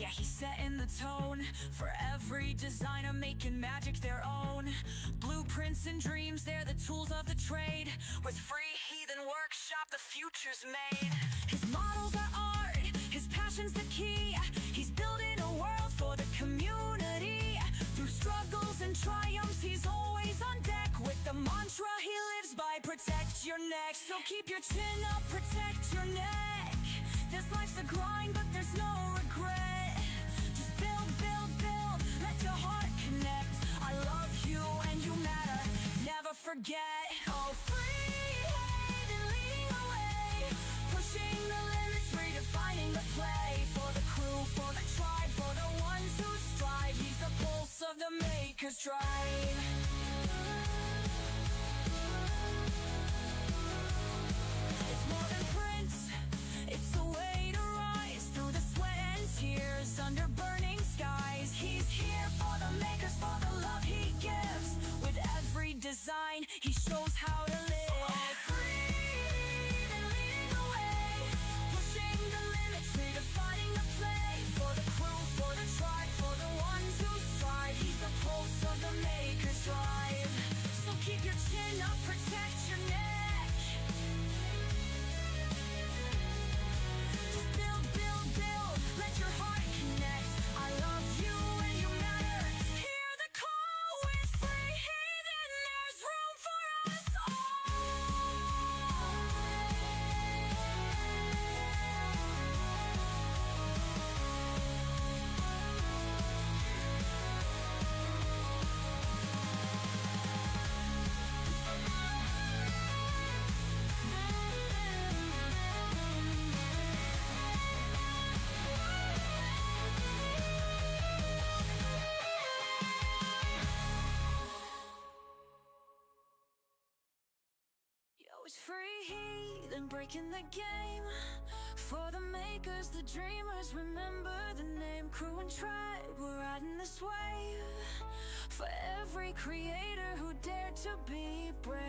yeah, he's setting the tone for every designer making magic their own. Blueprints and dreams, they're the tools of the trade. With free heathen workshop, the future's made. His models are art, his passion's the key. He's building a world for the community. Through struggles and triumphs, he's always on deck. With the mantra he lives by, protect your neck. So keep your chin up, protect your neck. This life's a grind, but there's no regret. Just build, build, build, let your heart connect. I love you and you matter, never forget. Oh, free head and leading the way, pushing the limits, redefining the play. For the crew, for the tribe, for the ones who strive. He's the pulse of the maker's drive. It's more than prints, it's a way to rise through the sweat and tears under burning skies. He's here for the makers, for the love he gives. With every design, he shows how to live. All free and leading the way, pushing the limits, redefining the play. For the crew, for the tribe, for the ones who strive. He's the pulse of the maker's drive. So keep your chin up, protect your neck. It's free heathen breaking the game. For the makers, the dreamers, remember the name. Crew and tribe, we're riding this wave. For every creator who dared to be brave.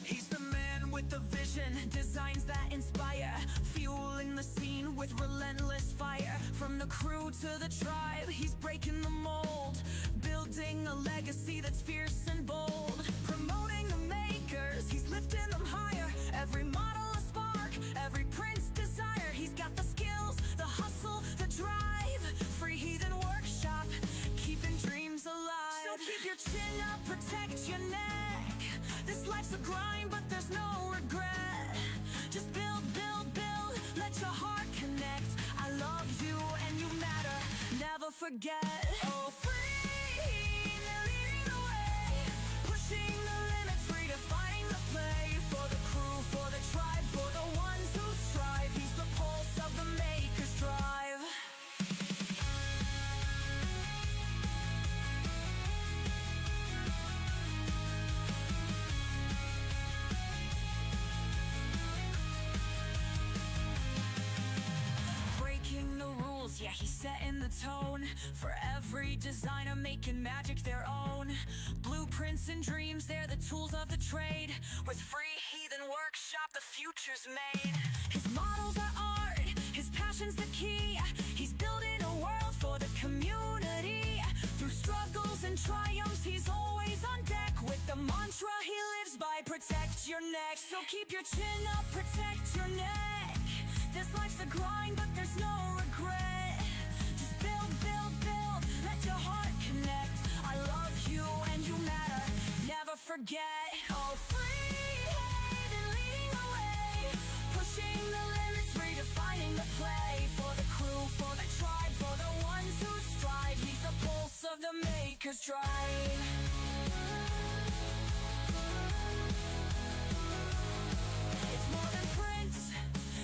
He's the man with the vision, designs that inspire. Fueling the scene with relentless fire. From the crew to the tribe, he's breaking the mold. Building a legacy that's fierce and bold. Promoting the makers, he's lifting them higher. Every model a spark, every print's desire. He's got the skills, the hustle, the drive. Free heathen workshop, keeping dreams alive. So keep your chin up, protect your neck. This life's a grind, but there's no regret. Just build, build, build, let your heart connect. I love you and you matter, never forget. Oh, free, they're leading the way, pushing the limits, redefining the play. For the crew, for the tribe, for the ones who strive. He's the pulse of the maker's drive. Yeah, he's setting the tone for every designer making magic their own. Blueprints and dreams, they're the tools of the trade. With free heathen workshop, the future's made. His models are art, his passion's the key. He's building a world for the community. Through struggles and triumphs, he's always on deck. With the mantra he lives by, protect your neck. So keep your chin up, protect your neck. This life's a grind, but there's no regret. Just build, build, build, let your heart connect. I love you and you matter, never forget. Oh, free head and leading the way, pushing the limits, redefining the play. For the crew, for the tribe, for the ones who strive. He's the pulse of the maker's drive. It's more than prints,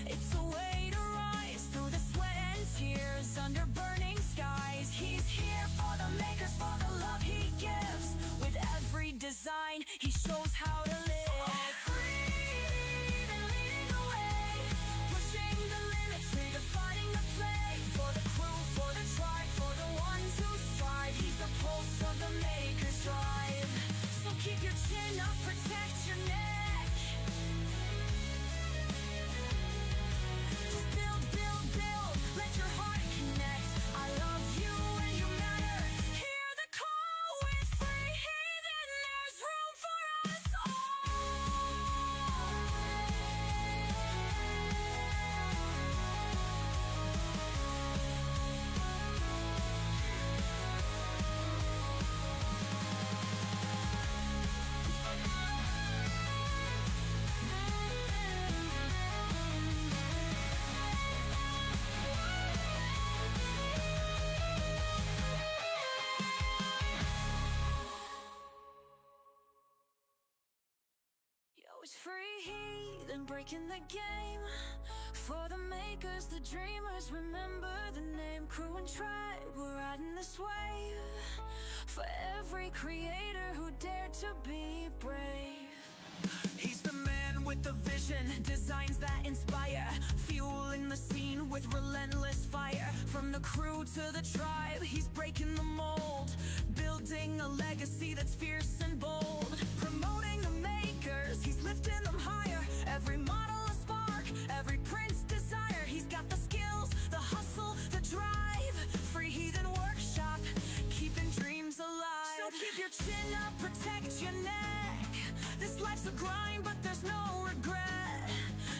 it's a way to rise through the sweat and tears under burning skies. He's here for the makers, for the love he gives. With every design, he shows how to live. All free and leading the way, pushing the limits, redefining the play. For the crew, for the tribe, for the ones who strive. He's the pulse of the maker's drive. So keep your chin up, protect your neck. Let your heart connect. always free heathen breaking the game. For the makers, the dreamers, remember the name. Crew and tribe, we're riding this wave. For every creator who dared to be brave. He's the man with the vision, designs that inspire, fueling the scene with relentless fire. From the crew to the tribe, he's breaking the mold, building a legacy that's fierce and bold. Promoting the makers, he's lifting them higher. Every model a spark, every print's desire. He's got the skills, the hustle, the drive. Free Heathen Workshop, keeping dreams alive. So keep your chin up, protect your neck. This life's a grind, but there's no regret.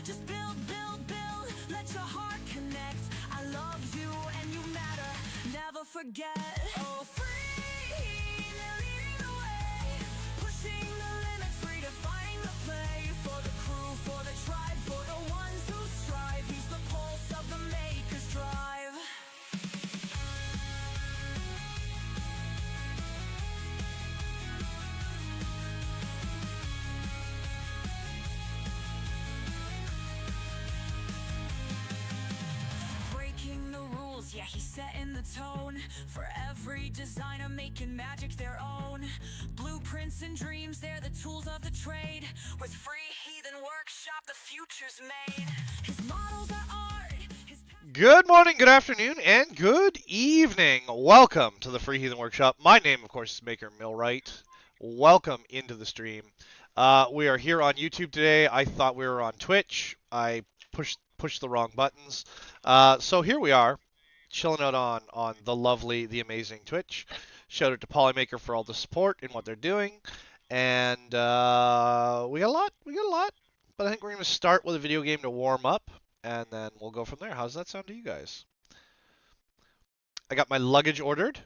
Just build, build, build, let your heart connect. I love you and you matter, never forget. Oh, free, they're leading the way, pushing the limits, redefining the play. For the crew, for the tribe, for the ones who strive. He's the pulse of the maker's drive. Yeah, he's setting the tone for every designer making magic their own. Blueprints and dreams, they're the tools of the trade. With Free Heathen Workshop, the future's made. His models are art. Good morning, good afternoon, and good evening. Welcome to the Free Heathen Workshop. My name, of course, is Maker Millwright. Welcome into the stream. We are here on YouTube today. I thought we were on Twitch. I pushed the wrong buttons. So here we are. Chilling out on the lovely, the amazing Twitch. Shout out to Polymaker for all the support in what they're doing. And we got a lot. But I think we're going to start with a video game to warm up, and then we'll go from there. How's that sound to you guys? I got my luggage ordered.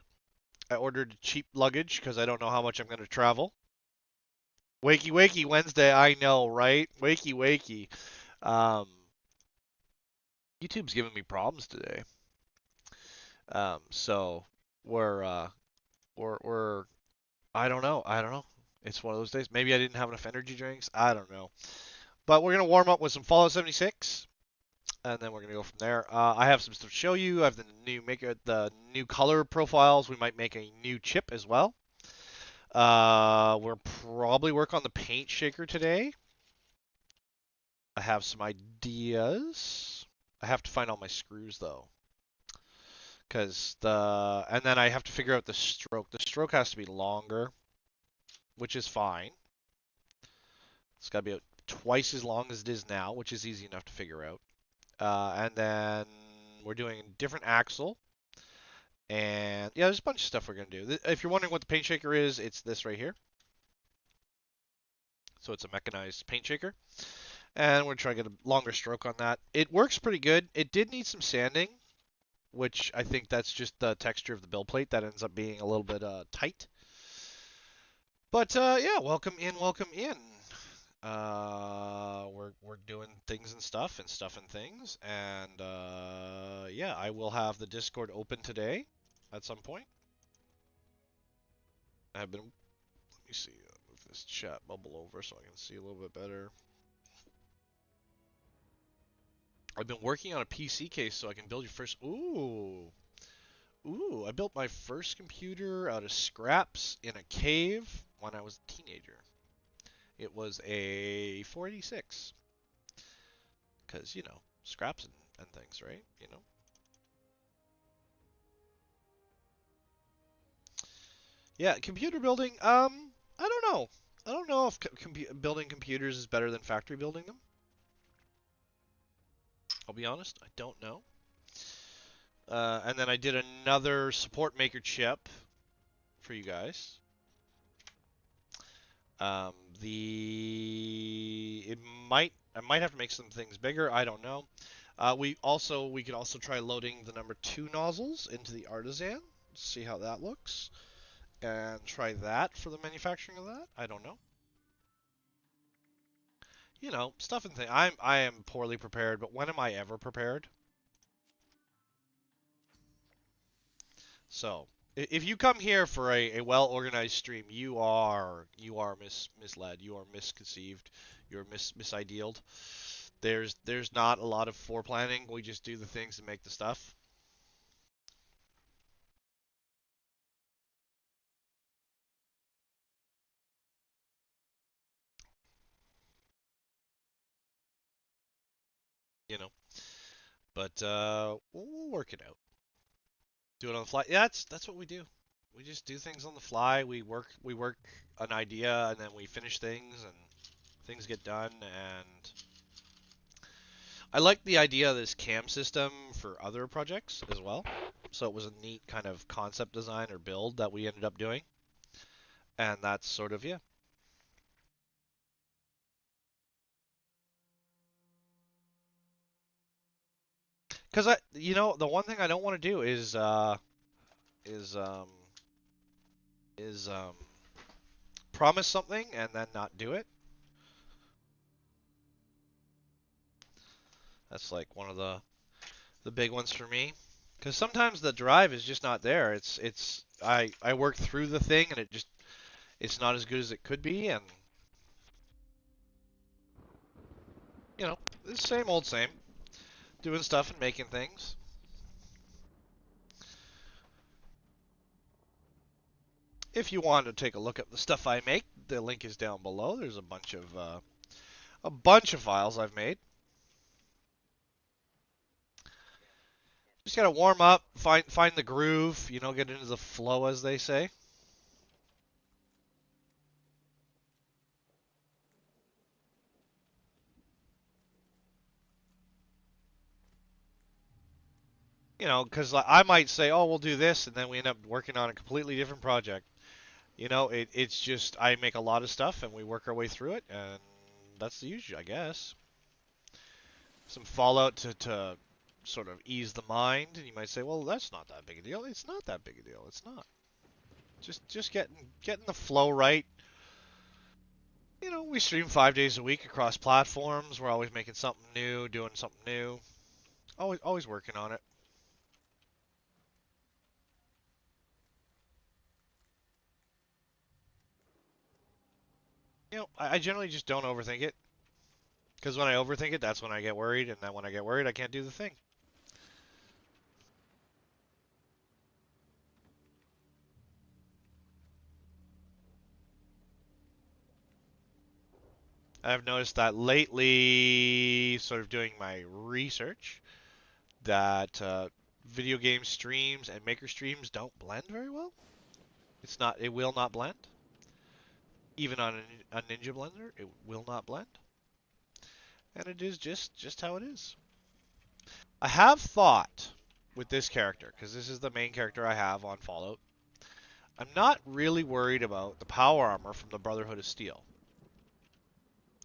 I ordered cheap luggage because I don't know how much I'm going to travel. Wakey, wakey, Wednesday. I know, right? Wakey, wakey. YouTube's giving me problems today. So we're I don't know. It's one of those days. Maybe I didn't have enough energy drinks. I don't know. But we're gonna warm up with some Fallout 76, and then we're gonna go from there. I have some stuff to show you. I have the new color profiles. We might make a new chip as well. We'll probably work on the paint shaker today. I have some ideas. I have to find all my screws though. And then I have to figure out the stroke. The stroke has to be longer, which is fine. It's got to be twice as long as it is now, which is easy enough to figure out. And then we're doing a different axle. And yeah, there's a bunch of stuff we're going to do. If you're wondering what the paint shaker is, it's this right here. So it's a mechanized paint shaker. And we're trying to get a longer stroke on that. It works pretty good. It did need some sanding, which I think that's just the texture of the build plate that ends up being a little bit tight. But yeah, welcome in. We're doing things and stuff and things, and yeah, I will have the Discord open today at some point. Let me see, move this chat bubble over so I can see a little bit better. I've been working on a PC case so I can build your first. Ooh, I built my first computer out of scraps in a cave when I was a teenager. It was a 486. Because, you know, scraps and things, right? You know. Yeah, computer building, I don't know. I don't know if building computers is better than factory building them. I'll be honest, I don't know. And then I did another support maker chip for you guys. I might have to make some things bigger. I don't know. We could also try loading the number 2 nozzles into the Artisan. See how that looks, and try that for the manufacturing of that. I don't know. You know, stuff and things. I am poorly prepared, but when am I ever prepared? So If you come here for a well-organized stream, you are misled, you are misconceived, you're misidealed. There's not a lot of foreplanning. We just do the things and make the stuff. You know. But we'll work it out. Do it on the fly. Yeah, that's what we do. We just do things on the fly. We work an idea and then we finish things and things get done. And I like the idea of this cam system for other projects as well. So it was a neat kind of concept design or build that we ended up doing. And that's sort of, yeah. Because the one thing I don't want to do is um is promise something and then not do it. That's like one of the big ones for me. Because sometimes the drive is just not there. I work through the thing and it's not as good as it could be, and it's same old same, doing stuff and making things. If you want to take a look at the stuff I make, the link is down below. There's a bunch of files I've made. Just gotta warm up, find the groove, get into the flow, as they say. Because I might say, oh, we'll do this, and then we end up working on a completely different project. It's just I make a lot of stuff, and we work our way through it, and that's the usual, I guess. Some fallout to sort of ease the mind, and you might say, well, that's not that big a deal. It's not that big a deal. It's not. Just getting the flow right. We stream 5 days a week across platforms. We're always making something new, doing something new. Always working on it. I generally just don't overthink it. Because when I overthink it, that's when I get worried, and then when I get worried, I can't do the thing. I've noticed that lately, sort of doing my research, that video game streams and maker streams don't blend very well. It will not blend. Even on a Ninja Blender, it will not blend. And it is just how it is. I have thought with this character, because this is the main character I have on Fallout, I'm not really worried about the power armor from the Brotherhood of Steel.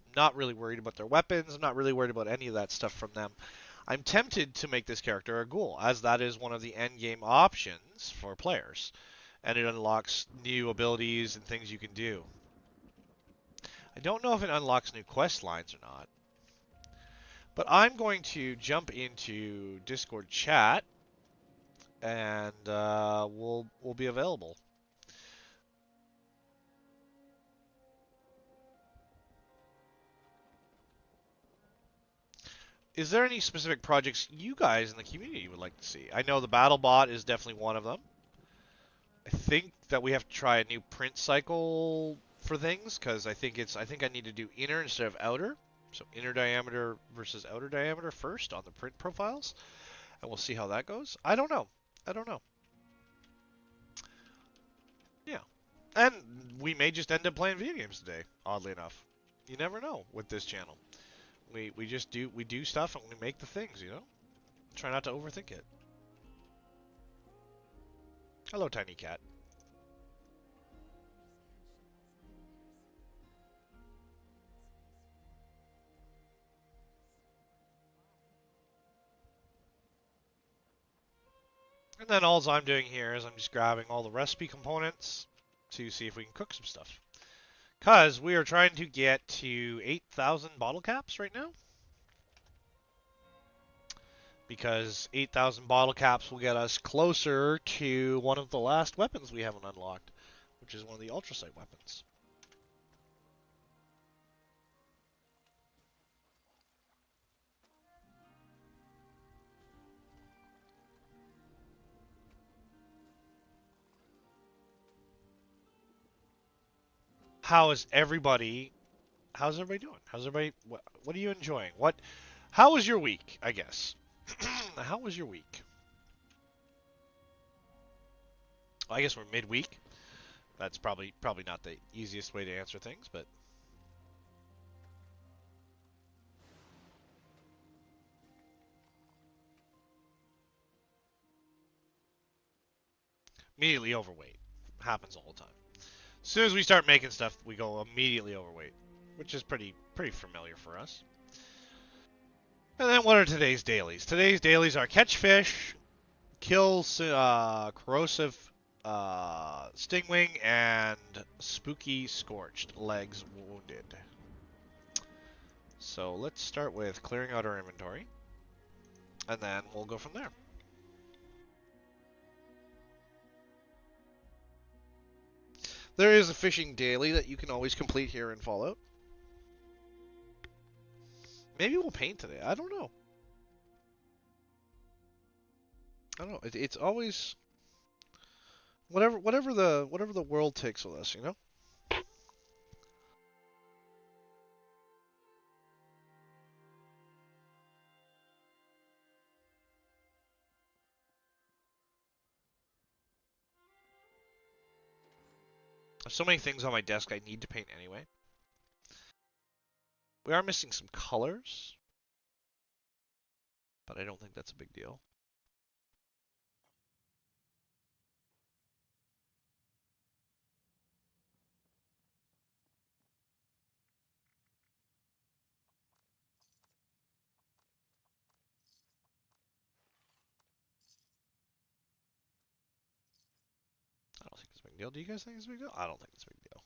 I'm not really worried about their weapons. I'm not really worried about any of that stuff from them. I'm tempted to make this character a ghoul, as that is one of the end game options for players, and it unlocks new abilities and things you can do. I don't know if it unlocks new quest lines or not, but I'm going to jump into Discord chat, and we'll be available. Is there any specific projects you guys in the community would like to see? I know the BattleBot is definitely one of them. I think that we have to try a new print cycle for things, because I think I need to do inner instead of outer. So inner diameter versus outer diameter first on the print profiles, and we'll see how that goes. I don't know. Yeah. And we may just end up playing video games today, oddly enough. You never know with this channel. We just do stuff and we make the things. Try not to overthink it. Hello, tiny cat. And then all I'm doing here is I'm just grabbing all the recipe components to see if we can cook some stuff. Because we are trying to get to 8,000 bottle caps right now. because 8,000 bottle caps will get us closer to one of the last weapons we haven't unlocked, which is one of the ultrasight weapons. How's everybody doing? What are you enjoying? How was your week, I guess? How was your week? Well, I guess we're midweek. That's probably not the easiest way to answer things, but immediately overweight. Happens all the time. As soon as we start making stuff, we go immediately overweight, which is pretty familiar for us. And then what are today's dailies? Today's dailies are catch fish, kill corrosive stingwing, and spooky scorched legs wounded. So let's start with clearing out our inventory, and then we'll go from there. There is a fishing daily that you can always complete here in Fallout. Maybe we'll paint today. I don't know. It's always whatever the world takes with us, you know. There's so many things on my desk I need to paint anyway. We are missing some colors, but I don't think that's a big deal. I don't think it's a big deal. Do you guys think it's a big deal? I don't think it's a big deal.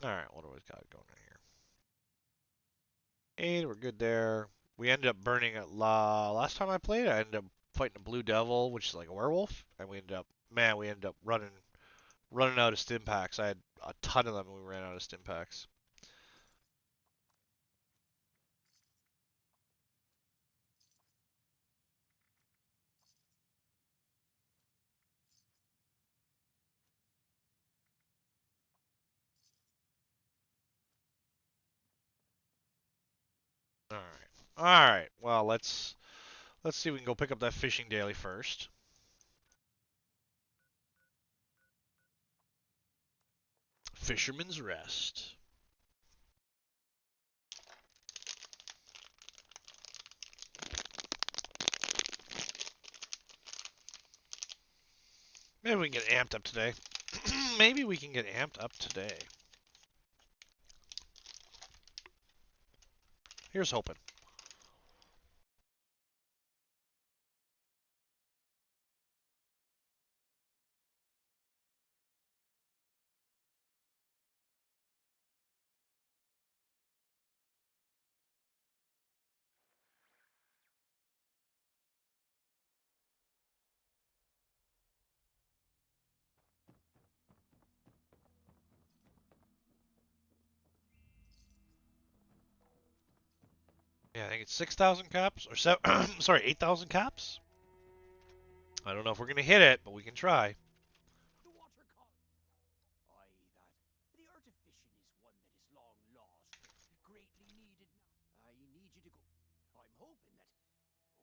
All right, what do we got going on here? 8, we're good there. We ended up burning it last time I played. I ended up fighting a blue devil, which is like a werewolf, and we ended up running out of stim packs. I had a ton of them, and we ran out of stim packs. All right, all right. Well, let's see if we can go pick up that fishing daily first. Fisherman's Rest. Maybe we can get amped up today. Maybe we can get amped up today. Here's hoping. Yeah, I think it's 6,000 caps or sorry, 8,000 caps. I don't know if we're gonna hit it, but we can try. The water call. Aye, that. The artificial is one that is long lost, but greatly needed now. I need you to go. I'm hoping that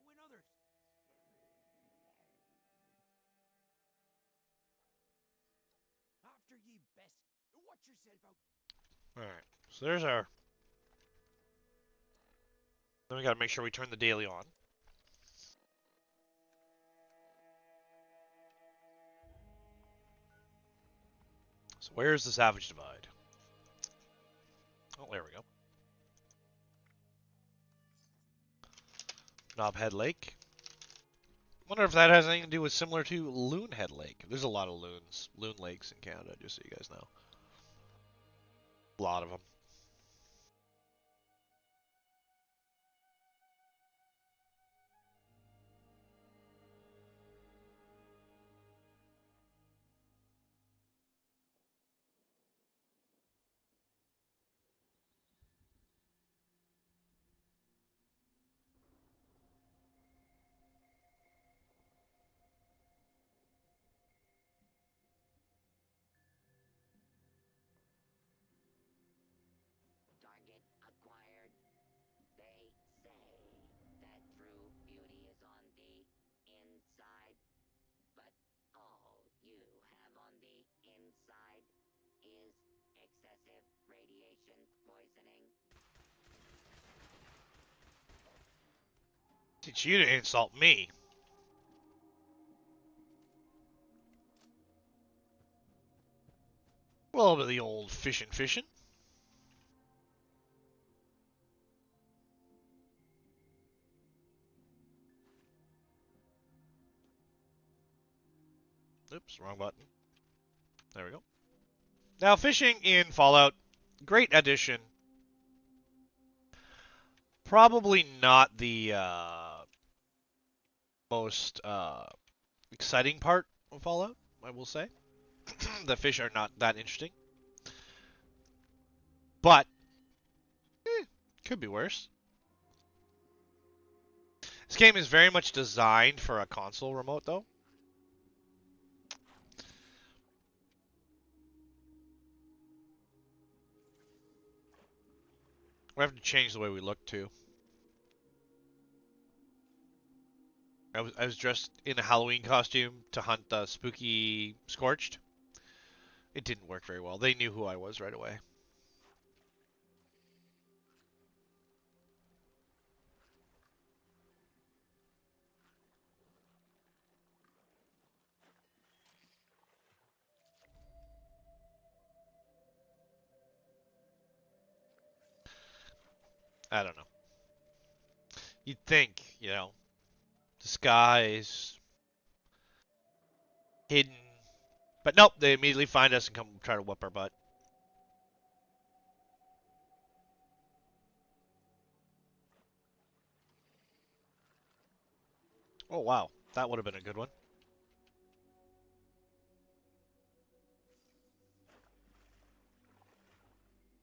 when others. After ye best, watch yourself out. All right, so there's our. Then we gotta make sure we turn the daily on. So where's the Savage Divide? Oh, there we go. Knobhead Lake. Wonder if that has anything to do with similar to Loonhead Lake. There's a lot of loon lakes in Canada, just so you guys know. A lot of them. Target acquired. They say that true beauty is on the inside, but all you have on the inside is excessive radiation poisoning. Teach you to insult me. A little bit of the old fishing. Oops, wrong button. There we go. Now, fishing in Fallout, great addition. Probably not the most exciting part of Fallout, I will say. The fish are not that interesting. But, could be worse. This game is very much designed for a console remote, though. We have to change the way we look, too. I was dressed in a Halloween costume to hunt the spooky Scorched. It didn't work very well. They knew who I was right away. I don't know. You'd think, disguise, hidden. But nope, they immediately find us and come try to whoop our butt. Oh wow, that would have been a good one.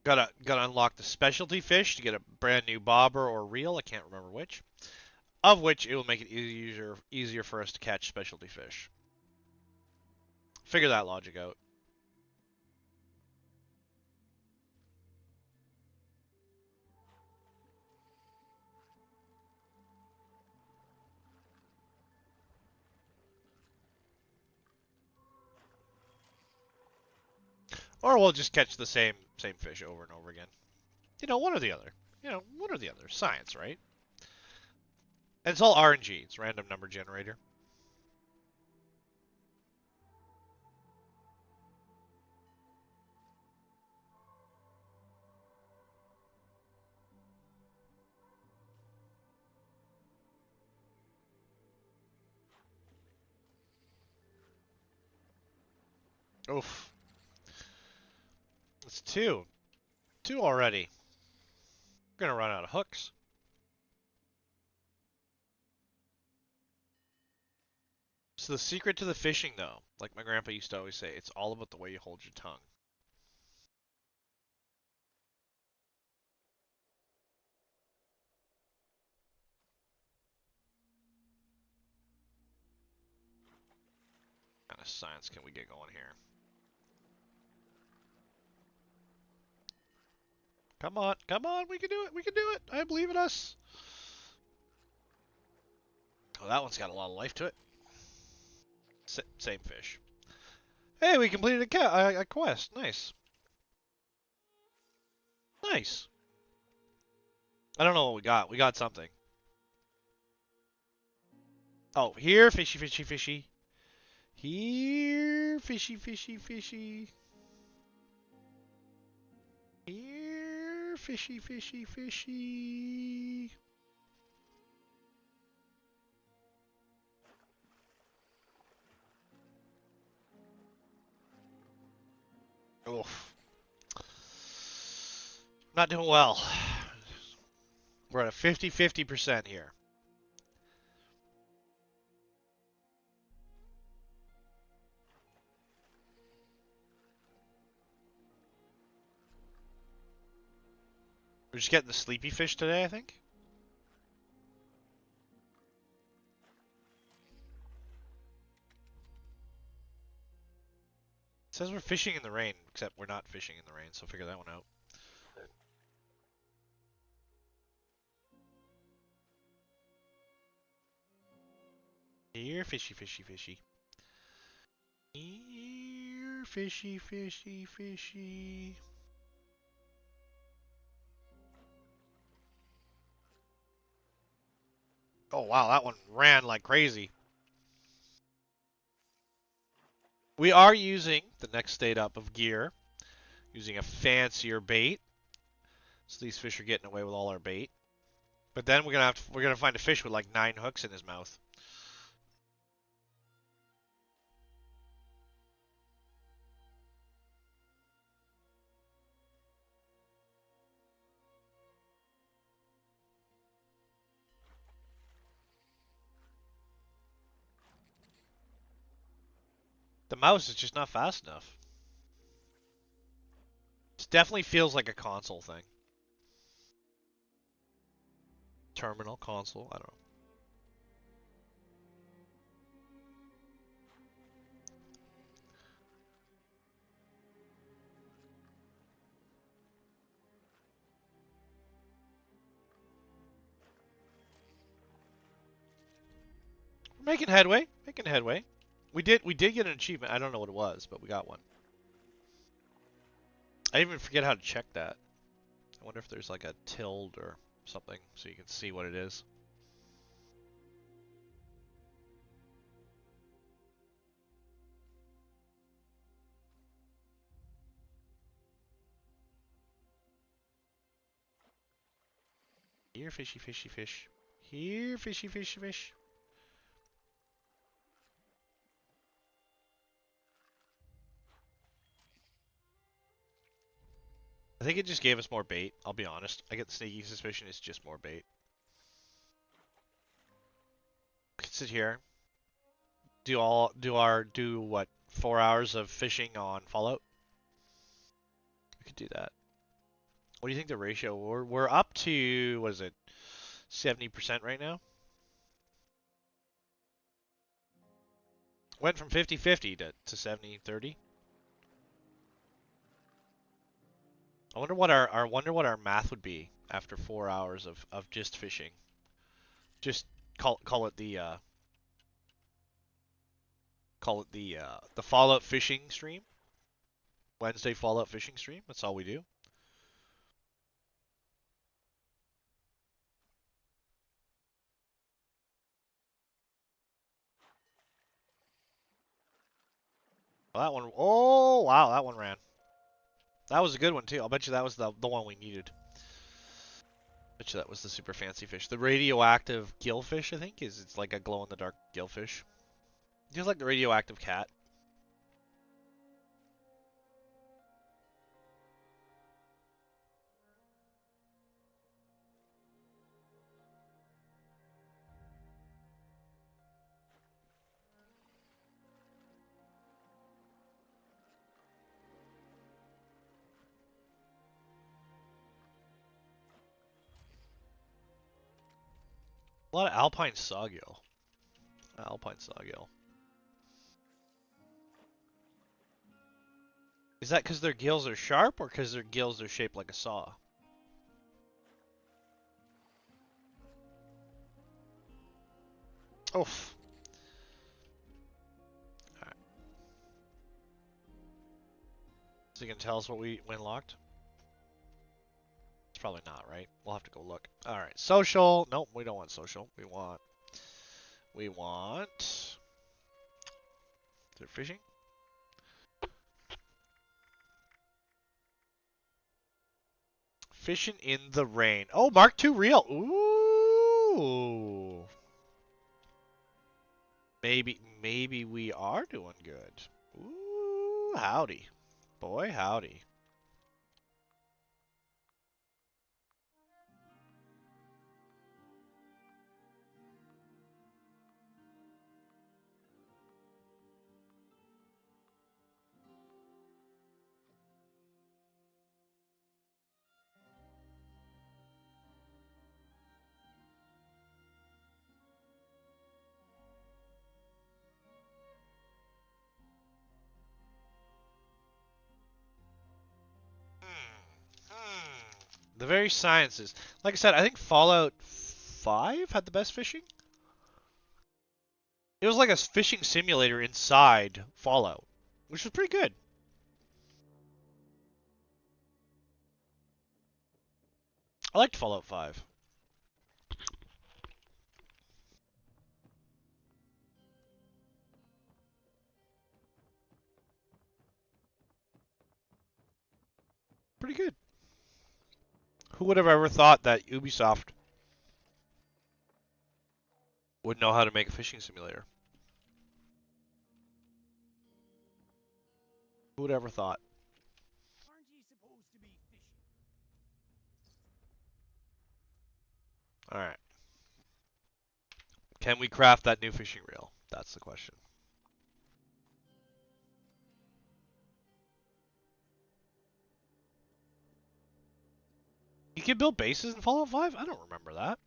Gotta unlock the specialty fish to get a brand new bobber or reel. I can't remember which. Of which it will make it easier for us to catch specialty fish. Figure that logic out. Or we'll just catch the same fish over and over again. One or the other. One or the other. Science, right? And it's all RNG. It's random number generator. Oof. It's two. Two already. We're gonna run out of hooks. So the secret to the fishing, though, like my grandpa used to always say, it's all about the way you hold your tongue. What kind of science can we get going here? Come on, we can do it, I believe in us. Oh, that one's got a lot of life to it. Same fish. Hey, we completed a quest. Nice. Nice. I don't know what we got. We got something. Oh, here, fishy. Here, fishy. Here, fishy. Oof. Not doing well. We're at a 50-50% here. We're just getting the sleepy fish today, I think. It says we're fishing in the rain, except we're not fishing in the rain, so figure that one out. Here, fishy, fishy, fishy. Here, fishy, fishy, fishy. Oh, wow, that one ran like crazy. We are using the next state up of gear, using a fancier bait. So these fish are getting away with all our bait. But then we're gonna find a fish with like 9 hooks in his mouth. The mouse is just not fast enough. It definitely feels like a console thing. Terminal, console, I don't know. We're making headway, making headway. We did get an achievement. I don't know what it was, but we got one. I even forget how to check that. I wonder if there's like a tilde or something so you can see what it is. Here, fishy, fishy, fish. Here, fishy, fishy, fish. I think it just gave us more bait, I'll be honest. I get the sneaky suspicion it's just more bait. We can sit here. Do what, 4 hours of fishing on Fallout? We could do that. What do you think the ratio? We're up to, what is it, 70% right now? Went from 50-50 to 70-30. I wonder what our math would be after 4 hours of just fishing. Just call it the Fallout fishing stream. Wednesday Fallout fishing stream. That's all we do. Well, that one, oh wow, that one ran. That was a good one too. I'll bet you that was the one we needed. Bet you that was the super fancy fish. The radioactive gillfish, I think, it's like a glow in the dark gillfish. Just like the radioactive cat. A lot of alpine sawgill. Alpine sawgill. Is that because their gills are sharp or because their gills are shaped like a saw? Oof. Alright. So you can tell us what we when locked? It's probably not, right? We'll have to go look. Alright, social. Nope, we don't want social. We want is it fishing? Fishing in the rain. Oh, Mark II real. Ooh. Maybe we are doing good. Ooh, howdy. Boy, howdy. The very sciences. Like I said, I think Fallout 5 had the best fishing. It was like a fishing simulator inside Fallout, which was pretty good. I liked Fallout 5. Pretty good. Who would have ever thought that Ubisoft would know how to make a fishing simulator? Who would ever thought? Aren't ye supposed to be fishing? Alright. Can we craft that new fishing reel? That's the question. You can build bases in Fallout 5? I don't remember that.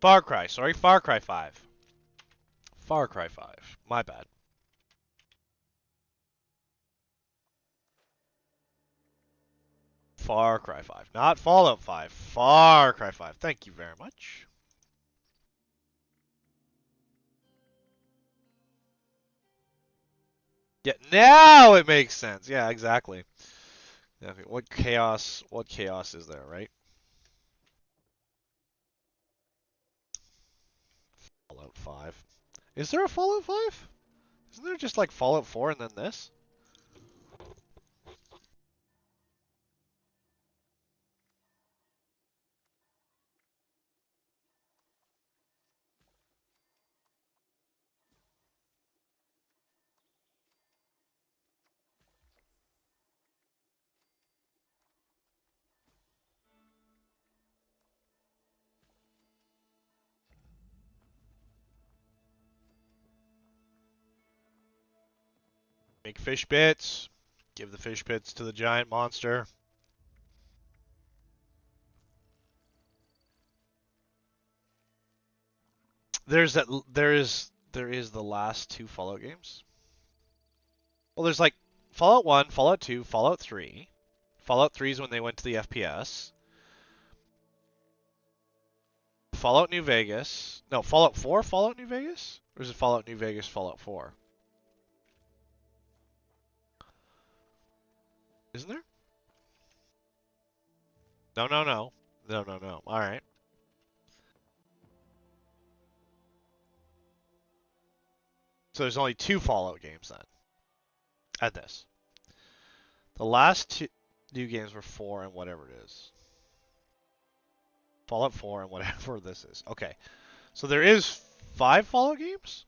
Far Cry, sorry, Far Cry 5. Far Cry 5. My bad. Far Cry 5. Not Fallout 5. Far Cry 5. Thank you very much. Yeah, now it makes sense. Yeah, exactly. What chaos is there, right? Fallout 5. Is there a Fallout 5? Isn't there just like Fallout 4 and then this? Make fish bits. Give the fish bits to the giant monster. There is the last two Fallout games. Well, there's like Fallout 1, Fallout 2, Fallout 3. Fallout 3 is when they went to the FPS. Fallout New Vegas. No, Fallout 4, Fallout New Vegas? Or is it Fallout New Vegas, Fallout 4? Isn't there? No, no, no. No, no, no. Alright. So there's only two Fallout games then. At this. The last two new games were 4 and whatever it is. Fallout 4 and whatever this is. Okay. So there is 5 Fallout games?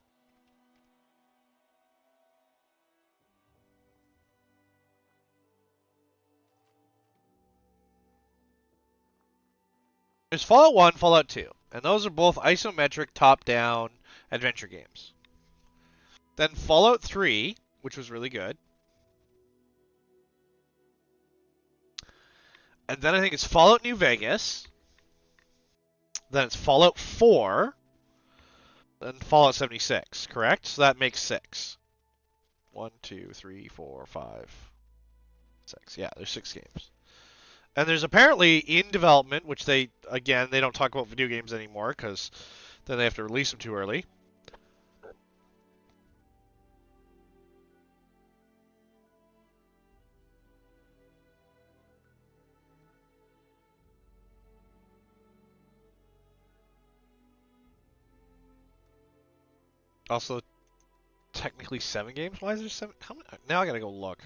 There's Fallout 1, Fallout 2. And those are both isometric top-down adventure games. Then Fallout 3, which was really good. And then I think it's Fallout New Vegas. Then it's Fallout 4. Then Fallout 76, correct? So that makes 6. 1, 2, 3, 4, 5, 6. Yeah, there's 6 games. And there's apparently in development, which they don't talk about video games anymore because then they have to release them too early. Also, technically 7 games? Why is there 7? How many? Now I gotta go look.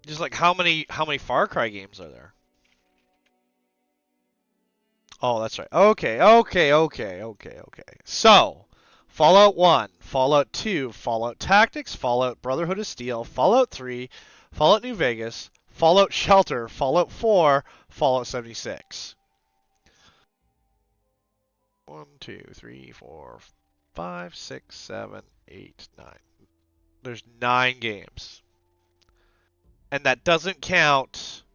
Just like how many Far Cry games are there? Oh, that's right. Okay. So, Fallout 1, Fallout 2, Fallout Tactics, Fallout Brotherhood of Steel, Fallout 3, Fallout New Vegas, Fallout Shelter, Fallout 4, Fallout 76. 1, 2, 3, 4, 5, 6, 7, 8, 9. There's 9 games. And that doesn't count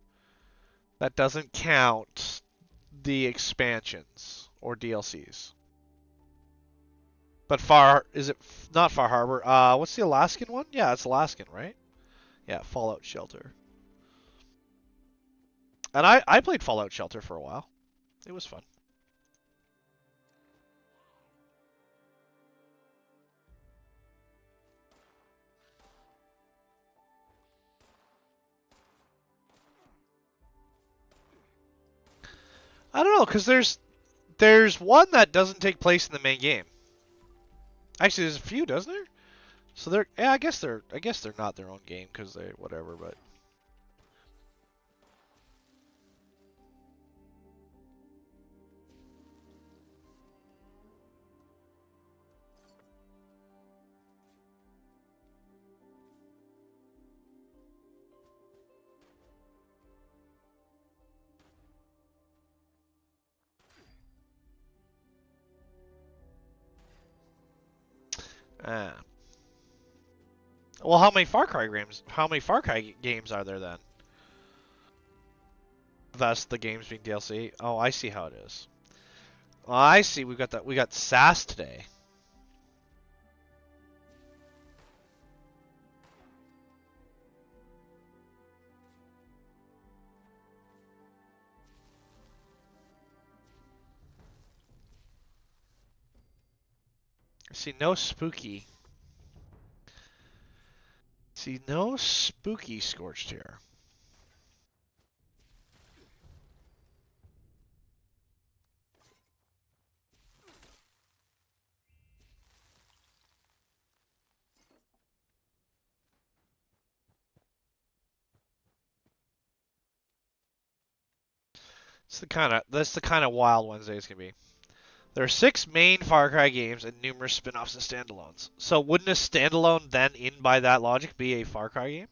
the expansions or DLCs. But not Far Harbor? What's the Alaskan one? Yeah, it's Alaskan, right? Yeah, Fallout Shelter. And I played Fallout Shelter for a while. It was fun. I don't know, because there's one that doesn't take place in the main game. Actually, there's a few, doesn't there? So I guess they're not their own game because they whatever, but. Ah. Well, how many Far Cry games are there then? Thus the games being DLC. Oh, I see how it is. Oh, I see. We got SAS today. See no spooky. See no spooky scorched here. That's the kind of wild Wednesdays can be. There are 6 main Far Cry games and numerous spin-offs and standalones. So wouldn't a standalone then, in by that logic, be a Far Cry game?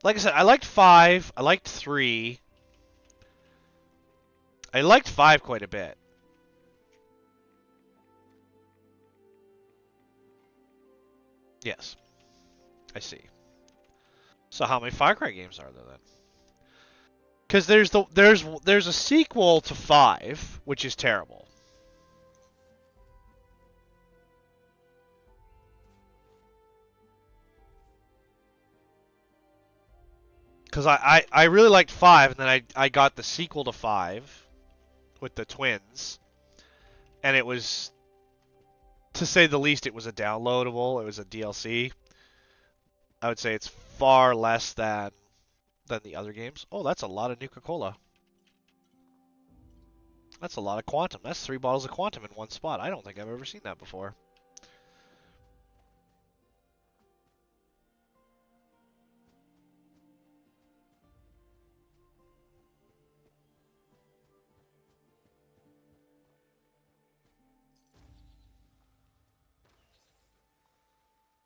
Like I said, I liked 5. I liked 3. I liked 5 quite a bit. Yes, I see. So how many Far Cry games are there then? Because there's a sequel to 5, which is terrible. Because I really liked 5, and then I got the sequel to 5 with the twins, and it was, to say the least, it was a downloadable. It was a DLC. I would say it's far less than the other games. Oh, that's a lot of Nuka-Cola. That's a lot of Quantum. That's 3 bottles of Quantum in one spot. I don't think I've ever seen that before.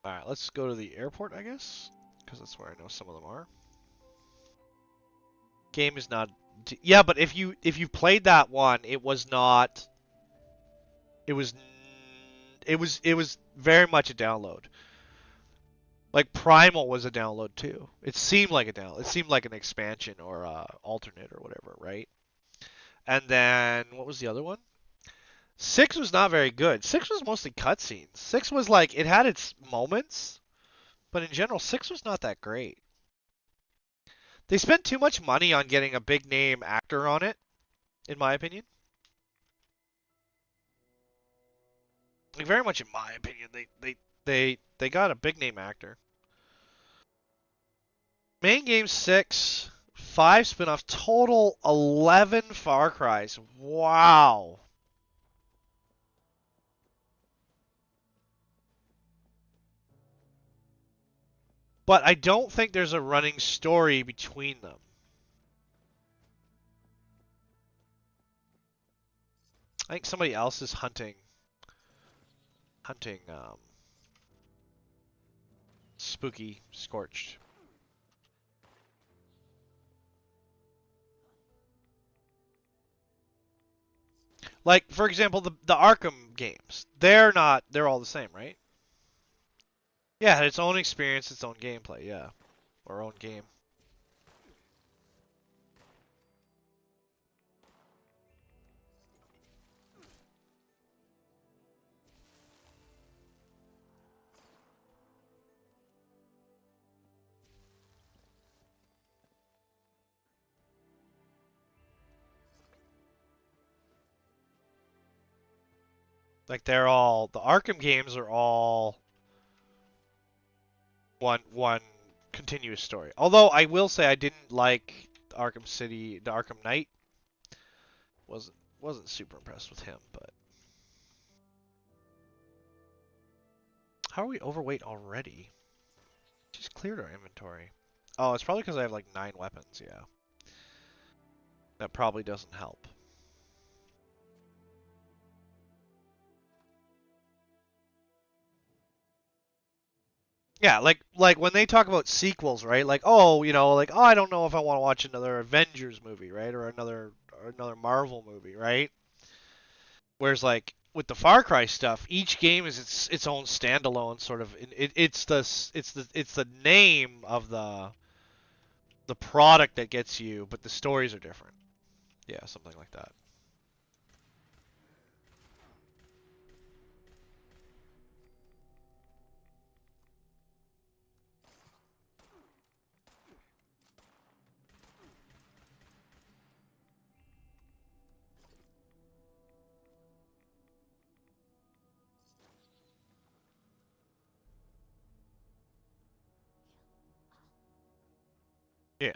Alright, let's go to the airport, I guess. Because that's where I know some of them are. Game is not... Yeah, but if you played that one, it was not... It was very much a download. Like Primal was a download too. It seemed like a download. It seemed like an expansion or alternate or whatever, right? And then what was the other one? 6 was not very good. 6 was mostly cutscenes. 6 was like, it had its moments, but in general 6 was not that great. They spent too much money on getting a big name actor on it, in my opinion. Like very much in my opinion, they got a big name actor. Main game 6, 5 spin-offs, total 11 Far Cries. Wow. but I don't think there's a running story between them. I think somebody else is hunting Spooky Scorched. Like, for example, the Arkham games. They're all the same, right? Yeah, it had its own experience, its own gameplay, yeah. Or own game. Like the Arkham games are all one continuous story. Although I will say I didn't like Arkham City, the Arkham Knight. Wasn't super impressed with him, but how are we overweight already? Just cleared our inventory. Oh, it's probably because I have like 9 weapons, yeah. That probably doesn't help. Yeah, like when they talk about sequels, right? Like, oh, I don't know if I want to watch another Avengers movie, right? Or another Marvel movie, right? Whereas like with the Far Cry stuff, each game is its own standalone sort of. It's the name of the product that gets you, but the stories are different. Yeah, something like that. Yeah.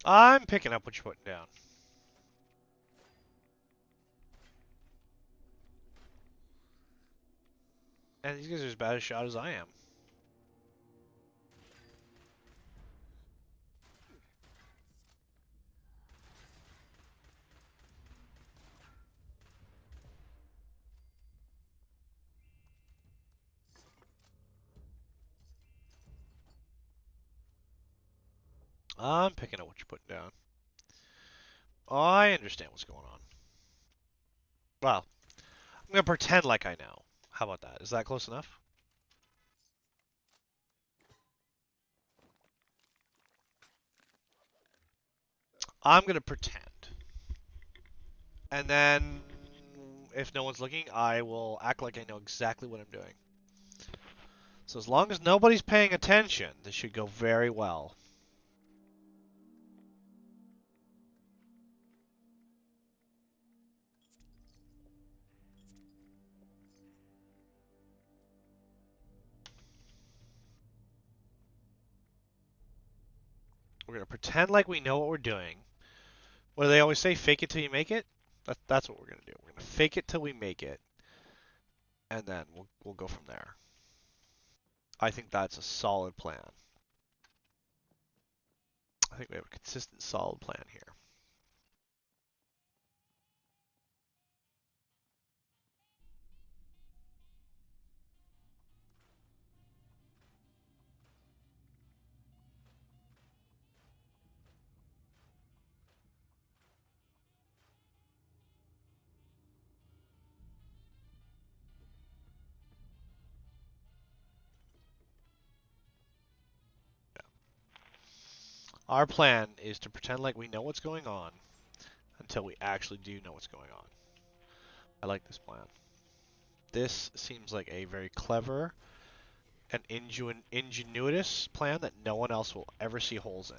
I'm picking up what you're putting down. And these guys are as bad a shot as I am. I'm picking up what you're putting down. I understand what's going on. Well, I'm gonna pretend like I know. How about that? Is that close enough? I'm gonna pretend. And then, if no one's looking, I will act like I know exactly what I'm doing. So as long as nobody's paying attention, this should go very well. We're going to pretend like we know what we're doing. What do they always say? Fake it till you make it? That's what we're going to do. We're going to fake it till we make it. And then we'll go from there. I think that's a solid plan. I think we have a consistent, solid plan here. Our plan is to pretend like we know what's going on until we actually do know what's going on. I like this plan. This seems like a very clever and ingenuitous plan that no one else will ever see holes in.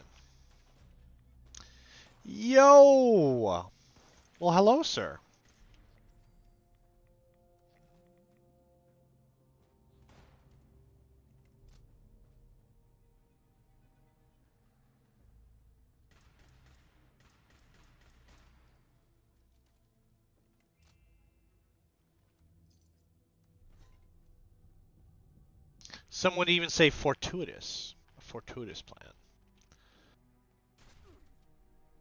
Yo! Well, hello, sir. Some would even say fortuitous. A fortuitous plan.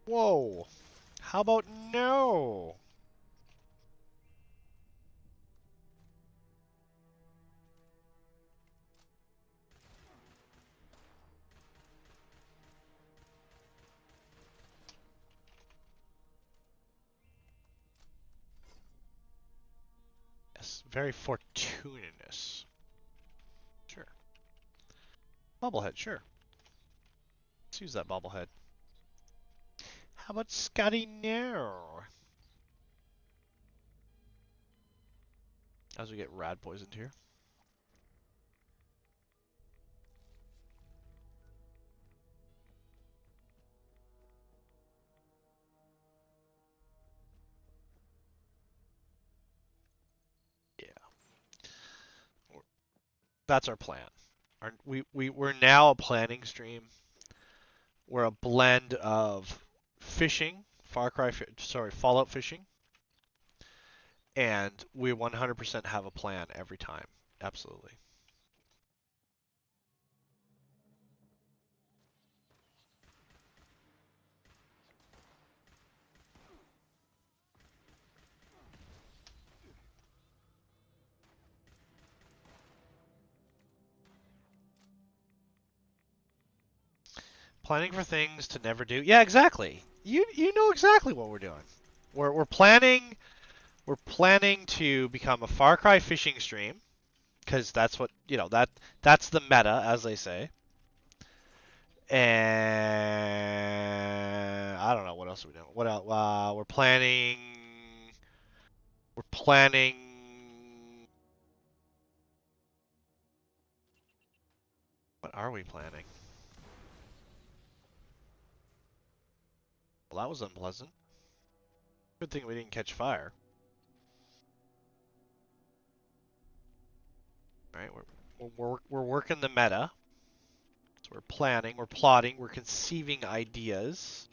Whoa. How about no? Yes, very fortuitous. Sure. Bobblehead, sure. Let's use that bobblehead. How about Scotty no? As we get rad poisoned here. Yeah. That's our plan. We're now a planning stream. We're a blend of fishing, Fallout fishing, and we 100% have a plan every time. Absolutely. Planning for things to never do. Yeah, exactly. You know exactly what we're doing. We're planning to become a Far Cry fishing stream because that's what that's the meta, as they say. And I don't know what else are we doing. What else? We're planning. We're planning. What are we planning? Well, that was unpleasant. Good thing we didn't catch fire. All right, we're working the meta. So we're planning, we're plotting, we're conceiving ideas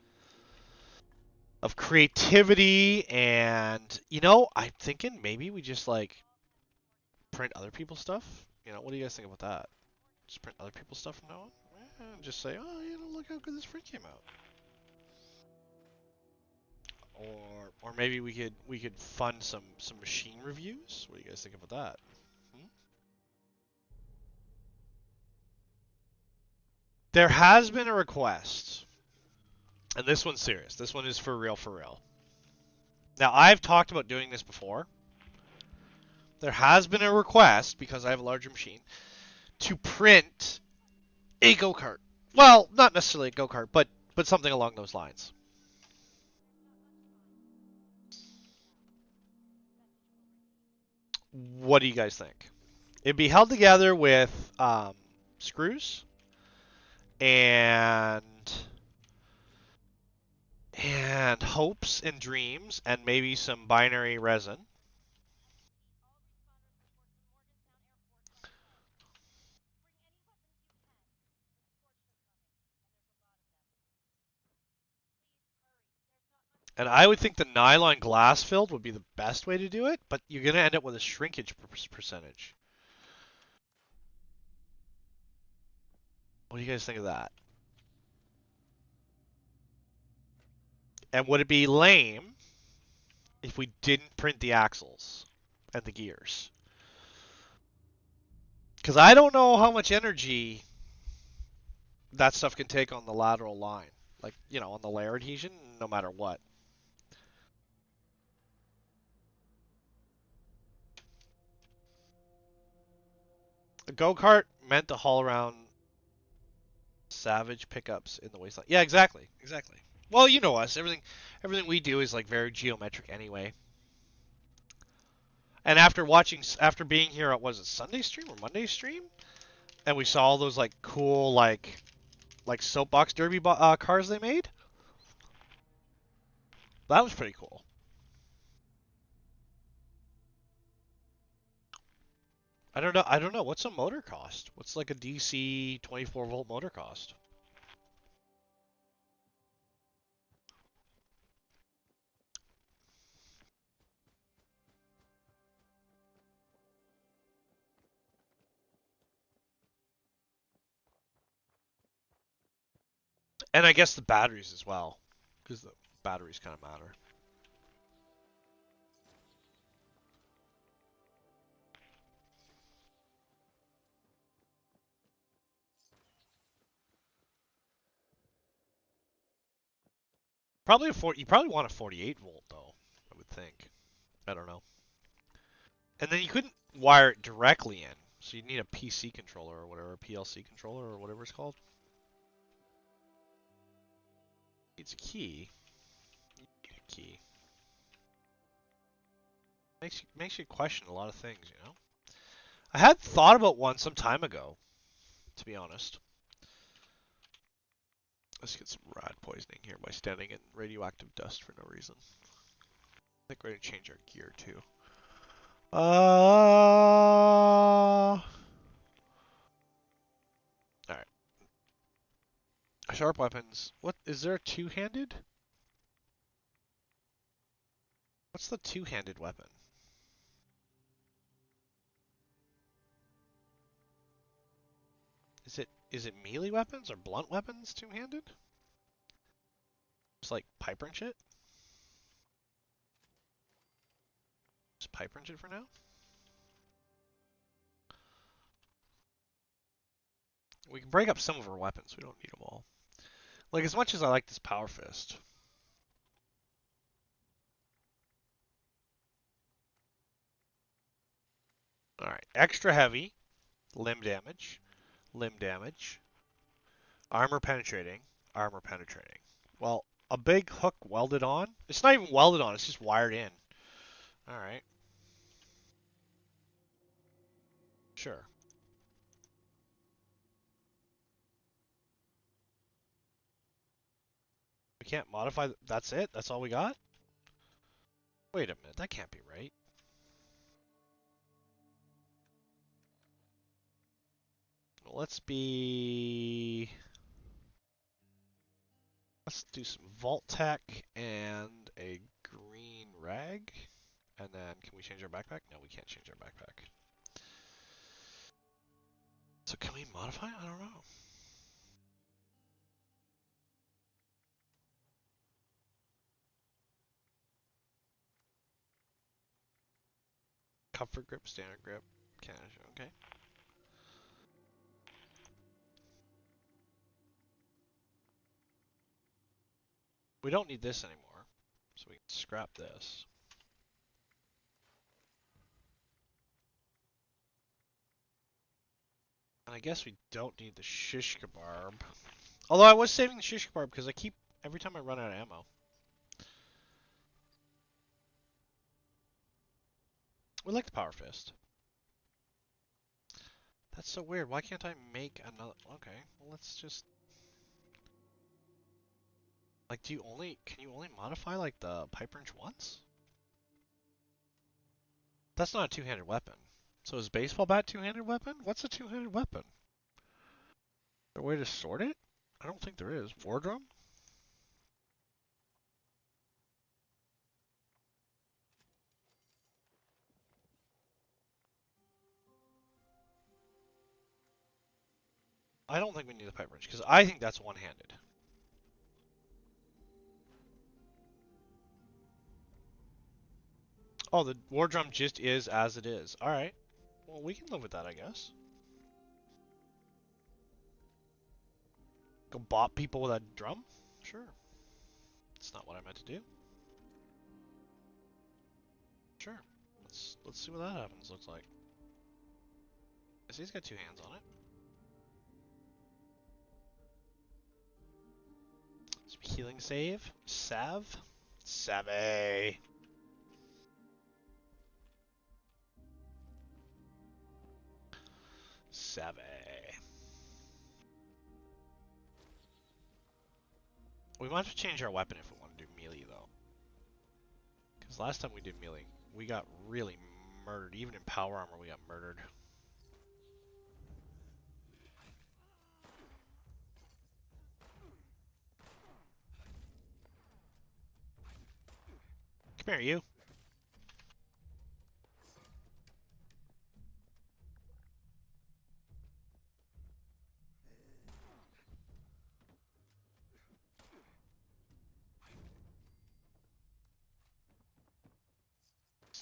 of creativity, and I'm thinking maybe we just like print other people's stuff. What do you guys think about that? Just print other people's stuff from now on? And just say, oh, look how good this print came out. Or maybe we could fund some machine reviews. What do you guys think about that? There has been a request, and this one's serious. This one is for real, for real. Now, I've talked about doing this before. There has been a request, because I have a larger machine, to print a go-kart. Well, not necessarily a go-kart, but something along those lines. What do you guys think? It'd be held together with screws and hopes and dreams and maybe some binary resin. And I would think the nylon glass filled would be the best way to do it, but you're going to end up with a shrinkage percentage. What do you guys think of that? And would it be lame if we didn't print the axles and the gears? Because I don't know how much energy that stuff can take on the lateral line. Like, on the layer adhesion, no matter what. A go-kart meant to haul around savage pickups in the wasteland. Yeah, exactly. Exactly. Well, you know us. Everything we do is like very geometric anyway. And after being here at, was it Sunday stream or Monday stream? And we saw all those like cool like soapbox derby cars they made. That was pretty cool. I don't know. What's a motor cost? What's like a DC 24-volt motor cost? And I guess the batteries as well, because the batteries kind of matter. Probably you probably want a 48 volt though, I would think. I don't know. And then you couldn't wire it directly in, so you need a PC controller or whatever, a PLC controller or whatever it's called. It's a key. You need a key. Makes you question a lot of things, you know. I had thought about one some time ago, to be honest. Let's get some rat poisoning here by standing in radioactive dust for no reason. I think we're gonna change our gear too. Alright. Sharp weapons. What is there a two-handed? What's the two-handed weapon? Is it melee weapons or blunt weapons two-handed? Just like pipe wrench it? Just pipe wrench it for now? We can break up some of our weapons. We don't need them all. Like, as much as I like this power fist. Alright, extra heavy. Limb damage. Limb damage. Armor penetrating. Armor penetrating. Well, a big hook welded on? It's not even welded on, it's just wired in. Alright. Sure. We can't modify... That's it? That's all we got? Wait a minute, that can't be right. Let's be... Let's do some Vault Tech and a green rag. And then, can we change our backpack? No, we can't change our backpack. So can we modify? I don't know. Comfort grip, standard grip, casual, okay. We don't need this anymore, so we can scrap this. And I guess we don't need the shish kebab. Although I was saving the shish kebab because every time I run out of ammo. We like the power fist. That's so weird. Why can't I make another? Okay, well let's just. Like, can you only modify like the pipe wrench once? That's not a two-handed weapon. So is baseball bat two-handed weapon? What's a two-handed weapon? Is there a way to sort it? I don't think there is. War drum? I don't think we need the pipe wrench because I think that's one-handed. Oh, the war drum just is as it is. Alright. Well, we can live with that, I guess. Go bop people with a drum? Sure. That's not what I meant to do. Sure. Let's see what that happens. Looks like. I see he's got two hands on it. Some healing save. Salve. Savvy. Savvy. We might have to change our weapon if we want to do melee, though. Because last time we did melee, we got really murdered. Even in power armor, we got murdered. Come here, you.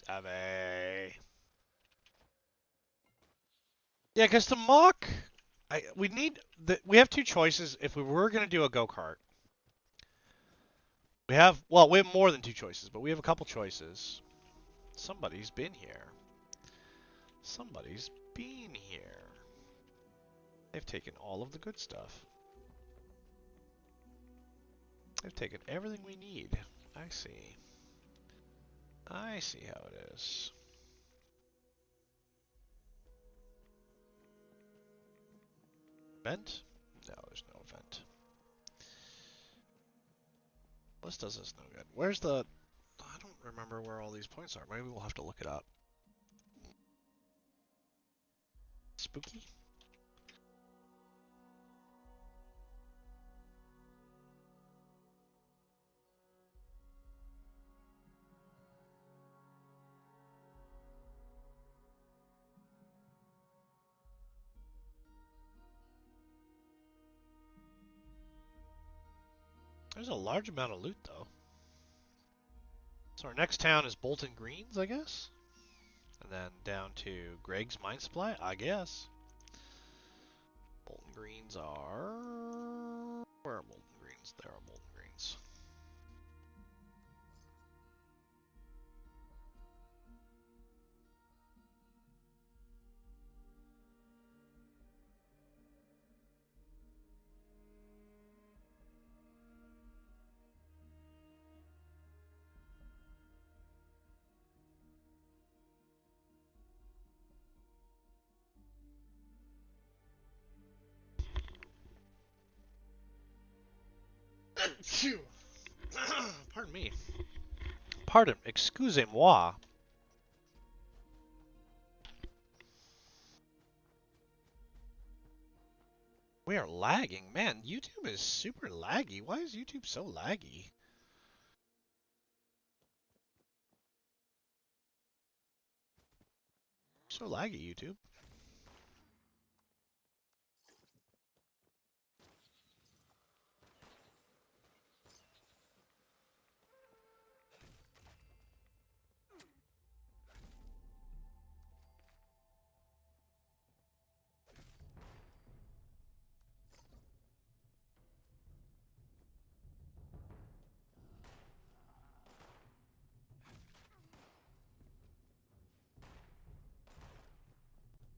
Savvy. Yeah, because the mock, we have two choices. If we were gonna do a go-kart, we have more than two choices, but we have a couple choices. Somebody's been here. Somebody's been here. They've taken all of the good stuff. They've taken everything we need. I see. I see how it is. Vent? No, there's no vent. This does us no good. Where's the... I don't remember where all these points are. Maybe we'll have to look it up. Spooky? There's a large amount of loot, though. So our next town is Bolton Greens, I guess? And then down to Greg's Mine Supply, I guess. Bolton Greens are... Where are Bolton Greens? There are Bolton Greens. Pardon me. Pardon, excusez-moi. We are lagging. Man, YouTube is super laggy. Why is YouTube so laggy? So laggy, YouTube.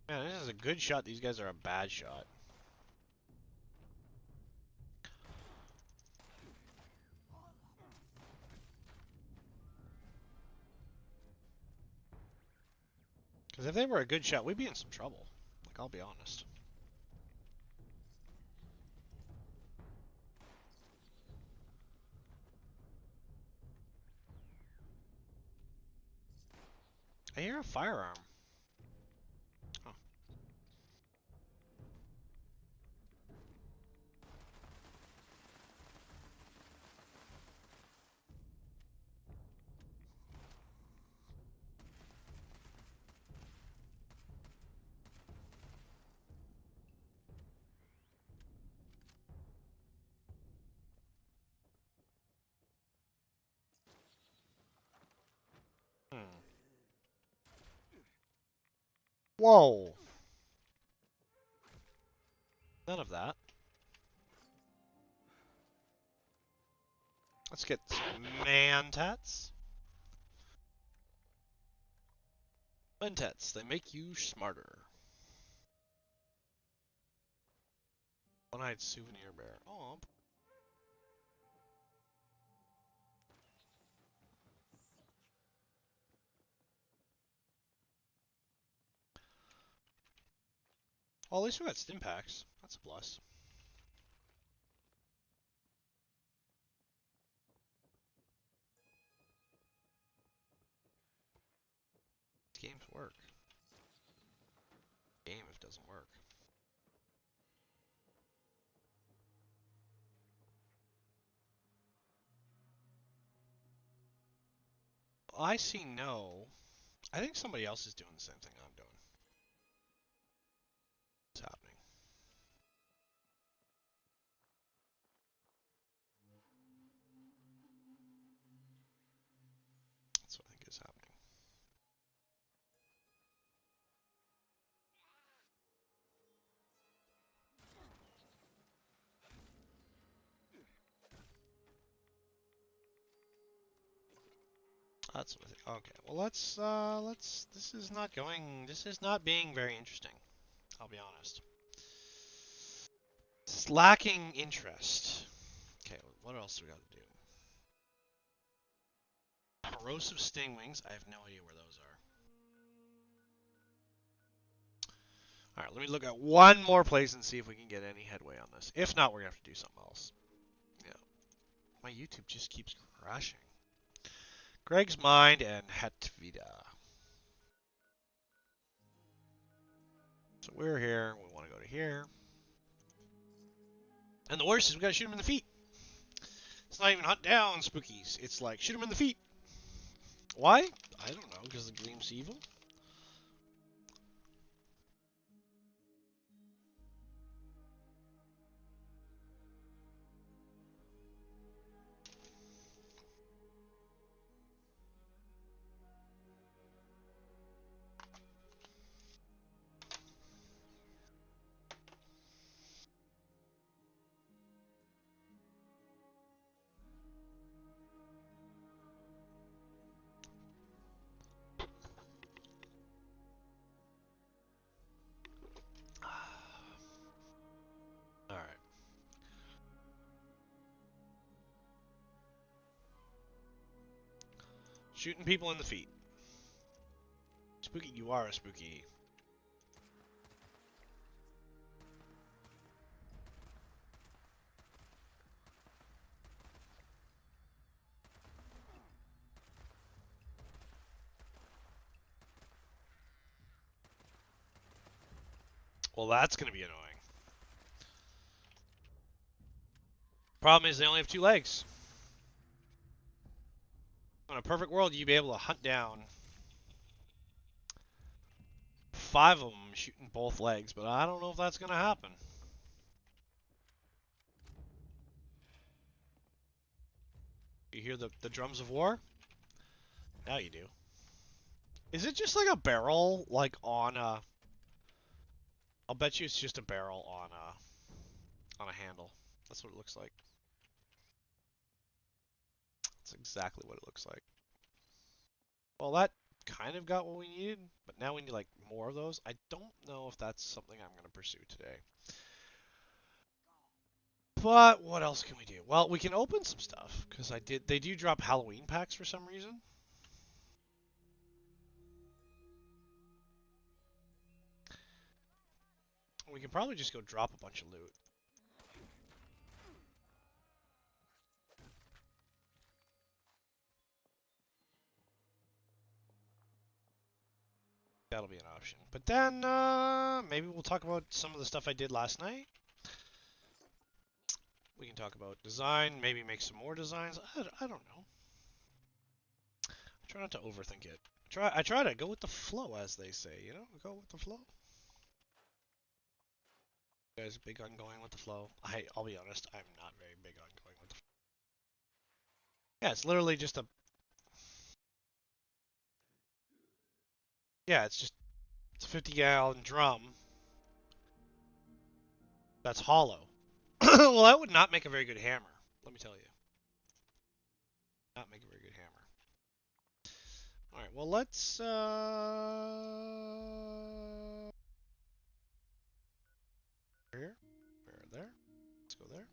Man, this is a good shot. These guys are a bad shot. Because if they were a good shot, we'd be in some trouble. Like, I'll be honest. I hear a firearm. Oh. Hmm. Whoa. None of that. Let's get some man-tats. Man-tats, they make you smarter. One-eyed souvenir bear. Oh. Well, at least we got stim packs. That's a plus. Games work. Game if it doesn't work. I see no. I think somebody else is doing the same thing I'm doing. What's happening? That's what I think is happening. That's what I think. Okay, well let's. This is not going. This is not being very interesting. I'll be honest. It's lacking interest. Okay, what else do we got to do? Corrosive stingwings. I have no idea where those are. All right, let me look at one more place and see if we can get any headway on this. If not, we're gonna have to do something else. Yeah, my YouTube just keeps crashing. Greg's Mind and Hatvida. So we're here. We want to go to here. And the worst is we gotta shoot him in the feet. It's not even hunt down spookies. It's like shoot him in the feet. Why? I don't know. Because the gleam's evil. All right. Shooting people in the feet. Spooky, you are a spooky. Well, that's gonna be annoying. Problem is they only have 2 legs. In a perfect world, you'd be able to hunt down 5 of them shooting both legs, but I don't know if that's gonna happen. You hear the drums of war? Now you do. Is it just like a barrel, like on a... I'll bet you it's just a barrel on a handle. That's what it looks like. That's exactly what it looks like. Well, that kind of got what we needed, but now we need like more of those. I don't know if that's something I'm going to pursue today. But what else can we do? Well, we can open some stuff because they do drop Halloween packs for some reason. We can probably just go drop a bunch of loot. That'll be an option. But then maybe we'll talk about some of the stuff I did last night. We can talk about design, maybe make some more designs. I don't know. I try not to overthink it. I try to go with the flow, as they say, you know? Go with the flow. You guys big on going with the flow? I'll be honest, I'm not very big on going with the flow. Yeah, it's literally just a... Yeah, it's a 50-gallon drum that's hollow. Well, that would not make a very good hammer, let me tell you. Not make a very good hammer. Alright, well, let's... Here, there. Let's go there.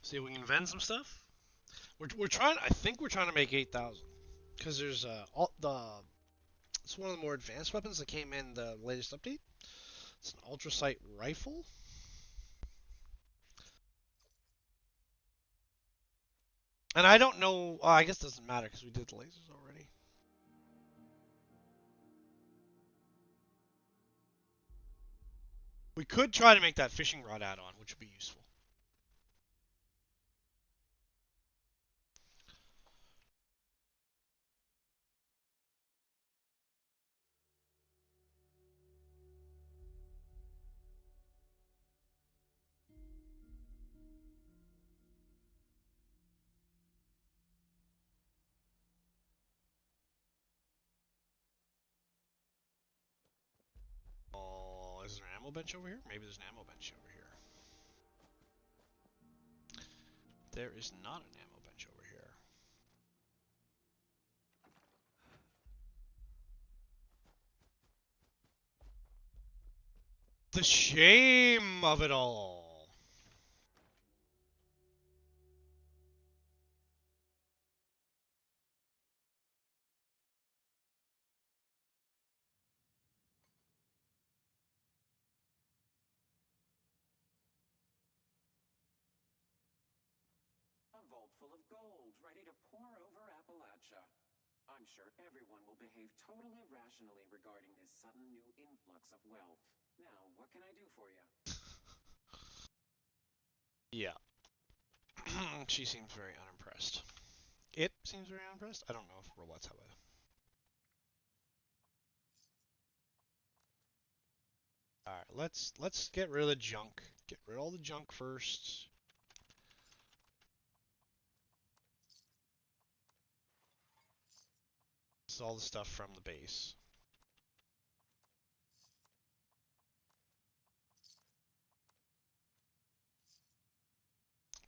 See if we can vend some stuff. We're trying. I think we're trying to make 8,000 because there's it's one of the more advanced weapons that came in the latest update. It's an ultrasight rifle. And I don't know. I guess it doesn't matter because we did the lasers already. We could try to make that fishing rod add-on, which would be useful. Oh, is there an ammo bench over here? Maybe there's an ammo bench over here. There is not an ammo bench over here. The shame of it all. A vault full of gold, ready to pour over Appalachia. I'm sure everyone will behave totally rationally regarding this sudden new influx of wealth. Now, what can I do for you? Yeah. She seems very unimpressed. It seems very unimpressed. I don't know if robots have a... Alright, let's get rid of the junk. Get rid of all the junk first. This is all the stuff from the base.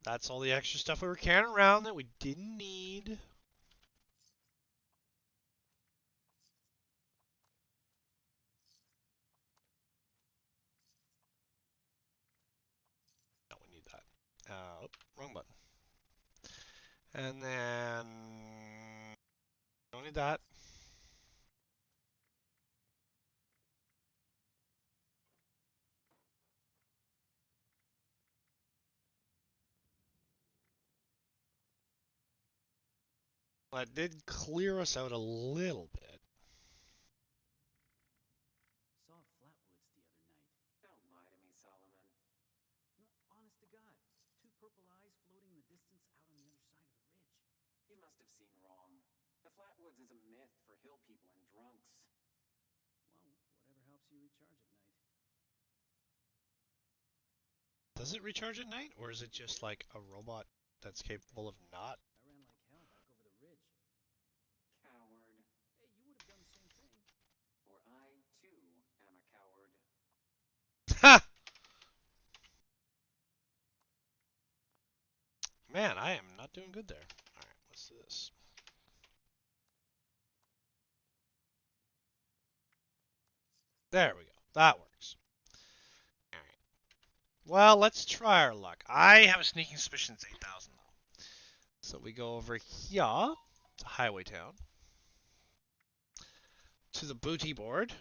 That's all the extra stuff we were carrying around that we didn't need. No, we need that. Oh, wrong button. And then... Don't need that. That did clear us out a little bit. Saw Flatwoods the other night. Don't lie to me, Solomon. No, honest to God. Two purple eyes floating in the distance out on the other side of the ridge. You must have seen wrong. The Flatwoods is a myth for hill people and drunks. Well, whatever helps you recharge at night. Does it recharge at night, or is it just like a robot that's capable of not? I ran like hell back over the ridge. Coward. Hey, you would have done the same thing. For I, too, am a coward. Ha! Man, I am not doing good there. Alright, what's this? There we go. That works. Alright. Well, let's try our luck. I have a sneaking suspicion it's 8,000 though. So we go over here to Highway Town. To the booty board.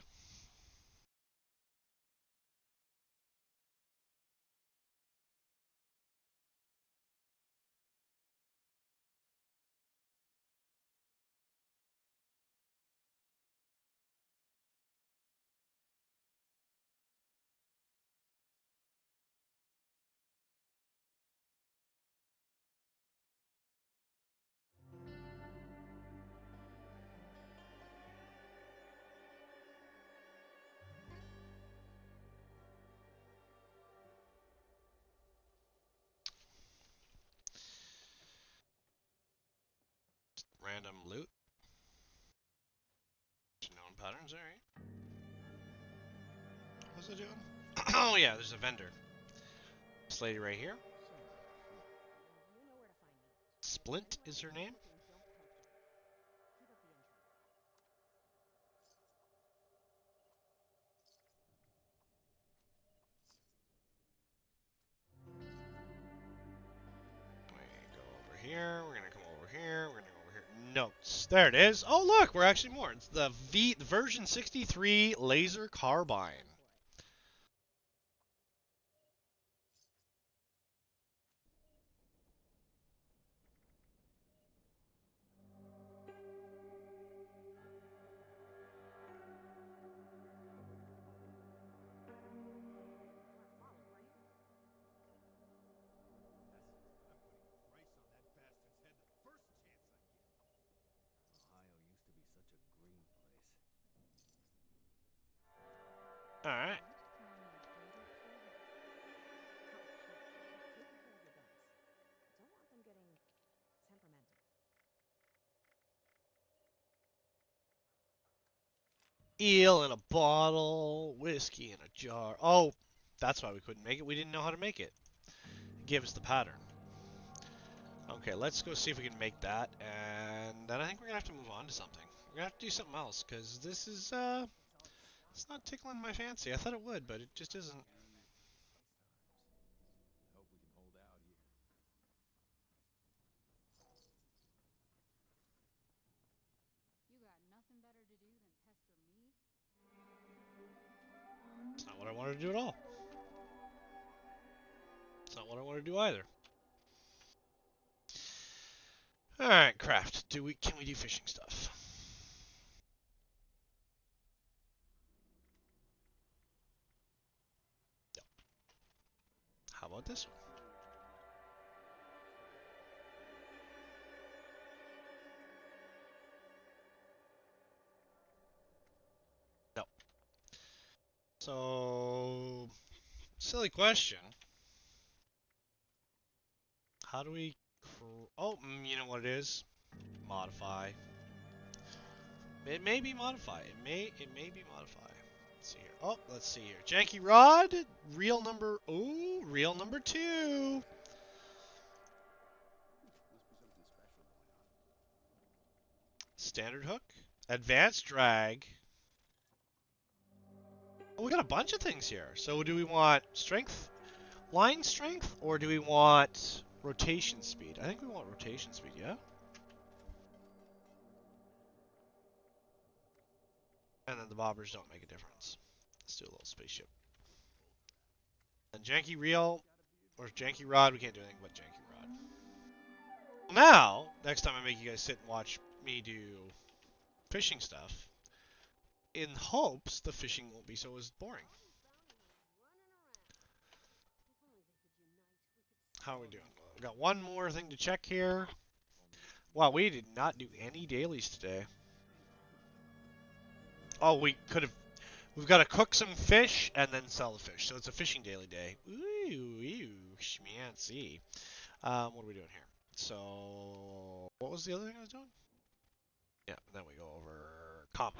Random loot. Known patterns, alright. What's it doing? Oh yeah, there's a vendor. This lady right here. You know where to find me. Splint is her name. Don't poke them. Keep up the intro. We go over here. We're gonna come over here. We're gonna go over here. Notes. There it is. Oh look, we're actually more. It's the version 63 laser carbine. You weren't followed, were you? I'm putting a price on that bastard's head the first chance I get. Ohio used to be such a green place. All right. Don't want them getting temperamental. Eel in a bottle, whiskey in a jar. Oh, that's why we couldn't make it. We didn't know how to make it. Give us the pattern. Okay, let's go see if we can make that, and then I think we're gonna have to move on to something. We're gonna have to do something else because this is It's not tickling my fancy. I thought it would, but it just isn't. I hope we can hold out here. You got nothing better to do than pester me? It's not what I wanted to do at all. It's not what I want to do either. All right, craft. Can we do fishing stuff? No. How about this one? No. So, silly question. How do we? Oh, you know what it is? Modify. It may be modify. It may be modify. Let's see here. Oh, let's see here. Janky rod. Real number. Ooh, real number 2. Must be something special going on. Standard hook. Advanced drag. Oh, we got a bunch of things here. So do we want strength, line strength, or do we want rotation speed? I think we want rotation speed, yeah? And then the bobbers don't make a difference. Let's do a little spaceship. And janky reel, or janky rod, we can't do anything but janky rod. Now, next time I make you guys sit and watch me do fishing stuff, in hopes the fishing won't be so as boring. How are we doing? We got one more thing to check here. Wow, we did not do any dailies today. Oh, we could have. We've got to cook some fish and then sell the fish. So it's a fishing daily day. Ooh, schmancy. What are we doing here? So, what was the other thing I was doing? Yeah, then we go over comp.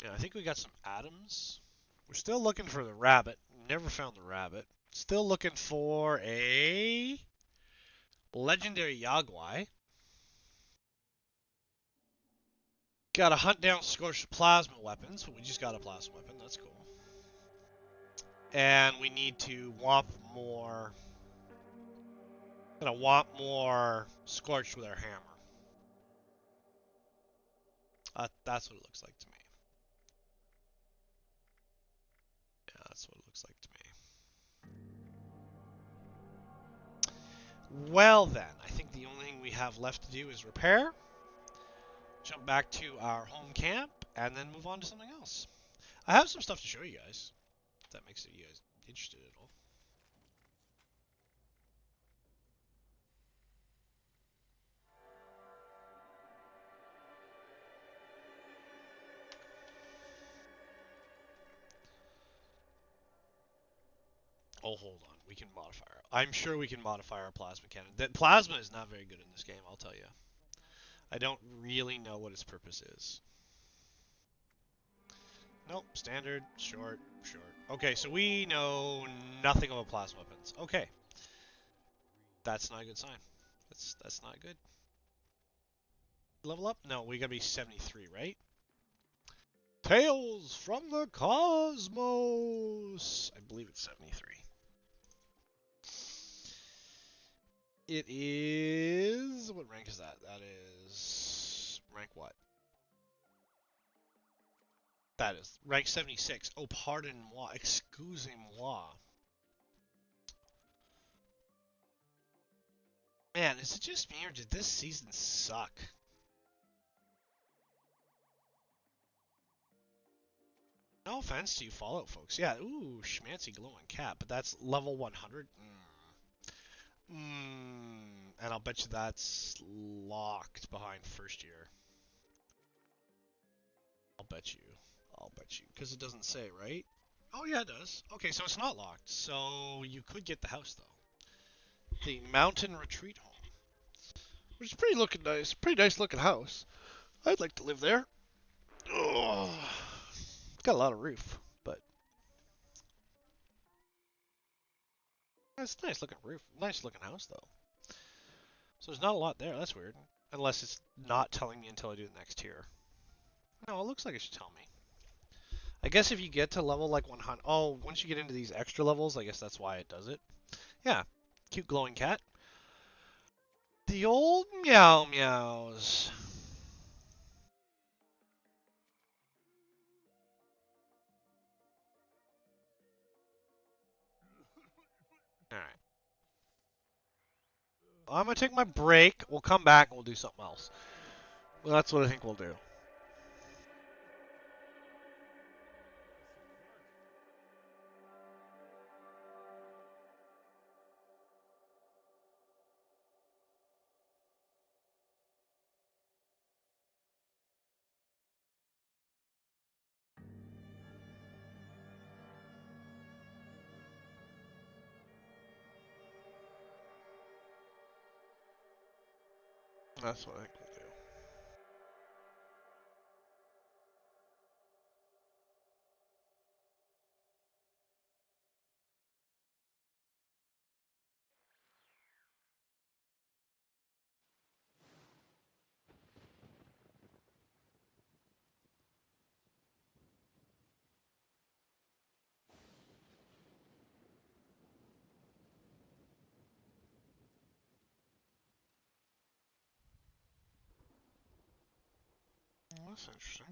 Yeah, I think we got some atoms. We're still looking for the rabbit. Never found the rabbit. Still looking for a legendary Yagwai. Got to hunt down scorched plasma weapons, but we just got a plasma weapon. That's cool. And we need to womp more. Gonna womp more scorched with our hammer. That's what it looks like to me. Yeah, that's what it looks like to me. Well then, I think the only thing we have left to do is repair, jump back to our home camp, and then move on to something else. I have some stuff to show you guys, if that makes you guys interested at all. Oh, hold on. We can modify our... I'm sure we can modify our plasma cannon. That plasma is not very good in this game, I'll tell you. I don't really know what its purpose is. Nope, standard, short, short. Okay, so we know nothing about plasma weapons. Okay. That's not a good sign. That's not good. Level up? No, we gotta be 73, right? Tales from the Cosmos! I believe it's 73. It is... What rank is that? That is... Rank what? That is rank 76. Oh, pardon-moi. Excusez-moi. Man, is it just me, or did this season suck? No offense to you Fallout folks. Yeah, ooh, schmancy glowing cat, but that's level 100. And I'll bet you that's locked behind first year. I'll bet you. Because it doesn't say, right? Oh yeah, it does. Okay, so it's not locked. So you could get the house, though. The Mountain Retreat Home. Which is pretty nice. Pretty nice looking house. I'd like to live there. Oh, it's got a lot of roof, but it's a nice looking roof. Nice looking house, though. So there's not a lot there. That's weird. Unless it's not telling me until I do the next tier. No, it looks like it should tell me. I guess if you get to level like 100... Oh, once you get into these extra levels, I guess that's why it does it. Yeah. Cute glowing cat. The old meow meows. Alright. I'm going to take my break. We'll come back and we'll do something else. Well, that's what I think we'll do. That's what I think we'll do. That's interesting.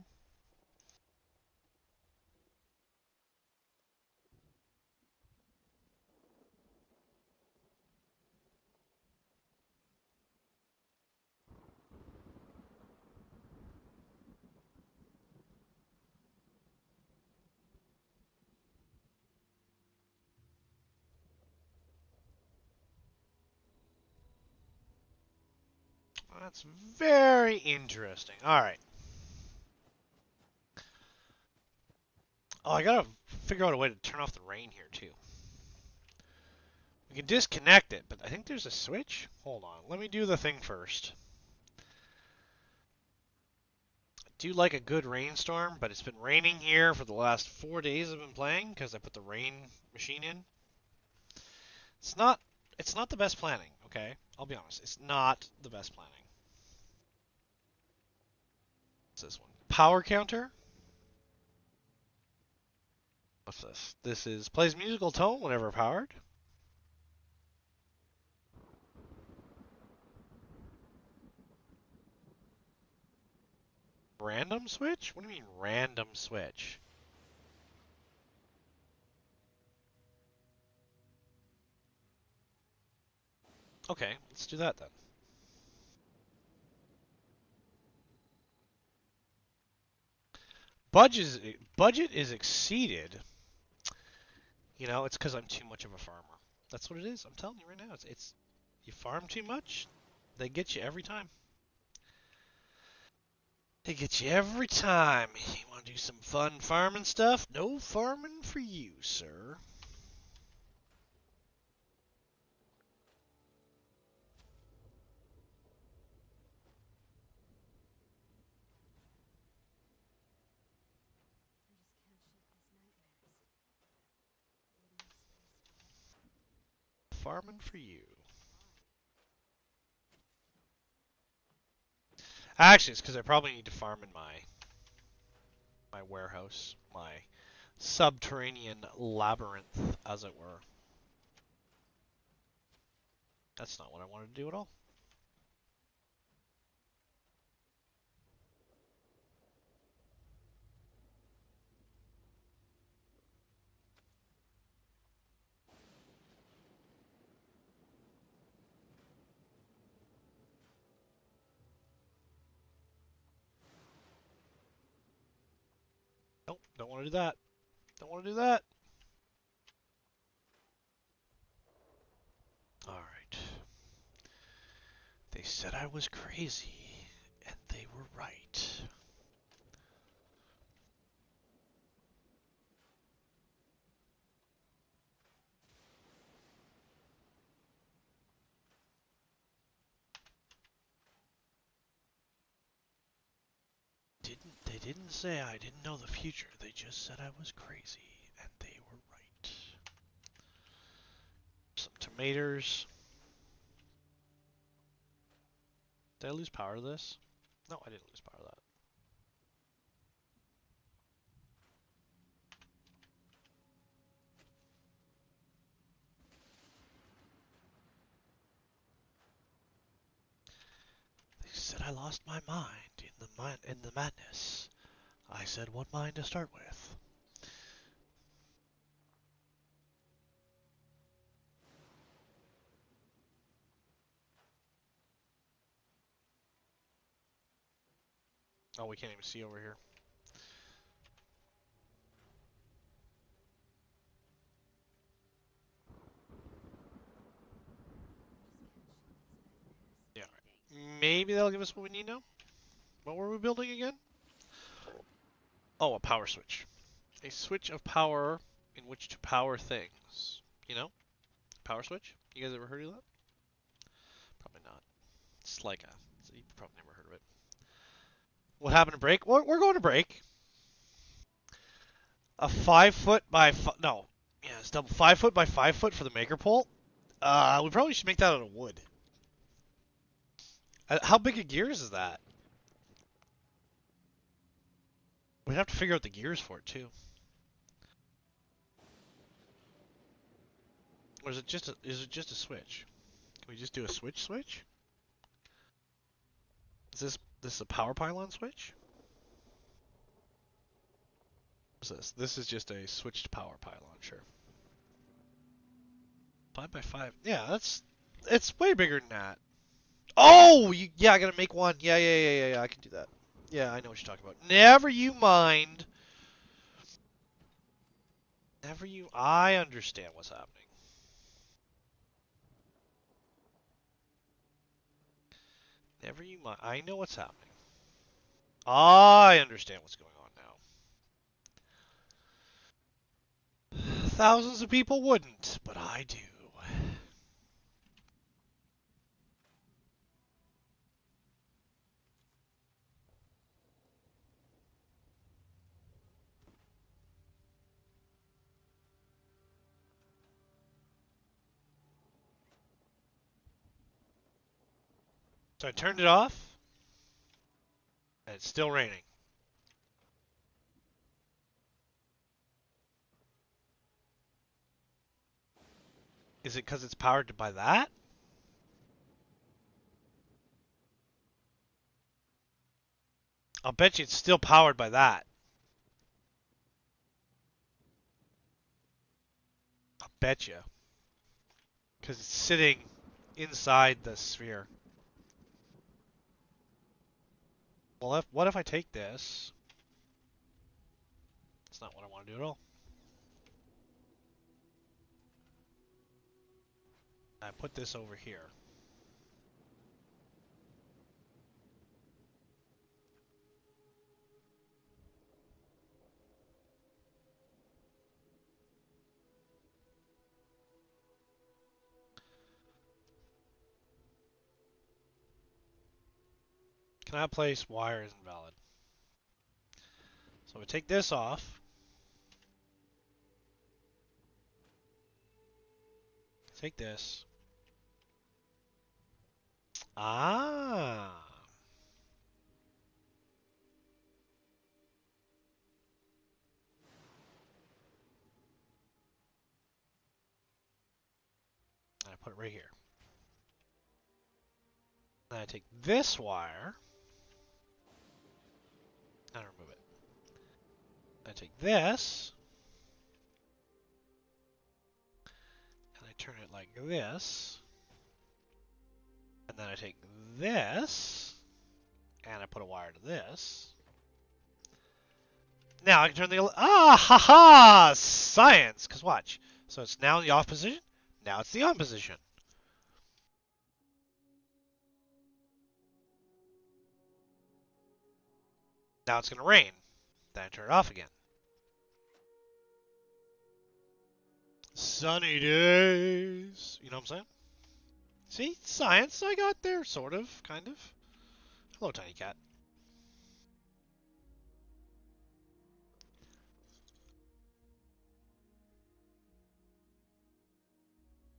That's very interesting. Alright. Oh, I gotta figure out a way to turn off the rain here, too. We can disconnect it, but I think there's a switch? Hold on. Let me do the thing first. I do like a good rainstorm, but it's been raining here for the last 4 days I've been playing because I put the rain machine in. It's not the best planning, okay? I'll be honest. It's not the best planning. What's this one? Power counter? What's this? This is plays musical tone whenever powered. Random switch? What do you mean random switch? Okay, let's do that then. Budget is exceeded. You know, it's because I'm too much of a farmer. That's what it is. I'm telling you right now. It's you farm too much, they get you every time. They get you every time. You want to do some fun farming stuff? No farming for you, sir. Farming for you. Actually, it's because I probably need to farm in my warehouse, my subterranean labyrinth, as it were. That's not what I wanted to do at all. Nope, don't want to do that. Don't want to do that. Alright. They said I was crazy, and they were right. They didn't say I didn't know the future. They just said I was crazy, and they were right. Some tomatoes. Did I lose power to this? No, I didn't lose power to that. They said I lost my mind in the madness. I said what mind to start with. Oh, we can't even see over here. Yeah. Maybe that'll give us what we need now. What were we building again? Oh, a power switch. A switch of power in which to power things. You know? Power switch? You guys ever heard of that? Probably not. It's like a... You've probably never heard of it. What happened to break? We're going to break. A 5 foot by... No. Yeah, it's double 5 foot by 5 foot for the maker pole. We probably should make that out of wood. How big a gears is that? We'd have to figure out the gears for it, too. Or is it just a switch? Can we just do a switch? Is this a power pylon switch? What's this? This is just a switched power pylon, sure. 5 by 5. Yeah, it's way bigger than that. Oh, yeah, I gotta make one. Yeah, I can do that. Yeah, I know what you're talking about. Never you mind. I understand what's happening. Never you mind. I know what's happening. I understand what's going on now. Thousands of people wouldn't, but I do. So I turned it off, and it's still raining. Is it because it's powered by that? I'll bet you it's still powered by that. I'll bet you. Because it's sitting inside the sphere. Well, what if I take this? That's not what I want to do at all. I put this over here. Cannot place wire is invalid. So we take this off. Take this. Ah. And I put it right here. Then I take this wire. And remove it. I take this. And I turn it like this. And then I take this. And I put a wire to this. Now I can turn the... Ah, ha ha! Science! Because watch. So it's now in the off position. Now it's the on position. Now it's going to rain. Then I turn it off again. Sunny days. You know what I'm saying? See? Science I got there. Sort of. Kind of. Hello, tiny cat.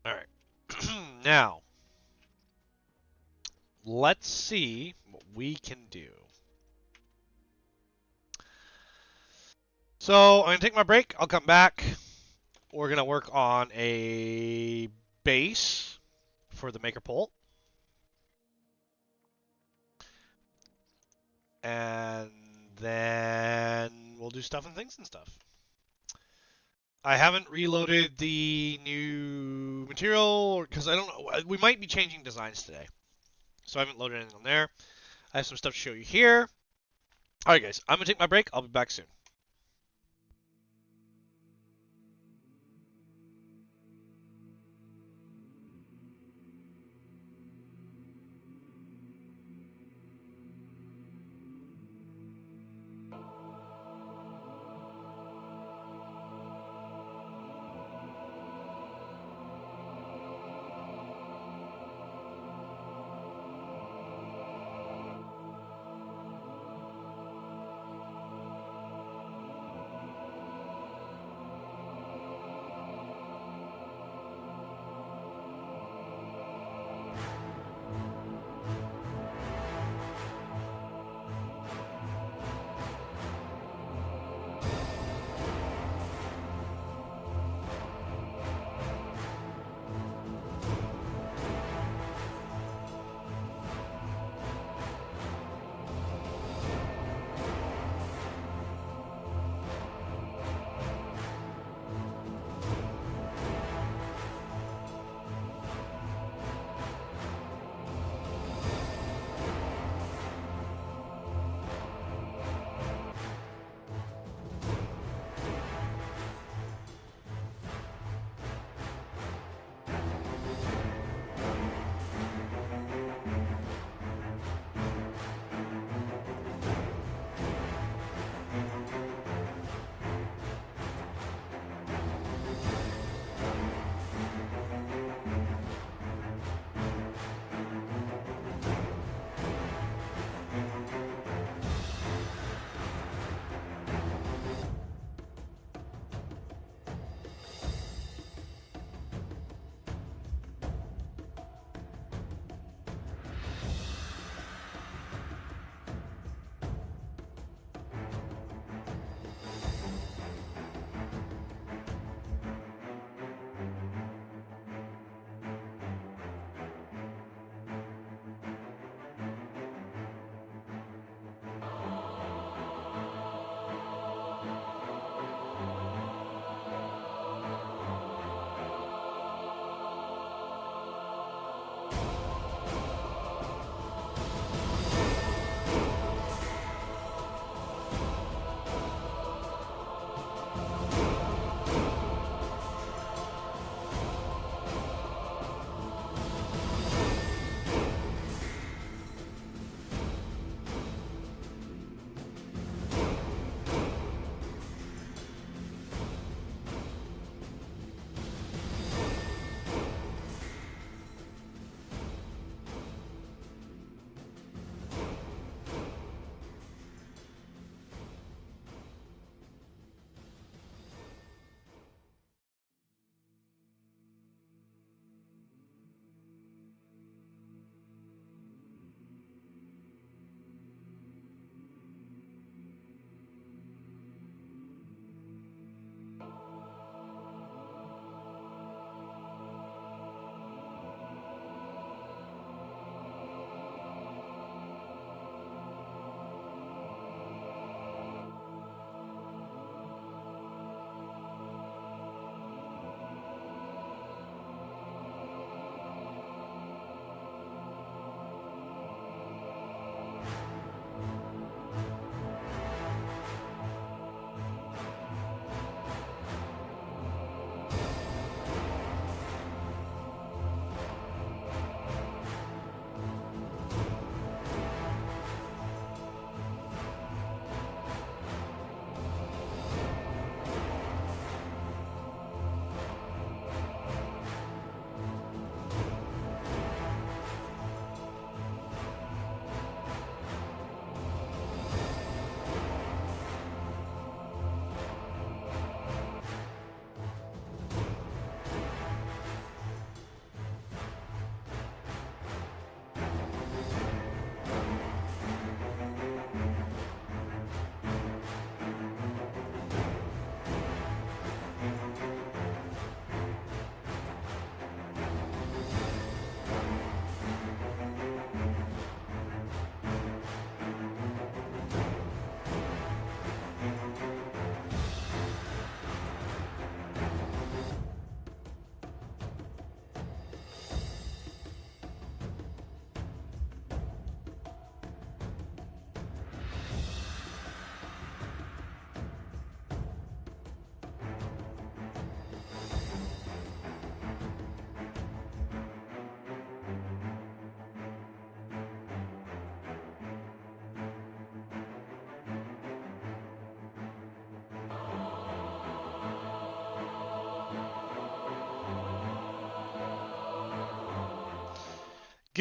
Alright. Now. let's see what we can do. So I'm going to take my break. I'll come back. We're going to work on a base for the maker pole. And then we'll do stuff and things and stuff. I haven't reloaded the new material because I don't know. We might be changing designs today. So I haven't loaded anything on there. I have some stuff to show you here. All right, guys. I'm going to take my break. I'll be back soon.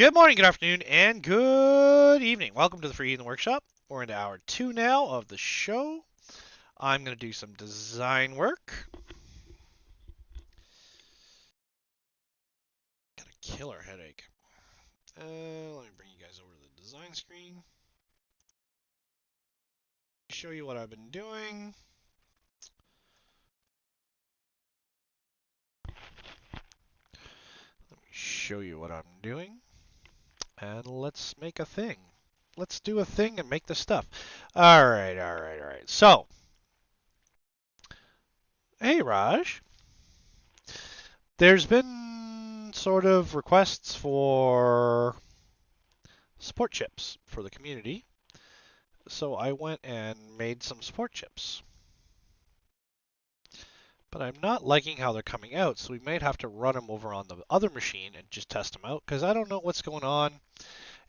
Good morning, good afternoon, and good evening. Welcome to the Free Heathen Workshop. We're into hour 2 now of the show. I'm going to do some design work. Got a killer headache. Let me bring you guys over to the design screen. Show you what I've been doing. Let me show you what I'm doing. And let's make a thing. Let's do a thing and make the stuff. All right. So, hey, Raj. There's been sort of requests for support chips for the community. So I went and made some support chips. But I'm not liking how they're coming out, so we might have to run them over on the other machine and just test them out, because I don't know what's going on.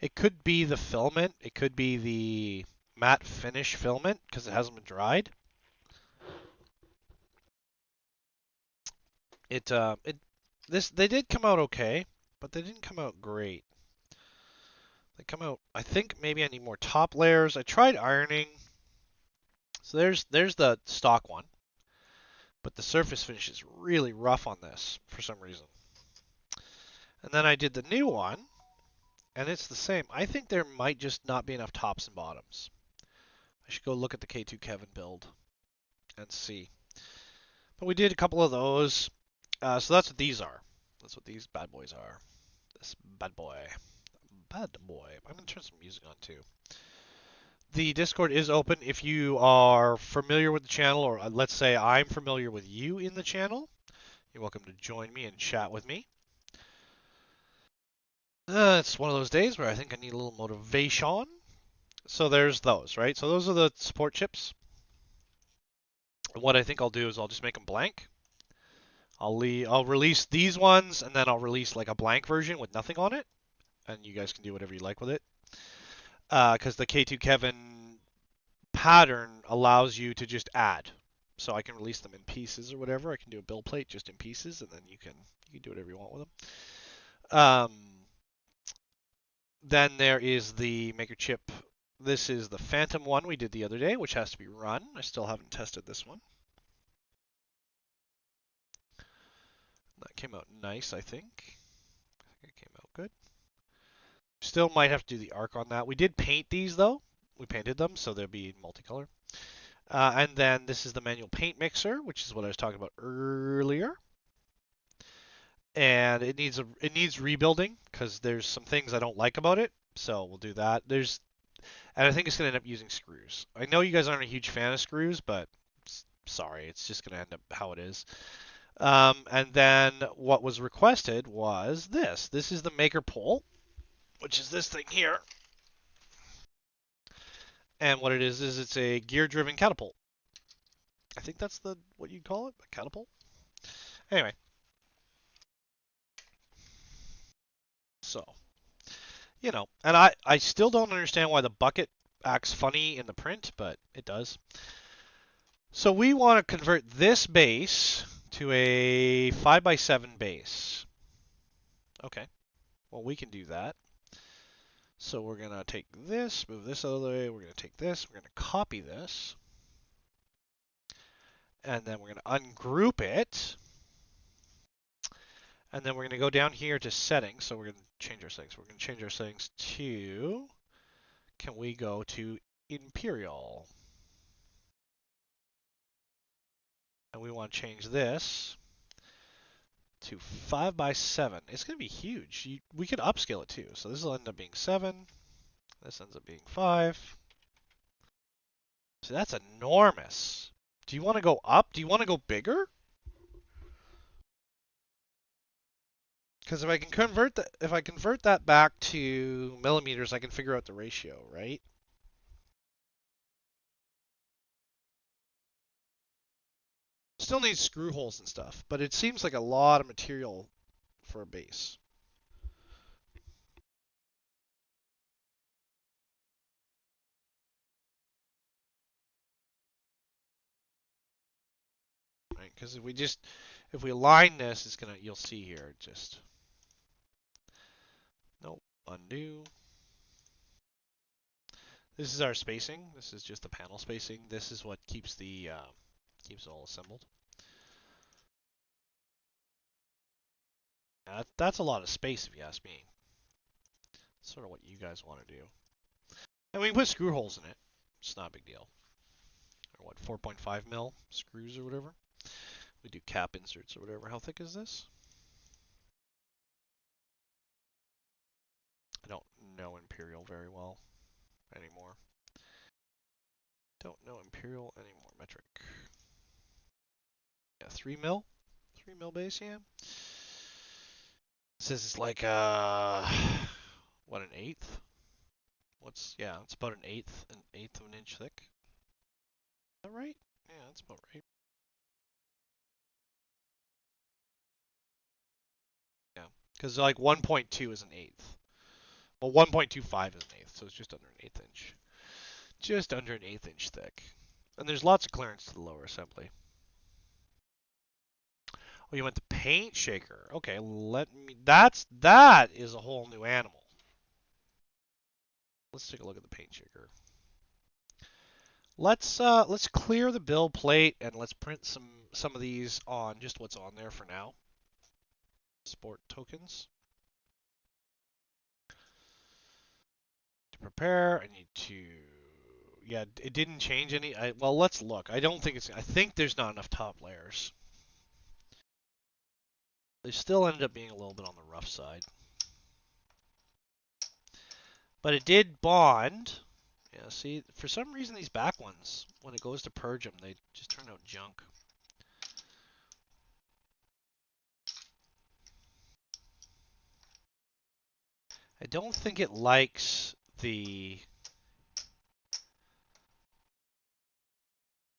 It could be the filament. It could be the matte finish filament, because it hasn't been dried. They did come out okay, but they didn't come out great. They come out, I think maybe I need more top layers. I tried ironing. So there's the stock one. But the surface finish is really rough on this for some reason. And then I did the new one, and it's the same. I think there might just not be enough tops and bottoms. I should go look at the K2 Kevin build and see. But we did a couple of those. So that's what these are. That's what these bad boys are. This bad boy. Bad boy. I'm going to turn some music on too. The Discord is open if you are familiar with the channel, or let's say I'm familiar with you in the channel. You're welcome to join me and chat with me. It's one of those days where I think I need a little motivation. So there's those, right? So those are the support chips. And what I think I'll do is I'll just make them blank. I'll release these ones, and then I'll release like a blank version with nothing on it, and you guys can do whatever you like with it. Because the K2 Kevin pattern allows you to just add. So I can release them in pieces or whatever. I can do a build plate just in pieces, and then you can do whatever you want with them. Then there is the Maker chip. This is the Phantom one we did the other day, which has to be run. I still haven't tested this one. That came out nice, I think. It came out good. Still might have to do the arc on that. We did paint these, though. We painted them, so they'll be multicolor. And then this is the manual paint mixer, which is what I was talking about earlier. And it needs rebuilding because there's some things I don't like about it. So we'll do that. And I think it's going to end up using screws. I know you guys aren't a huge fan of screws, but sorry, it's just going to end up how it is. And then what was requested was this. This is the Maker pole, which is this thing here. And what it is it's a gear-driven catapult. I think that's what you'd call it, a catapult. Anyway. So, and I still don't understand why the bucket acts funny in the print, but it does. So we want to convert this base to a 5x7 base. Okay, well we can do that. So we're going to take this, move this out of the way, we're going to take this, we're going to copy this, and then we're going to ungroup it. And then we're going to go down here to settings. So we're going to change our settings. We're going to change our settings to, can we go to Imperial? And we want to change this to 5x7. It's going to be huge. We could upscale it too. So this will end up being 7. This ends up being 5. So that's enormous. Do you want to go up? Do you want to go bigger? Because if I convert that back to millimeters, I can figure out the ratio, right? Still needs screw holes and stuff, but it seems like a lot of material for a base. Right? Because if we align this, you'll see here, nope, Undo. This is our spacing. This is just the panel spacing. This is what keeps keeps it all assembled. That's a lot of space if you ask me. Sort of what you guys want to do. And we can put screw holes in it. It's not a big deal. Or what, 4.5 mil screws or whatever. We do cap inserts or whatever. How thick is this? I don't know Imperial very well anymore. Don't know Imperial anymore. Metric. Yeah, 3 mil. 3 mil base, yeah. It says it's like what, an eighth? Yeah, it's about an eighth of an inch thick. Is that right? Yeah, that's about right. Yeah, because like 1.2 is an eighth. Well, 1.25 is an eighth, so it's just under an eighth inch. Just under an eighth inch thick. And there's lots of clearance to the lower assembly. Oh, you went the paint shaker. Okay, that is a whole new animal. Let's take a look at the paint shaker. Let's clear the build plate and let's print some of these on just what's on there for now. Sport tokens. To prepare, I need to. Yeah, it didn't change any. Well, let's look. I think there's not enough top layers. They still ended up being a little bit on the rough side. But it did bond. Yeah, see, for some reason these back ones, when it goes to purge them, they just turn out junk. I don't think it likes the...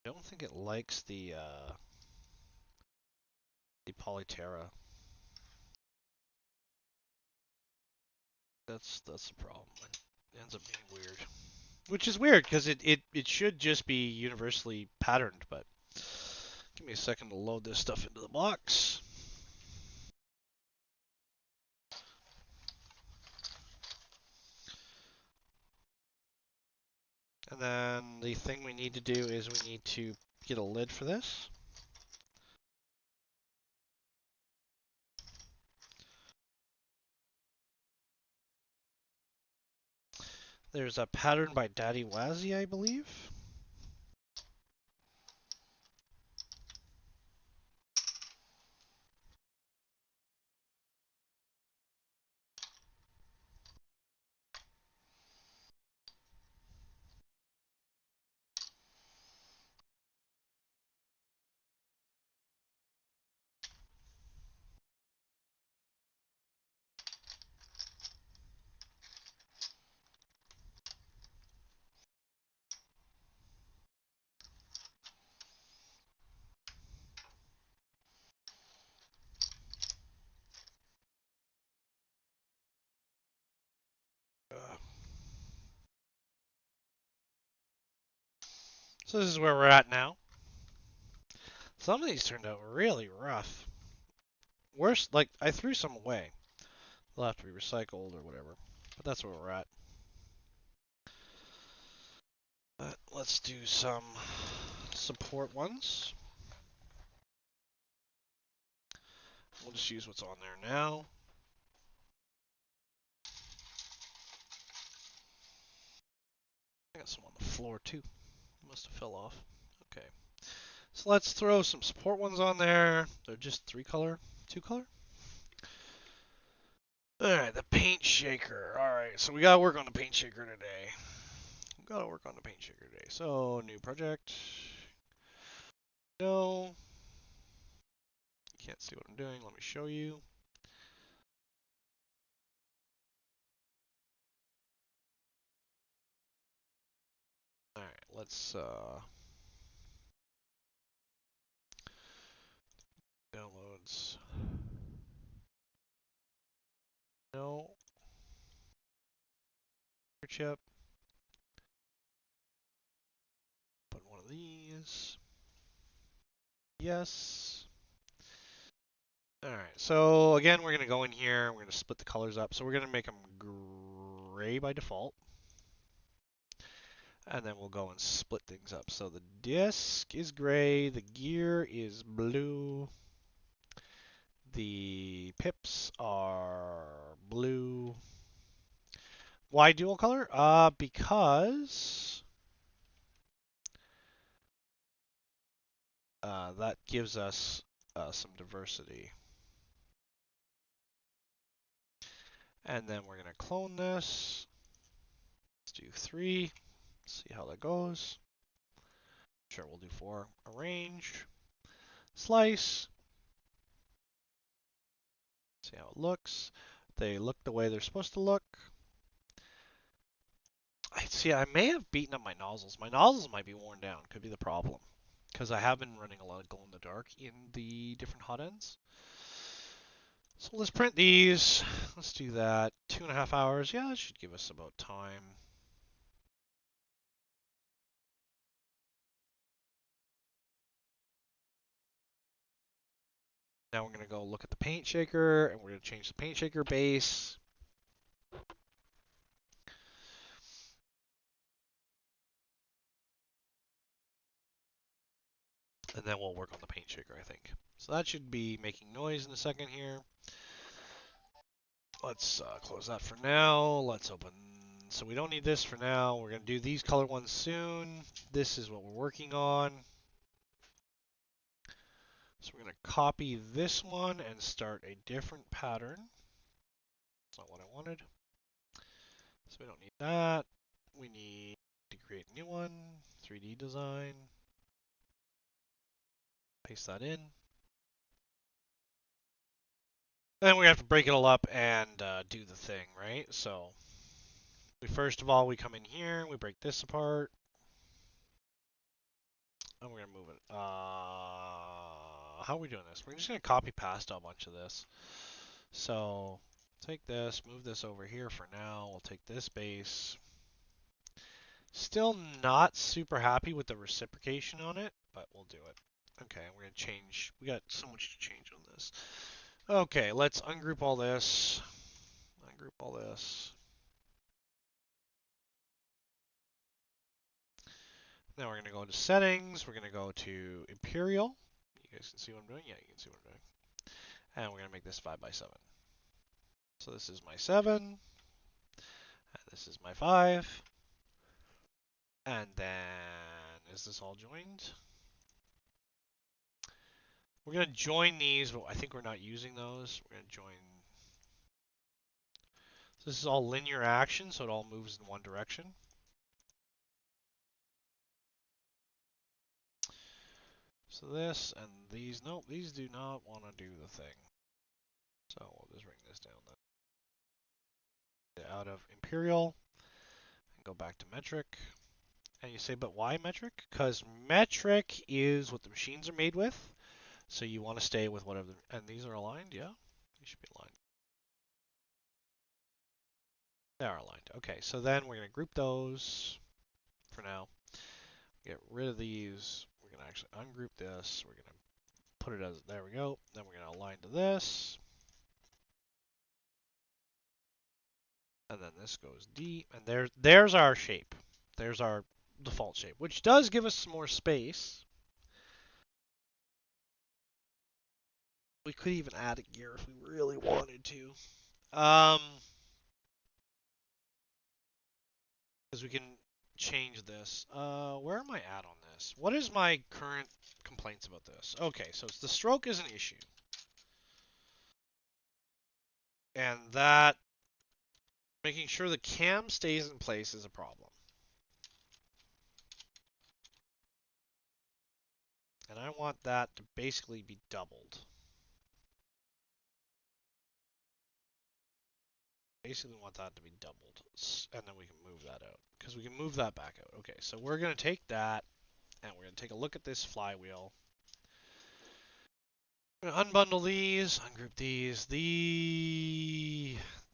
I don't think it likes the Polyterra. That's the problem. It ends up being weird. Which is weird, because it should just be universally patterned, but... Give me a second to load this stuff into the box. And then the thing we need to do is we need to get a lid for this. There's a pattern by Daddy Wazzy, I believe. So this is where we're at now. Some of these turned out really rough. Worse, like, I threw some away. They'll have to be recycled or whatever. But that's where we're at. But let's do some support ones. We'll just use what's on there now. I got some on the floor too. Must have fell off. Okay. So let's throw some support ones on there. They're just 3-color, 2-color. Alright, the paint shaker. Alright, so we gotta work on the paint shaker today. So, new project. No. You can't see what I'm doing. Let me show you. Alright, let's downloads. No. Chip. Put one of these. Yes. Alright, so again, we're going to go in here. We're going to split the colors up. So we're going to make them gray by default. And then we'll go and split things up. So the disc is gray, the gear is blue, the pips are blue. Why dual color? Because that gives us some diversity. And then we're going to clone this. Let's do 3. See how that goes. Sure, we'll do 4. Arrange. Slice. See how it looks. They look the way they're supposed to look. I may have beaten up my nozzles. My nozzles might be worn down. Could be the problem. Because I have been running a lot of glow in the dark in the different hot ends. So let's print these. Let's do that. 2.5 hours. Yeah, that should give us about time. Now we're going to go look at the paint shaker, and we're going to change the paint shaker base. And then we'll work on the paint shaker, I think. So that should be making noise in a second here. Let's close that for now. Let's open. So we don't need this for now. We're going to do these color ones soon. This is what we're working on. So we're going to copy this one and start a different pattern. That's not what I wanted. So we don't need that. We need to create a new one. 3D design. Paste that in. Then we have to break it all up and do the thing, right? So first of all, we come in here, we break this apart. And we're going to move it. How are we doing this? We're just going to copy past a bunch of this. So take this, move this over here for now. We'll take this base. Still not super happy with the reciprocation on it, but we'll do it. Okay, we're going to change. We got so much to change on this. Okay, let's ungroup all this. Ungroup all this. Now we're going to go into settings. We're going to go to Imperial. You guys can see what I'm doing? Yeah, you can see what I'm doing. And we're going to make this 5 by 7. So this is my 7. And this is my 5. And then, is this all joined? We're going to join these, but I think we're not using those. We're going to join. So this is all linear action, so it all moves in one direction. So this and these, nope, these do not want to do the thing. So we'll just bring this down then. Out of Imperial and go back to metric. And you say, but why metric? Because metric is what the machines are made with. So you want to stay with whatever. And these are aligned, yeah? These should be aligned. They are aligned. Okay, so then we're going to group those for now. Get rid of these. We're going to actually ungroup this. We're going to put it as, there we go. Then we're going to align to this. And then this goes D. And there's our shape. There's our default shape, which does give us some more space. We could even add a gear if we really wanted to. Because we can change this. Where am I at on this? What is my current complaints about this? Okay, so it's the stroke is an issue. And that making sure the cam stays in place is a problem. And I want that to basically be doubled. Basically want that to be doubled. And then we can move that out. Because we can move that back out. Okay, so we're going to take that. And we're going to take a look at this flywheel. We're going to unbundle these. Ungroup these.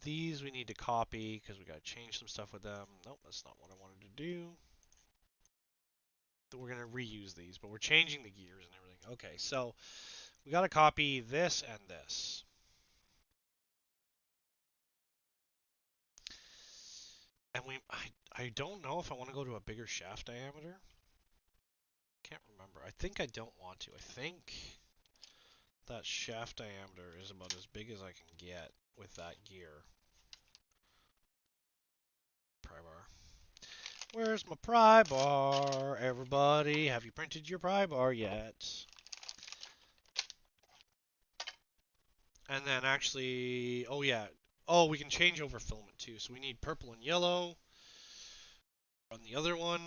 These we need to copy. Because we got to change some stuff with them. Nope, that's not what I wanted to do. So we're going to reuse these. But we're changing the gears and everything. Okay, so we got to copy this and this. And I don't know if I want to go to a bigger shaft diameter. Can't remember. I think I don't want to. I think that shaft diameter is about as big as I can get with that gear. Pry bar. Where's my pry bar? Everybody, have you printed your pry bar yet? And then actually, oh yeah. Oh, we can change over filament too. So we need purple and yellow on the other one.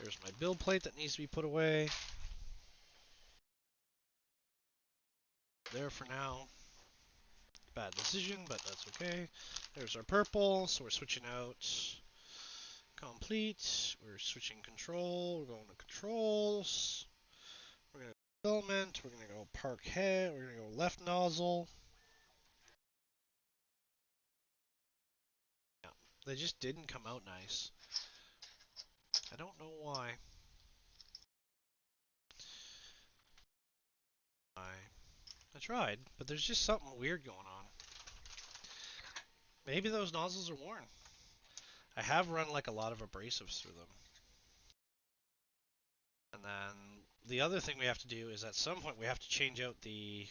There's my build plate that needs to be put away. There for now. Bad decision, but that's okay. There's our purple, so we're switching out complete. We're switching control. We're going to controls. We're going to filament. We're going to go park head. We're going to go left nozzle. Yeah, they just didn't come out nice. I don't know why. I tried, but there's just something weird going on. Maybe those nozzles are worn. I have run like a lot of abrasives through them. And then the other thing we have to do is at some point we have to change out the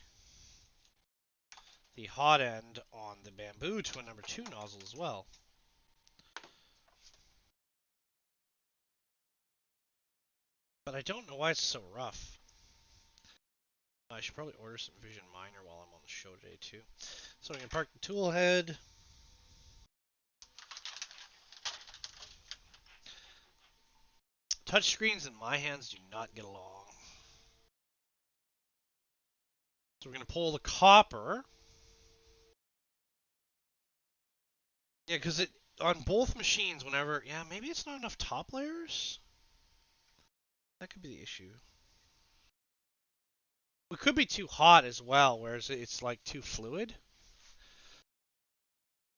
hot end on the bamboo to a number 2 nozzle as well. But I don't know why it's so rough. I should probably order some Vision Miner while I'm on the show today too. So I'm going to park the tool head. Touchscreens in my hands do not get along. So we're going to pull the copper. Yeah, because it on both machines, whenever... Yeah, maybe it's not enough top layers? That could be the issue. It could be too hot as well, whereas it's like too fluid.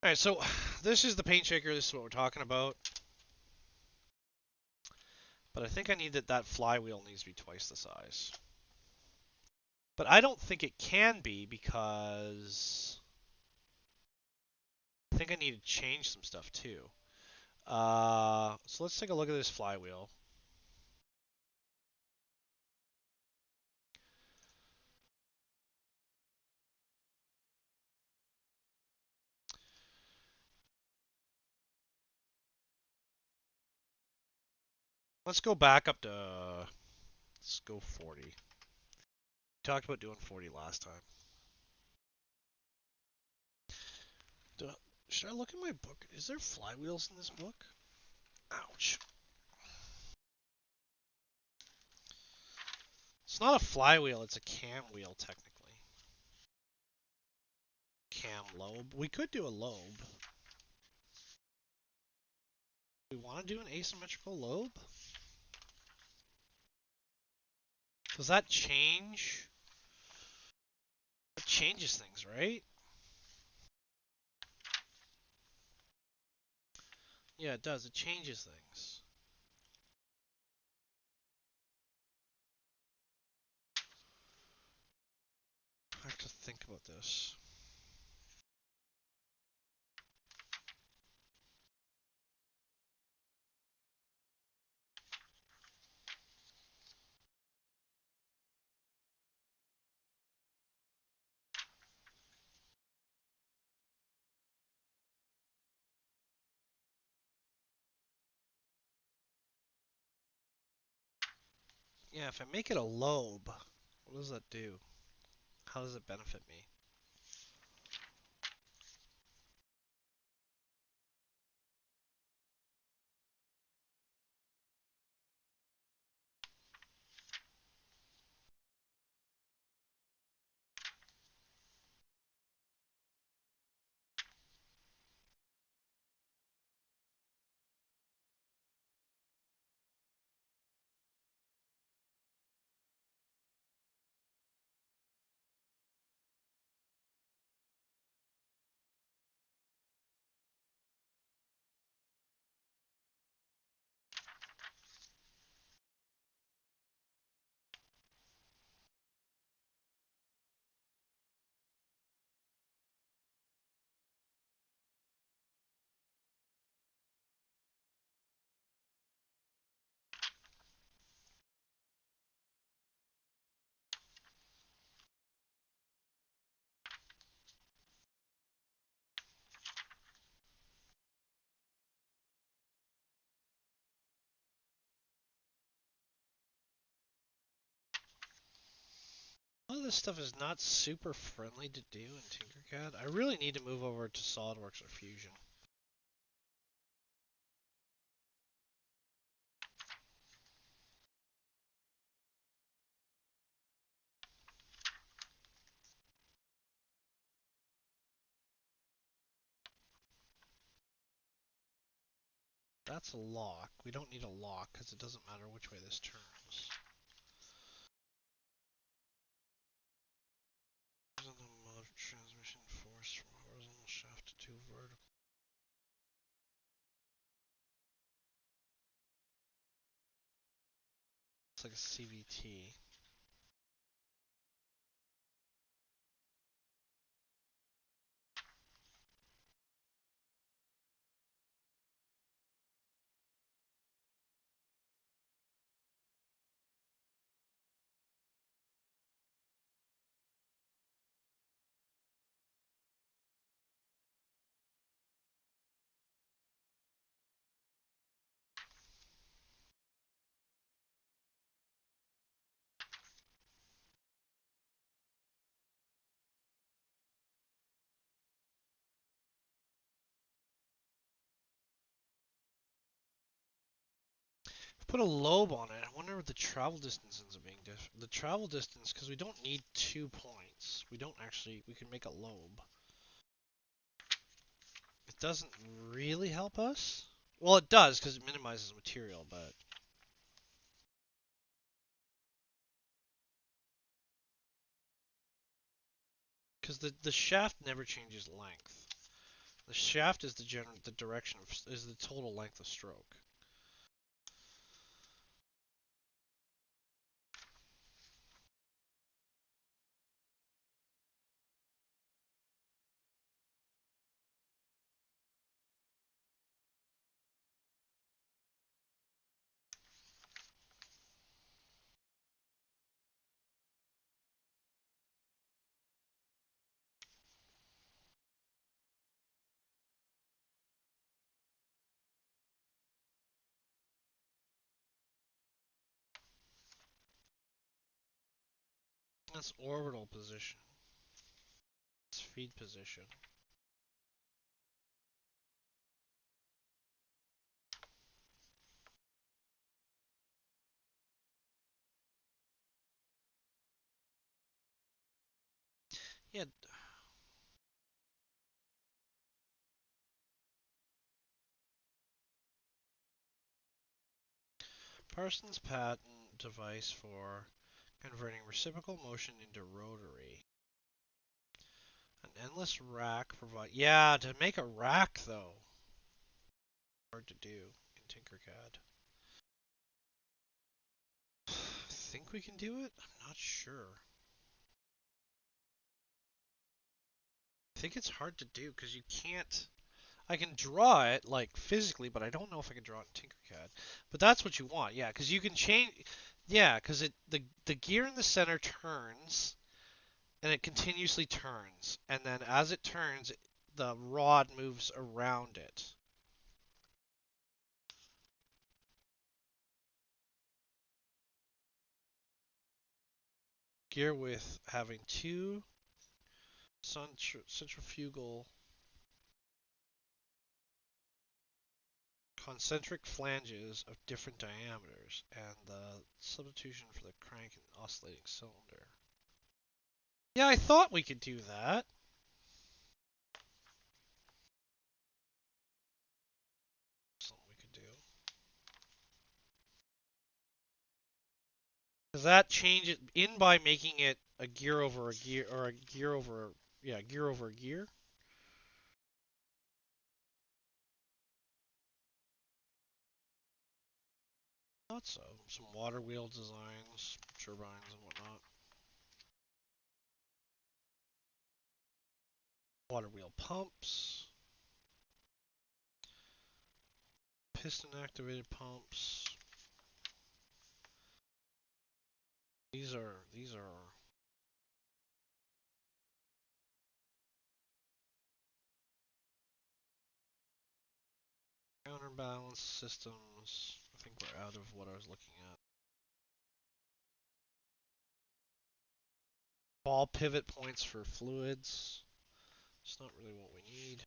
Alright, so this is the paint shaker. This is what we're talking about. But I think I need that flywheel needs to be twice the size. But I don't think it can be because I think I need to change some stuff too. So let's take a look at this flywheel. Let's go back up to, let's go 40. We talked about doing 40 last time. Should I look in my book? Is there flywheels in this book? Ouch. It's not a flywheel, it's a cam wheel technically. Cam lobe. We could do a lobe. Do we want to do an asymmetrical lobe? Does that change? It changes things, right? Yeah, it does. It changes things. I have to think about this. Yeah, if I make it a lobe, what does that do? How does it benefit me? of this stuff is not super friendly to do in Tinkercad. I really need to move over to SolidWorks or Fusion. That's a lock. We don't need a lock because it doesn't matter which way this turns. Transmission force from horizontal shaft to vertical. It's like a CVT. Put a lobe on it. I wonder what the travel distance ends up being different. The travel distance, because we don't need 2 points. We don't actually, we can make a lobe. It doesn't really help us. Well, it does, because it minimizes material, but... Because the shaft never changes length. The shaft is the direction of, is the total length of stroke. That's orbital position. It's feed position. Yeah. Parsons' patent device for converting reciprocal motion into rotary. An endless rack provide. Yeah, to make a rack though. Hard to do in Tinkercad. I think we can do it? I'm not sure. I think it's hard to do because you can't. I can draw it like physically, but I don't know if I can draw it in Tinkercad. But that's what you want, yeah, because you can change. Yeah, because the gear in the center turns, and it continuously turns, and then as it turns, the rod moves around it. Gear with having 2 centrifugal concentric flanges of different diameters, and the substitution for the crank and oscillating cylinder. Yeah, I thought we could do that. Something we could do. Does that change it in by making it a gear over a gear, or a gear over, yeah, gear over a gear? Thought so. Some water wheel designs, turbines and whatnot. Water wheel pumps. Piston activated pumps. These are counterbalance systems. I think we're out of what I was looking at. Ball pivot points for fluids. It's not really what we need.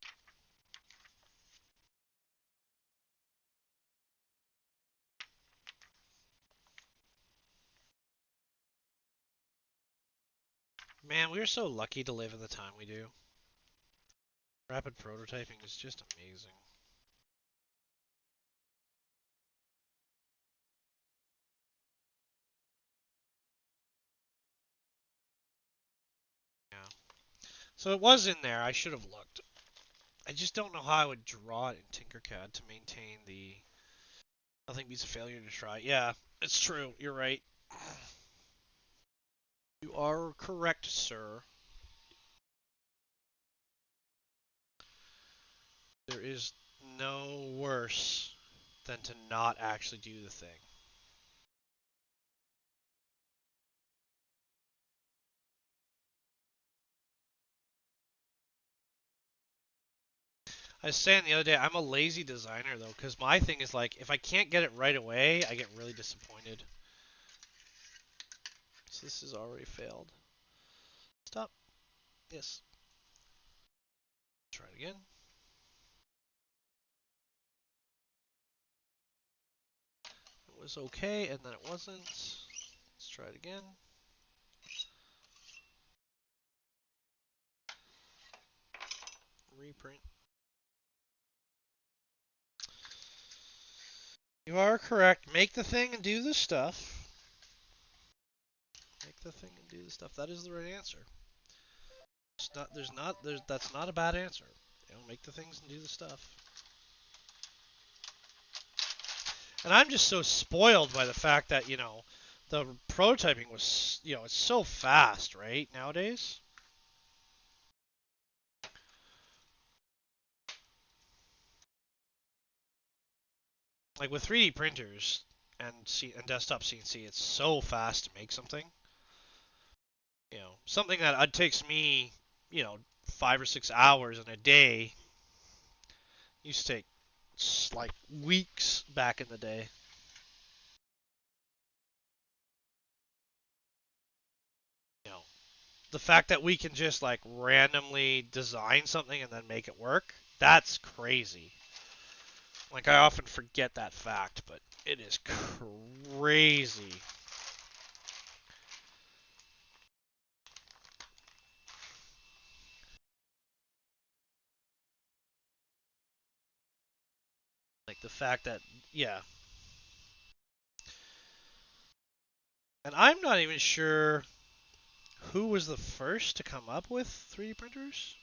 Man, we're so lucky to live in the time we do. Rapid prototyping is just amazing. Yeah. So it was in there. I should have looked. I just don't know how I would draw it in Tinkercad to maintain the nothing beats a failure to try. Yeah, it's true. You're right. You are correct, sir. There is no worse than to not actually do the thing. I was saying the other day, I'm a lazy designer though, because my thing is like, if I can't get it right away, I get really disappointed. So this has already failed. Stop. Yes. Try it again. It was okay, and then it wasn't. Let's try it again. Reprint. You are correct. Make the thing and do the stuff. Make the thing and do the stuff. That is the right answer. It's not, that's not a bad answer. You know, make the things and do the stuff. And I'm just so spoiled by the fact that, you know, the prototyping was, you know, it's so fast, right, nowadays? Like with 3D printers and desktop CNC, it's so fast to make something. You know, something that takes me, you know, 5 or 6 hours in a day used to take like weeks back in the day. You know, the fact that we can just like randomly design something and then make it work, that's crazy. Like I often forget that fact, but it is crazy. Like the fact that, yeah. And I'm not even sure who was the first to come up with 3D printers.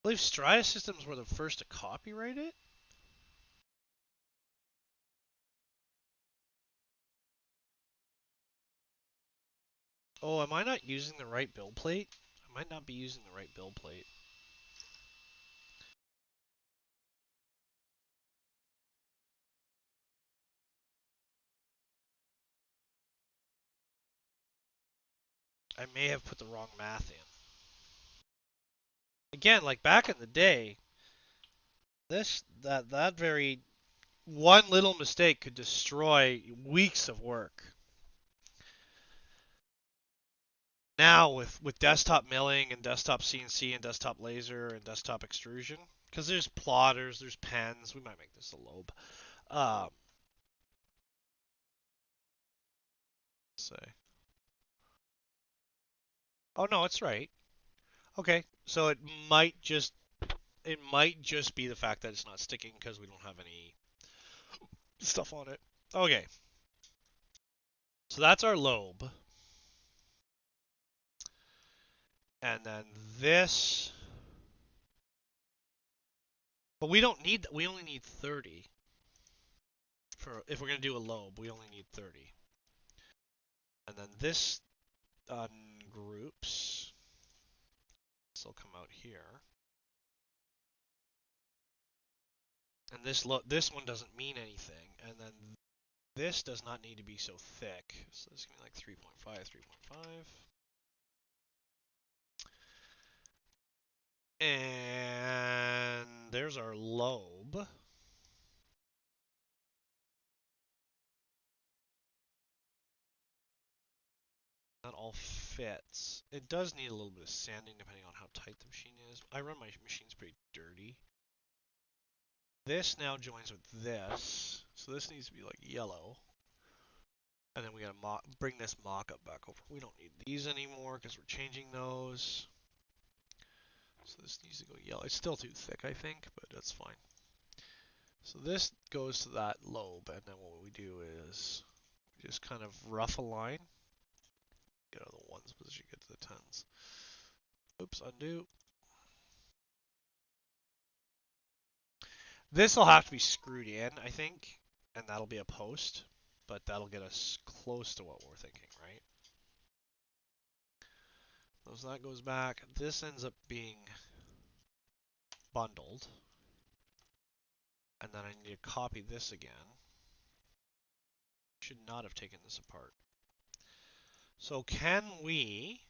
I believe Strata Systems were the first to copyright it. Oh, am I not using the right build plate? I might not be using the right build plate. I may have put the wrong math in. Again, like back in the day, that very one little mistake could destroy weeks of work. Now with desktop milling and desktop CNC and desktop laser and desktop extrusion, because there's plotters, there's pens. We might make this a lobe. Say. Oh no, it's right. Okay, so it might just be the fact that it's not sticking because we don't have any stuff on it. Okay. So that's our lobe. And then this. But we only need 30. If we're going to do a lobe, we only need 30. And then this ungroups. This will come out here. And this one doesn't mean anything. And then this does not need to be so thick. So this is going to be like 3.5, 3.5. And there's our lobe. That all fits. It does need a little bit of sanding depending on how tight the machine is. I run my machines pretty dirty. This now joins with this. So this needs to be like yellow. And then we gotta bring this mock-up back over. We don't need these anymore because we're changing those. So this needs to go yellow. It's still too thick, I think, but that's fine. So this goes to that lobe, and then what we do is we just kind of rough a line. Get out of the ones position, get to the tens. Oops, undo. This will have to be screwed in, I think, and that'll be a post, but that'll get us close to what we're thinking, right? So that goes back. This ends up being bundled. And then I need to copy this again. Should not have taken this apart. So can we...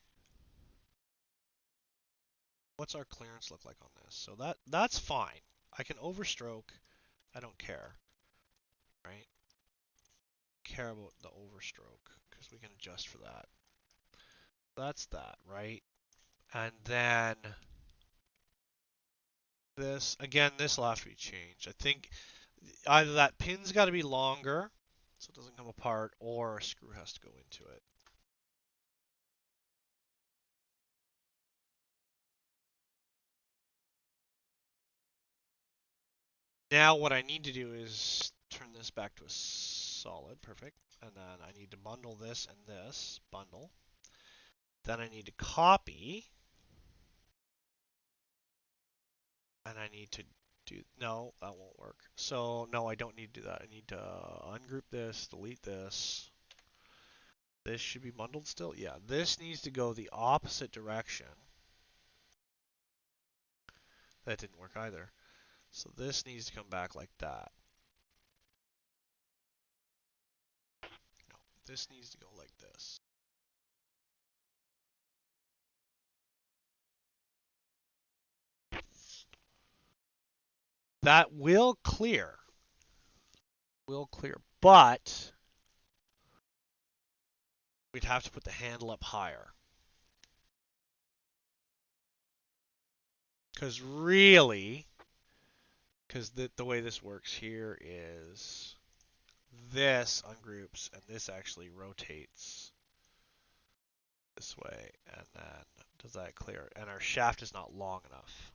What's our clearance look like on this? So that's fine. I can overstroke. I don't care. Right? Care about the overstroke because we can adjust for that. That's that, right? And then this, again, this will have to be changed. I think either that pin's got to be longer so it doesn't come apart, or a screw has to go into it. Now what I need to do is turn this back to a solid, perfect. And then I need to bundle this and this, bundle. Then I need to copy. And I need to do, no, that won't work. So no, I don't need to do that. I need to ungroup this, delete this. This should be bundled still. Yeah, this needs to go the opposite direction. That didn't work either. So this needs to come back like that. No, this needs to go like this. That will clear. But we'd have to put the handle up higher. Because really, because the way this works here is this ungroups and this actually rotates this way and then does that clear. And our shaft is not long enough.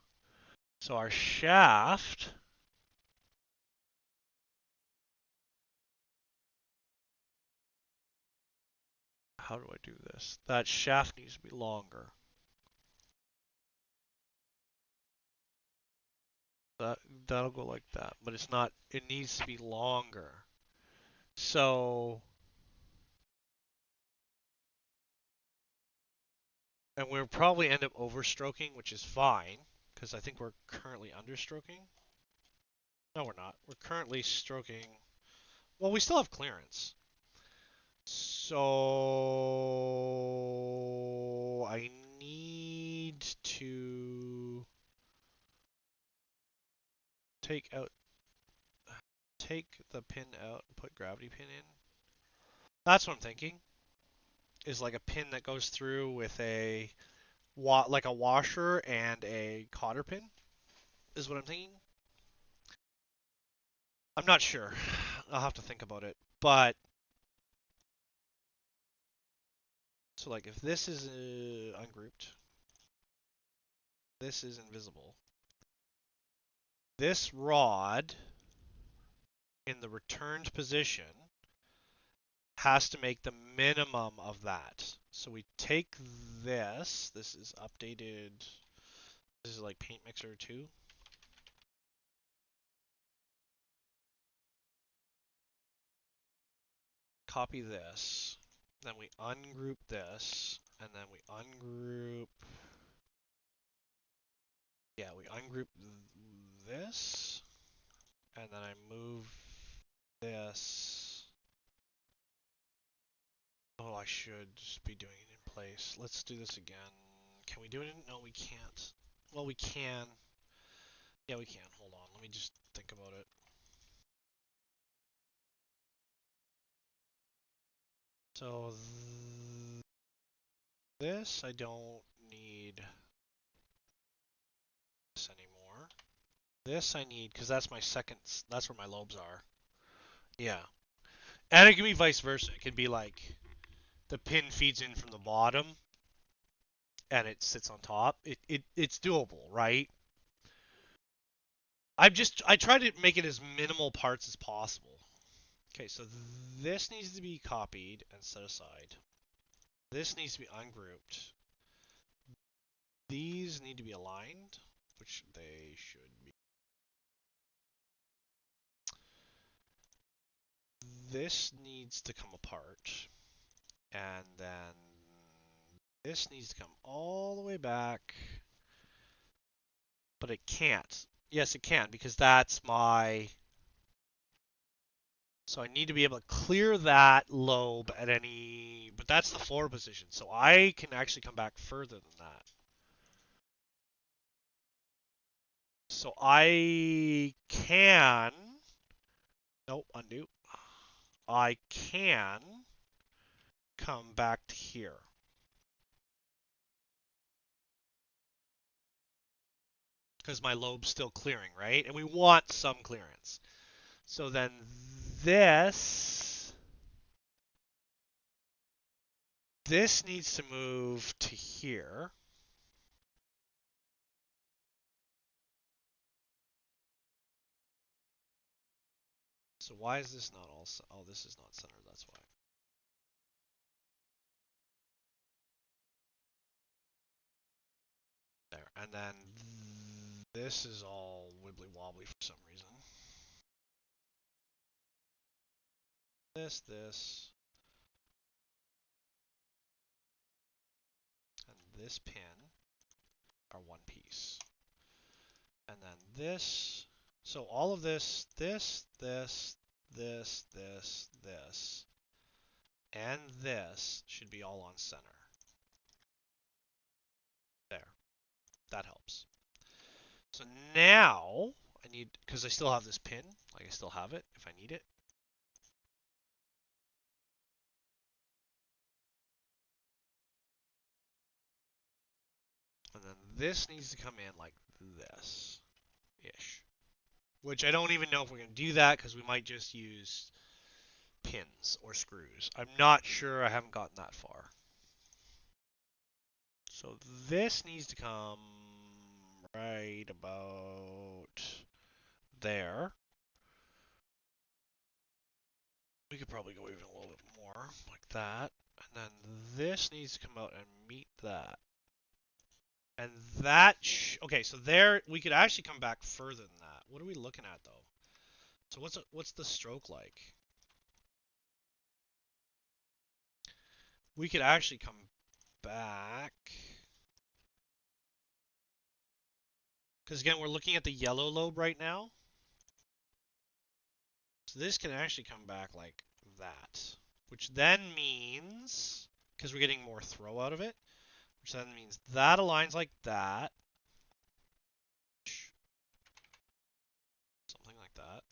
So our shaft, how do I do this? That shaft needs to be longer. That'll go like that, but it's not, it needs to be longer. So, and we'll probably end up overstroking, which is fine, because I think we're currently understroking. No, we're not. We're currently stroking, well, we still have clearance. So, I need to take the pin out and put gravity pin in. That's what I'm thinking. Is like a pin that goes through with a like a washer and a cotter pin. Is what I'm thinking. I'm not sure. I'll have to think about it. But so like if this is ungrouped, this is invisible. This rod in the returned position has to make the minimum of that. So we take this. This is updated. This is like Paint Mixer 2. Copy this. Then we ungroup this. And then we ungroup. Yeah, we ungroup this. and then I move this. Oh, I should just be doing it in place. Let's do this again. Can we do it? No, we can't. Well, we can. Yeah, we can. Hold on. Let me just think about it. So this I don't need this anymore. This I need because that's my second. That's where my lobes are. Yeah, and it can be vice versa. It can be like the pin feeds in from the bottom and it sits on top. It's doable, right? I try to make it as minimal parts as possible. Okay, so this needs to be copied and set aside. This needs to be ungrouped. These need to be aligned, which they should be. This needs to come apart. And then this needs to come all the way back. But it can't. Yes, it can, because that's my... So I need to be able to clear that lobe at any... But that's the floor position, so I can actually come back further than that. So I can... Nope, undo. I can come back to here. Because my lobe's still clearing, right? And we want some clearance. So then this needs to move to here. So why is this not all... Oh, this is not centered, that's why. There. And then this is all wibbly wobbly for some reason. This, and this pin are one piece. And then this, so all of this, this, and this should be all on center. There. That helps. So now I need, because I still have this pin, like I still have it if I need it. And then this needs to come in like this-ish. Which I don't even know if we're going to do that because we might just use pins or screws. I'm not sure. I haven't gotten that far. So this needs to come right about there. We could probably go even a little bit more like that. And then this needs to come out and meet that. And that, okay, so there, we could actually come back further than that. What are we looking at though? So what's the stroke like? We could actually come back. Because again, we're looking at the yellow lobe right now. So this can actually come back like that. Which then means, because we're getting more throw out of it, which then means that aligns like that. Something like that.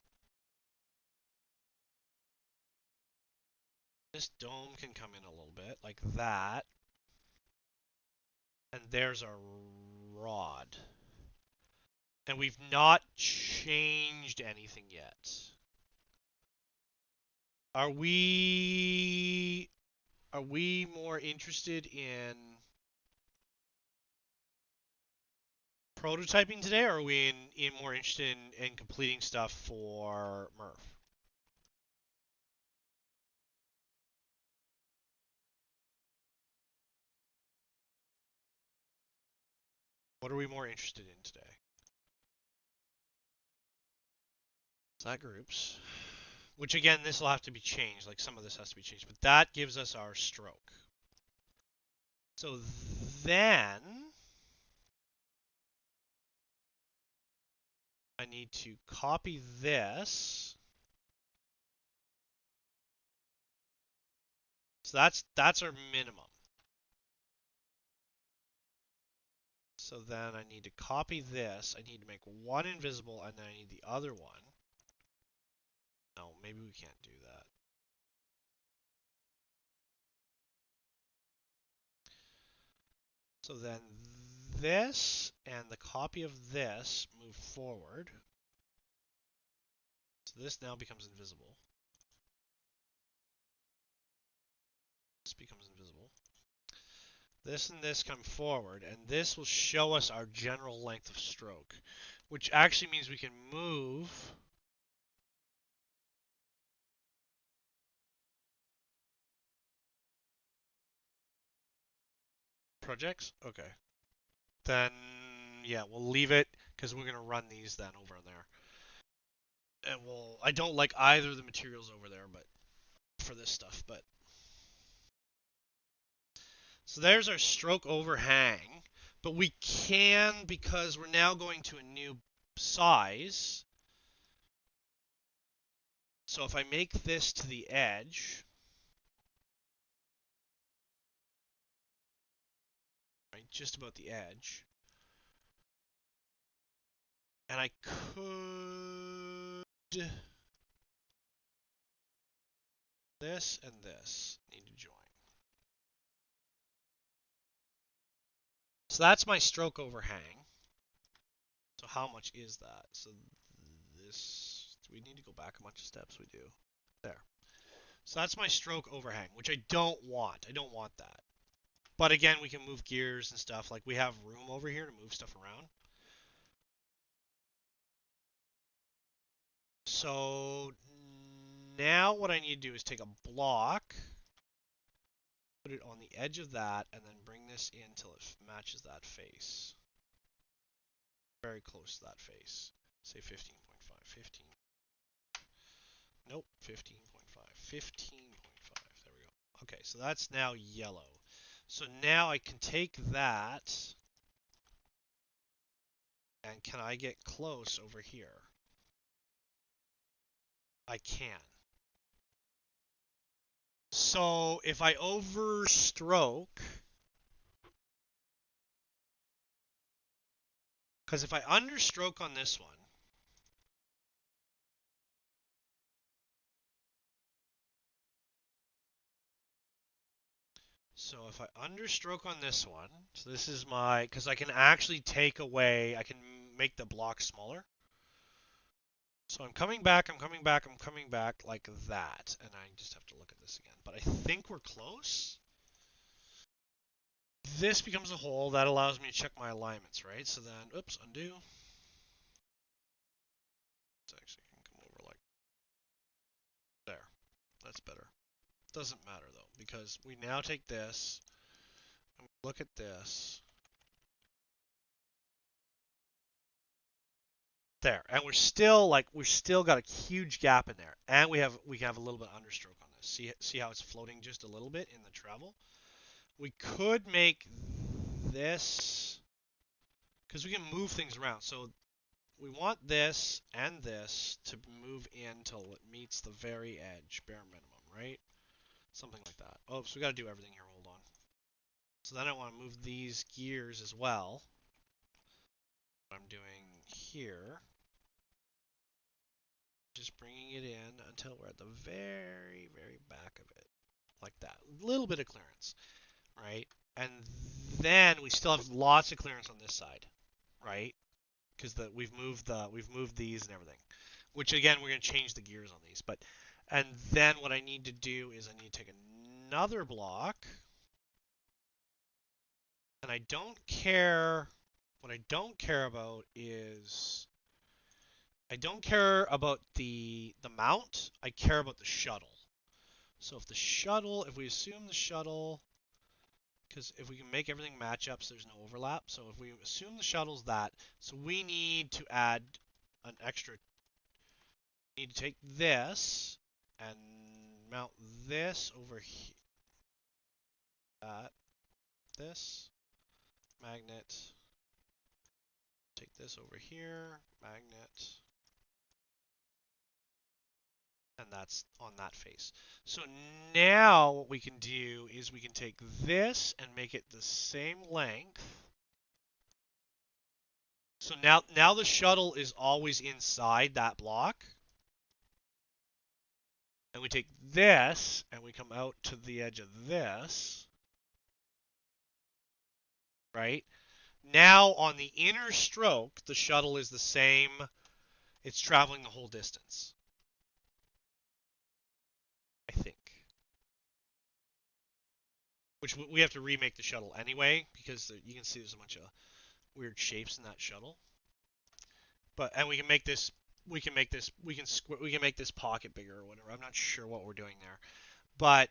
This dome can come in a little bit, like that. And there's our rod. And we've not changed anything yet. Are we more interested in prototyping today, or are we more interested in completing stuff for Murph? What are we more interested in today? So that groups. Which again, this will have to be changed. Like some of this has to be changed. But that gives us our stroke. So then I need to copy this. So that's our minimum. So then I need to copy this. I need to make one invisible, and then I need the other one. No, maybe we can't do that. So then this and the copy of this move forward. So this now becomes invisible. This becomes invisible. This and this come forward, and this will show us our general length of stroke, which actually means we can move projects. Okay. Then, yeah, we'll leave it because we're going to run these then over there. And I don't like either of the materials over there, but for this stuff, but. So there's our stroke overhang, but we can, because we're now going to a new size. So if I make this to the edge, right, just about the edge, and I could this and this need to join. So that's my stroke overhang. So how much is that? So this, do we need to go back a bunch of steps? We do. There. So that's my stroke overhang, which I don't want. I don't want that. But again, we can move gears and stuff. Like we have room over here to move stuff around. So now what I need to do is take a block, put it on the edge of that, and then bring this in until it matches that face. Very close to that face. Say 15.5. 15. Nope, 15.5. 15.5. There we go. Okay, so that's now yellow. So now I can take that, and can I get close over here? I can. So if I overstroke, because if I understroke on this one, so if I understroke on this one, so this is my, because I can actually take away, I can make the block smaller. So I'm coming back, I'm coming back, I'm coming back like that. And I just have to look at this again. But I think we're close. This becomes a hole. That allows me to check my alignments, right? So then, oops, undo. It's actually can come over like there. That's better. Doesn't matter though, because we now take this and we look at this. There, and we're still got a huge gap in there, and we can have a little bit of understroke on this. See how it's floating just a little bit in the travel. We could make this, because we can move things around. So we want this and this to move in until it meets the very edge, bare minimum, right? Something like that. Oh, so we got to do everything here. Hold on. So then I want to move these gears as well. What I'm doing here. Just bringing it in until we're at the very, very back of it. Like that. A little bit of clearance, right? And then we still have lots of clearance on this side, right? Because we've moved these and everything. Which again, we're going to change the gears on these. And then what I need to do is I need to take another block. And I don't care. What I don't care about is I don't care about the mount. I care about the shuttle. So if we assume the shuttle, because if we can make everything match up so there's no overlap. So if we assume the shuttle's that, so we need to add an extra. We need to take this and mount this over here. This magnet. take this over here, magnet, and that's on that face. So now what we can do is we can take this and make it the same length. So now the shuttle is always inside that block. And we take this and we come out to the edge of this. Right? Now on the inner stroke, the shuttle is the same. It's traveling the whole distance. I think. Which we have to remake the shuttle anyway, because you can see there's a bunch of weird shapes in that shuttle. And we can make this we can make this pocket bigger or whatever. I'm not sure what we're doing there. But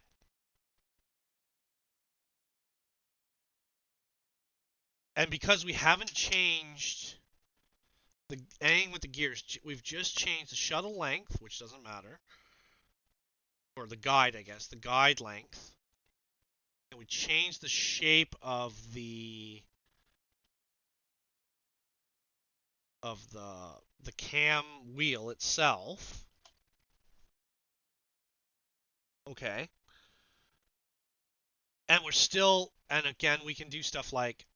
and because we haven't changed anything with the gears, we've just changed the shuttle length, which doesn't matter. Or the guide, I guess, the guide length. And we changed the shape of the cam wheel itself. Okay. And we're still, and again, we can do stuff like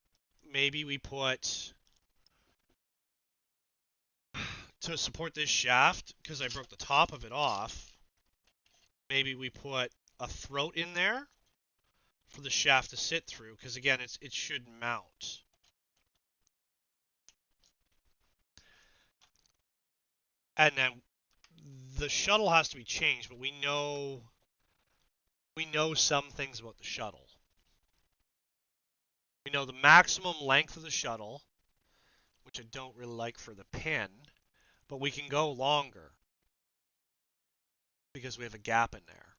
maybe we put, to support this shaft, because I broke the top of it off, maybe we put a throat in there for the shaft to sit through, because again, it should mount. And then the shuttle has to be changed, but we know some things about the shuttle. We know the maximum length of the shuttle, which I don't really like for the pin, but we can go longer because we have a gap in there.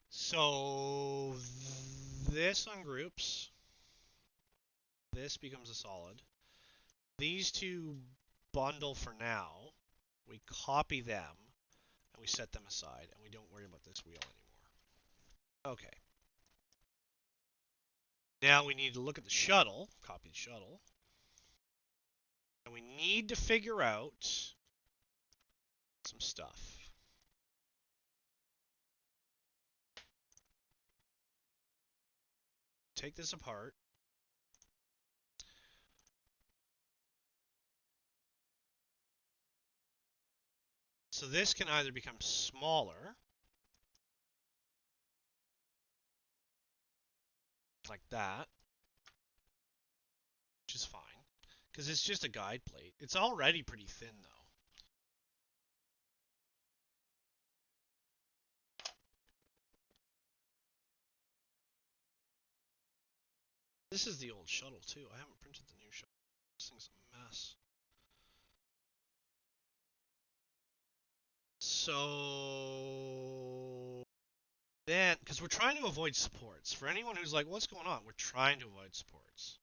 So this ungroups. This becomes a solid. These two bundle for now. We copy them and we set them aside and we don't worry about this wheel anymore. Okay. Now we need to look at the shuttle, copy the shuttle. And we need to figure out some stuff. Take this apart. So this can either become smaller, like that, which is fine, because it's just a guide plate. It's already pretty thin, though. This is the old shuttle, too. I haven't printed the new shuttle. This thing's a mess. So then, because we're trying to avoid supports. For anyone who's like, what's going on? We're trying to avoid supports.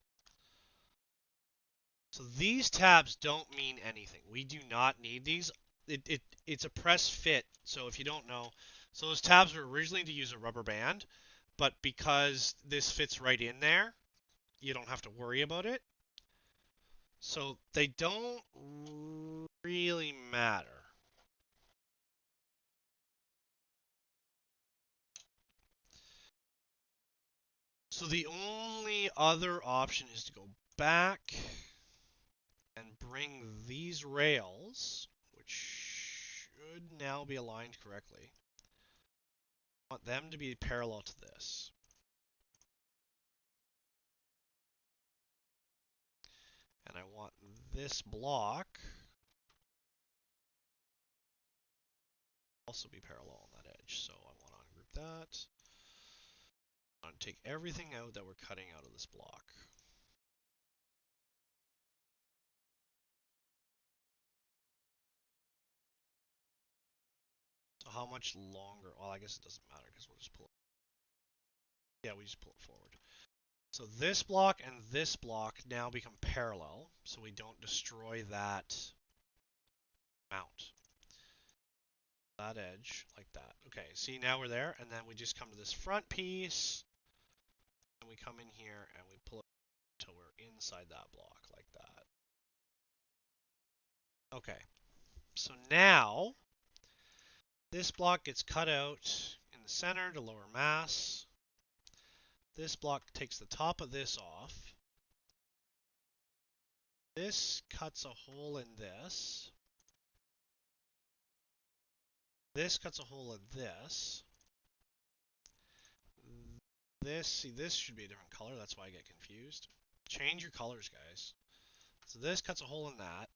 So these tabs don't mean anything. We do not need these. It's a press fit. So if you don't know, so those tabs were originally to use a rubber band, but because this fits right in there, you don't have to worry about it. So they don't really matter. So the only other option is to go back and bring these rails, which should now be aligned correctly. I want them to be parallel to this. And I want this block also be parallel on that edge. So I want to ungroup that. I want to take everything out that we're cutting out of this block. So how much longer? Well, I guess it doesn't matter because we'll just pull it. Yeah, we just pull it forward. So this block and this block now become parallel, so we don't destroy that mount. That edge, like that. Okay, see, now we're there, and then we just come to this front piece. And we come in here and we pull it till we're inside that block like that. Okay, so now this block gets cut out in the center to lower mass. This block takes the top of this off. This cuts a hole in this. This cuts a hole in this. See, this should be a different color. That's why I get confused. Change your colors, guys. So this cuts a hole in that.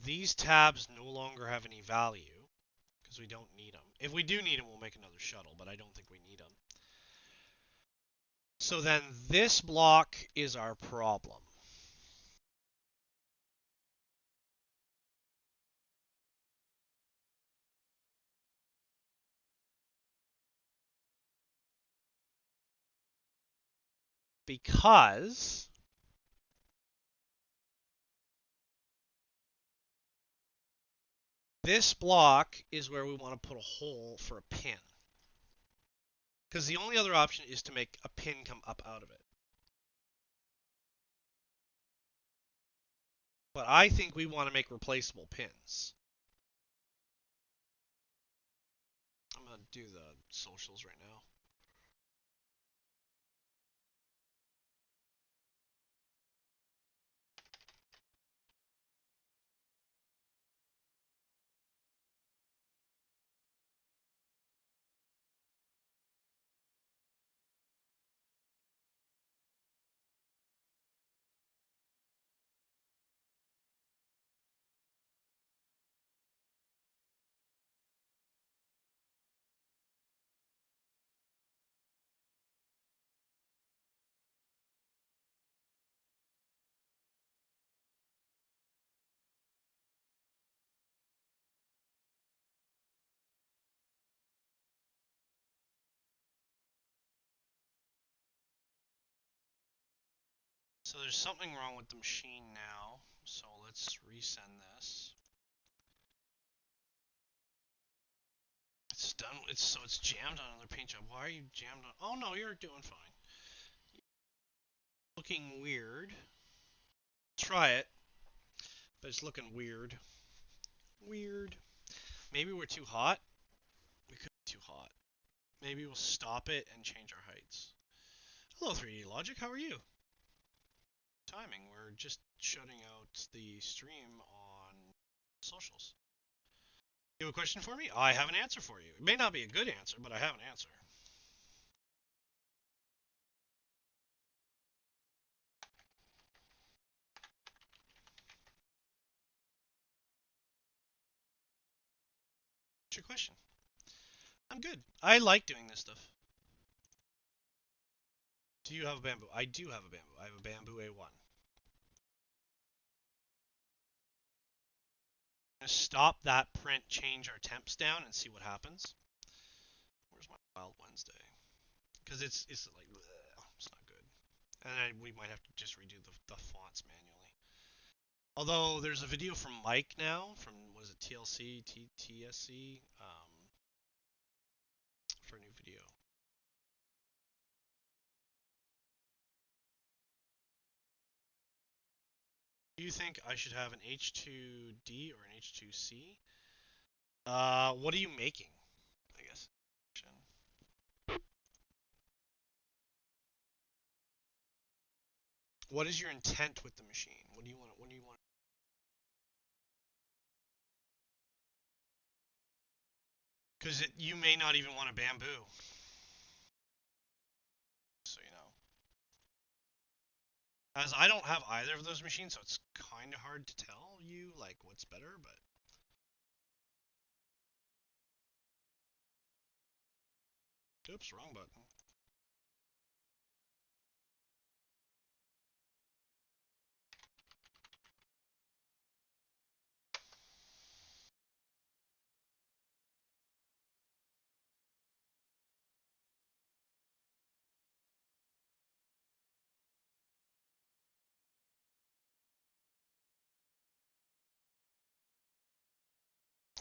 These tabs no longer have any value because we don't need them. If we do need them, we'll make another shuttle, but I don't think we need them. So then this block is our problem. Because this block is where we want to put a hole for a pin. Because the only other option is to make a pin come up out of it. But I think we want to make replaceable pins. I'm going to do the socials right now. So there's something wrong with the machine now. So let's resend this. It's done. It's jammed on another paint job. Why are you jammed on? Oh no, you're doing fine. Looking weird. Try it, but it's looking weird. Weird. Maybe we're too hot. We could be too hot. Maybe we'll stop it and change our heights. Hello 3D Logic, how are you? Timing, we're just shutting out the stream on socials. You have a question for me? I have an answer for you. It may not be a good answer, but I have an answer. What's your question? I'm good. I like doing this stuff. Do you have a bamboo? I do have a bamboo. I have a bamboo A1. I'm gonna stop that print, change our temps down, and see what happens. Where's my Wild Wednesday? Because it's like, bleh, it's not good. And then we might have to just redo the fonts manually. Although there's a video from Mike now, from, was it TLC, TSC, for a new video. Do you think I should have an H2D or an H2C? What are you making? I guess. What is your intent with the machine? What do you want? What do you want? Because you may not even want a bamboo. So you know. As I don't have either of those machines, so it's kind of hard to tell you like what's better, but. Oops, wrong button.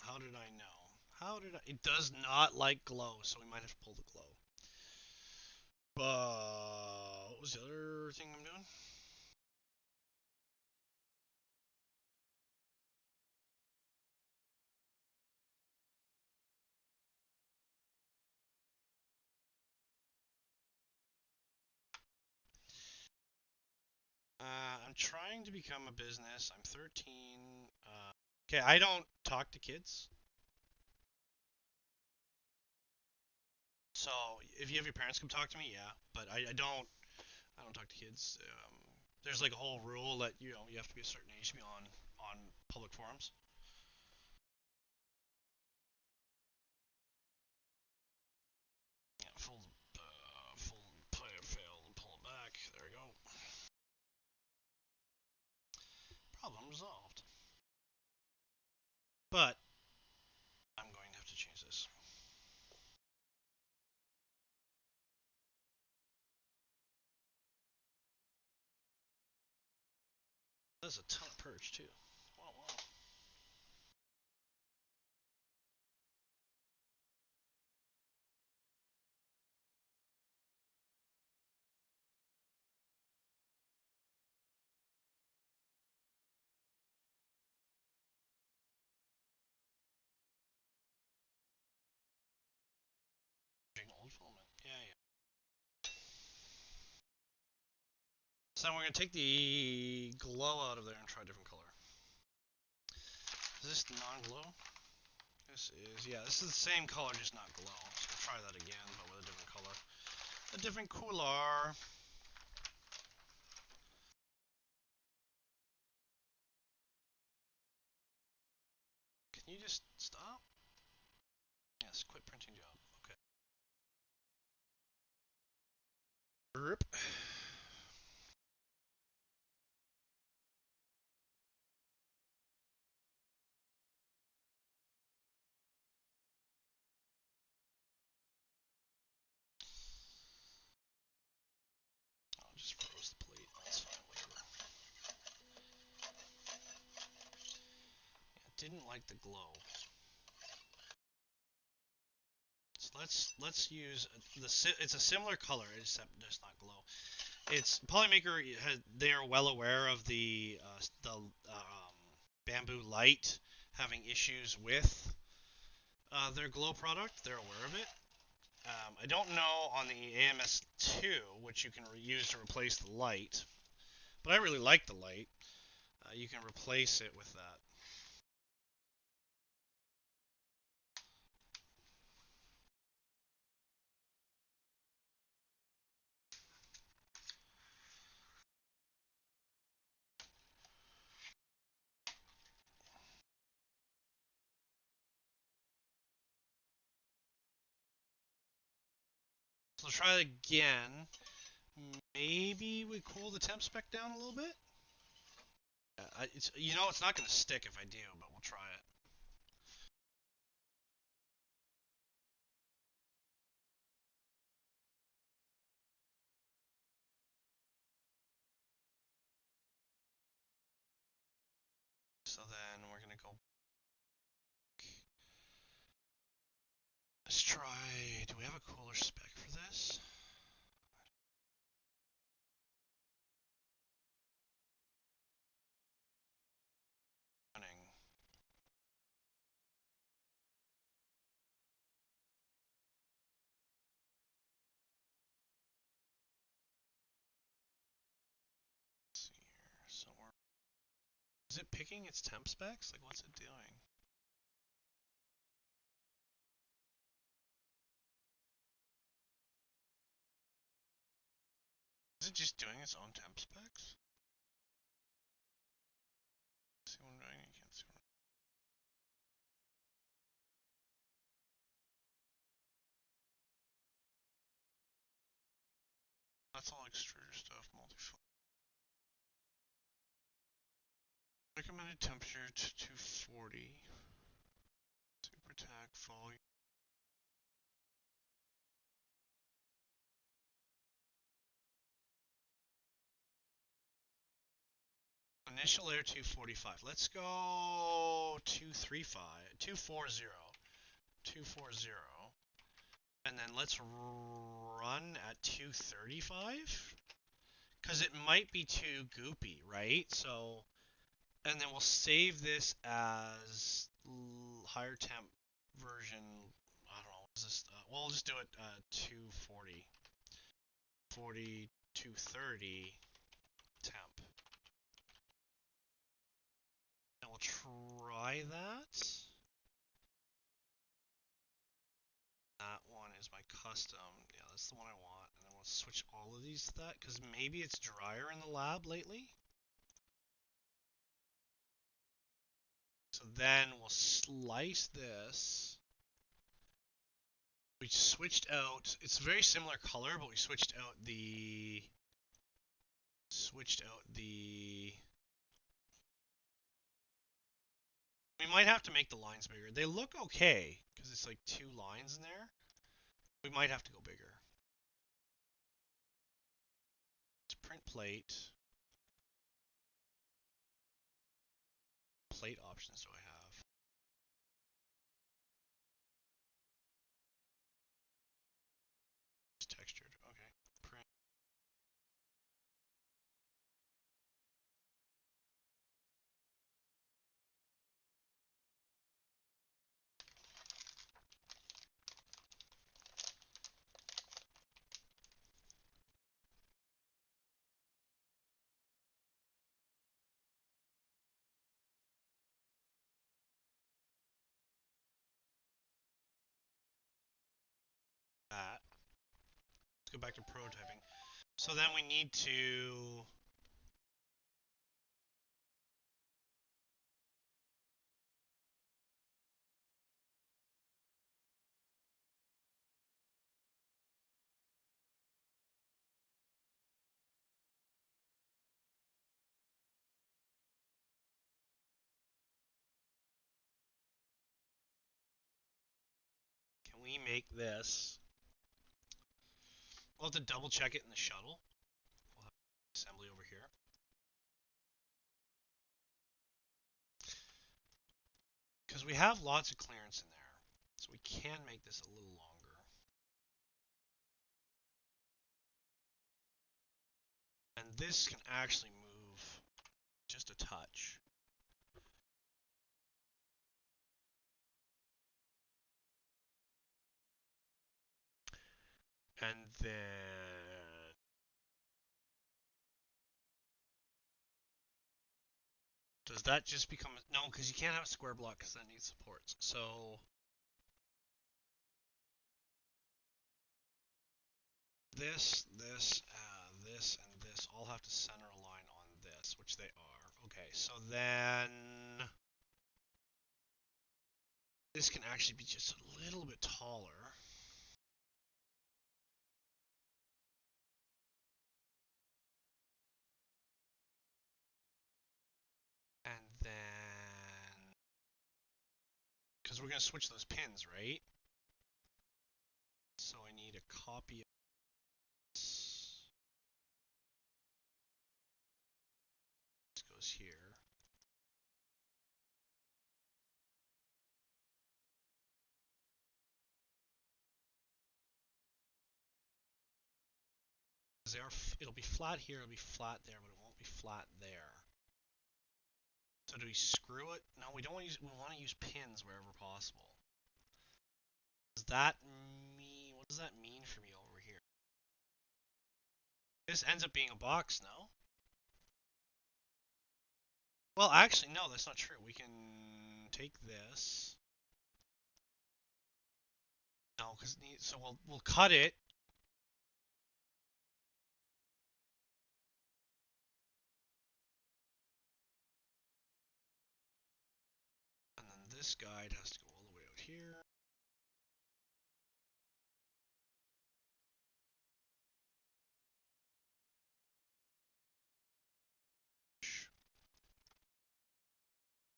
How did I know? How did I? It does not like glow, so we might have to pull the glow. What was the other thing I'm doing? I'm trying to become a business. I'm 13. Okay, I don't talk to kids. So if you have your parents come talk to me, yeah. But I don't talk to kids. There's like a whole rule that you have to be a certain age to be on public forums. Yeah, full player fail and pull it back. There we go. Problem resolved. But I'm going to have to change this. There's a ton of perch too. Wow, wow. Old filament. Yeah, yeah. So then we're going to take the glow out of there and try a different color. Is this non-glow? This is, yeah, this is the same color, just not glow. So we'll try that again, but with a different color. A different cooler. Can you just stop? Yes, quit printing job. Okay. Rip. I'll just froze the plate. That's fine, whatever. Yeah, didn't like the glow. So let's use it's a similar color except just not glow. It's Polymaker. They are well aware of the bamboo light having issues with their glow product. They're aware of it. I don't know on the AMS2, which you can use to replace the light, but I really like the light. You can replace it with that. So let's try it again. Maybe we cool the temp spec down a little bit. It's not going to stick if I do, but we'll try it. So then we're going to go. Let's try. Do we have a cooler spec for this? Running. Let's see here. So is it picking its temp specs? Like, what's it doing? Is it just doing its own temp specs? See what I'm doing? You can't see what That's all extruder stuff, multi-film. Recommended temperature to 240. Super tack volume. Initial air 245. Let's go 235, 240. 240. And then let's run at 235. Because it might be too goopy, right? So, and then we'll save this as higher temp version. I don't know. What is this? Well, we'll just do it 240. 230 temp. And we'll try that. That one is my custom. Yeah, that's the one I want. And then we'll switch all of these to that because maybe it's drier in the lab lately. So then we'll slice this. We switched out, it's a very similar color, but we switched out the we might have to make the lines bigger. They look okay because it's like 2 lines in there. We might have to go bigger. It's print plate. Plate options do I have? It's textured. Okay. Print. That. Let's go back to prototyping. So then we need to can we make this? We'll have to double check it in the shuttle. We'll have assembly over here. Because we have lots of clearance in there. So we can make this a little longer. And this can actually move just a touch. And then does that just become no? Because you can't have a square block because that needs supports. So this, and this all have to center align on this, which they are. Okay, so then this can actually be just a little bit taller. And then, because we're going to switch those pins, right? So I need a copy of this. This goes here. It'll be flat here, it'll be flat there, but it won't be flat there. So do we screw it? No, we don't want to use, we want to use pins wherever possible. Does that mean, what does that mean for me over here? This ends up being a box, no? Well, actually, no, that's not true. We can take this. No, because so we'll cut it. And then this guide has to go all the way out here.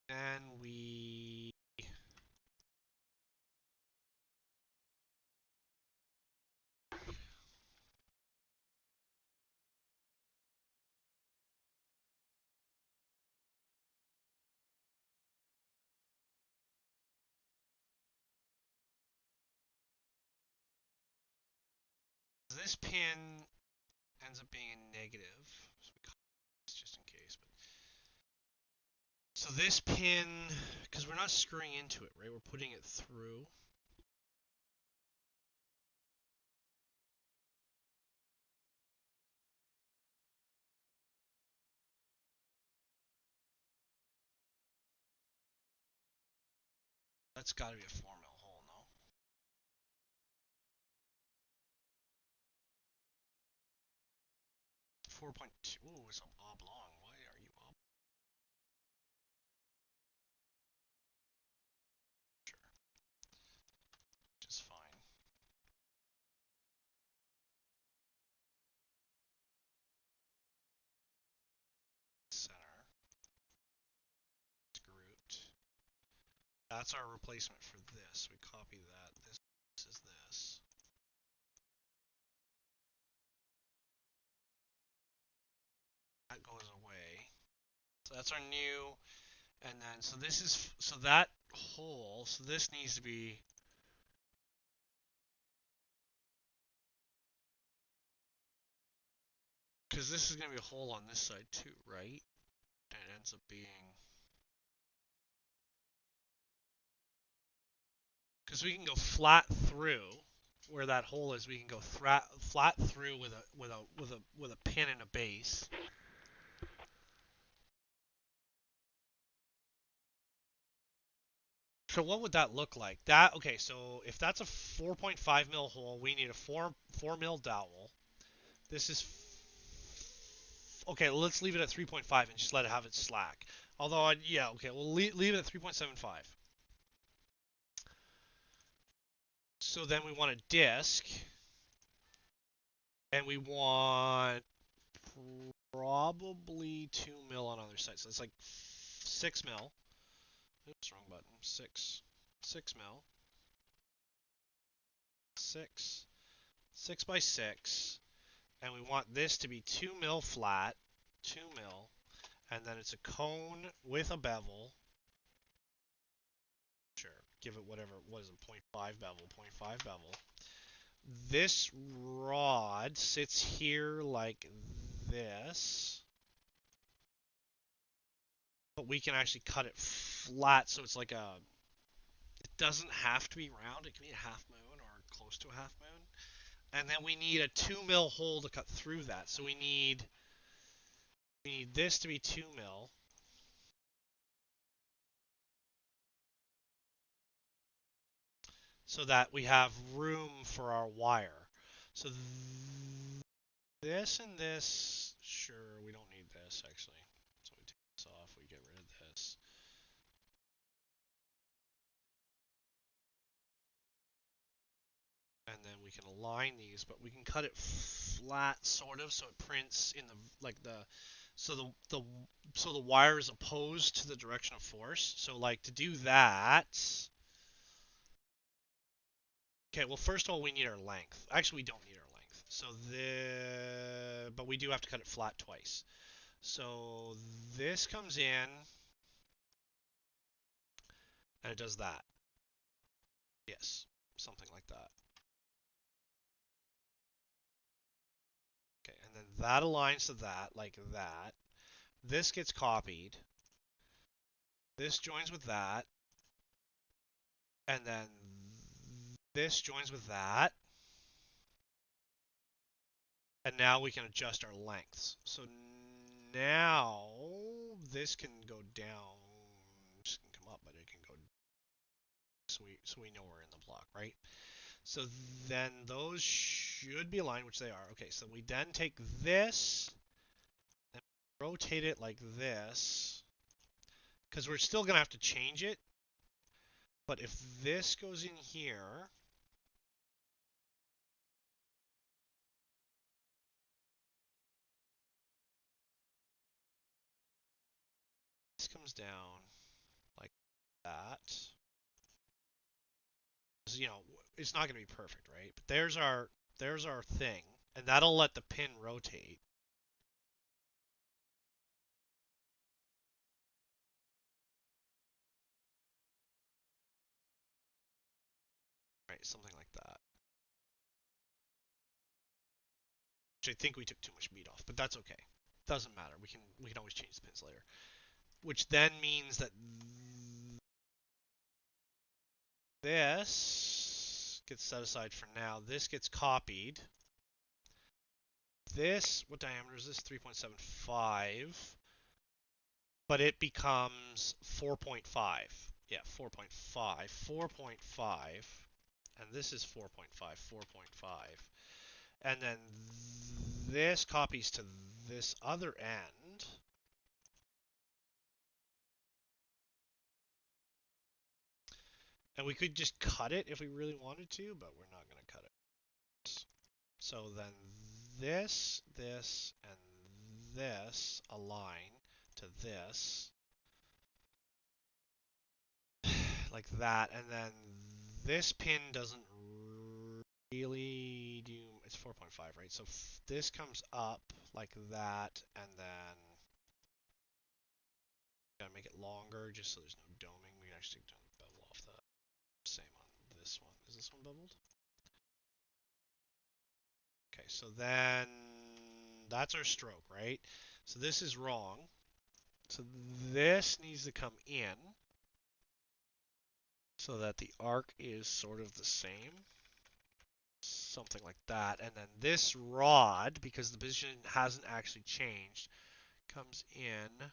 Then we this pin ends up being a negative. So we copy this just in case. But so this pin, because we're not screwing into it, right? We're putting it through. That's got to be a 4 mil hole, no? .2. Ooh, it's an oblong. Why are you oblong? Sure. Just fine. Center. It's grouped. That's our replacement for this. We copy that. This is this. That goes away. So that's our new. And then, so this is, so that hole, so this needs to be, because this is going to be a hole on this side too, right? And it ends up being, because we can go flat through where that hole is. We can go flat through with a pin and a base. So what would that look like? That, okay, so if that's a 4.5 mil hole, we need a 4 mil dowel. This is, okay, let's leave it at 3.5 and just let it have its slack. Although, yeah, okay, we'll leave it at 3.75. So then we want a disc, and we want probably 2 mil on other sides. So it's like 6 mil. Oops, wrong button. 6 mil. 6 by 6. And we want this to be 2 mil flat, 2 mil, and then it's a cone with a bevel. Sure, give it whatever, what is it, 0.5 bevel, 0.5 bevel. This rod sits here like this, but we can actually cut it flat, so it's like a, it doesn't have to be round, it can be a half moon or close to a half moon. And then we need a 2 mil hole to cut through that, so we need this to be 2 mil. So that we have room for our wire. So this and this, sure, we don't need this actually. So we take this off, we get rid of this. And then we can align these, but we can cut it flat sort of so it prints in the, like the, so the wire is opposed to the direction of force. So like to do that, okay, well first of all we need our length. Actually we don't need our length. So but we do have to cut it flat twice. So this comes in and it does that. Yes, something like that. Okay, and then that aligns to that, like that. This gets copied. This joins with that. And then this joins with that. And now we can adjust our lengths. So now this can go down. This can come up, but it can go. So we know we're in the block, right? So then those should be aligned, which they are. Okay, so we then take this and rotate it like this, because we're still going to have to change it. But if this goes in here, this comes down like that. You know, it's not going to be perfect, right? But there's our thing, and that'll let the pin rotate. Right, something like that. which I think we took too much meat off, but that's okay. Doesn't matter. We can always change the pins later. Which then means that this gets set aside for now. This gets copied. This, what diameter is this? 3.75. But it becomes 4.5. Yeah, 4.5. 4.5. And this is 4.5. 4.5. And then this copies to this other end. And we could just cut it if we really wanted to, but we're not going to cut it. So then this, and this align to this. Like that. And then this pin doesn't really do... It's 4.5, right? So this comes up like that, and then... Gotta make it longer just so there's no doming. We can actually bevel off that. Same on this one. Is this one beveled? Okay, so then that's our stroke, right? So this is wrong. So this needs to come in so that the arc is sort of the same. Something like that. And then this rod, because the position hasn't actually changed, comes in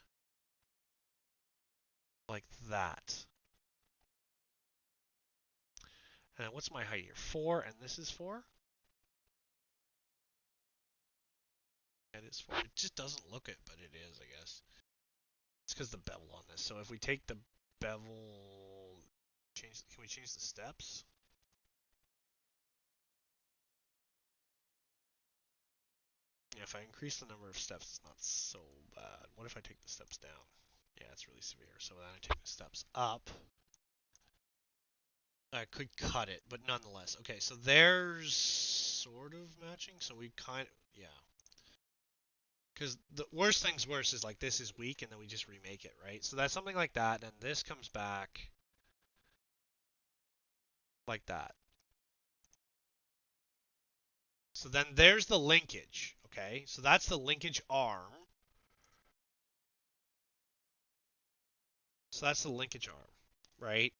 like that. And then what's my height here? 4, and this is 4? It is 4. It just doesn't look it, but it is, I guess. It's because the bevel on this. So if we take the bevel, can we change the steps? Yeah, if I increase the number of steps, it's not so bad. What if I take the steps down? Yeah, it's really severe. So then I take the steps up. I could cut it, but nonetheless. Okay, so there's sort of matching. So we kind of, yeah. Because the worst thing's worse is like this is weak, and then we just remake it, right? So that's something like that, and this comes back like that. So then there's the linkage, okay? So that's the linkage arm. So that's the linkage arm, right?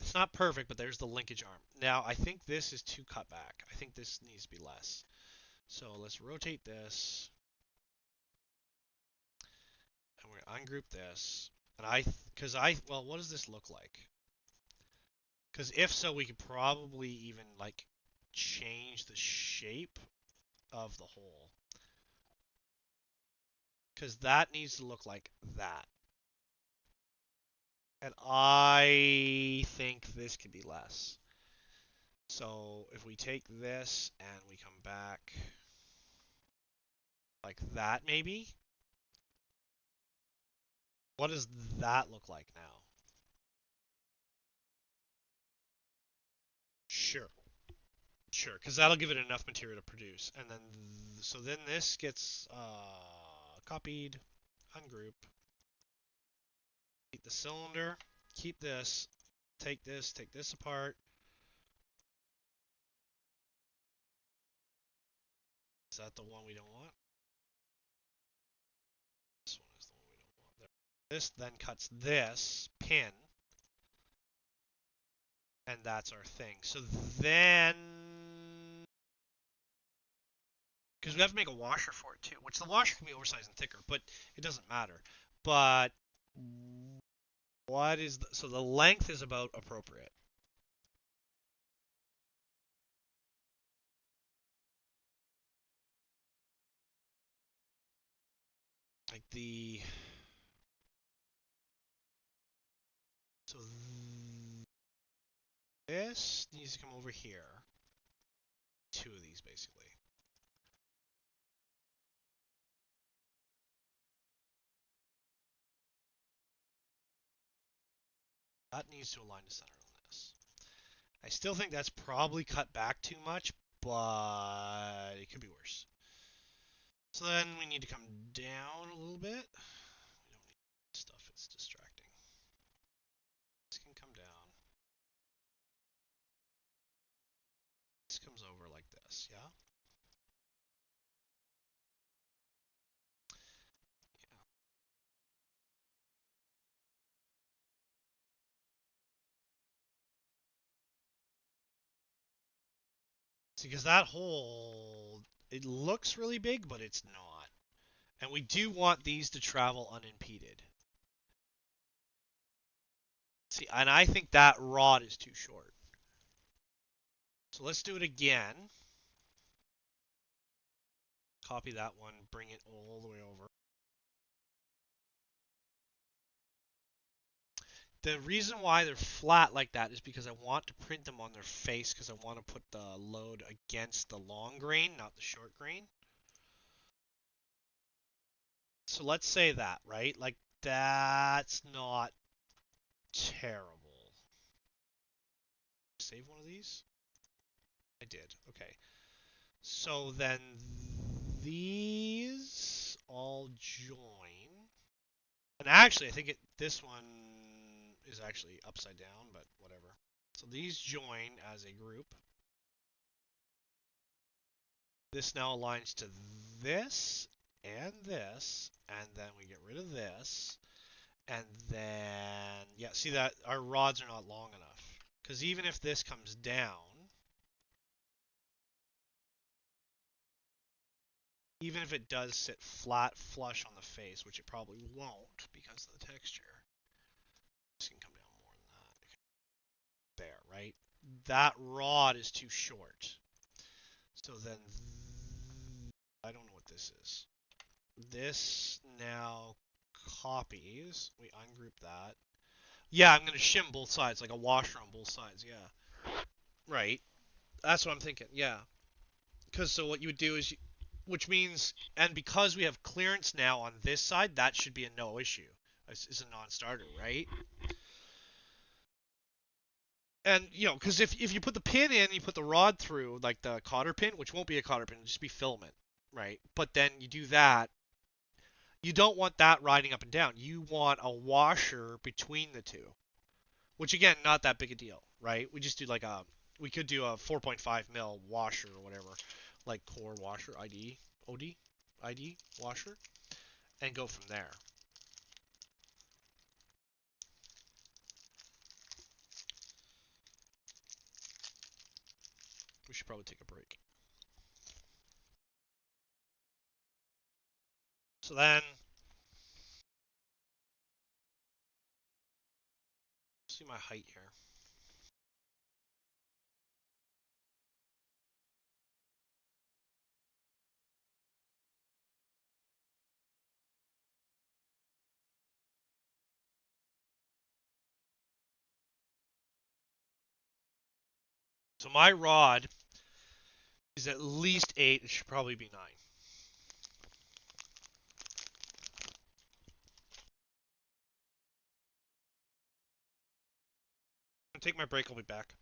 It's not perfect, but there's the linkage arm. Now, I think this is too cut back. I think this needs to be less. So let's rotate this. And we're going to ungroup this. And well, what does this look like? Because if so, we could probably even, like, change the shape of the hole. Because that needs to look like that. And I think this could be less. So if we take this and we come back like that, maybe? What does that look like now? Sure. Sure, because that'll give it enough material to produce. And then, so then this gets copied, ungroup, keep the cylinder, keep this, take this apart. Is that the one we don't want? This one is the one we don't want. There. This then cuts this pin, and that's our thing. So then, because we have to make a washer for it too, which the washer can be oversized and thicker, but it doesn't matter. But what is so the length is about appropriate. Like so this needs to come over here. 2 of these basically. That needs to align to center on this. I still think that's probably cut back too much, but it could be worse. So then we need to come down a little bit. We don't need stuff, it's distracting. This can come down. This comes over like this, yeah? See, because that hole, it looks really big, but it's not. And we do want these to travel unimpeded. See, and I think that rod is too short. So let's do it again. Copy that one, bring it all the way over. The reason why they're flat like that is because I want to print them on their face because I want to put the load against the long grain, not the short grain. So let's say that, right? Like, that's not terrible. Save one of these? I did. Okay. So then these all join. And actually, I think this one is actually upside down, but whatever. So these join as a group. This now aligns to this, and then we get rid of this, and then, yeah, see that our rods are not long enough. Because even if this comes down, even if it does sit flat flush on the face, which it probably won't because of the texture, this can come down more than that. There, right? That rod is too short. So then, I don't know what this is. This now copies. We ungroup that. Yeah, I'm going to shim both sides, like a washer on both sides, yeah. Right. That's what I'm thinking, yeah. Because so what you would do is, which means, and because we have clearance now on this side, that should be a no issue. It's a non-starter, right? And, you know, because if you put the pin in, you put the rod through, like the cotter pin, which won't be a cotter pin, it'll just be filament, right? But then you do that, you don't want that riding up and down. You want a washer between the two, which again, not that big a deal, right? We just do like we could do a 4.5 mil washer or whatever, like core washer, ID washer, and go from there. We should probably take a break. So then, see my height here. So my rod is at least 8. It should probably be 9. I'm gonna take my break. I'll be back.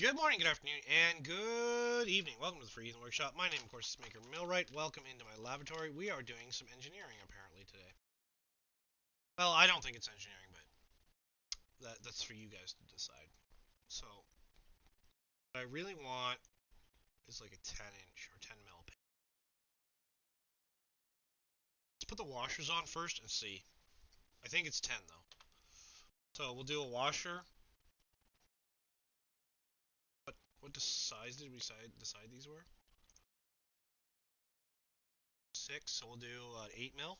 Good morning, good afternoon, and good evening. Welcome to the Free Heathen Workshop. My name, of course, is Maker Millwright. Welcome into my laboratory. We are doing some engineering, apparently, today. Well, I don't think it's engineering, but that's for you guys to decide. So, what I really want is like a 10-inch or 10 mil pin. Let's put the washers on first and see. I think it's 10, though. So, we'll do a washer. What size did we decide these were? 6, so we'll do 8 mil.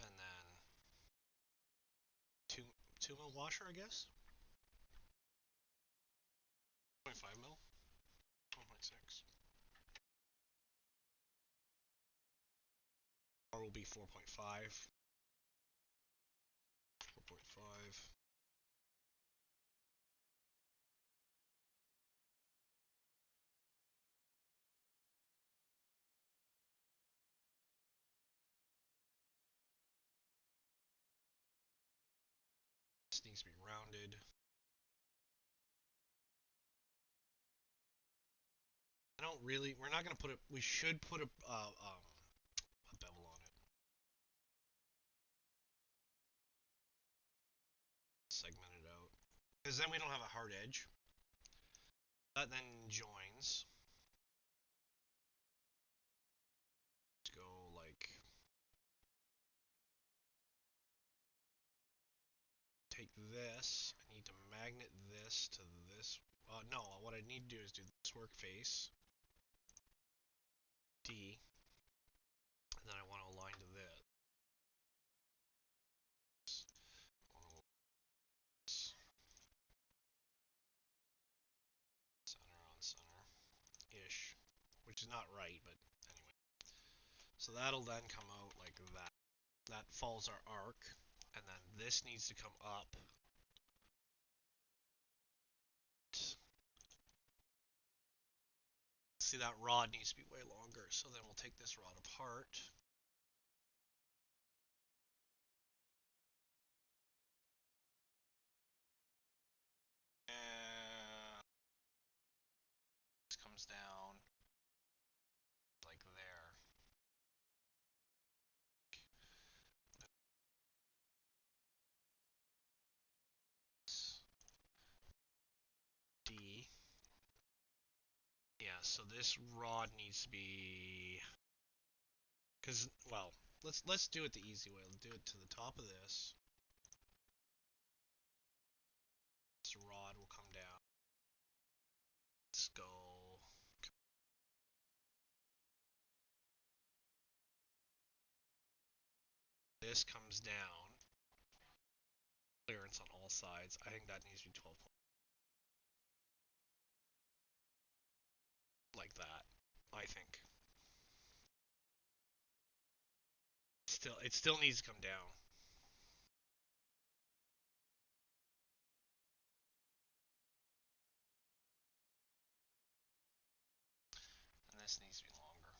And then 2 mil washer, I guess. 0.5 mil. 1.6. R will be 4.5. 4.5. This needs to be rounded. I don't really. We're not gonna put it. We should put a bevel on it. Segment it out, because then we don't have a hard edge. That then joins. Let's go like. Take this. I need to magnet this to this. No, what I need to do is do this work face. D. And then I want to align to this. Center on center-ish. Which is not right, but anyway. So that'll then come out like that. That follows our arc. And then this needs to come up. See, that rod needs to be way longer. So then we'll take this rod apart. And this comes down like there. D. Yeah, so this rod needs to be, because, well, let's do it the easy way. Let's do it to the top of this. This rod will come down. Let's go. This comes down. Clearance on all sides. I think that needs to be 12. Like that, I think. It still needs to come down. And this needs to be longer.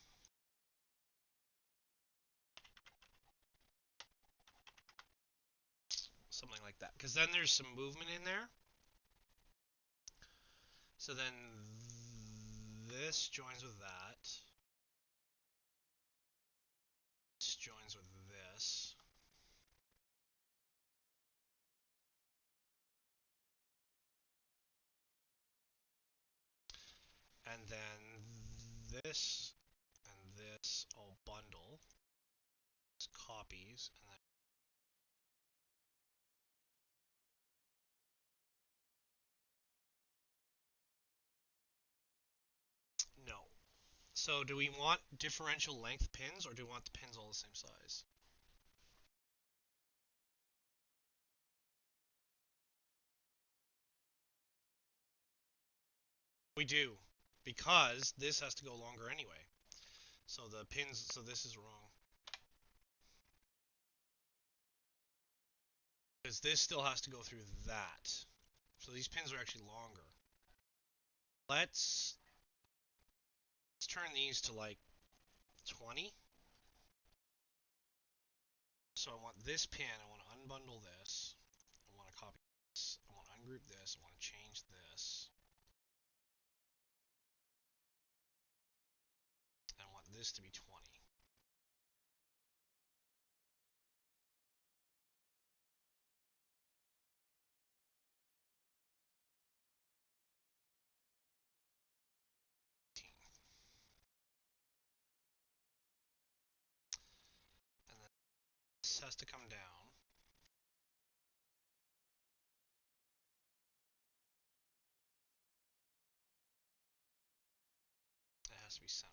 Something like that. Because then there's some movement in there. So then this joins with that. This joins with this. And then this and this all bundle. It's copies. And then no. So do we want differential length pins, or do we want the pins all the same size? We do, because this has to go longer anyway. So the pins, so this is wrong. Because this still has to go through that. So these pins are actually longer. Let's turn these to like 20. So I want this pin, I want to unbundle this, I want to copy this, I want to ungroup this, I want to change this. I want this to be 20. And then this has to come down. It has to be centered.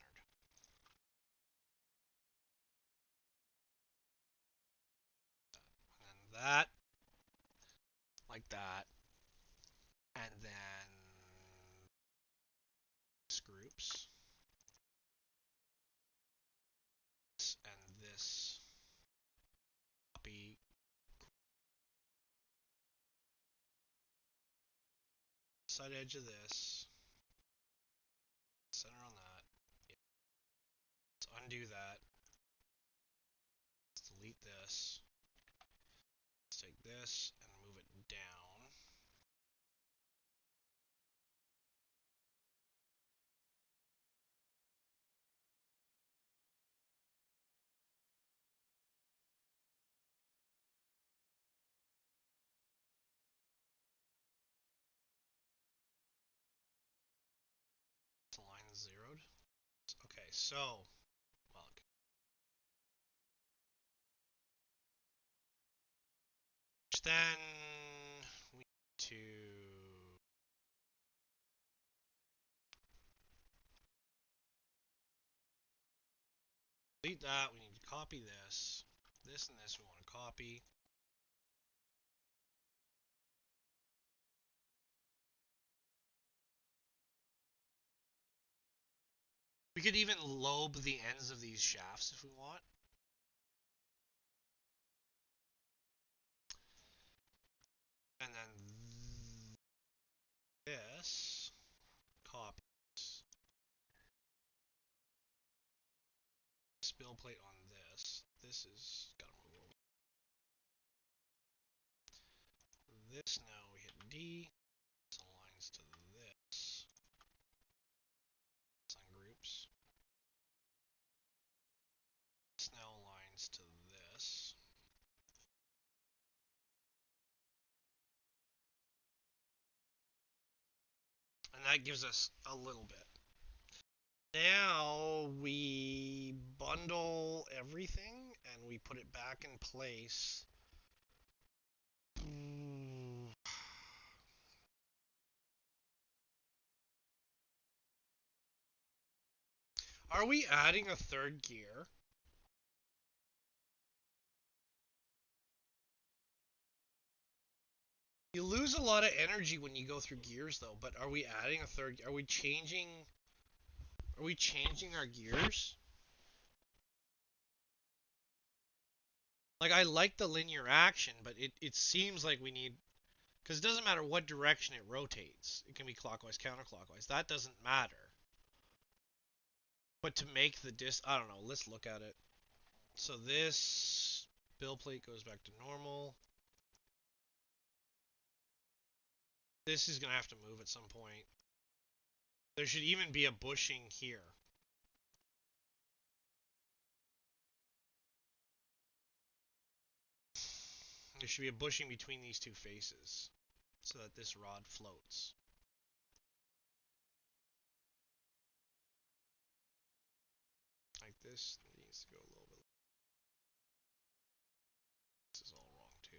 And then that, like that. And then this groups. And this copy. Side edge of this. Center on that. Yeah. Let's undo that. Let's delete this. Let's take this and move it down. The line is zeroed. Okay, so, well, then we need to delete that. We need to copy this. This and this we want to copy. We could even lobe the ends of these shafts if we want. And then this copies. Spill plate on this. This is gotta move over. This now we hit D. This aligns to this. This ungroups. This now aligns to this. And that gives us a little bit. Now we bundle everything and we put it back in place. Are we adding a third gear? You lose a lot of energy when you go through gears though, but are we adding a third? Are we changing our gears? Like, I like the linear action, but it seems like we need, because it doesn't matter what direction it rotates. It can be clockwise, counterclockwise. That doesn't matter. But to make the I don't know, let's look at it. So this bill plate goes back to normal. This is going to have to move at some point. There should even be a bushing here. There should be a bushing between these two faces so that this rod floats. Like this needs to go a little bit. This is all wrong too.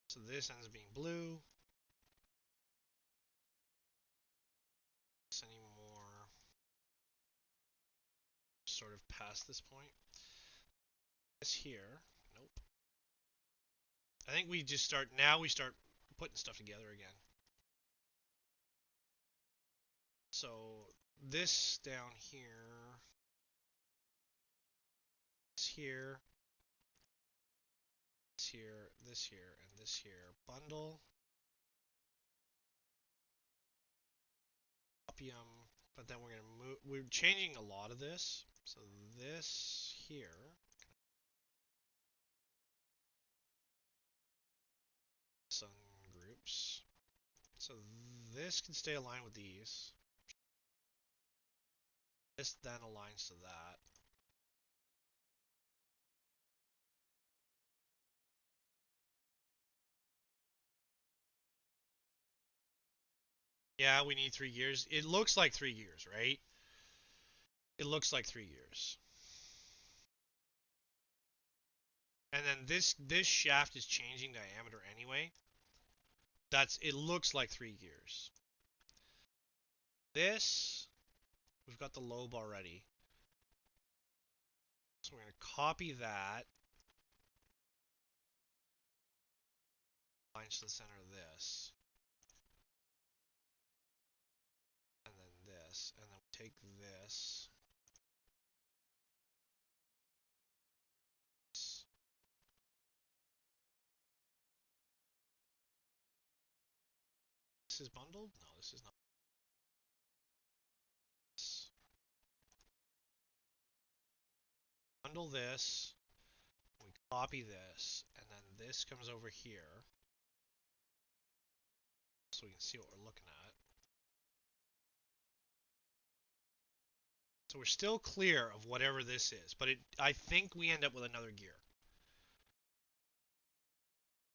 So this ends up being blue. This anymore. Sort of past this point. This here. Nope. I think we just start, now we start putting stuff together again. So this down here, this here, this here, this here, and this here. Bundle. copy them, but then we're going to move. We're changing a lot of this. So this here. Sun groups. So this can stay aligned with these. This then aligns to that. Yeah, we need 3 gears. It looks like 3 gears, right? It looks like 3 gears. And then this shaft is changing diameter anyway. It looks like 3 gears. This, we've got the lobe already. So we're going to copy that. Lines to the center of this. And then this. And then we take this. This is bundled? No, this is not. Bundle this. We copy this. And then this comes over here. So we can see what we're looking at. So we're still clear of whatever this is, but I think we end up with another gear.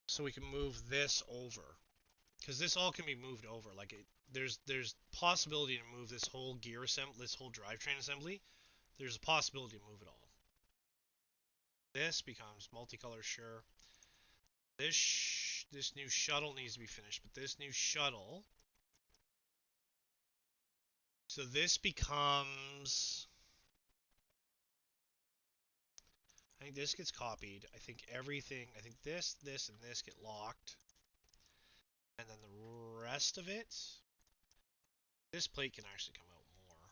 So we can move this over, because this all can be moved over. Like there's possibility to move this whole gear assembly, this whole drivetrain assembly. There's a possibility to move it all. This becomes multicolor, sure. This new shuttle needs to be finished, but this new shuttle. So this becomes. I think this gets copied. I think everything. I think this, and this get locked. And then the rest of it. This plate can actually come out more.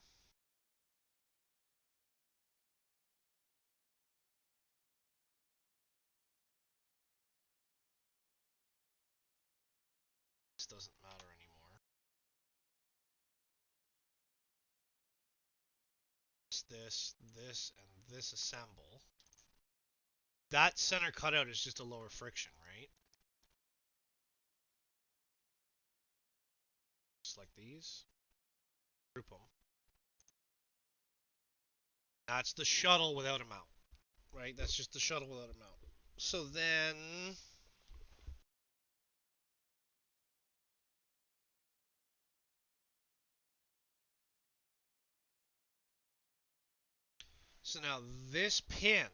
This doesn't matter anymore. This, and this assemble. That center cutout is just a lower friction, right? Just like these. Group them. That's the shuttle without a mount, right? That's just the shuttle without a mount. So then. So now this pin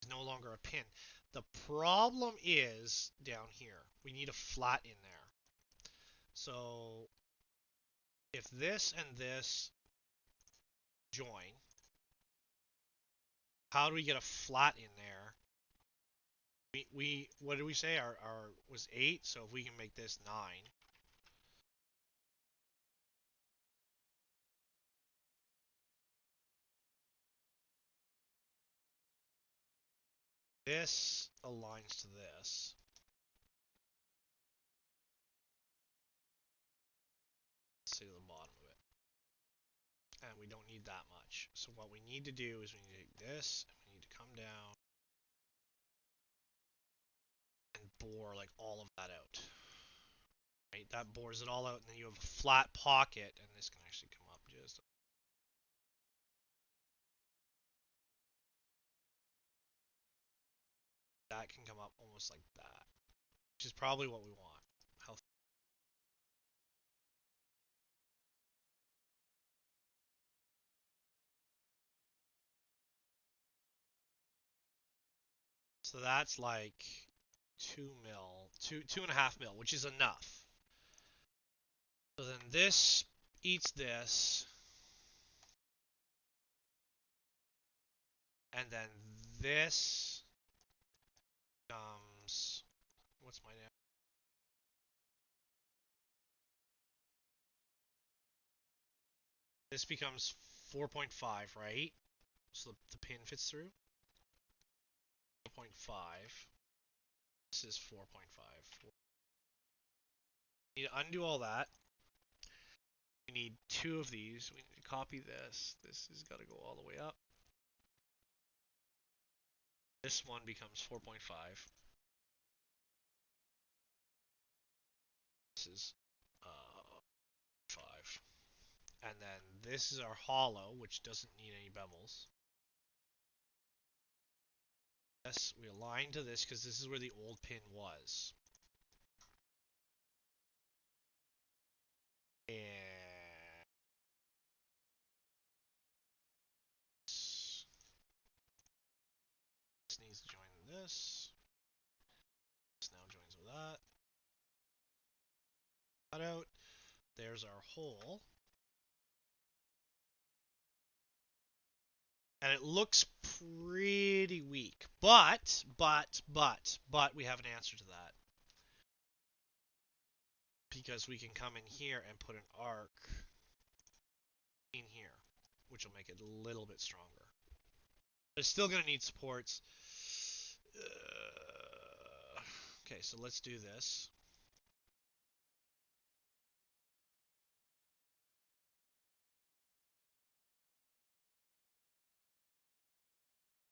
is no longer a pin. The problem is down here. We need a flat in there. So if this and this join, how do we get a flat in there? We what did we say? Our was 8, so if we can make this 9. This aligns to this. Let's see the bottom of it. And we don't need that much. So what we need to do is we need to take this, and we need to come down and bore like all of that out. Right? That bores it all out, and then you have a flat pocket, and this can actually come up just. That can come up almost like that, which is probably what we want. So that's like 2 mil, 2.5 mil, which is enough. So then this eats this, and then this comes. What's my name? This becomes 4.5, right? So the pin fits through. 4.5. This is 4.5. Need to undo all that. We need 2 of these. We need to copy this. This has got to go all the way up. This one becomes 4.5. This is 5. And then this is our hollow, which doesn't need any bevels. Yes, we align to this because this is where the old pin was. And this needs to join this. This now joins with that. Cut out. There's our hole. And it looks pretty weak. But we have an answer to that. Because we can come in here and put an arc in here, which will make it a little bit stronger. It's still going to need supports. Okay, so let's do this.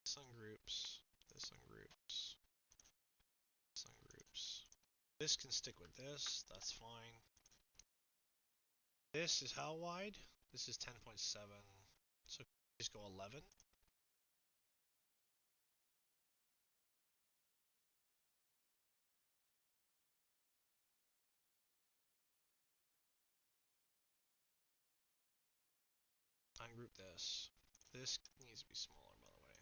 This ungroups. This ungroups. This ungroups. This can stick with this. That's fine. This is how wide? This is 10.7. So just go 11. Ungroup this. This needs to be smaller, by the way.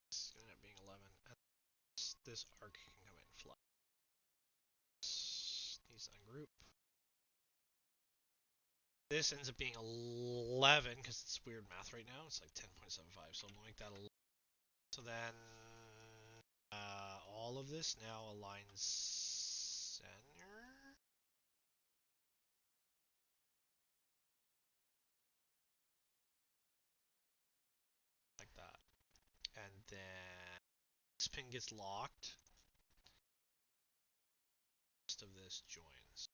This is going to end up being 11. And this arc can come in flat. This needs to ungroup. This ends up being 11 because it's weird math right now. It's like 10.75, so we'll make that 11. So then all of this now aligns center. Like that. And then this pin gets locked. The rest of this joins.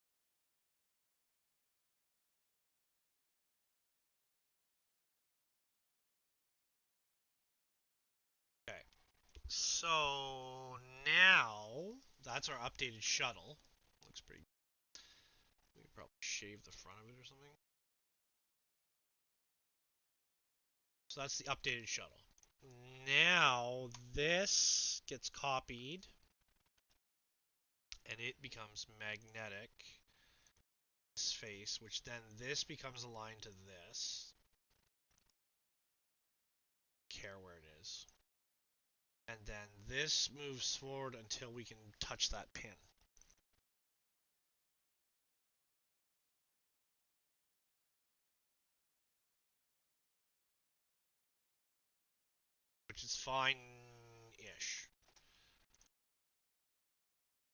Okay. So now that's our updated shuttle. Looks pretty good. We could probably shave the front of it or something. So that's the updated shuttle. Now this gets copied and it becomes magnetic. This face, which then this becomes aligned to this. Care where it is. And then this moves forward until we can touch that pin. Which is fine-ish.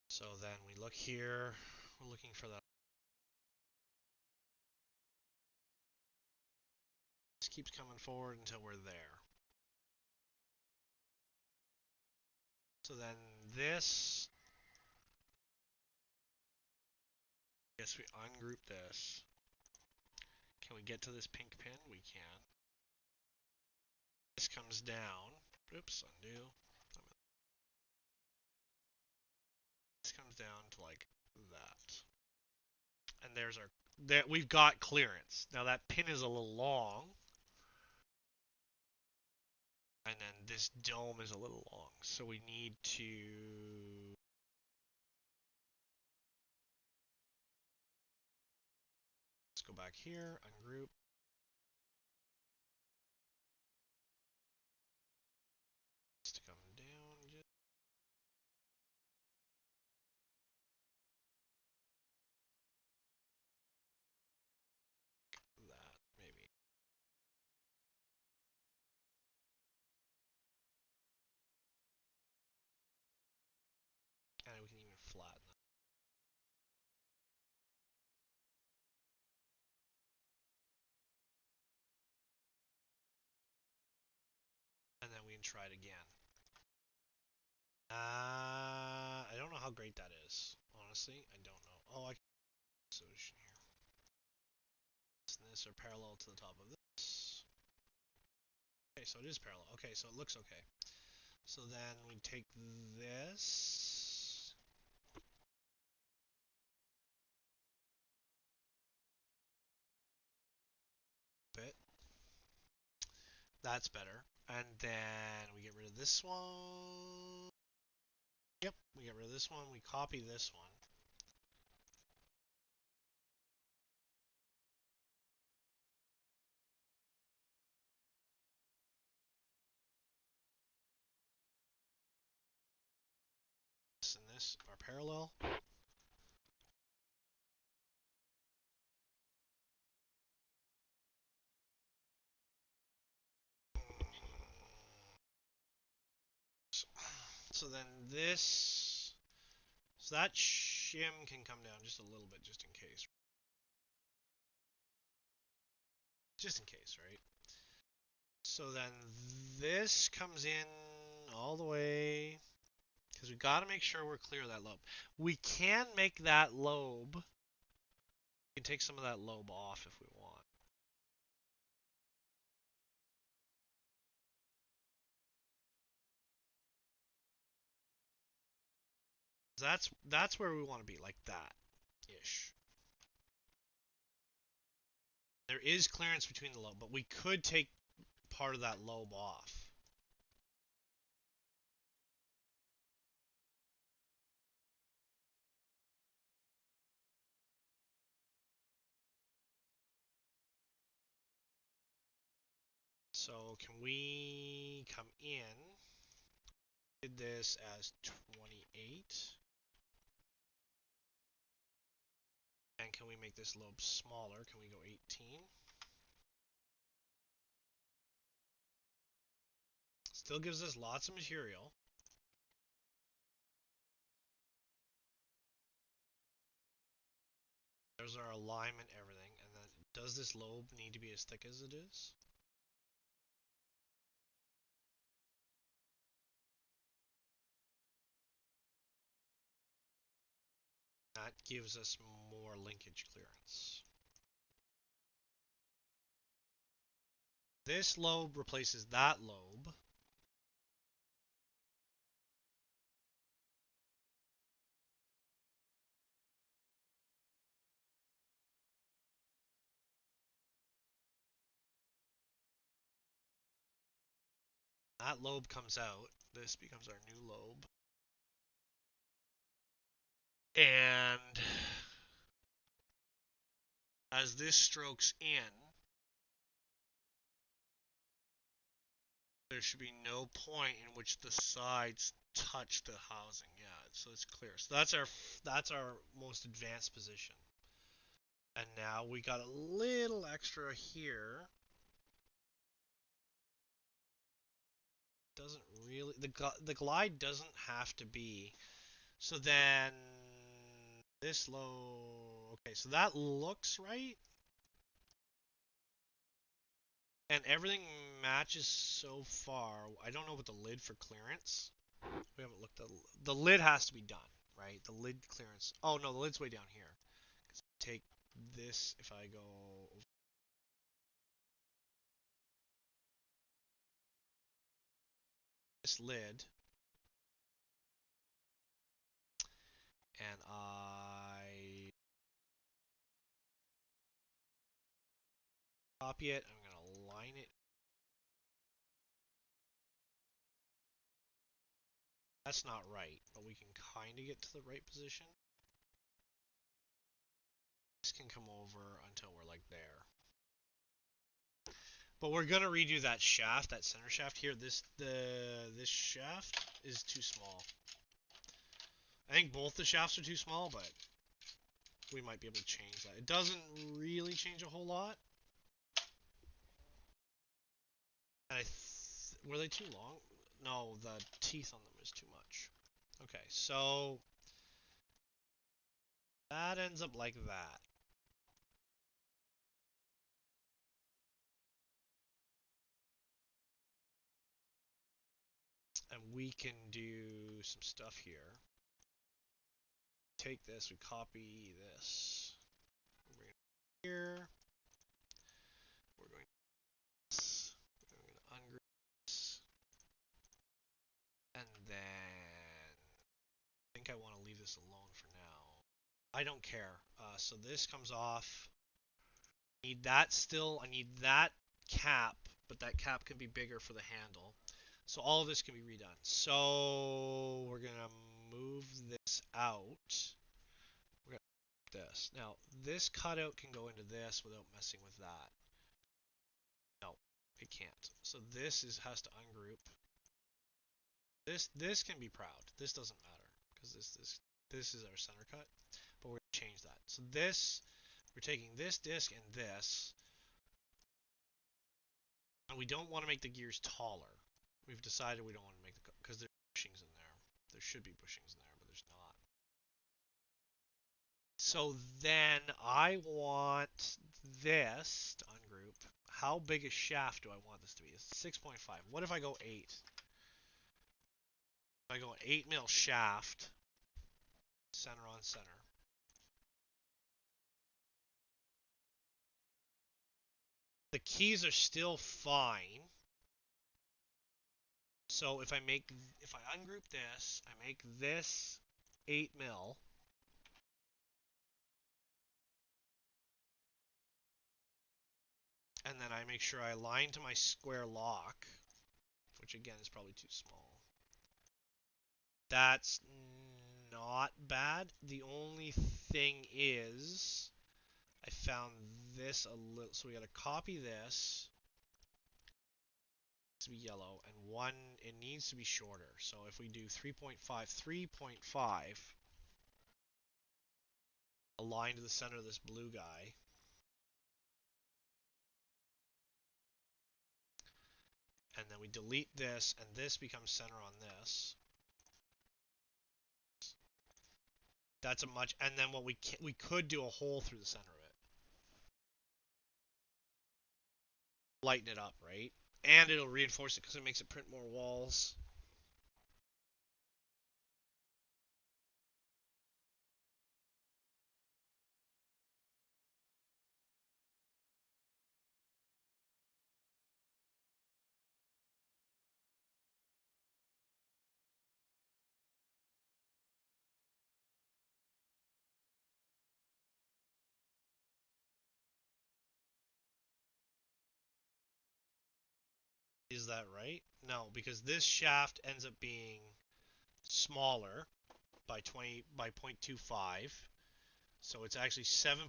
So then we look here, we're looking for that. This keeps coming forward until we're there. So then this, I guess we ungroup this. Can we get to this pink pin? We can. This comes down. Oops, undo. This comes down to like that. And there's our, there, we've got clearance. Now that pin is a little long. And then this dome is a little long. So we need to let's go back here, ungroup. To come down just that, maybe. And we can even flatten it. can try it again. I don't know how great that is. Honestly, I don't know. Oh, I can solution here. This and this are parallel to the top of this. Okay, so it is parallel. Okay, so it looks okay. So then we take this. Bit. That's better. And then we get rid of this one. Yep, we get rid of this one. We copy this one. This and this are parallel. So then this, so that shim can come down just a little bit, just in case. Just in case, right? So then this comes in all the way, because we got to make sure we're clear of that lobe. We can make that lobe, we can take some of that lobe off if we want. That's where we want to be, like that-ish. There is clearance between the lobe, but we could take part of that lobe off. So can we come in? Did this as 28. And can we make this lobe smaller? Can we go 18? Still gives us lots of material. There's our alignment, everything. And then does this lobe need to be as thick as it is? That gives us more linkage clearance. This lobe replaces that lobe. That lobe comes out. This becomes our new lobe. And as this strokes in, there should be no point in which the sides touch the housing. Yeah, so it's clear. So that's our most advanced position. And now we got a little extra here. Doesn't really, the glide doesn't have to be. So then this low, okay, so that looks right. And everything matches so far. I don't know about the lid for clearance. We haven't looked at the lid has to be done, right? The lid clearance. Oh no, the lid's way down here. Take this if I go this lid and I copy it. I'm gonna align it. That's not right, but we can kind of get to the right position. This can come over until we're like there. But we're gonna redo that shaft, that center shaft here. This shaft is too small. I think both the shafts are too small, but we might be able to change that. It doesn't really change a whole lot. And were they too long? No, the teeth on them is too much. Okay, so that ends up like that. And we can do some stuff here. Take this, we copy this. We're going here. We're going to this. We're going to ungroup this. And then I think I want to leave this alone for now. I don't care. So this comes off. I need that still. I need that cap, but that cap can be bigger for the handle. So all of this can be redone. So we're going to move this out. We're going to this. Now, this cutout can go into this without messing with that. No, it can't. So this has to ungroup. This can be proud. This doesn't matter because this is our center cut. But we're going to change that. So this, we're taking this disc and this. And we don't want to make the gears taller. We've decided we don't want to make the, because there's bushings in there. There should be bushings in there, but there's not. So then I want this to ungroup. How big a shaft do I want this to be? It's 6.5. What if I go 8? If I go 8 mil shaft, center on center. The keys are still fine. So if I ungroup this, I make this 8 mil. And then I make sure I align to my square lock, which again is probably too small. That's not bad. The only thing is I found this a little, so we got to copy this. It needs to be yellow, and one, it needs to be shorter. So if we do 3.5, align to the center of this blue guy. And then we delete this, and this becomes center on this. That's a much, and then what we could do a hole through the center of it. Lighten it up, right? And it'll reinforce it because it makes it print more walls. Is that right? No, because this shaft ends up being smaller by 0.25. So it's actually 7.75,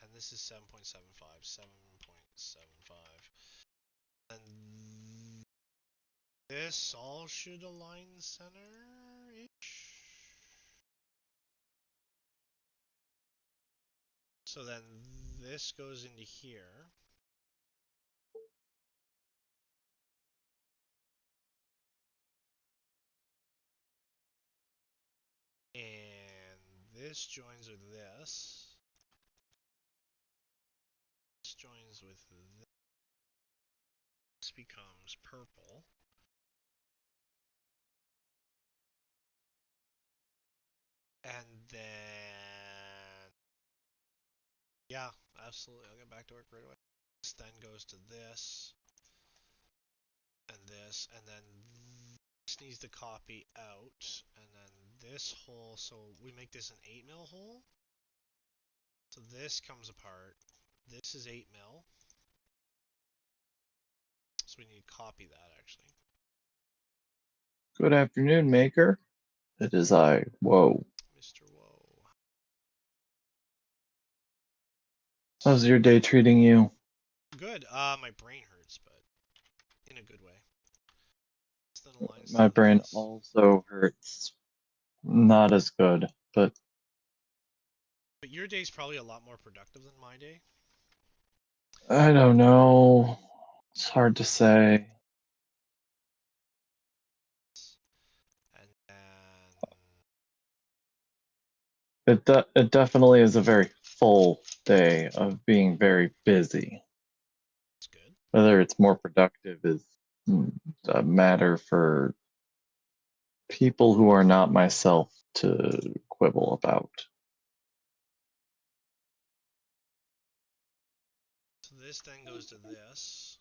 and this is 7.75, 7.75. And this all should align center-ish. So then this goes into here. And this joins with this. This joins with this. This becomes purple. And then, yeah, absolutely. I'll get back to work right away. This then goes to this. And this. And then this needs to copy out. And then this hole. So we make this an 8 mil hole. So this comes apart. This is 8 mil. So we need to copy that actually. Good afternoon, Maker. It is I. Whoa. Mr. Whoa. How's your day treating you? Good. My brain hurts, but in a good way. My brain also hurts. Not as good, but your day's probably a lot more productive than my day. I don't know. It's hard to say. And It definitely is a very full day of being very busy. That's good. Whether it's more productive is a matter for people who are not myself to quibble about. So this then goes to this.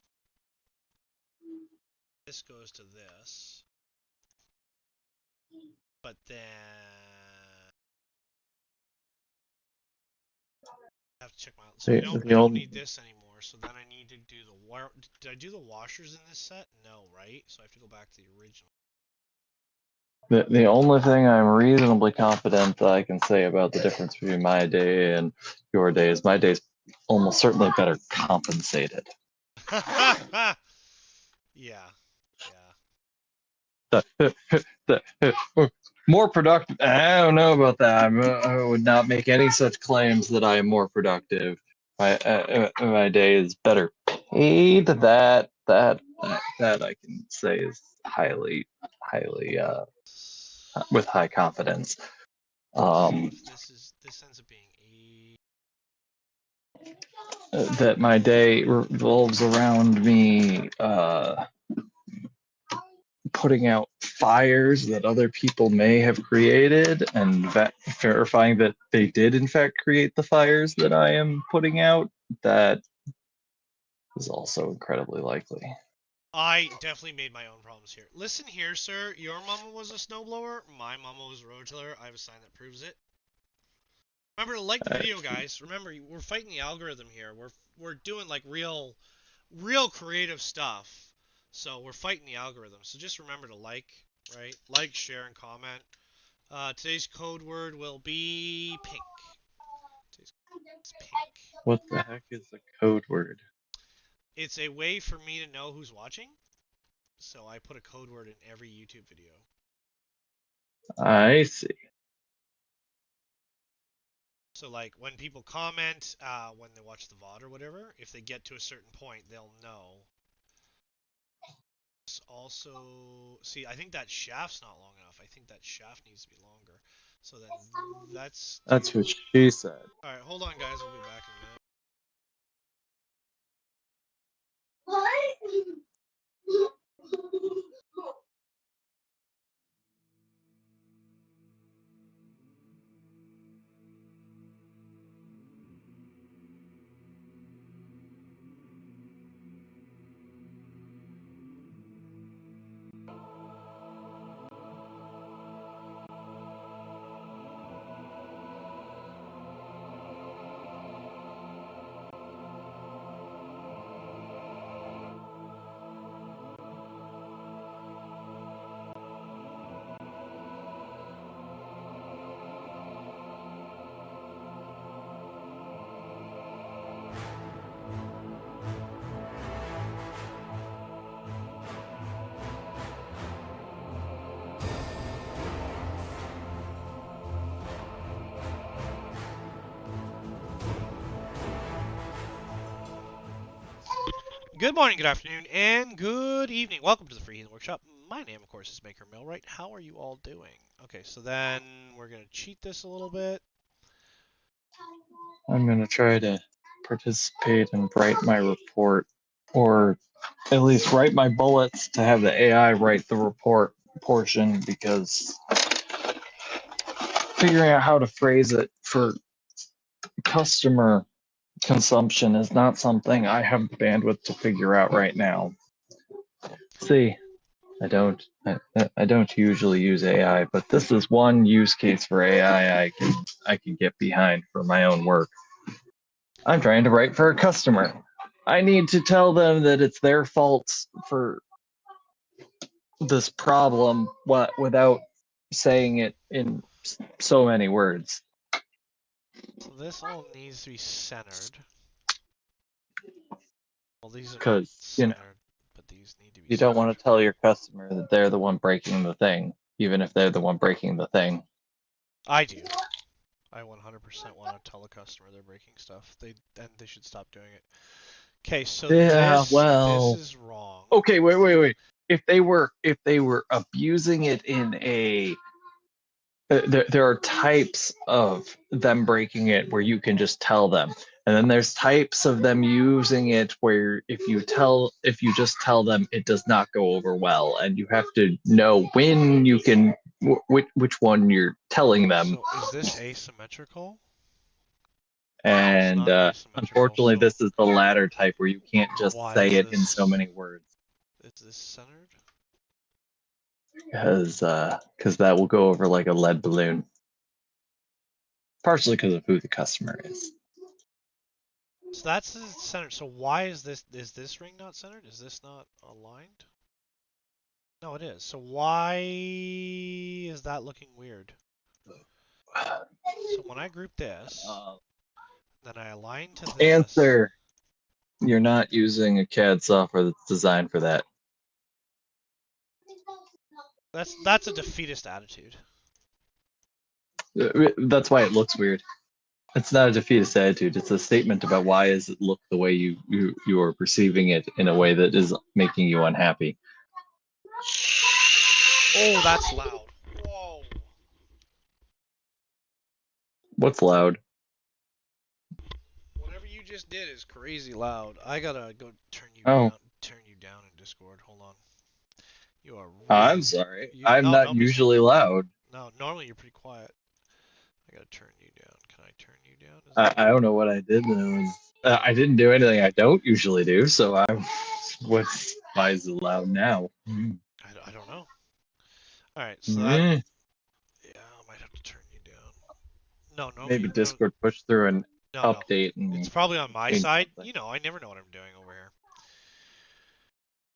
This goes to this. But then I have to check my. So I don't need this anymore. So then I need to do the wire. Did I do the washers in this set? No, right? So I have to go back to the original. The only thing I'm reasonably confident that I can say about the difference between my day and your day is my day's almost certainly better compensated. Yeah. More productive. I don't know about that. I would not make any such claims that I am more productive. My day is better paid. That I can say is highly with high confidence. This ends up being that my day revolves around me putting out fires that other people may have created and verifying that they did in fact create the fires that I am putting out. That is also incredibly likely. I definitely made my own problems here. Listen here, sir. Your mama was a snowblower. My mama was a rototiller. I have a sign that proves it. Remember to like the video, guys. Remember, we're fighting the algorithm here. We're doing like real creative stuff. So we're fighting the algorithm. So just remember to like, right? Like, share, and comment. Today's code word will be pink. Today's pink. What the heck is the code word? It's a way for me to know who's watching. So I put a code word in every YouTube video. I see. So like when people comment, when they watch the VOD or whatever, if they get to a certain point, they'll know. It's also, see, I think that shaft's not long enough. I think that shaft needs to be longer. So then that's what she said. All right, hold on, guys. We'll be back in a minute. Good morning, good afternoon, and good evening. Welcome to the Free Healing Workshop. My name, of course, is Maker Millwright. How are you all doing? Okay, so then we're going to cheat this a little bit. I'm going to try to participate and write my report, or at least write my bullets to have the AI write the report portion, because figuring out how to phrase it for customer consumption is not something I have the bandwidth to figure out right now. See, I don't usually use AI, but this is one use case for AI I can get behind for my own work. I'm trying to write for a customer. I need to tell them that it's their fault for this problem without saying it in so many words. So this all needs to be centered. Well, these are Because, centered, but these need to be you don't centered. want to tell your customer that they're the one breaking the thing, even if they're the one breaking the thing. I do. I 100% want to tell the customer they're breaking stuff. They should stop doing it. Okay, so this is wrong. Okay, wait. If they were abusing it in there are types of them breaking it where you can just tell them, and then there's types of them using it where if you just tell them, it does not go over well, and you have to know when you can which one you're telling them. So is this asymmetrical? And not asymmetrical, unfortunately, so- this is the latter type where you can't just Why say is it in this- so many words, Is this centered? because that will go over like a lead balloon. Partially because of who the customer is. So that's centered. So why is this ring not centered? Is this not aligned? No, it is. So why is that looking weird? So when I group this, then I align to this. Answer. You're not using a CAD software that's designed for that. That's a defeatist attitude. That's why it looks weird. It's not a defeatist attitude. It's a statement about why does it look the way you are perceiving it in a way that is making you unhappy. Oh, that's loud. Whoa. What's loud? Whatever you just did is crazy loud. I gotta go turn you down in Discord. Hold on. You are. Really, I'm sorry. I'm not usually loud. No, normally you're pretty quiet. I gotta turn you down. Can I turn you down? I don't know what I did. I didn't do anything I don't usually do. So why is it loud now? I don't know. All right, so that, yeah, I might have to turn you down. No, maybe Discord pushed through an update. No. It's probably on my side. Something. You know, I never know what I'm doing over here.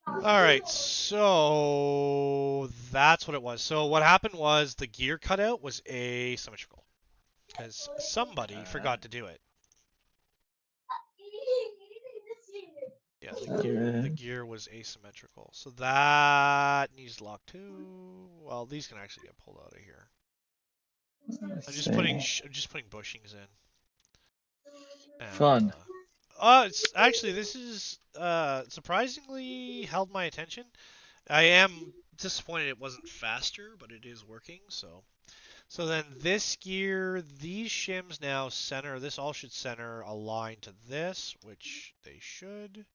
All right, so that's what it was. So what happened was the gear cutout was asymmetrical because somebody forgot to do it. Yeah, the gear was asymmetrical. So that needs lock too. Well, these can actually get pulled out of here. I'm just putting bushings in. And, Fun. It's actually, this is surprisingly held my attention. I am disappointed it wasn't faster, but it is working. So then this gear, these shims now center. This all should center aligned to this, which they should.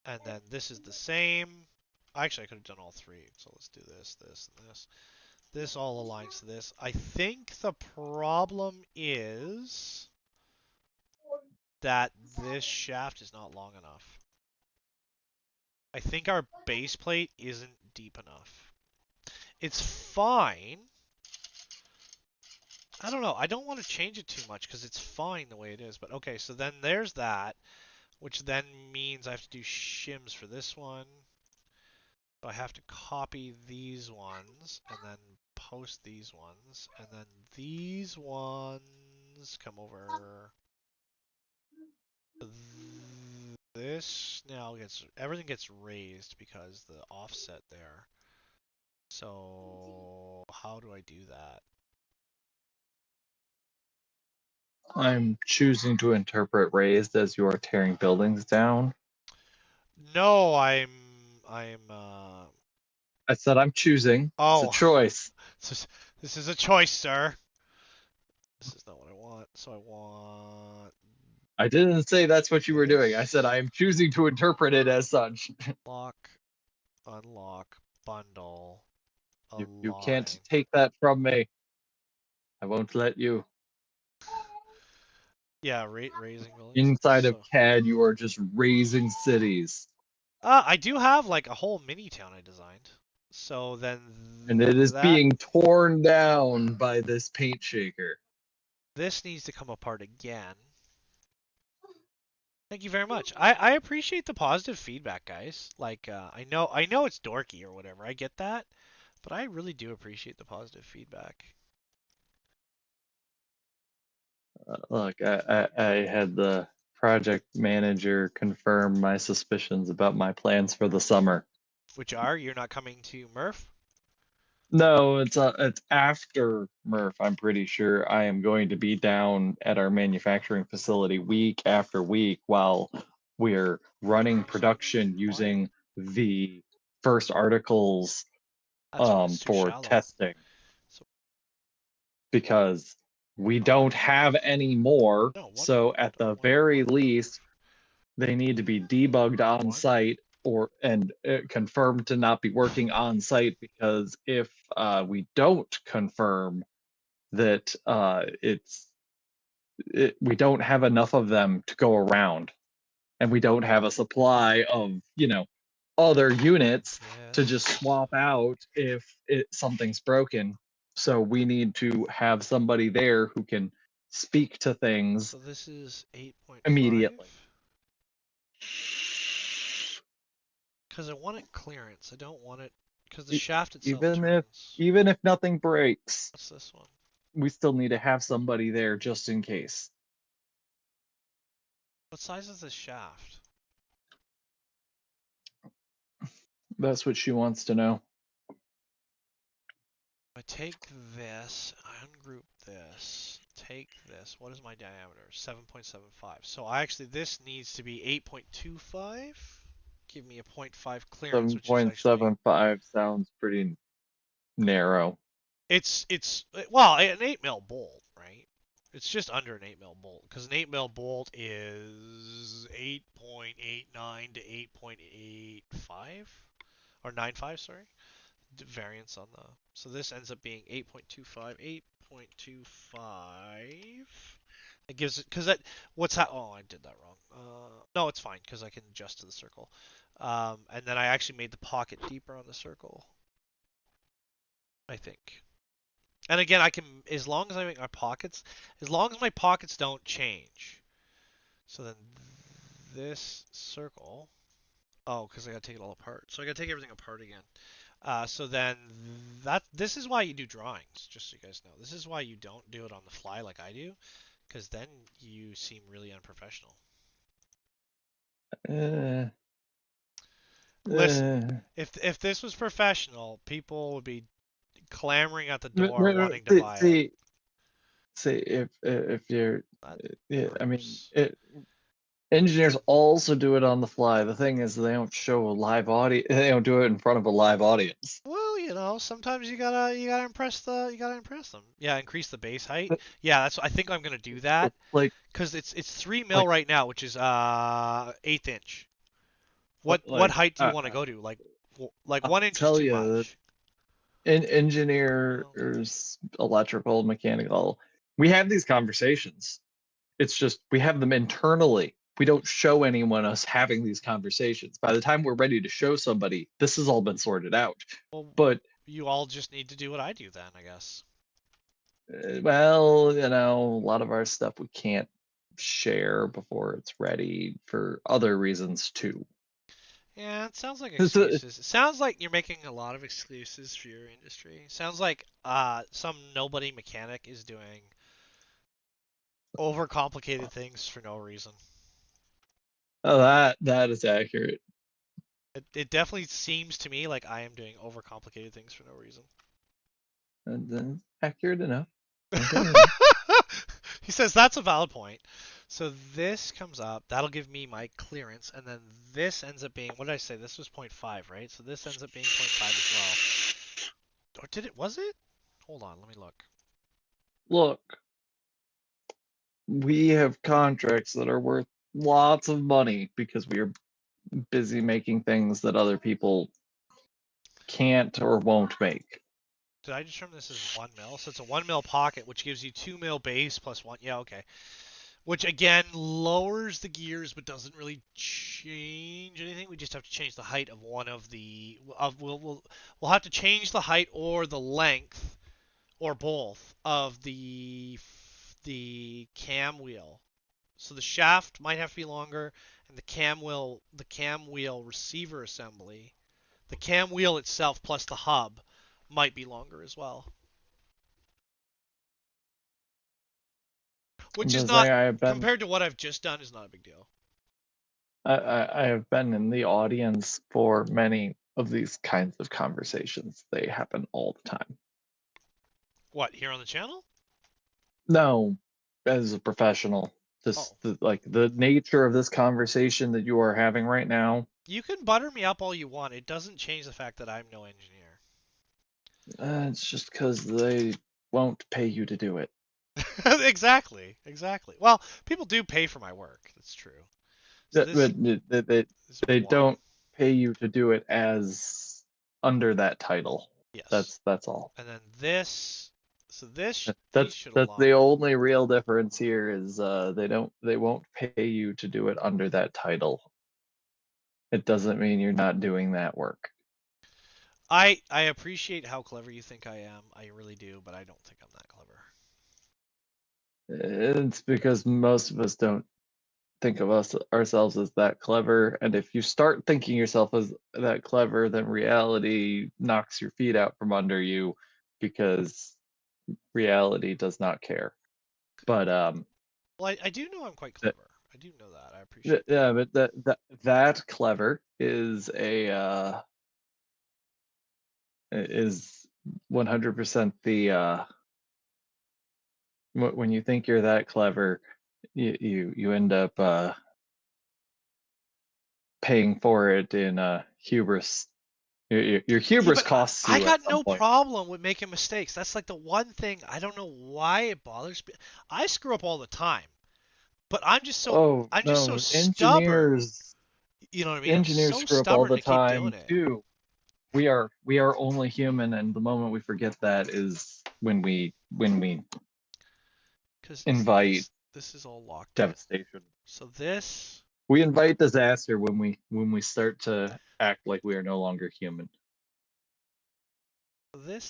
And then this is the same. Actually, I could have done all three. So let's do this, this, and this. This all aligns to this. I think the problem is that this shaft is not long enough. I think our base plate isn't deep enough. It's fine. I don't know. I don't want to change it too much because it's fine the way it is. But okay, so then there's that, which then means I have to do shims for this one. So I have to copy these ones and then post these ones. And then these ones come over. This now everything gets raised because the offset there. So how do I do that? I'm choosing to interpret raised as you are tearing buildings down. No, I said I'm choosing. Oh. It's a choice. This is a choice, sir. This is not what I want. So I want. I didn't say that's what you were doing. I said I am choosing to interpret it as such. Lock, unlock, bundle. You can't take that from me. I won't let you. Yeah, raising buildings. Inside of CAD, you are just raising cities. I do have like a whole mini town I designed. So then. And it is being torn down by this paint shaker. This needs to come apart again. Thank you very much. I appreciate the positive feedback, guys. Like I know it's dorky or whatever. I get that, but I really do appreciate the positive feedback. Look, I had the project manager confirm my suspicions about my plans for the summer. Which are you're not coming to Murph? No, it's after Murph. I'm pretty sure I am going to be down at our manufacturing facility week after week while we're running production using the first articles for testing. because we don't have any more. No, one So bolt, at the one very bolt. least, they need to be debugged on One. site and confirmed to not be working on site, because if we don't confirm that we don't have enough of them to go around, and we don't have a supply of other units to just Yes. swap out if something's broken. So we need to have somebody there who can speak to things So this is 8.5. immediately. Because I want it clearance. I don't want it because the shaft itself Even if turns. even if nothing breaks, What's this one? we still need to have somebody there just in case. What size is this shaft? That's what she wants to know. I take this, I ungroup this, take this. What is my diameter? 7.75. So this needs to be 8.25. Give me a 0.5 clearance, which is actually 7.75 sounds pretty narrow. it's well, an 8 mil bolt, right? It's just under an 8 mil bolt because an 8 mil bolt is 8.89 to 8.85 or 95, sorry. Variance on the, so this ends up being 8.25. It gives it, because that, oh, I did that wrong. No, it's fine because I can adjust to the circle. And then I actually made the pocket deeper on the circle, I think. And again, I can, as long as I make my pockets, as long as my pockets don't change. So then this circle, oh, because I gotta take it all apart. So I gotta take everything apart again. So then this is why you do drawings, just so you guys know. This is why you don't do it on the fly like I do, because then you seem really unprofessional. Listen, if this was professional, people would be clamoring at the door wanting to buy it. See, if you're, That I mean, proves. engineers also do it on the fly. The thing is, they don't show a live audience. They don't do it in front of a live audience. Well, sometimes you gotta impress them. Yeah, increase the base height. Yeah, I think I'm gonna do that. Like, because it's 3 mil right now, which is 1/8 inch. What like, height do you want to go to? Like I'll 1 inch is tell too you, much. engineers, electrical, mechanical, we have these conversations. It's just we have them internally. We don't show anyone us having these conversations. By the time we're ready to show somebody, this has all been sorted out. Well, But you all just need to do what I do then, I guess. well, a lot of our stuff we can't share before it's ready for other reasons too. Yeah, it sounds like excuses. It sounds like you're making a lot of excuses for your industry. It sounds like some nobody mechanic is doing overcomplicated things for no reason. Oh, that is accurate. It definitely seems to me like I am doing overcomplicated things for no reason. And accurate enough. He says that's a valid point. So this comes up. That'll give me my clearance, and then this ends up being, what did I say? This was 0.5, right? So this ends up being 0.5 as well. Or did it? Was it? Hold on, let me look. Look, we have contracts that are worth lots of money because we are busy making things that other people can't or won't make. Did I determine this is 1 mil? So it's a 1 mil pocket, which gives you 2 mil base plus 1. Yeah, okay. Which again lowers the gears, but doesn't really change anything. We just have to change the height of one of the. We'll have to change the height or the length, or both, of the cam wheel. So the shaft might have to be longer, and the cam wheel receiver assembly, the cam wheel itself plus the hub might be longer as well. Which is not, compared to what I've just done, is not a big deal. I have been in the audience for many of these kinds of conversations. They happen all the time. What, here on the channel? No, as a professional. The nature of this conversation that you are having right now. You can butter me up all you want. It doesn't change the fact that I'm no engineer. It's just because they won't pay you to do it. Exactly. Well, people do pay for my work. That's true. So That, this is they one. don't pay you to do it as under that title. Yes. That's all. And then this. So this these That's should that's the align. only real difference here is they won't pay you to do it under that title. It doesn't mean you're not doing that work. I appreciate how clever you think I am. I really do, but I don't think I'm that clever. It's because most of us don't think of ourselves as that clever, and if you start thinking yourself as that clever, then reality knocks your feet out from under you because reality does not care. But Well, I do know I'm quite that, clever. I do know that. I appreciate that. yeah, but that clever is 100% the when you think you're that clever, you end up paying for it in hubris. Your Yeah, hubris but costs I you at got some no point. problem with making mistakes. That's like the one thing I don't know why it bothers me. I screw up all the time, but Oh I'm just so no, stubborn. engineers You know what I mean? I'm engineers so screw up all stubborn the to keep doing time it. too. We are only human, and the moment we forget that is when we Because invite this is all locked in. devastation. So this We invite disaster when we start to act like we are no longer human.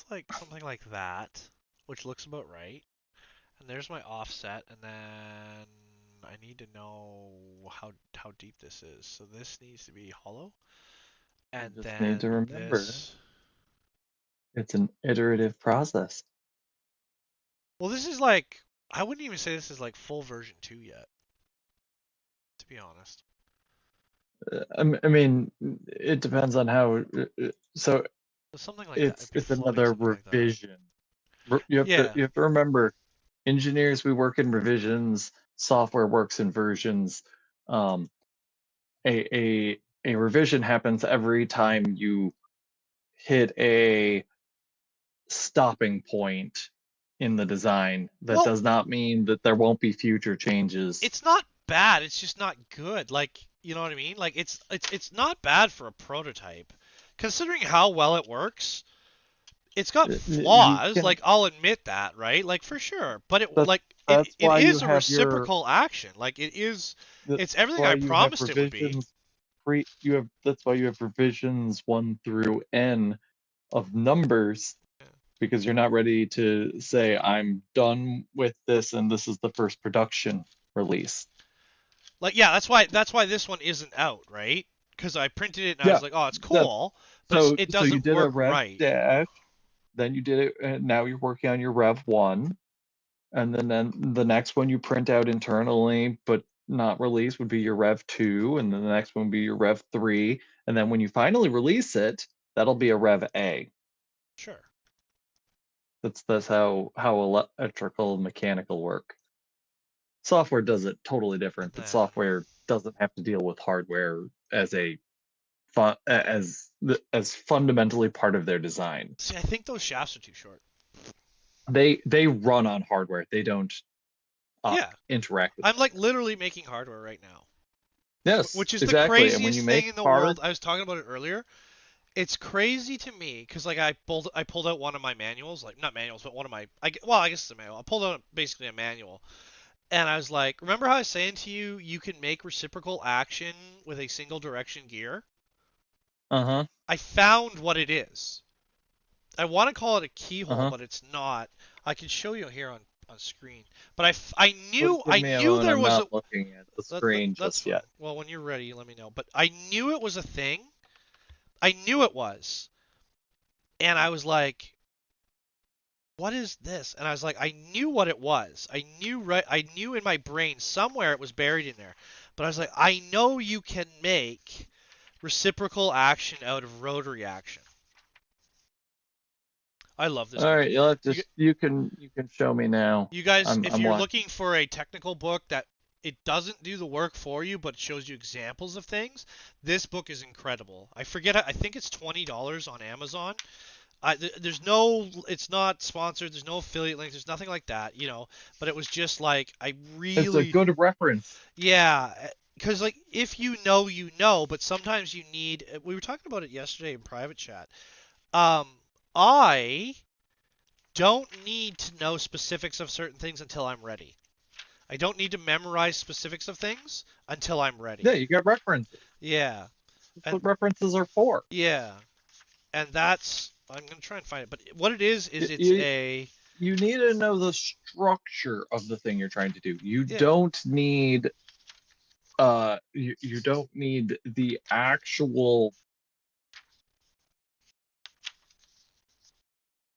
like something like that, which looks about right. And there's my offset, and then I need to know how deep this is. So this needs to be hollow, You and just then need to remember this. it's an iterative process. Well, this is like I wouldn't even say this is like full version 2 yet, to be honest. I mean, it depends on how. So So something like that. It'd it's be it's floating another something like that. revision. You have to Yeah. you have to remember, engineers, we work in revisions. Software works in versions. Um, a revision happens every time you hit a stopping point in the design. That Well, does not mean that there won't be future changes. it's not bad. It's just not good. Like, you know what I mean? Like it's not bad for a prototype, considering how well it works. It's got You flaws, can. like I'll admit that, right? Like for sure. But That's it that's why you is a have your. reciprocal action. Like That's it's everything why I you have promised it would be. revisions. You have. That's why you have revisions 1 through n of numbers, Yeah. because you're not ready to say I'm done with this and this is the first production release. Like yeah, that's why this one isn't out, right? Because I printed it and I Yeah, was like, oh, it's that cool, but so it so you doesn't did a work rev right. dash, then you did it, and now you're working on your rev 1, and then the next one you print out internally but not release would be your rev 2, and then the next one would be your rev 3, and then when you finally release it, that'll be a rev A. Sure. That's how electrical and mechanical work. Software does it totally And different, but then software doesn't have to deal with hardware as as fundamentally part of their design. see, I think those shafts are too short. They run on hardware. They don't Yeah, interact with I'm like hardware. literally making hardware right now, Yes, which is the exactly. And when craziest you thing make in the hard, world. I was talking about it earlier. It's crazy to me because like I pulled out one of my manuals, like not manuals, but one of my I guess it's a manual. I pulled out basically a manual, and I was like, remember how I was saying to you, you can make reciprocal action with a single direction gear? uh-huh, I found what it is. I want to call it a keyhole, uh-huh. but it's not. I can show you here on screen. But Please give I me a knew moment. there I'm was a not looking at the screen that's just fine. yet. Well, when you're ready, let me know. But I knew it was a thing. I knew it was. And I was like, what is this? And I was like, I knew what it was. I knew in my brain somewhere it was buried in there. But I was like, I know you can make reciprocal action out of rotary action. I love this All book. right, you'll have to. You, You can show me now. you guys, if I'm you're watching. looking for a technical book that it doesn't do the work for you, but shows you examples of things, this book is incredible. I forget. I think it's $20 on Amazon. There's no, it's not sponsored. There's no affiliate links. There's nothing like that, you know. But it was just like I It's a really, good reference. yeah, because like if you know, you know. But sometimes you need. We were talking about it yesterday in private chat. Um, I don't need to know specifics of certain things until I'm ready. I don't need to memorize specifics of things until I'm ready. Yeah, you got references. Yeah, That's and what references are for. yeah, and that's I'm gonna try and find it. But what it is Y- it's You, a you need to know the structure of the thing you're trying to do. You yeah. don't need you don't need the actual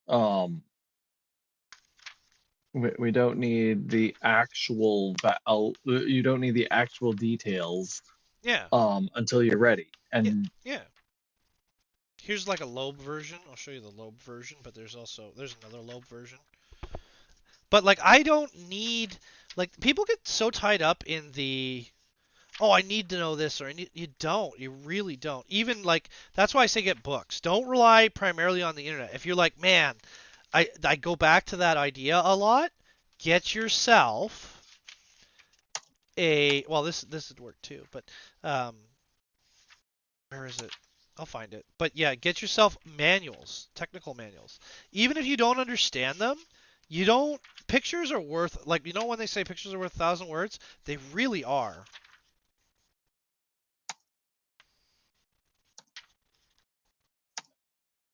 um we don't need the actual you don't need the actual details Yeah. until you're ready. Yeah. And Yeah. Here's like a lobe version. I'll show you the lobe version, but there's another lobe version. But like I don't need like people get so tied up in the oh, I need to know this or I need you don't. You really don't. Even like that's why I say get books. Don't rely primarily on the internet. If you're like, "Man, I go back to that idea a lot." Get yourself a well, this would work too, but um where is it? I'll find it. But yeah, get yourself manuals, technical manuals. Even if you don't understand them, you don't. Pictures are worth, like, you know, when they say pictures are worth 1,000 words, they really are.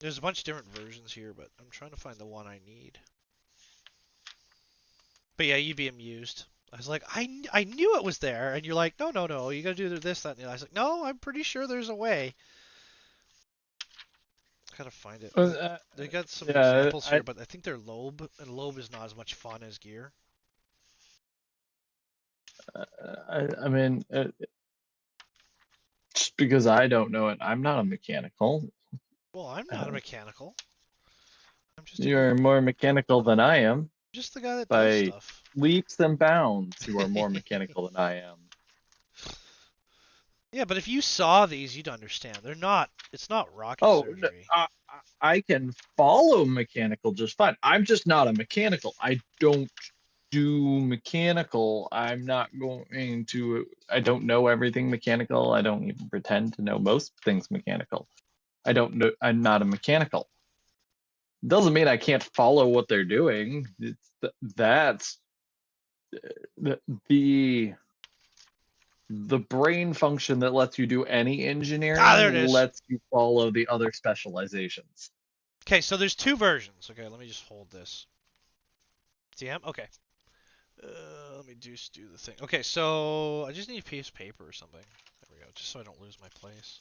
There's a bunch of different versions here, but I'm trying to find the one I need. But yeah, you'd be amused. I was like, I knew it was there, and you're like, no, no, no, you gotta do this, that, and the other. I was like, no, I'm pretty sure there's a way. Gotta find it. They got some yeah, examples here, but I think they're lobe, and lobe is not as much fun as gear. I mean, just because I don't know it, I'm not a mechanical. Well, I'm not a mechanical. I'm just a You're geek. more mechanical than I am. Just the guy that does By stuff. leaps and bounds, you are more mechanical than I am. Yeah, but if you saw these, you'd understand. They're not. It's not rocket Oh, surgery. I can follow mechanical just fine. I'm just not a mechanical. I don't do mechanical. I'm not going to. I don't know everything mechanical. I don't even pretend to know most things mechanical. I don't know. I'm not a mechanical. Doesn't mean I can't follow what they're doing. That's the the brain function that lets you do any Ah, there engineering it is. lets you follow the other specializations. Okay, so there's two versions. Okay, let me just hold this. DM. Okay. Let me just do the thing. Okay, so I just need a piece of paper or something. There we go, just so I don't lose my place.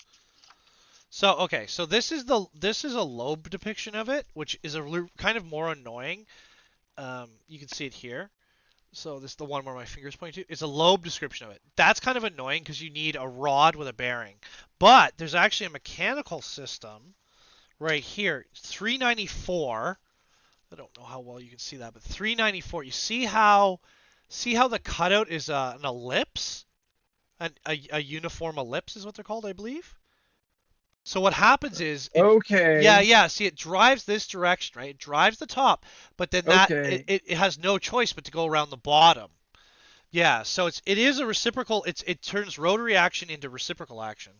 So okay, so this is a lobe depiction of it, which is a kind of more annoying. You can see it here. So this is the one where my fingers point to. It's a lobe description of it. That's kind of annoying because you need a rod with a bearing. But there's actually a mechanical system right here. 394. I don't know how well you can see that, but 394. You see how the cutout is an ellipse? A uniform ellipse is what they're called, I believe. So what happens is Okay. yeah, see it drives this direction, right? It drives the top, but then Okay. it has no choice but to go around the bottom. Yeah, so it is a reciprocal. It turns rotary action into reciprocal action.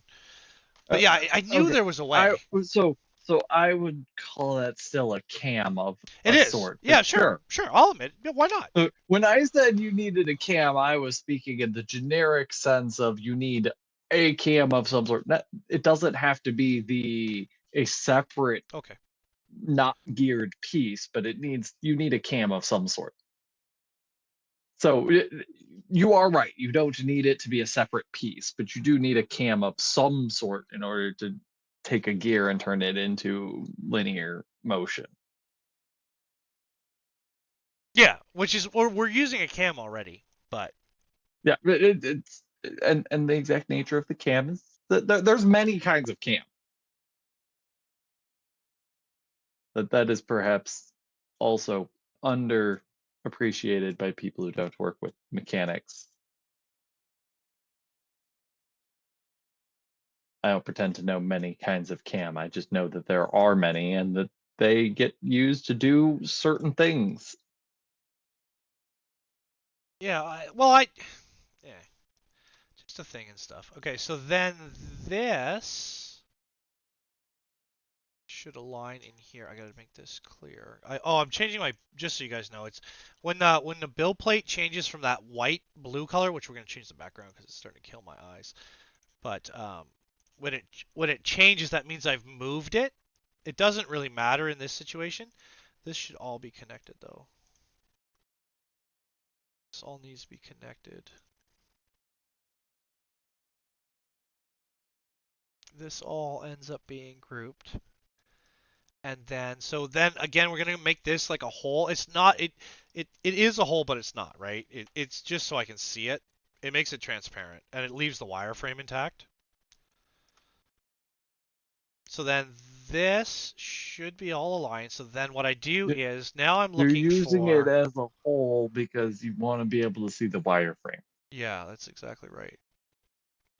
But yeah, I knew Okay. there was a way. So I would call that still a cam of It a is. sort. But Yeah, sure. I'll admit. Yeah, why not? So when I said you needed a cam, I was speaking in the generic sense of you need a cam of some sort. It doesn't have to be a separate, Okay. not geared piece, but you need a cam of some sort. So you are right. You don't need it to be a separate piece, but you do need a cam of some sort in order to take a gear and turn it into linear motion. Yeah, which is we're using a cam already, but Yeah, it's and the exact nature of the cam is that there's many kinds of cam. That is perhaps also underappreciated by people who don't work with mechanics. I don't pretend to know many kinds of cam. I just know that there are many, and that They get used to do certain things. Yeah, yeah, just a thing and stuff. Okay, so then this should align in here. I gotta make this clear. I'm changing my, just so you guys know, it's when the build plate changes from that white blue color, which we're gonna change the background because it's starting to kill my eyes. But when it changes, that means I've moved it. It doesn't really matter in this situation. This should all be connected though. This all needs to be connected. This all ends up being grouped. And then, so then again, we're gonna make this like a hole. It's not, it is a hole, but it's not, right? It's just so I can see it. It makes it transparent, and it leaves the wireframe intact. So then this should be all aligned. So then what I do is, now I'm You're looking using for... it as a whole because you want to be able to see the wireframe. Yeah, that's exactly right.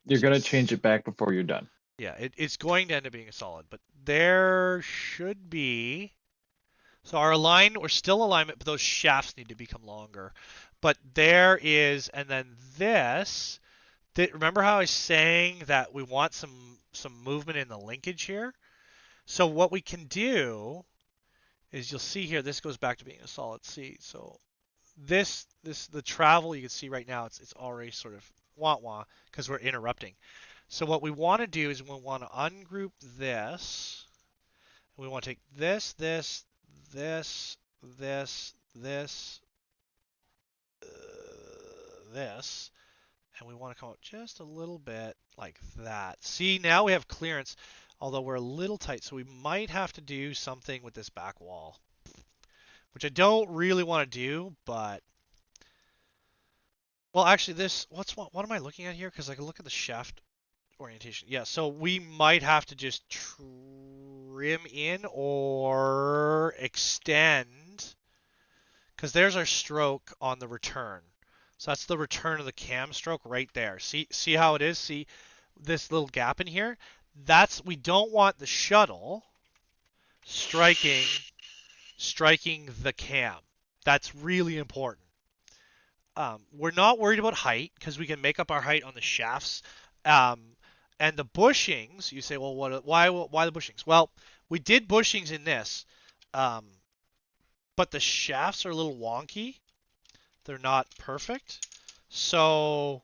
You're going to change it back before you're done. Yeah, it's going to end up being a solid, but there should be... So we're still alignment, but those shafts need to become longer. But there is, and then this... Remember how I was saying that we want some movement in the linkage here? So what we can do is, you'll see here, this goes back to being a solid C. So the travel you can see right now, it's already sort of wah-wah because we're interrupting. So what we want to do is we want to ungroup this. We want to take this, this, this, this, this, this, and we want to come out just a little bit like that. See, now we have clearance, although we're a little tight, so we might have to do something with this back wall, which I don't really want to do, but... Well, actually, what am I looking at here? Because I can look at the shaft orientation. Yeah, so we might have to just trim in or extend, because there's our stroke on the return. So that's the return of the cam stroke right there. See how it is? See this little gap in here? We don't want the shuttle striking the cam. That's really important. We're not worried about height because we can make up our height on the shafts. And the bushings, you say, well, why the bushings? Well, we did bushings in this, but the shafts are a little wonky. They're not perfect. So,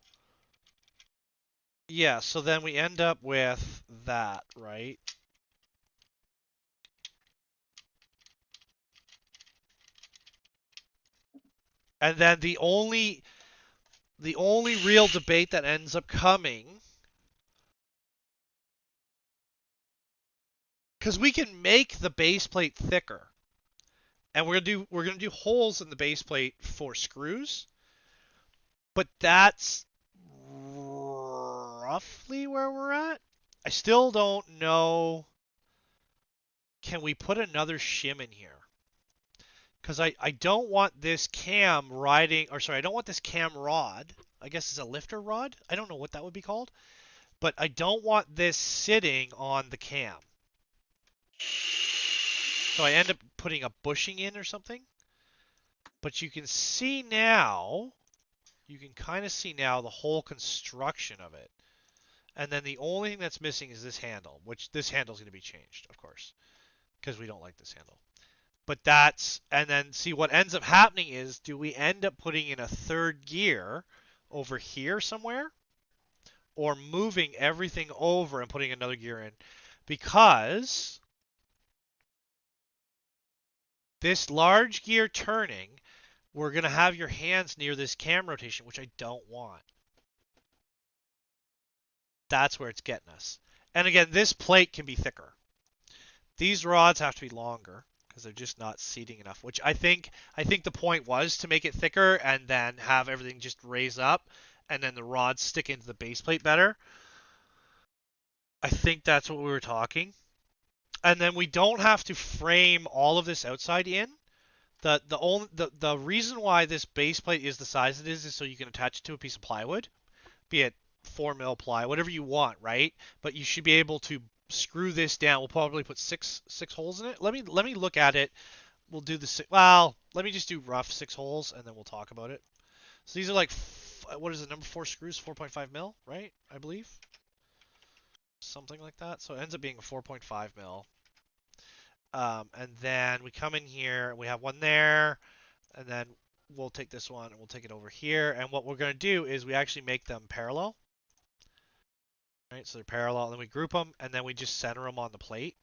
yeah, so then we end up with that, right? And then the only real debate that ends up coming, because we can make the base plate thicker, and we're gonna do holes in the base plate for screws, but that's roughly where we're at. I still don't know. Can we put another shim in here? Because I don't want this cam riding, or sorry, I don't want this cam rod. I guess it's a lifter rod. I don't know what that would be called. But I don't want this sitting on the cam. So I end up putting a bushing in or something. But you can see now, you can kind of see now the whole construction of it. And then the only thing that's missing is this handle, which this handle is going to be changed, of course, because we don't like this handle. But and then see what ends up happening is, do we end up putting in a third gear over here somewhere? Or moving everything over and putting another gear in? Because this large gear turning, we're going to have your hands near this cam rotation, which I don't want. That's where it's getting us. And again, this plate can be thicker. These rods have to be longer because they're just not seating enough, which I think the point was to make it thicker and then have everything just raise up and then the rods stick into the base plate better. I think that's what we were talking. And then we don't have to frame all of this outside in. The reason why this base plate is the size it is so you can attach it to a piece of plywood, be it 4mm ply, whatever you want, right? But you should be able to screw this down. We'll probably put six holes in it. Let me look at it. We'll do the well. Let me just do rough 6 holes, and then we'll talk about it. So these are like what is it? Number 4 screws, 4.5 mil, right? I believe something like that. So it ends up being a 4.5 mil. And then we come in here, and we have one there, and then we'll take this one and we'll take it over here. And what we're going to do is we actually make them parallel. Right, so they're parallel, and then we group them, and then we just center them on the plate.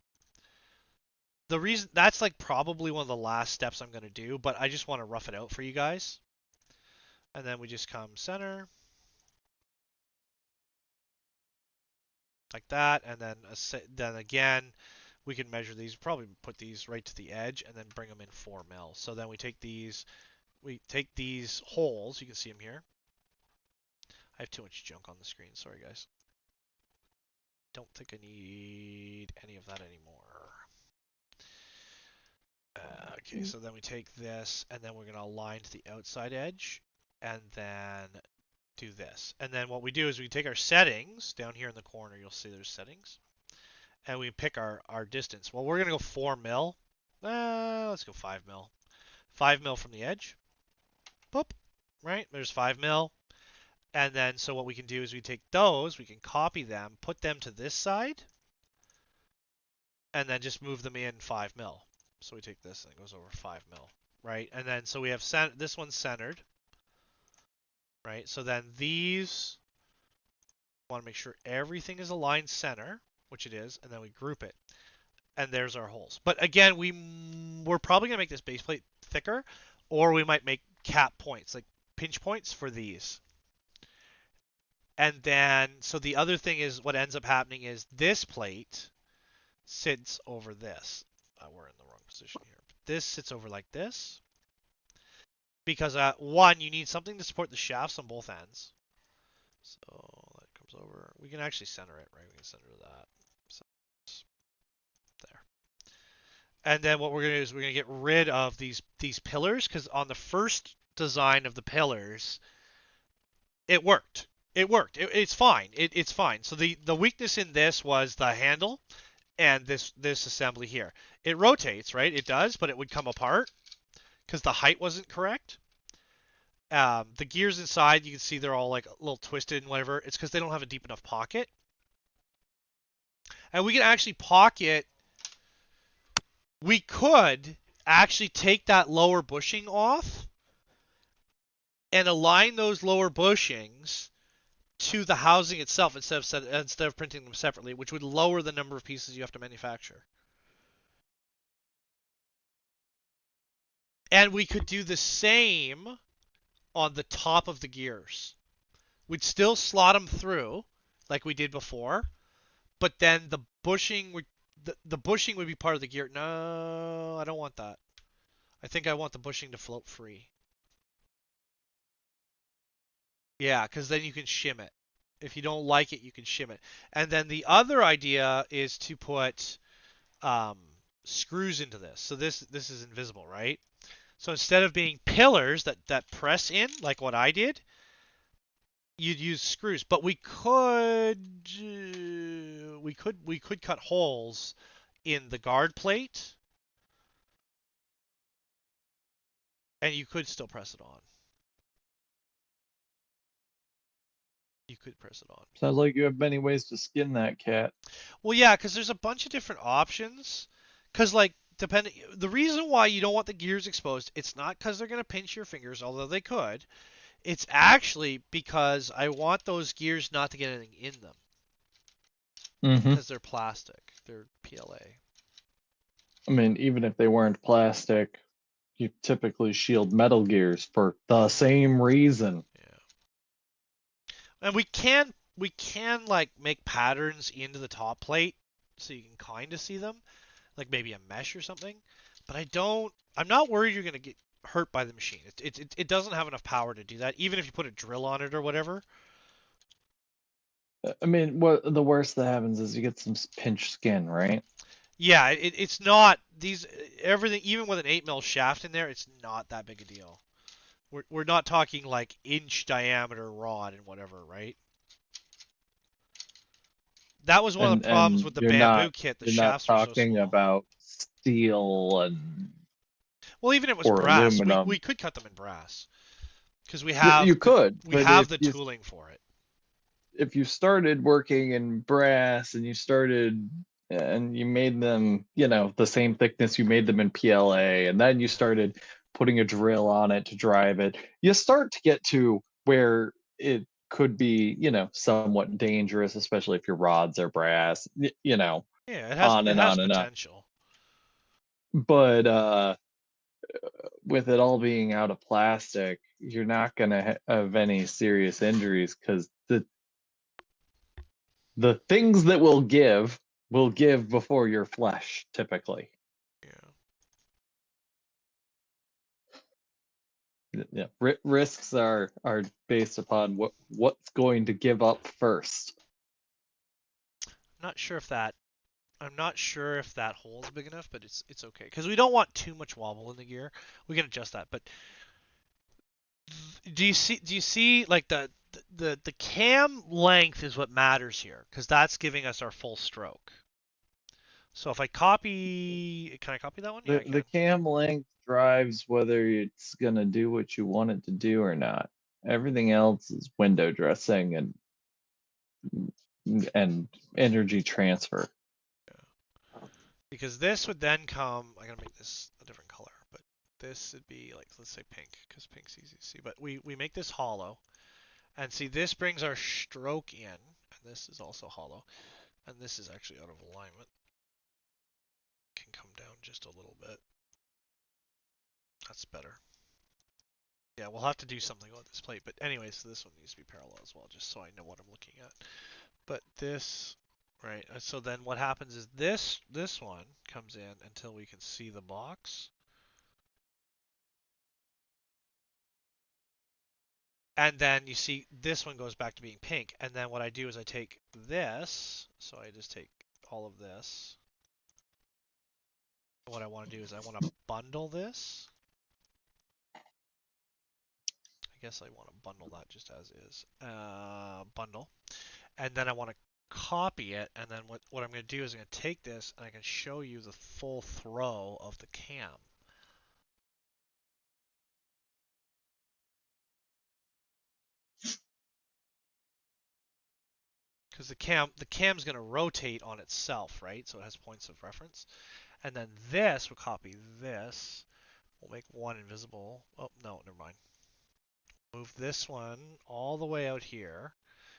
The reason that's like probably one of the last steps I'm going to do, but I just want to rough it out for you guys. And then we just come center like that, and then again we can measure these. Probably put these right to the edge, and then bring them in 4 mil. So then we take these holes. You can see them here. I have too much junk on the screen. Sorry, guys. Don't think I need any of that anymore. Okay, so then we take this, and then we're going to align to the outside edge, and then do this. And then what we do is we take our settings down here in the corner. You'll see there's settings, and we pick our distance. Well, we're going to go 4 mil. Let's go 5 mil. 5 mil from the edge. Boop. Right? There's 5 mil. And then, so what we can do is we take those, we can copy them, put them to this side, and then just move them in 5 mil. So we take this and it goes over 5 mil, right? And then, so we have this one's centered, right? So then these, want to make sure everything is aligned center, which it is, and then we group it. And there's our holes. But again, we're probably going to make this base plate thicker, or we might make cap points, like pinch points for these. And then, so the other thing is what ends up happening is this plate sits over this. We're in the wrong position here. This sits over like this. Because, one, you need something to support the shafts on both ends. So that comes over. We can actually center it, right? We can center that. So, there. And then what we're going to do is we're going to get rid of these pillars, because on the first design of the pillars, it worked. It's fine. It's fine. So the weakness in this was the handle and this assembly here. It rotates, right? It does, but it would come apart because the height wasn't correct. The gears inside, you can see they're all like a little twisted and whatever. It's because they don't have a deep enough pocket. And we can actually pocket. We could actually take that lower bushing off and align those lower bushings to the housing itself instead of printing them separately, which would lower the number of pieces you have to manufacture. And we could do the same on the top of the gears. We'd still slot them through like we did before, but then the bushing would be part of the gear. No, I don't want that. I think I want the bushing to float free. Yeah, because then you can shim it. If you don't like it, you can shim it. And then the other idea is to put screws into this. So this is invisible, right? So instead of being pillars that press in, like what I did, you'd use screws. But we could cut holes in the guard plate, and you could still press it on. You could press it on. Sounds like you have many ways to skin that cat. Well, yeah, because there's a bunch of different options. Because, like, the reason why you don't want the gears exposed, it's not because they're going to pinch your fingers, although they could. It's actually because I want those gears not to get anything in them. Because they're plastic. They're PLA. I mean, even if they weren't plastic, you typically shield metal gears for the same reason. And we can like make patterns into the top plate so you can kind of see them, like maybe a mesh or something. But I'm not worried you're gonna get hurt by the machine. It doesn't have enough power to do that, even if you put a drill on it or whatever. I mean, what the worst that happens is you get some pinched skin, right? Yeah, it's not everything. Even with an 8mm shaft in there, it's not that big a deal. We're not talking like inch diameter rod and whatever, right? That was one of the problems with the bamboo kit. The you're not shafts were so talking small. about steel and Well, even if it was or brass, aluminum. we could cut them in brass because we You have could, we but have the tooling for it. if you started working in brass and you made them, the same thickness you made them in PLA, and then you started putting a drill on it to drive it, you start to get to where it could be, somewhat dangerous, especially if your rods are brass, Yeah, on it and has on and on. potential. But with it all being out of plastic, you're not going to have any serious injuries because the things that will give before your flesh, typically. Yeah, risks are based upon what's going to give up first. I'm not sure if that hole's big enough, but it's okay because we don't want too much wobble in the gear. We can adjust that. But do you see like the cam length is what matters here because that's giving us our full stroke. So if I copy, can I copy that one? Yeah, I can. The cam length drives whether it's gonna do what you want it to do or not. Everything else is window dressing and energy transfer. Because this would then come, I gotta make this a different color, but this would be like, let's say pink, because pink's easy to see. But we make this hollow, and see this brings our stroke in, and this is also hollow, and this is actually out of alignment. Can come down just a little bit. That's better. Yeah, we'll have to do something about this plate, but anyway, so this one needs to be parallel as well, just so I know what I'm looking at. But this, right, so then what happens is this one comes in until we can see the box. And then you see this one goes back to being pink. And then what I do is I take this, so I just take all of this. What I want to do is I want to bundle this. I guess I want to bundle that just as is. Bundle. And then I want to copy it. And then what I'm going to do is I'm going to take this and I can show you the full throw of the cam. Because the cam's going to rotate on itself, right? So it has points of reference. And then this, we'll copy this. We'll make one invisible. Oh, no, never mind. Move this one all the way out here.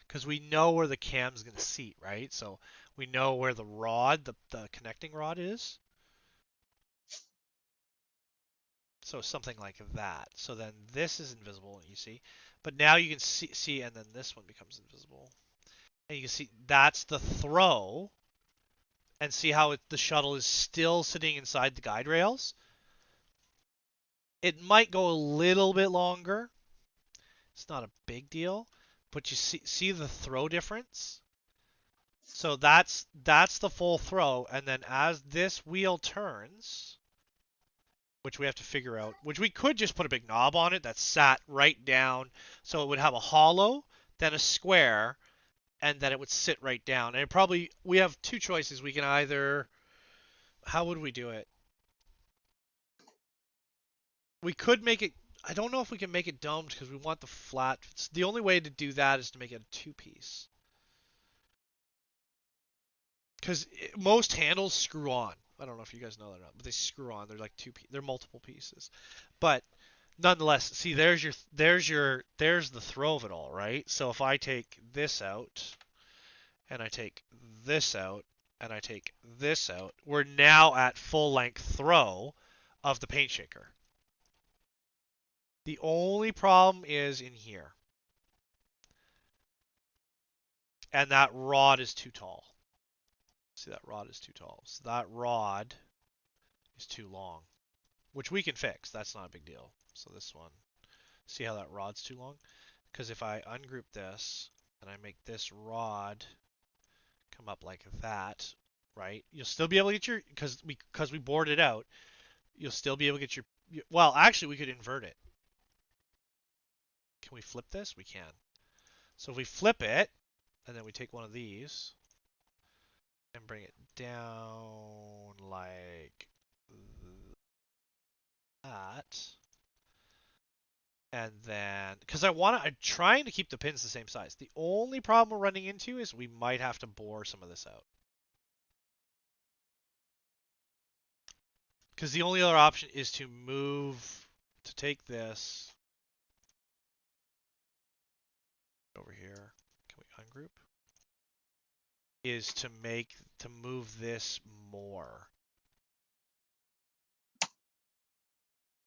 Because we know where the cam's going to seat, right? So we know where the rod, the connecting rod is. So something like that. So then this is invisible, you see. But now you can see, and then this one becomes invisible. And you can see that's the throw. And see how the shuttle is still sitting inside the guide rails. It might go a little bit longer. It's not a big deal, but you see the throw difference. So that's the full throw, and then as this wheel turns, which we have to figure out, which we could just put a big knob on it that sat right down, so it would have a hollow, then a square, and then it would sit right down. And we have two choices. We can either, how would we do it? We could make it, I don't know if we can make it domed because we want the flat. The only way to do that is to make it a two-piece. Because most handles screw on. I don't know if you guys know that or not, but they screw on. They're like they're multiple pieces. But nonetheless, see, there's the throw of it all, right? So if I take this out, and I take this out, and I take this out, we're now at full length throw of the paint shaker. The only problem is in here. And that rod is too tall. See, that rod is too tall. So that rod is too long, which we can fix. That's not a big deal. So this one, see how that rod's too long? Because if I ungroup this and I make this rod come up like that, right? You'll still be able to get your, because we bored it out, you'll still be able to get your, well, actually we could invert it. Can we flip this? We can. So if we flip it, and then we take one of these, and bring it down like that. And then, because I'm trying to keep the pins the same size. The only problem we're running into is we might have to bore some of this out. Because the only other option is to take this over here. Can we ungroup? Is to move this more.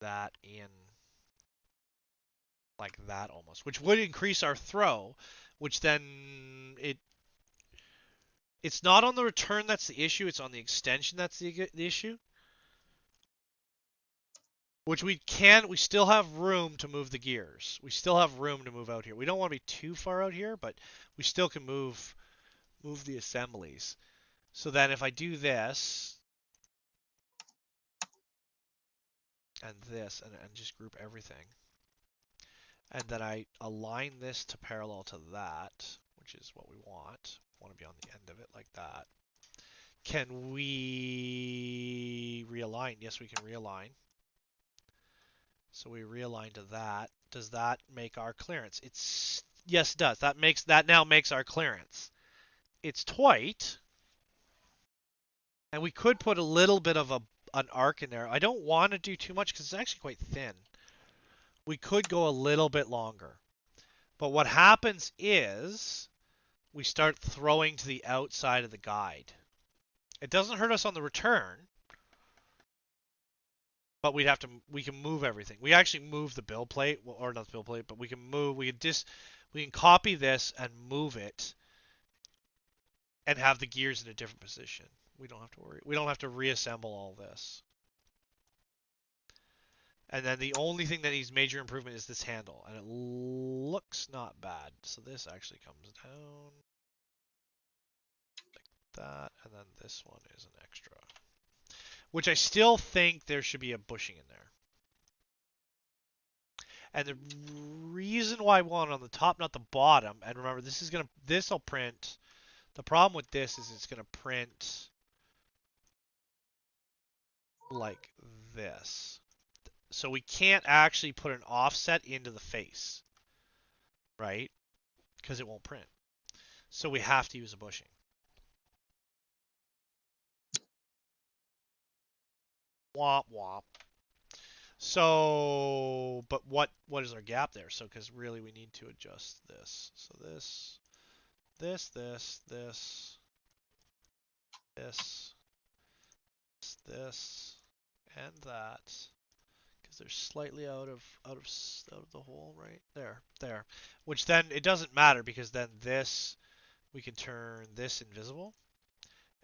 That in like that almost, which would increase our throw, which then it's not on the return that's the issue, it's on the extension that's the issue. Which we still have room to move the gears. We still have room to move out here. We don't want to be too far out here, but we still can move the assemblies. So then if I do this and this and just group everything, and then I align this to parallel to that, which is what we want. We want to be on the end of it like that. Can we realign? Yes, we can realign. So we realign to that. Does that make our clearance? Yes, it does. That now makes our clearance. It's tight, and we could put a little bit of an arc in there. I don't want to do too much because it's actually quite thin. We could go a little bit longer. But what happens is we start throwing to the outside of the guide. It doesn't hurt us on the return, but we can move everything. We actually move the build plate, well, or not the build plate, but we can copy this and move it and have the gears in a different position. We don't have to worry. We don't have to reassemble all this. And then the only thing that needs major improvement is this handle, and it looks not bad. So this actually comes down like that, and then this one is an extra. Which I still think there should be a bushing in there. And the reason why I want it on the top, not the bottom, and remember this will print. The problem with this is it's gonna print like this. So we can't actually put an offset into the face, right? Because it won't print. So we have to use a bushing. Womp womp. So, but what is our gap there? So, because really we need to adjust this. So this, and that. Because they're slightly out of the hole right there. Which then it doesn't matter because then this we can turn this invisible,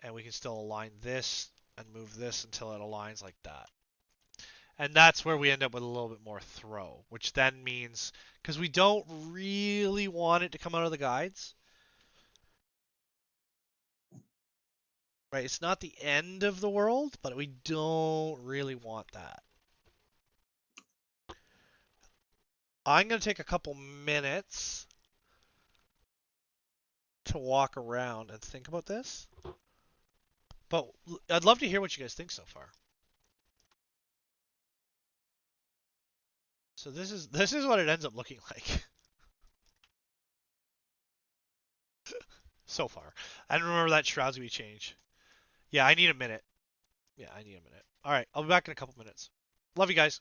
and we can still align this and move this until it aligns like that. And that's where we end up with a little bit more throw, which then means, because we don't really want it to come out of the guides, right? It's not the end of the world, but we don't really want that. I'm going to take a couple minutes to walk around and think about this, but I'd love to hear what you guys think so far. So this is what it ends up looking like. So far. I don't remember that shroud's gonna be changed. Yeah, I need a minute. Yeah, I need a minute. Alright, I'll be back in a couple minutes. Love you guys.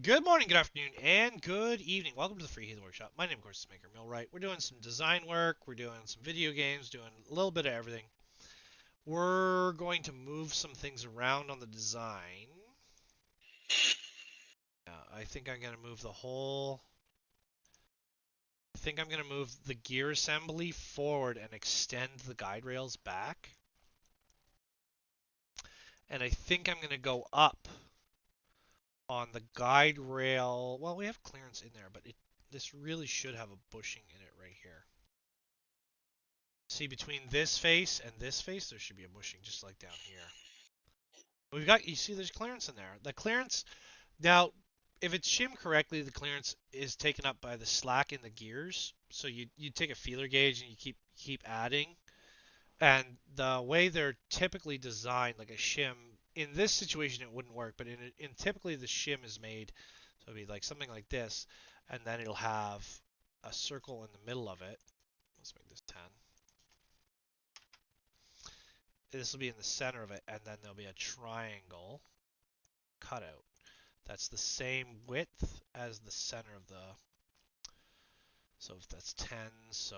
Good morning, good afternoon, and good evening. Welcome to the Free Heathen Workshop. My name, of course, is Maker Millwright. We're doing some design work, we're doing some video games, doing a little bit of everything. We're going to move some things around on the design. I think I'm going to move the whole... I think I'm going to move the gear assembly forward and extend the guide rails back. And I think I'm going to go up on the guide rail. Well, we have clearance in there, but this really should have a bushing in it right here. See, between this face and this face, there should be a bushing just like down here. We've got, you see there's clearance in there. The clearance, now, if it's shimmed correctly, the clearance is taken up by the slack in the gears. So you take a feeler gauge and you keep adding. And the way they're typically designed, like a shim, in this situation it wouldn't work, but in typically the shim is made, so it'd be like something like this, and then it'll have a circle in the middle of it. Let's make this 10. This will be in the center of it, and then there'll be a triangle cutout. That's the same width as the center of the... So if that's 10, so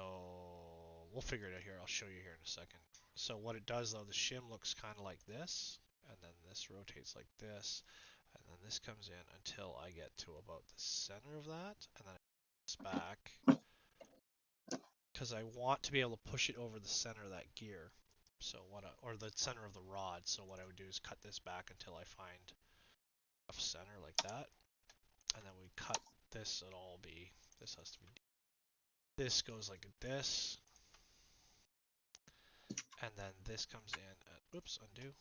we'll figure it out here. I'll show you here in a second. So what it does though, the shim looks kind of like this, and then this rotates like this, and then this comes in until I get to about the center of that, and then it's back, because I want to be able to push it over the center of that gear. So or the center of the rod. So what I would do is cut this back until I find a center like that, and then we cut this. It'll all be, this has to be, this goes like this, and then this comes in at, oops, undo.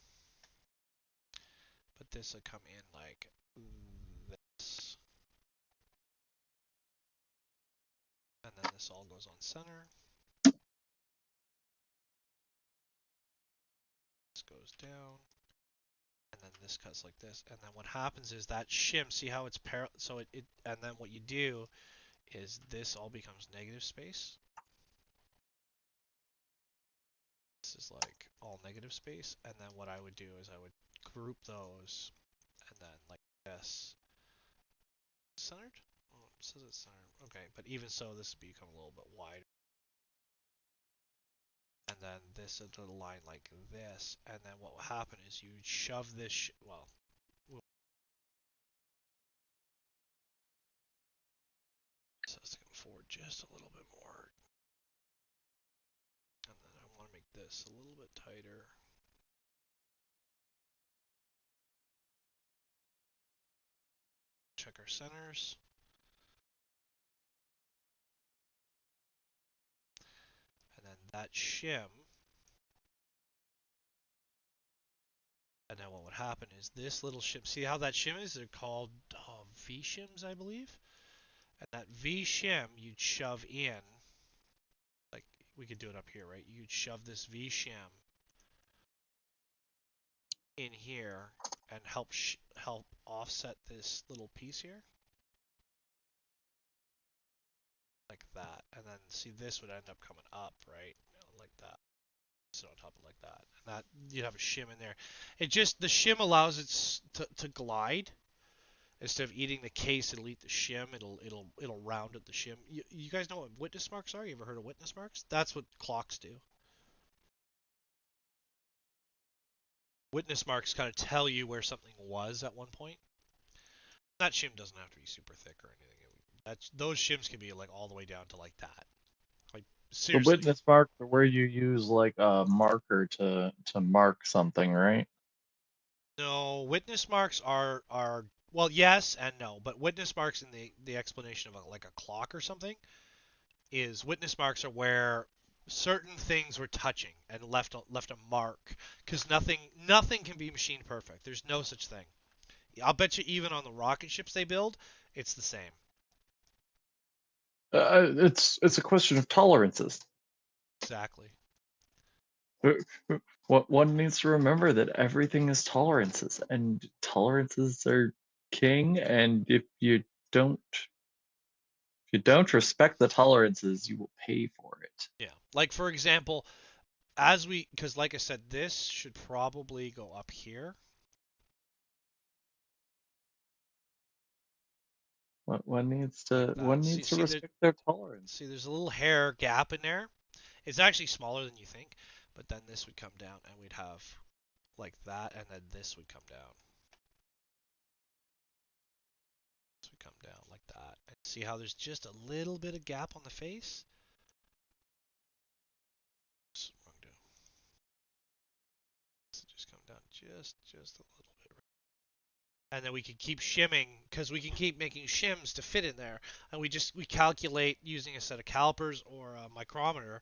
But this would come in like this, and then this all goes on center. This goes down, and then this cuts like this, and then what happens is that shim, see how it's parallel, so and then what you do is this all becomes negative space. This is like all negative space, and then what I would do is I would group those, and then like this. Centered? Oh, it says it's centered. Okay, but even so, this would become a little bit wider. And then this into the line like this, and then what will happen is you shove this, well, so let's go forward just a little bit more. And then I want to make this a little bit tighter. Check our centers. And then that shim. And then what would happen is this little shim, see how that shim is? They're called V shims, I believe. And that V shim you'd shove in, like we could do it up here, right? You'd shove this V shim in here and help offset this little piece here. Like that. And then see, this would end up coming up, right? Like that. So on top of like that. And that, you'd have a shim in there. It just, the shim allows it to glide. Instead of eating the case, it'll eat the shim. It'll round at the shim. You guys know what witness marks are? You ever heard of witness marks? That's what clocks do. Witness marks kind of tell you where something was at one point. That shim doesn't have to be super thick or anything. Those shims can be like all the way down to like that. Like seriously. The witness marks are where you use like a marker to mark something, right? No, witness marks are well, yes and no, but witness marks in the explanation of like a clock or something is witness marks are where certain things were touching and left a mark, because nothing can be machine perfect. There's no such thing. I'll bet you even on the rocket ships they build, it's the same. It's a question of tolerances. Exactly. What one needs to remember that everything is tolerances, and tolerances are king. And if you don't respect the tolerances, you will pay for it. Yeah. Like for example, because like I said, this should probably go up here. One needs to that. See, respect their tolerance. see, there's a little hair gap in there. It's actually smaller than you think, but then this would come down, and we'd have like that, and then this would come down. This would come down like that. And see how there's just a little bit of gap on the face? Oops, wrong do. So just come down just a little bit. And then we can keep shimming, because we can keep making shims to fit in there. And we calculate using a set of calipers or a micrometer,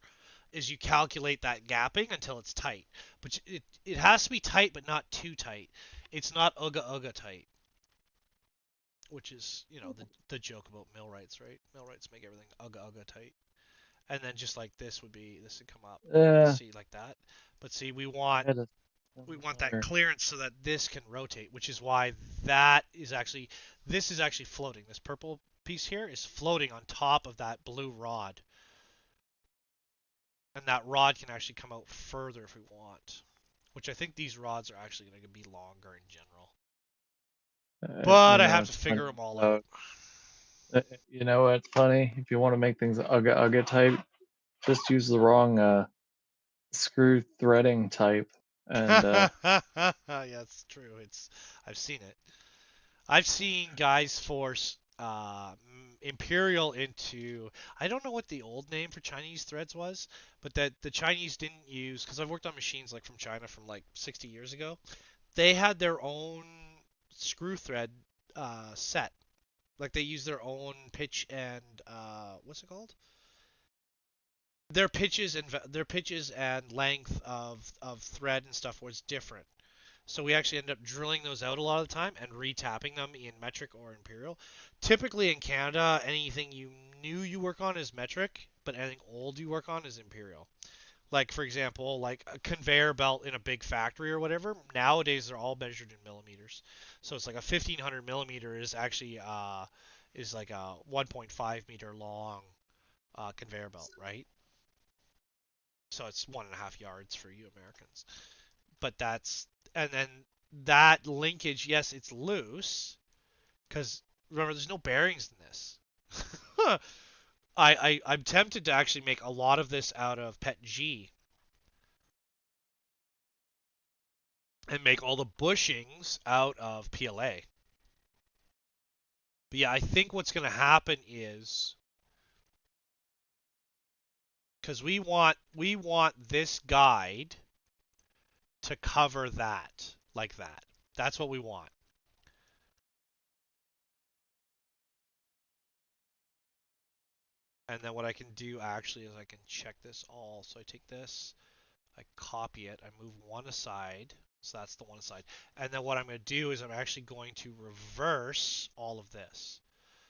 is you calculate that gapping until it's tight. But it has to be tight, but not too tight. It's not ugga tight, which is, you know, the joke about millwrights, right? Millwrights make everything ugga tight. And then just like this would come up, see, like that. But see, we want that clearance so that this can rotate, which is why this is actually floating. This purple piece here is floating on top of that blue rod. And that rod can actually come out further if we want, which I think these rods are actually going to be longer in general. But I have to figure them all out. You know what's funny? If you want to make things ugga type, just use the wrong screw threading type. And yeah, it's true. I've seen it. I've seen guys force Imperial into, I don't know what the old name for Chinese threads was, but that the Chinese didn't use, because I've worked on machines like from China from like 60 years ago. They had their own screw thread set. Like they use their own pitch and what's it called? Their pitches and length of thread and stuff was different. So we actually end up drilling those out a lot of the time and retapping them in metric or imperial. Typically in Canada, anything new you work on is metric, but anything old you work on is imperial. Like for example, like a conveyor belt in a big factory or whatever. Nowadays they're all measured in millimeters. So it's like a 1500 millimeter is actually is like a 1.5 meter long conveyor belt, right? So it's 1.5 yards for you Americans. But and then that linkage, yes, it's loose, because remember, there's no bearings in this. I'm tempted to actually make a lot of this out of PETG and make all the bushings out of PLA. But yeah, I think what's going to happen is, because we want this guide to cover that, like that. That's what we want. And then what I can do actually is I can check this all. So I take this, I copy it, I move one aside. So that's the one aside. And then what I'm going to do is I'm actually going to reverse all of this.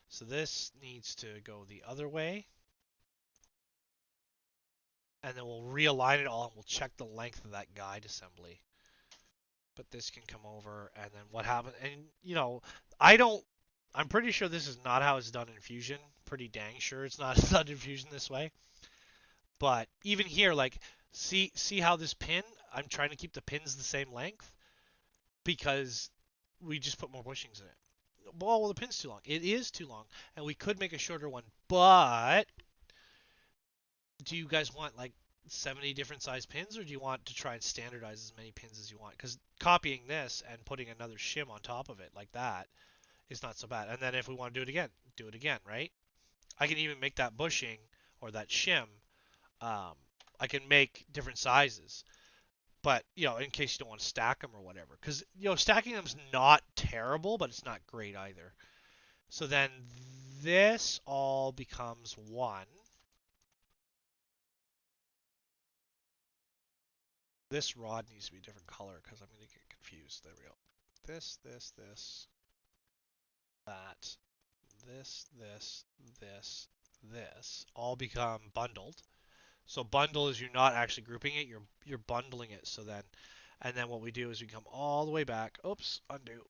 So this needs to go the other way. And then we'll realign it all and we'll check the length of that guide assembly. But this can come over, and then what happens, and you know, I'm pretty sure this is not how it's done in Fusion. Pretty dang sure it's not done in Fusion this way. But even here, like, see how this pin, I'm trying to keep the pins the same length because we just put more bushings in it. Well, the pin's too long. It is too long, and we could make a shorter one, but do you guys want like 70 different size pins, or do you want to try and standardize as many pins as you want? Because copying this and putting another shim on top of it like that is not so bad. And then if we want to do it again, right? I can even make that bushing or that shim. I can make different sizes, but you know, in case you don't want to stack them or whatever, because you know, stacking them is not terrible, but it's not great either. So then this all becomes one. This rod needs to be a different color because I'm going to get confused. There we go. This, that, this all become bundled. So bundle is you're not actually grouping it, you're bundling it. So then, and then what we do is we come all the way back. Oops, undo.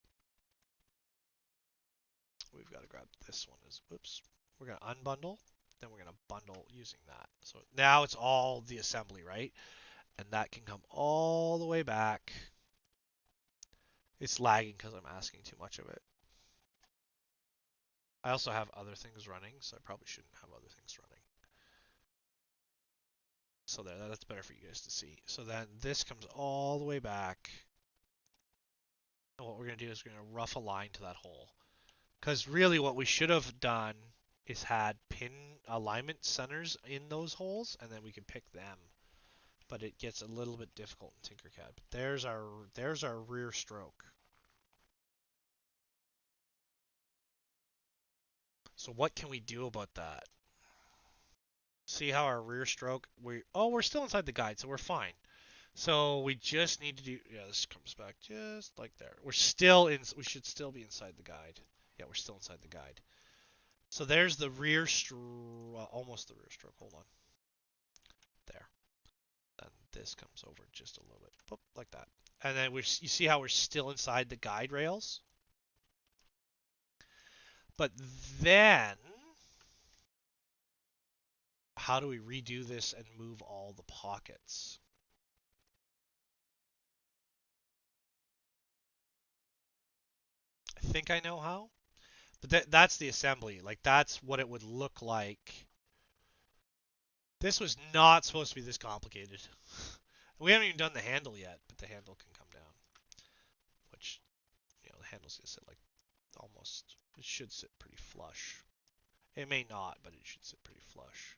We've got to grab this one. Oops. We're going to unbundle. Then we're going to bundle using that. So now it's all the assembly, right? And that can come all the way back. It's lagging because I'm asking too much of it. I also have other things running, so I probably shouldn't have other things running. So there, that's better for you guys to see. So then this comes all the way back. And what we're going to do is we're going to rough a line to that hole. Because really what we should have done is had pin alignment centers in those holes, and then we can pick them. But it gets a little bit difficult in Tinkercad. But there's our rear stroke. So what can we do about that? See how our rear stroke, we're still inside the guide, so we're fine. So we just need to do, yeah, this comes back just like there. We should still be inside the guide. Yeah, we're still inside the guide. So there's the rear stroke, well, almost the rear stroke, hold on. There. Then this comes over just a little bit, boop, like that. And then you see how we're still inside the guide rails? But then, how do we redo this and move all the pockets? I think I know how. But that's the assembly. Like, that's what it would look like. This was not supposed to be this complicated. We haven't even done the handle yet, but the handle can come down. Which, the handle's gonna sit like almost, it should sit pretty flush. It may not, but it should sit pretty flush.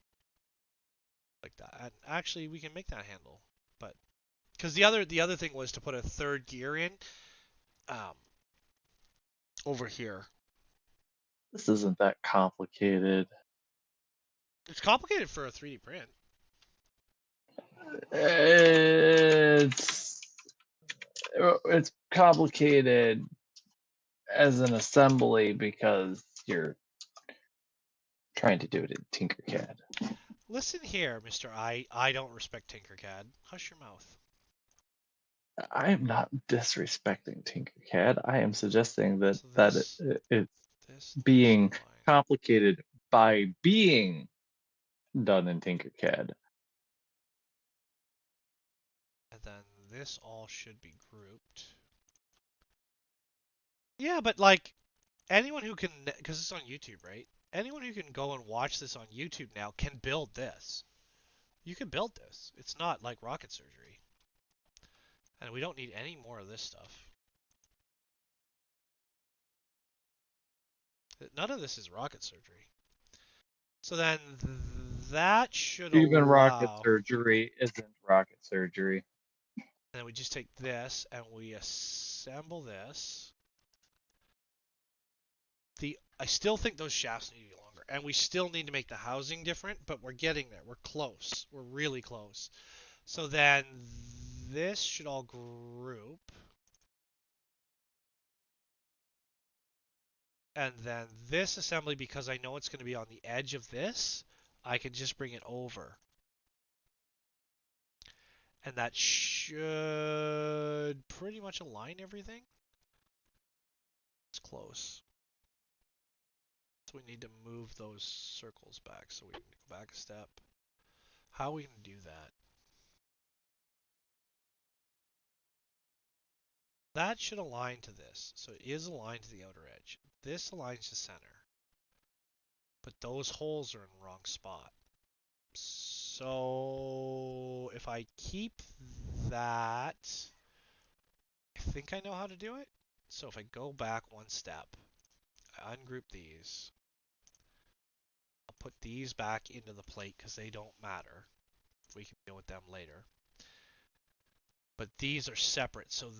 Like that. And actually, we can make that handle. But, because the other thing was to put a third gear in over here. This isn't that complicated. It's complicated for a 3D print. It's complicated as an assembly because you're trying to do it in Tinkercad. Listen here, Mr. I don't respect Tinkercad. Hush your mouth. I am not disrespecting Tinkercad. I am suggesting that So it's being complicated by being done in Tinkercad. And then this all should be grouped. Yeah, but like anyone who can, because it's on YouTube, right? Anyone who can go and watch this on YouTube now can build this. You can build this. It's not like rocket surgery. And we don't need any more of this stuff. None of this is rocket surgery. So then that should Even rocket allow... surgery isn't rocket surgery. And then we just take this and we assemble this. I still think those shafts need to be longer. And we still need to make the housing different, but we're getting there. We're close. We're really close. So then this should all group. And then this assembly, because I know it's going to be on the edge of this, I can just bring it over. And that should pretty much align everything. It's close. So we need to move those circles back. So we can go back a step. How are we going to do that? That should align to this. So it is aligned to the outer edge. This aligns to center. But those holes are in the wrong spot. So if I keep that, I think I know how to do it. So if I go back one step, I ungroup these. I'll put these back into the plate because they don't matter. We can deal with them later. But these are separate. So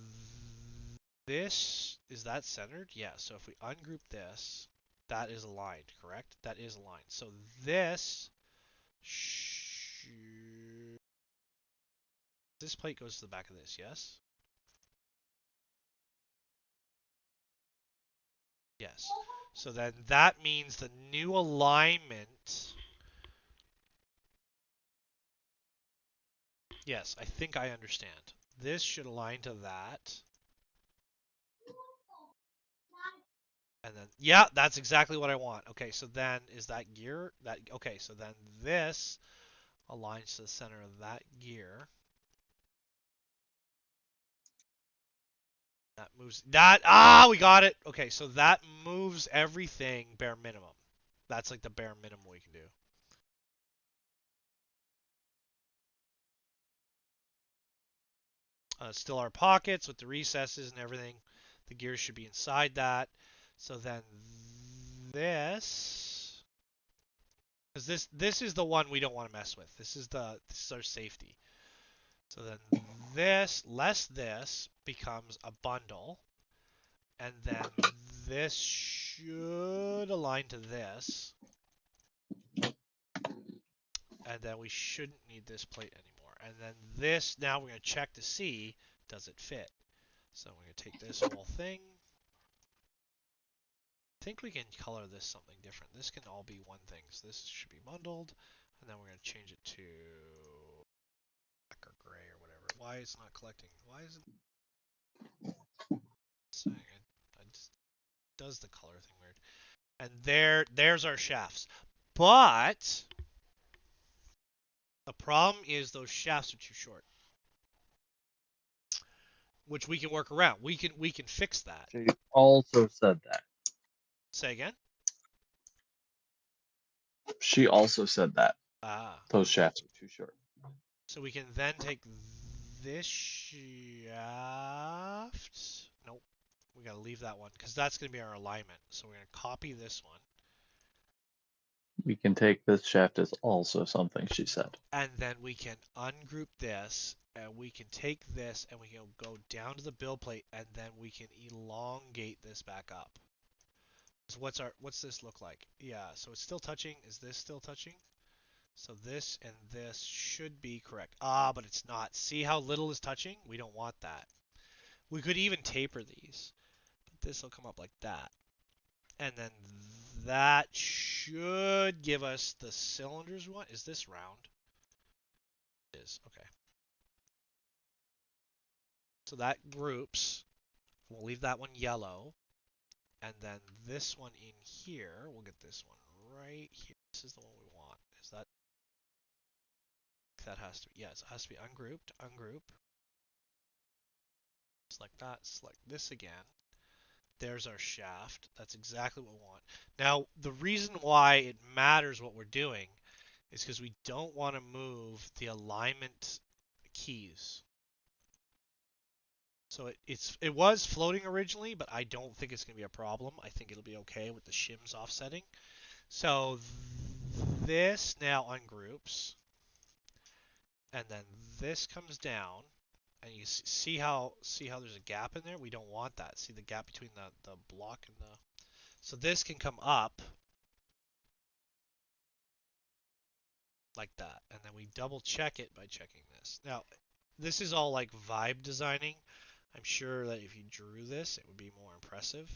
this, is that centered? Yeah, so if we ungroup this, that is aligned, correct? That is aligned. So this plate goes to the back of this, yes? Yes. So then that means the new alignment. Yes, I think I understand. This should align to that. And then, yeah, that's exactly what I want. Okay, so then is that gear? Okay, so then this aligns to the center of that gear. That moves that. We got it. Okay, so that moves everything bare minimum. That's like the bare minimum we can do. Still our pockets with the recesses and everything. The gears should be inside that. So then this, because this is the one we don't want to mess with. This is our safety. So then this less this becomes a bundle, and then this should align to this, and then we shouldn't need this plate anymore. And then this, now we're going to check to see, does it fit? So we're going to take this whole thing. I think we can color this something different. This can all be one thing. So this should be bundled, and then we're going to change it to black or gray or whatever. Why it's not collecting? Why is it saying it? It just does the color thing weird. And there's our shafts. But the problem is those shafts are too short, which we can work around. We can fix that. She also said that. Say again? She also said that. Ah. Those shafts are too short. So we can then take this shaft. Nope. We gotta leave that one because that's gonna be our alignment. So we're gonna copy this one. We can take this shaft as also something she said. And then we can ungroup this, and we can take this, and we can go down to the build plate, and then we can elongate this back up. So what's this look like? Yeah, so it's still touching. Is this still touching? So this and this should be correct. Ah, but it's not. See how little is touching? We don't want that. We could even taper these, but this will come up like that. And then that should give us the cylinders we want. Is this round? It is. Okay. So that groups. We'll leave that one yellow. And then this one in here, we'll get this one right here. This is the one we want. Is that? That has to be, yes, it has to be ungrouped, ungroup. Select that, select this again. There's our shaft. That's exactly what we want. Now, the reason why it matters what we're doing is because we don't want to move the alignment keys. So it was floating originally, but I don't think it's going to be a problem. I think it'll be okay with the shims offsetting. So this now ungroups. And then this comes down, and you see how there's a gap in there? We don't want that. See the gap between the block and the... So this can come up like that, and then we double check it by checking this. Now, this is all like vibe designing. I'm sure that if you drew this, it would be more impressive,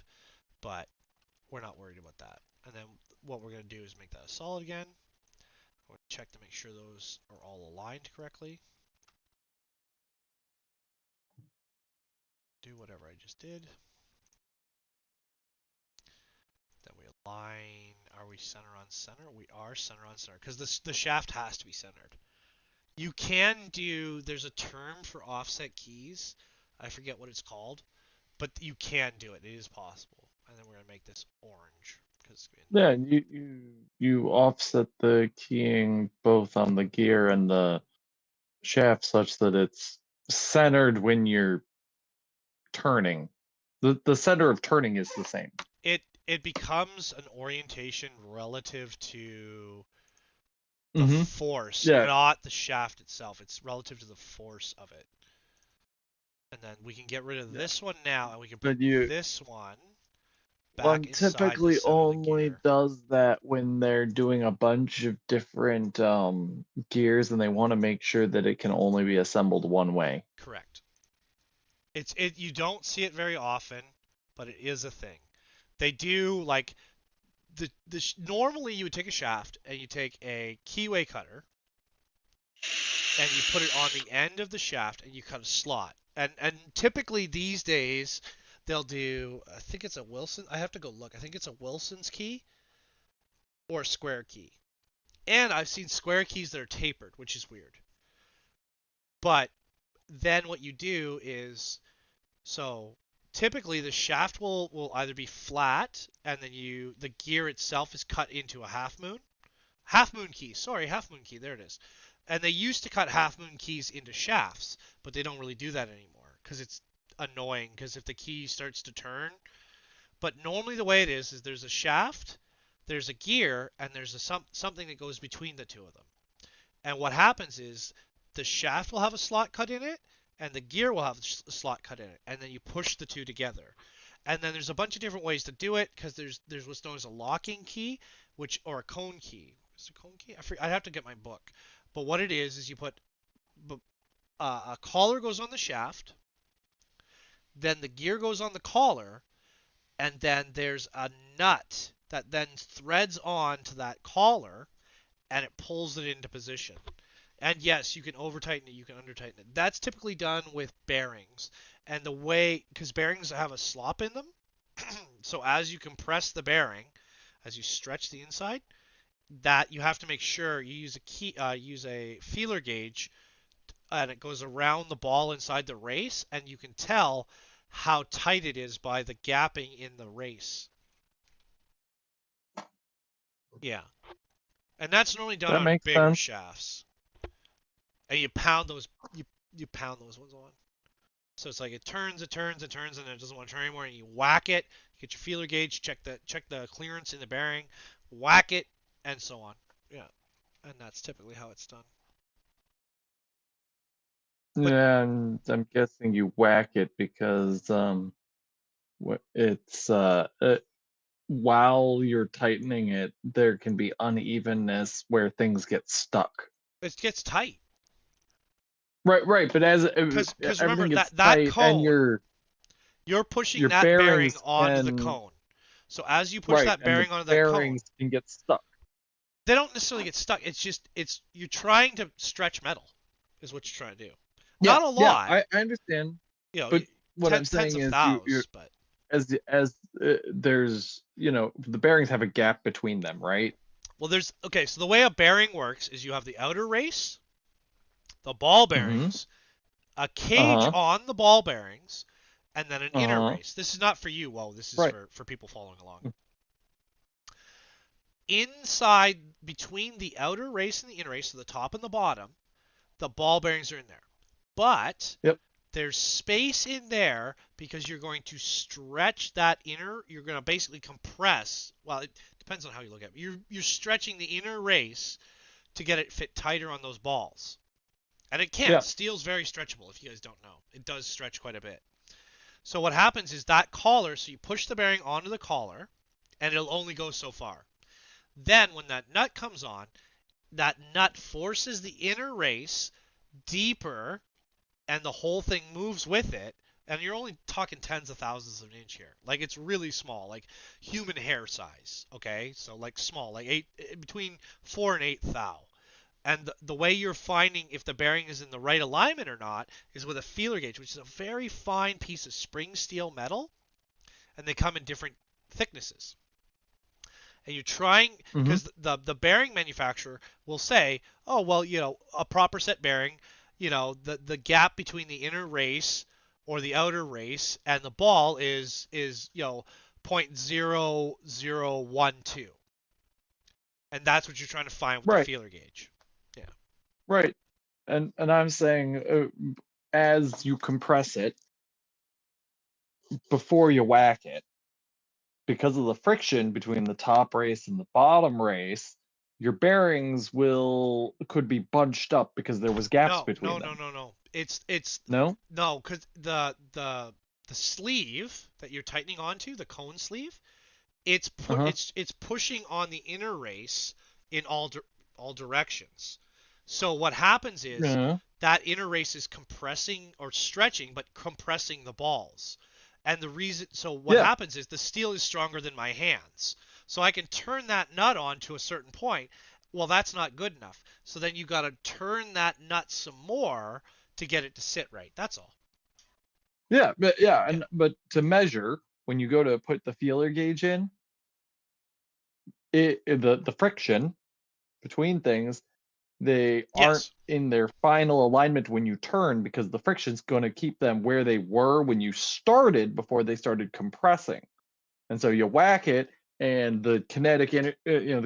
but we're not worried about that. And then what we're going to do is make that a solid again. We'll check to make sure those are all aligned correctly. Do whatever I just did. Then we align. Are we center on center? We are center on center because the shaft has to be centered. You can do, there's a term for offset keys. I forget what it's called, but you can do it. It is possible. And then we're going to make this orange. Yeah, you offset the keying both on the gear and the shaft such that it's centered when you're turning. The center of turning is the same. It becomes an orientation relative to the force, not the shaft itself. It's relative to the force of it. And then we can get rid of this one now, and we can put this one back inside typically the center only of the gear. does that when they're doing a bunch of different gears and they want to make sure that it can only be assembled one way. Correct. You don't see it very often, but it is a thing. They do like normally you would take a shaft and you take a keyway cutter and you put it on the end of the shaft and you cut a slot. And typically these days they'll do, I think it's a Wilson. I have to go look. I think it's a Wilson's key or a square key. And I've seen square keys that are tapered, which is weird. But then what you do is, so typically the shaft will either be flat, and then the gear itself is cut into a half moon key. Sorry, half moon key. There it is. And they used to cut half moon keys into shafts, but they don't really do that anymore because it's annoying. Because if the key starts to turn, but normally the way it is there's a shaft, there's a gear, and there's something that goes between the two of them. And what happens is the shaft will have a slot cut in it, and the gear will have a slot cut in it, and then you push the two together. And then there's a bunch of different ways to do it because there's what's known as a locking key, or a cone key. Is it a cone key? I'd have to get my book. But what it is you put a collar goes on the shaft, then the gear goes on the collar, and then there's a nut that then threads on to that collar, and it pulls it into position. And yes, you can over tighten it, you can under tighten it. That's typically done with bearings. And the way, because bearings have a slop in them, so as you compress the bearing, as you stretch the inside, that you have to make sure you use a feeler gauge, and it goes around the ball inside the race, and you can tell how tight it is by the gapping in the race. Yeah. And that's normally done on bigger shafts. And you pound those you pound those ones on. So it's like it turns, and it doesn't want to turn anymore, and you whack it, you get your feeler gauge, check the clearance in the bearing, whack it, and so on. Yeah. And that's typically how it's done. Yeah, and I'm guessing you whack it because it's while you're tightening it, there can be unevenness where things get stuck. It gets tight. Right. But as because remember gets that tight cone, and you're pushing your that bearing bearings onto the can- cone. So as you push that bearing onto that cone, bearings can get stuck. they don't necessarily get stuck. It's you're trying to stretch metal, is what you're trying to do. Yeah, Not a lot. Yeah, I understand. You know, But what I'm tens saying of is, thousands, but as there's the bearings have a gap between them, right? well, so the way a bearing works is you have the outer race, the ball bearings, a cage on the ball bearings, and then an inner race. This is not for you. Well, this is for people following along. Inside, between the outer race and the inner race, so the top and the bottom, the ball bearings are in there. But there's space in there because you're going to stretch that inner. You're going to basically compress. Well, it depends on how you look at it. You're stretching the inner race to get it fit tighter on those balls. And it can. Steel's very stretchable, if you guys don't know. It does stretch quite a bit. So what happens is that collar, so you push the bearing onto the collar, and it'll only go so far. Then when that nut comes on, that nut forces the inner race deeper, and the whole thing moves with it. And you're only talking tens of thousands of an inch here. Like, it's really small, like human hair size, okay? So like small, like between 4 and 8 thou. And the way you're finding if the bearing is in the right alignment or not is with a feeler gauge, which is a very fine piece of spring steel metal, and they come in different thicknesses. And you're trying, because the bearing manufacturer will say, oh, well, a proper set bearing, the gap between the inner race or the outer race and the ball is 0.0012. And that's what you're trying to find with the feeler gauge. Yeah. Right. And I'm saying as you compress it before you whack it, because of the friction between the top race and the bottom race, your bearings could be bunched up because there was gaps between them. No. It's no, because the sleeve that you're tightening onto, the cone sleeve, it's pushing on the inner race in all directions. So what happens is that inner race is compressing or stretching, but compressing the balls. And the reason, so what happens is the steel is stronger than my hands. So I can turn that nut on to a certain point. Well, that's not good enough. So then you got to turn that nut some more to get it to sit right. That's all. Yeah, but but to measure, when you go to put the feeler gauge in, the friction between things They aren't in their final alignment when you turn, because the friction's going to keep them where they were when you started before they started compressing. And so you whack it, and the kinetic, the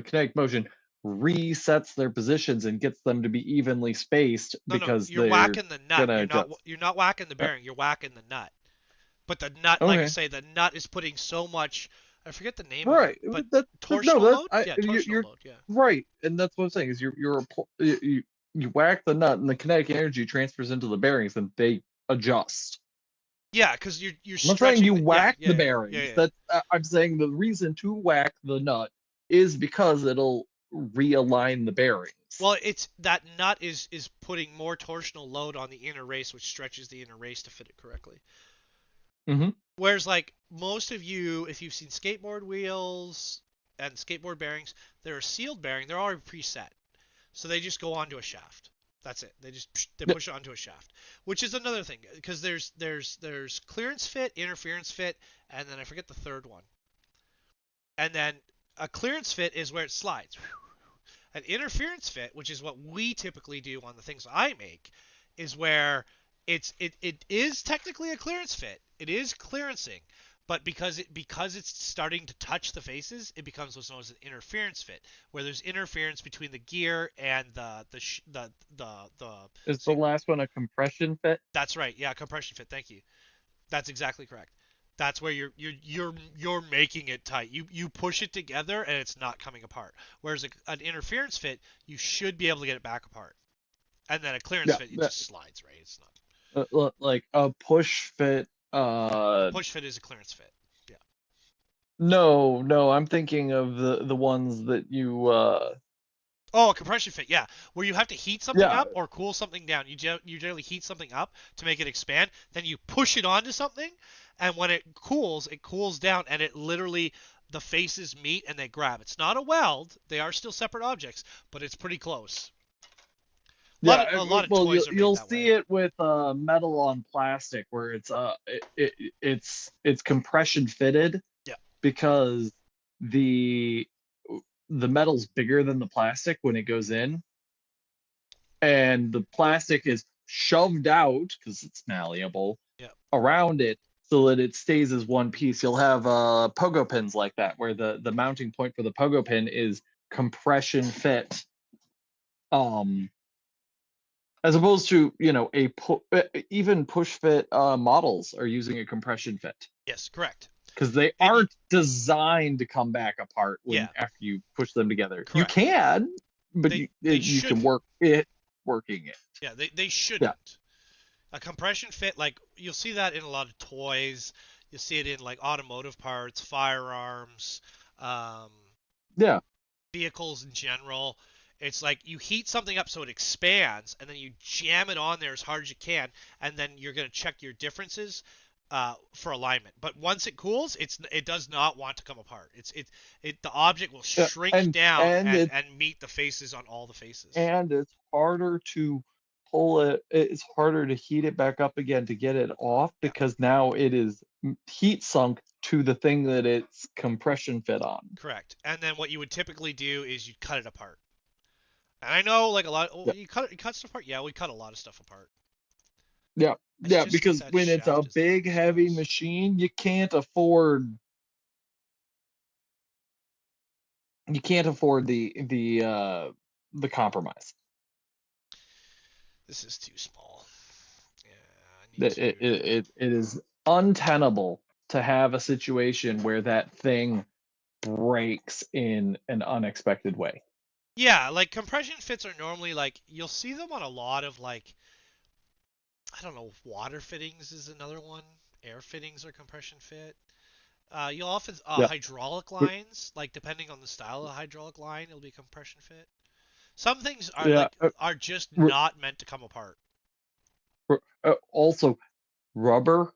kinetic motion resets their positions and gets them to be evenly spaced, because you're they're whacking the nut. gonna You're not whacking the bearing. You're whacking the nut. But the nut, like I say, the nut is putting so much. I forget the name of it, but torsional load. Torsional load. Yeah. Right, and that's what I'm saying is you whack the nut, and the kinetic energy transfers into the bearings, and they adjust. Yeah, because you're I'm not saying you whack the yeah, bearings. yeah. That's I'm saying the reason to whack the nut is because it'll realign the bearings. Well, it's that nut is putting more torsional load on the inner race, which stretches the inner race to fit it correctly. Mm-hmm. Whereas, like, most of you, if you've seen skateboard wheels and skateboard bearings, they're a sealed bearing. They're already preset, so they just go onto a shaft. That's it. They push it onto a shaft, which is another thing, because there's clearance fit, interference fit, and then I forget the third one. And then a clearance fit is where it slides. An interference fit, which is what we typically do on the things I make, is where it is technically a clearance fit. It is clearancing, but because it's starting to touch the faces, it becomes what's known as an interference fit, where there's interference between the gear and the. Is the last one a compression fit? That's right. Yeah, compression fit. Thank you. That's exactly correct. That's where you're making it tight. You push it together and it's not coming apart. Whereas an interference fit, you should be able to get it back apart. And then a clearance fit, it just slides, right? It's not like a push fit. Push fit is a clearance fit. Yeah. No, I'm thinking of the ones that you. Oh, a compression fit, yeah, where you have to heat something up or cool something down. You generally heat something up to make it expand, then you push it onto something, and when it cools down, and it literally, the faces meet and they grab. It's not a weld; they are still separate objects, but it's pretty close. A lot of toys are made you'll that see way. it with metal on plastic, where it's compression fitted. Yeah. Because the metal's bigger than the plastic when it goes in, and the plastic is shoved out because it's malleable around it, so that it stays as one piece. You'll have pogo pins like that, where the mounting point for the pogo pin is compression fit, as opposed to even push fit models are using a compression fit. Yes, correct. Because they aren't designed to come back apart after you push them together. Correct. You can, but you can working it. Yeah, they shouldn't. Yeah. A compression fit, like, you'll see that in a lot of toys. You'll see it in, like, automotive parts, firearms, vehicles in general. It's like you heat something up so it expands, and then you jam it on there as hard as you can, and then you're going to check your differences for alignment. But once it cools, it does not want to come apart. The object will shrink down and meet the faces on all the faces. And it's harder to pull it. It's harder to heat it back up again to get it off, because now it is heat sunk to the thing that it's compression fit on. Correct. And then what you would typically do is you'd cut it apart. And I know, like, a lot. You cut stuff apart. Yeah, we cut a lot of stuff apart. Yeah, because when it's a big, heavy machine, you can't afford the compromise. This is too small. Yeah, it is untenable to have a situation where that thing breaks in an unexpected way. Yeah, like, compression fits are normally, like, you'll see them on a lot of, like, I don't know, water fittings is another one. Air fittings are compression fit. You'll often hydraulic lines, like, depending on the style of the hydraulic line, it'll be compression fit. Some things are are just not meant to come apart. Also, rubber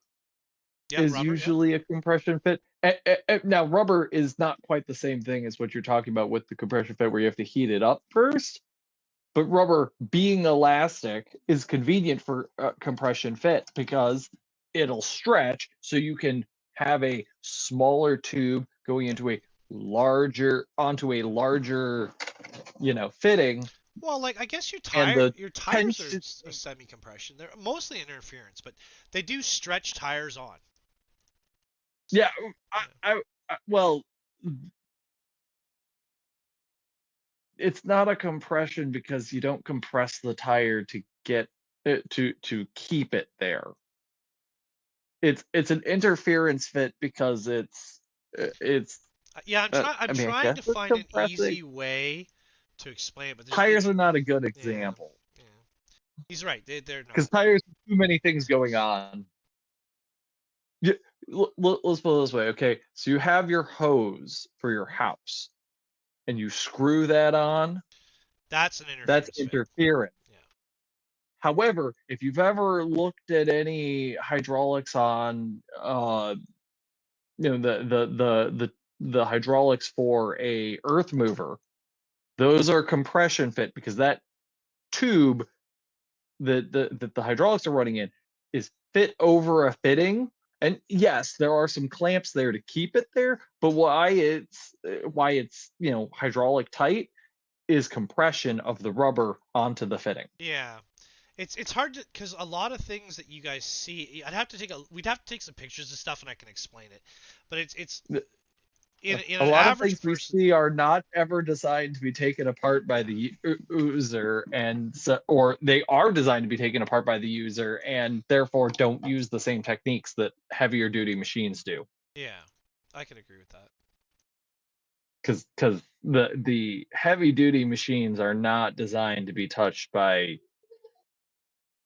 is usually a compression fit. Now, rubber is not quite the same thing as what you're talking about with the compression fit, where you have to heat it up first. But rubber, being elastic, is convenient for compression fit, because it'll stretch, so you can have a smaller tube going into a larger fitting, Well, like I guess your And the tires are tension, a semi-compression. They're mostly interference, but they do stretch tires on. yeah, well, it's not a compression because you don't compress the tire to get it to keep it there. It's an interference fit because it's Yeah, I'm I mean, I trying guess to it's find an compressing. easy way to explain it, but Tires are not a good yeah, example yeah. He's right. They're because not. tires have too many things going on. Yeah, let's put it this way. Okay, so you have your hose for your house, and you screw that on. That's an That's interference fit. interference. Yeah. However, if you've ever looked at any hydraulics on, the hydraulics for a earth mover, those are compression fit because that tube that the hydraulics are running in is fit over a fitting. And yes, there are some clamps there to keep it there, but why it's hydraulic tight is compression of the rubber onto the fitting. Yeah. It's hard to because a lot of things that you guys see, we'd have to take some pictures of stuff and I can explain it. But it's in A an lot of average things we person. see are not ever designed to be taken apart by the user, and or they are designed to be taken apart by the user, and therefore don't use the same techniques that heavier duty machines do. Yeah, I can agree with that. Because the heavy duty machines are not designed to be touched by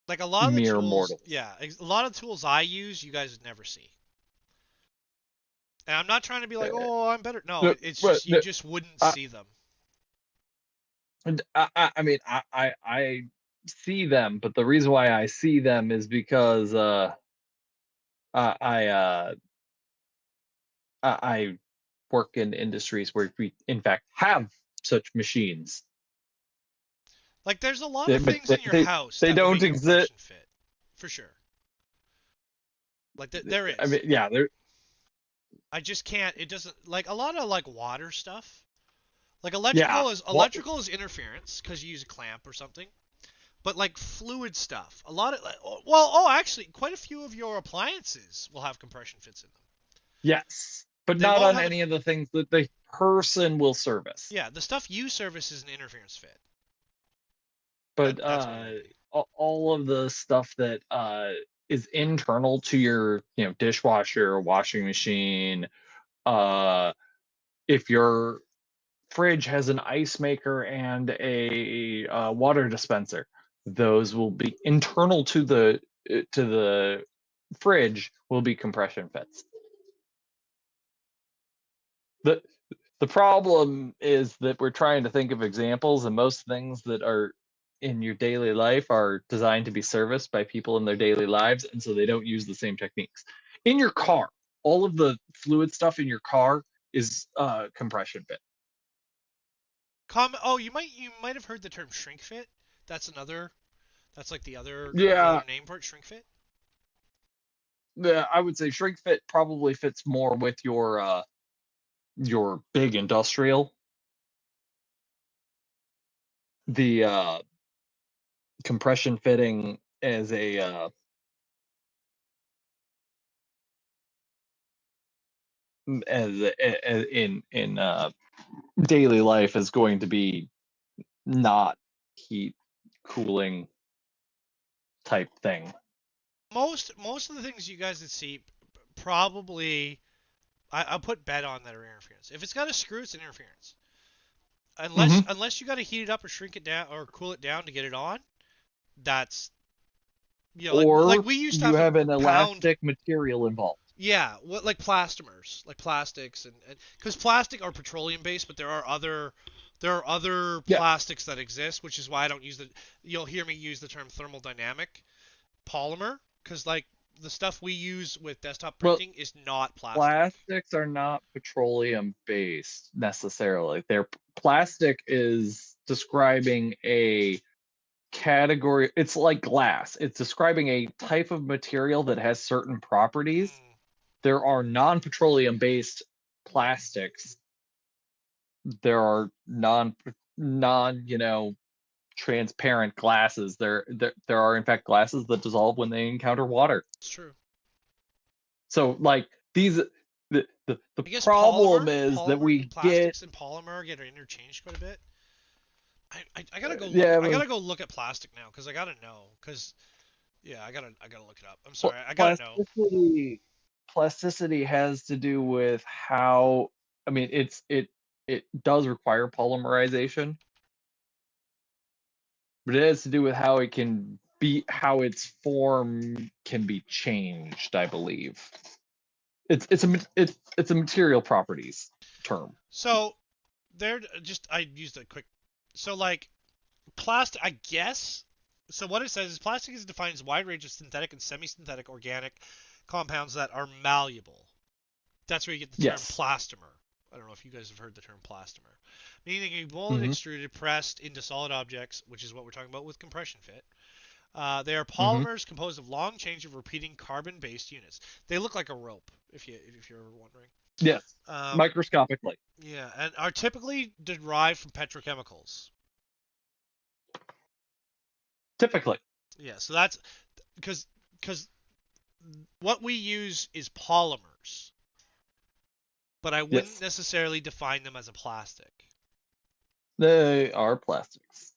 Like a lot of the mere tools, mortals. yeah, a lot of tools I use, you guys would never see. And I'm not trying to be like, oh, I'm better. No, it's But just you just wouldn't see them. I mean, I see them, but the reason why I see them is because I I work in industries where we in fact have such machines. Like there's a lot of But things in your house they that would don't be exist. compression fit, for sure. Like there I is. mean, yeah, there. I just can't. It doesn't like a lot of like water stuff. Like Yeah, electrical is interference because you use a clamp or something. But like fluid stuff, a lot of actually, quite a few of your appliances will have compression fits in them. yes, but They not won't on have any of the things that the person will service. Yeah, the stuff you service is an interference fit. But That's what it would be. all of the stuff that is internal to your dishwasher, washing machine, if your fridge has an ice maker and a water dispenser, those will be internal to the fridge will be compression fits. The problem is that we're trying to think of examples, and most things that are in your daily life are designed to be serviced by people in their daily lives, and so they don't use the same techniques. In your car, all of the fluid stuff in your car is compression fit. You might have heard the term shrink fit. That's another. That's like the other Yeah, name for it, shrink fit. I would say shrink fit probably fits more with your big industrial. The compression fitting as a as in daily life is going to be not heat cooling type thing. Most of the things you guys would see probably I'll put bet on that are interference. If it's got a screw, it's an interference. Unless you got to heat it up or shrink it down or cool it down to get it on, that's Or like we used to you have an pound. elastic material involved. Yeah, like plastomers, like plastics, and because plastic are petroleum based, but there are other Yeah. plastics that exist, which is why I don't use the. You'll hear me use the term thermodynamic polymer, because like the stuff we use with desktop printing is not plastic. Plastics are not petroleum based necessarily. Their plastic is describing a category. It's like glass. It's describing a type of material that has certain properties. There are non-petroleum based plastics. There are non transparent glasses. There are in fact glasses that dissolve when they encounter water. It's true. So like these, the I guess problem is that we get plastics and polymer get interchanged quite a bit. I gotta go look. yeah, I gotta go look at plastic now because I gotta know. Because yeah, I gotta look it up. I'm sorry, I gotta know. Plasticity has to do with how, I mean, it does require polymerization, but it has to do with how it can be, how its form can be changed, I believe. It's a material properties term. So they're just I used a quick. So like plastic, I guess. So what it says is plastic is defined as a wide range of synthetic and semi-synthetic organic compounds that are malleable. That's where you get the term Yes. plastomer. I don't know if you guys have heard the term plastomer. Meaning they can be molded, extruded, pressed into solid objects, which is what we're talking about with compression fit. They are polymers composed of long chains of repeating carbon-based units. They look like a rope, if you're wondering. Yes. Microscopically. Yeah, and are typically derived from petrochemicals. Typically. Yeah, so that's because what we use is polymers, but I wouldn't necessarily define them as a plastic. They are plastics.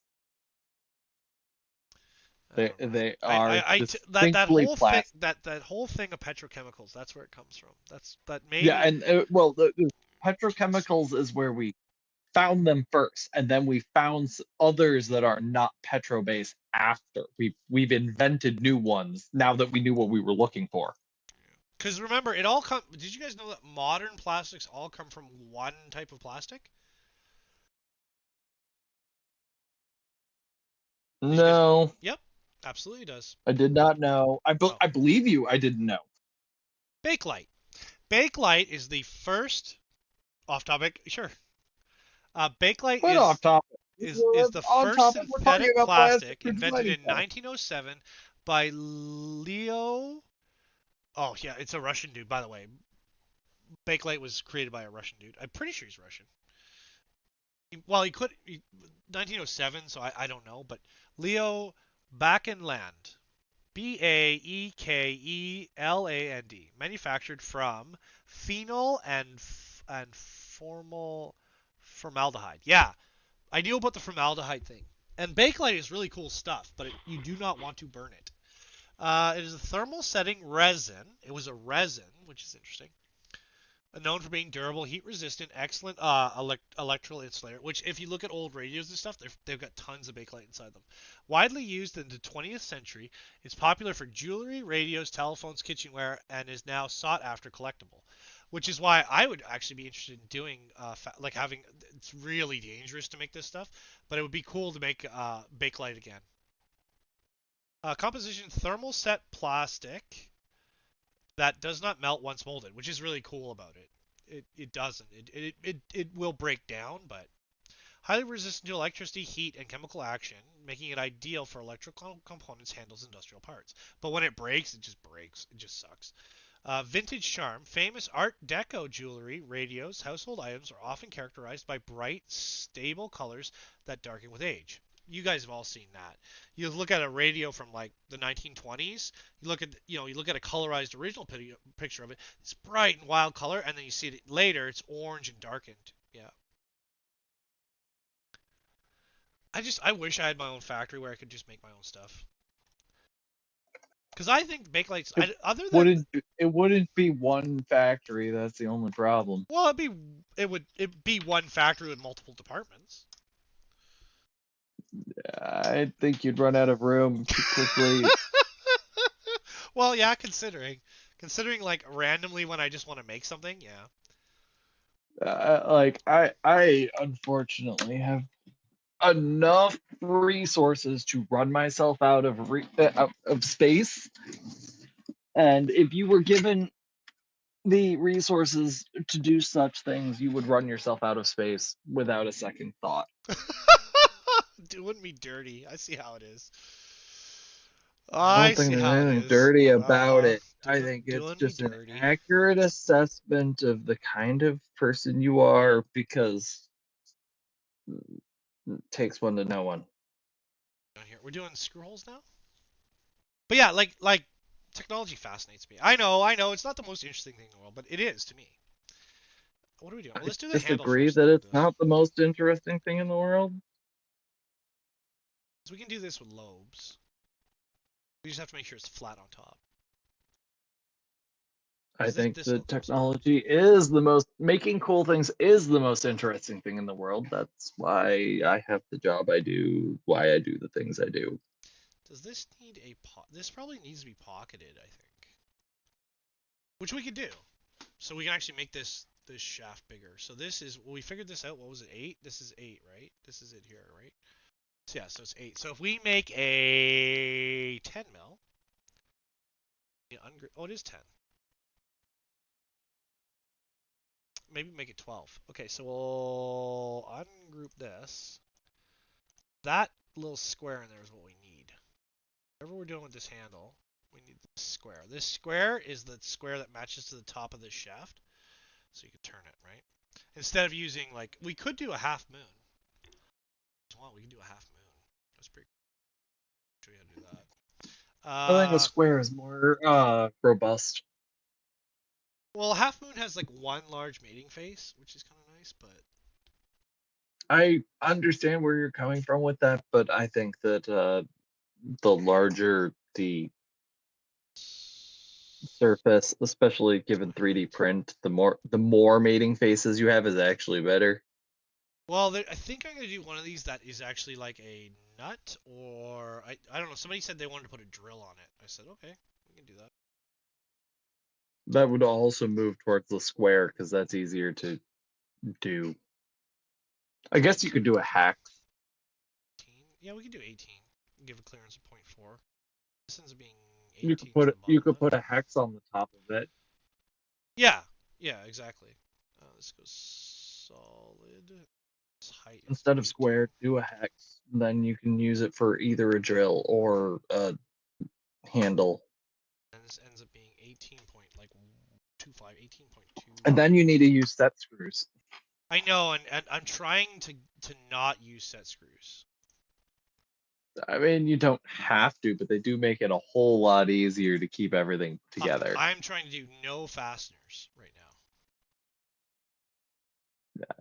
They are distinctly plastic. That whole thing of petrochemicals. That's where it comes from. That maybe. Yeah, and well, the petrochemicals is where we found them first, and then we found others that are not petro-based after. We've invented new ones now that we knew what we were looking for. Because remember, it all come. Did you guys know that modern plastics all come from one type of plastic? No. Yep, absolutely does. I did not know. I believe you. I didn't know. Bakelite. Bakelite is the first. Off topic, sure. Bakelite is the first synthetic plastic invented in 1907 by Leo. Oh yeah, it's a Russian dude, by the way. Bakelite was created by a Russian dude. I'm pretty sure he's Russian. Well, he could 1907, so I don't know, but Leo Baekeland, Baekeland, manufactured from phenol and formaldehyde. Yeah, I knew about the formaldehyde thing. And Bakelite is really cool stuff, but you do not want to burn it. It is a thermal setting resin. It was a resin, which is interesting. Known for being durable, heat resistant, excellent electrical insulator. Which, if you look at old radios and stuff, they've got tons of Bakelite inside them. Widely used in the 20th century, it's popular for jewelry, radios, telephones, kitchenware, and is now sought after collectible. Which is why I would actually be interested in doing like having. It's really dangerous to make this stuff, but it would be cool to make Bakelite again. Composition: thermal-set plastic that does not melt once molded, which is really cool about it. It doesn't. It will break down, but highly resistant to electricity, heat, and chemical action, making it ideal for electrical components, handles, industrial parts. But when it breaks, it just breaks. It just sucks. Vintage charm. Famous Art Deco jewelry, radios, household items are often characterized by bright, stable colors that darken with age. You guys have all seen that. You look at a radio from like the 1920s. You look at a colorized original picture of it. It's bright and wild color, and then you see it later. It's orange and darkened. Yeah. I wish I had my own factory where I could just make my own stuff. Because I think Bakelite's it wouldn't be one factory. That's the only problem. Well, it'd be one factory with multiple departments. I think you'd run out of room too quickly. Well, yeah, considering like randomly when I just want to make something, yeah. Like I unfortunately have enough resources to run myself out of space, and if you were given the resources to do such things, you would run yourself out of space without a second thought. Doing me dirty. I see how it is. I don't think there's anything dirty about it. I think it's just an accurate assessment of the kind of person you are, because it takes one to know one. We're doing screw holes now. But yeah, like technology fascinates me. I know, it's not the most interesting thing in the world, but it is to me. What are we doing? Well, let's do the handle Disagree first. that it's not the most interesting thing in the world. So we can do this with lobes. We just have to make sure it's flat on top. I think this that looks awesome. technology is the most making cool things is the most interesting thing in the world. That's why I have the job I do, why I do the things I do. Does this need a this probably needs to be pocketed, I think. Which we could do. So we can actually make this shaft bigger. So this is, well, we figured this out. What was it? 8? This is 8, right? This is it here, right? So yeah, so it's 8. So if we make a 10 mil, oh, it is 10. Maybe make it 12. Okay, so we'll ungroup this. That little square in there is what we need. Whatever we're doing with this handle, we need this square. This square is the square that matches to the top of this shaft. So you can turn it, right? Instead of using, like, we could do a half moon. Well, we can do a half moon. That's pretty cool. Show you how to do that. I think a square is more robust. Well, half moon has like one large mating face, which is kind of nice, but I understand where you're coming from with that, but I think that the larger the surface, especially given 3D print, the more mating faces you have is actually better. well, I think I'm gonna do one of these that is actually like a nut, or I don't know. Somebody said they wanted to put a drill on it. I said okay, we can do that. That would also move towards the square because that's easier to do. I guess you could do a hex. 18? Yeah, we can do 18. Give a clearance of 0.4. This ends up being 18. You could put a hex on the top of it. Yeah, exactly. This goes solid. This height Instead of square, do a hex. Then you can use it for either a drill or a handle. And this ends up being 18.25, 18.2. And then you need to use set screws. I know, and I'm trying to not use set screws. I mean, you don't have to, but they do make it a whole lot easier to keep everything together. I'm trying to do no fasteners right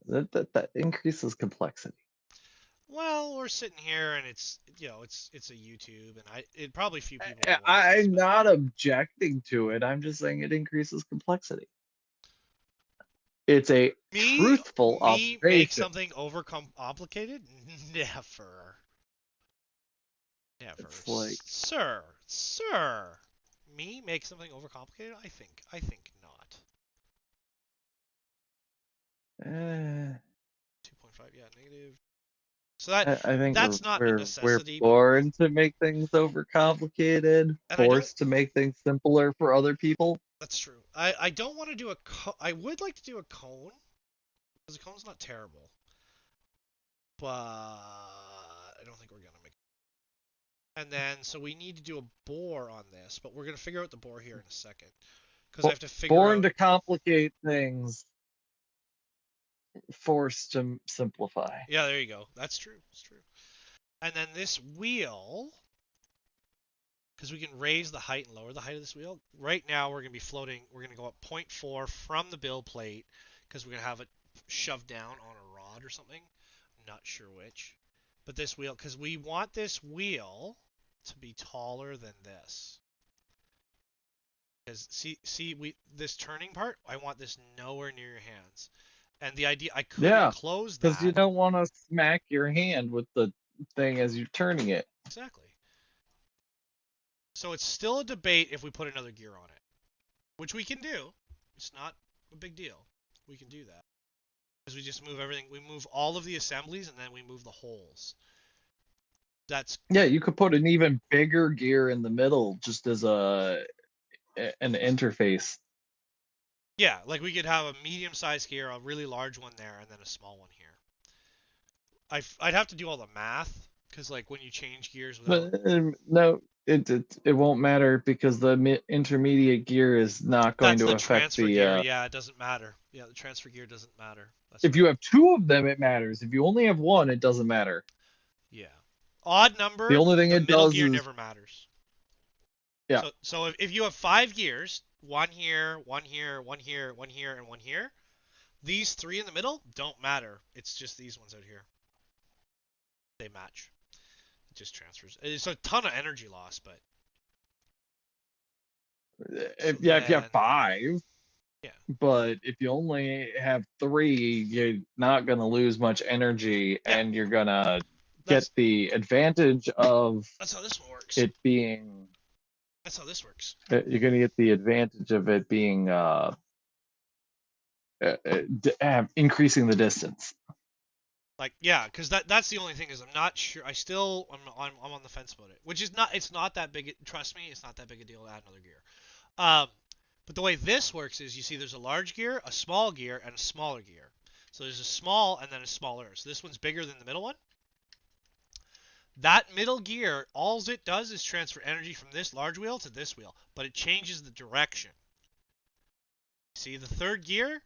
Yeah, that increases complexity. Well, we're sitting here and it's a YouTube, and it probably few people. I'm not objecting to it. I'm just saying it increases complexity. It's a truthful observation. Make something overcomplicated? Never. It's like, sir, me make something overcomplicated? I think not. 2.5, yeah, negative. So that I think that's not a necessity. We're born to make things overcomplicated, forced to make things simpler for other people. That's true. I don't want to do I would like to do a cone, because a cone's not terrible, but I don't think we're gonna make. And then so we need to do a bore on this, but we're gonna figure out the bore here in a second, because I have to figure Born to complicate things, forced to simplify. Yeah, there you go. That's true. It's true. And then this wheel, because we can raise the height and lower the height of this wheel. Right now we're going to be floating. We're going to go up 0.4 from the build plate, because we're going to have it shoved down on a rod or something. I'm not sure which. But this wheel, because we want this wheel to be taller than this. Because this turning part, I want this nowhere near your hands. And the idea, I could close that. Because you don't want to smack your hand with the thing as you're turning it. Exactly. So it's still a debate if we put another gear on it, which we can do. It's not a big deal. We can do that. Because we just move everything. We move all of the assemblies, and then we move the holes. Yeah, you could put an even bigger gear in the middle just as an interface. Yeah, like we could have a medium-sized gear, a really large one there, and then a small one here. I'd have to do all the math, because like when you change gears without... No, it won't matter, because the intermediate gear is not going to affect the gear. Yeah, it doesn't matter. Yeah, the transfer gear doesn't matter. If you have two of them, it matters. If you only have one, it doesn't matter. Yeah. Odd number, The only thing the it middle does gear is never matters. Yeah. So if you have 5 gears, one here, one here, one here, one here, and one here, these 3 in the middle don't matter. It's just these ones out here. They match. It just transfers. It's a ton of energy loss, but if you have 5. Yeah. But if you only have 3, you're not gonna lose much energy, Yeah. and you're gonna That's get the advantage of that's how this one works. it being. That's how this works. You're gonna get the advantage of it being increasing the distance. Like, yeah, because that's the only thing is I'm not sure. I'm on the fence about it, which is not. It's not that big. Trust me, it's not that big a deal to add another gear. But the way this works is you see there's a large gear, a small gear, and a smaller gear. So there's a small and then a smaller. So this one's bigger than the middle one. That middle gear, all it does is transfer energy from this large wheel to this wheel, but it changes the direction. See, the third gear,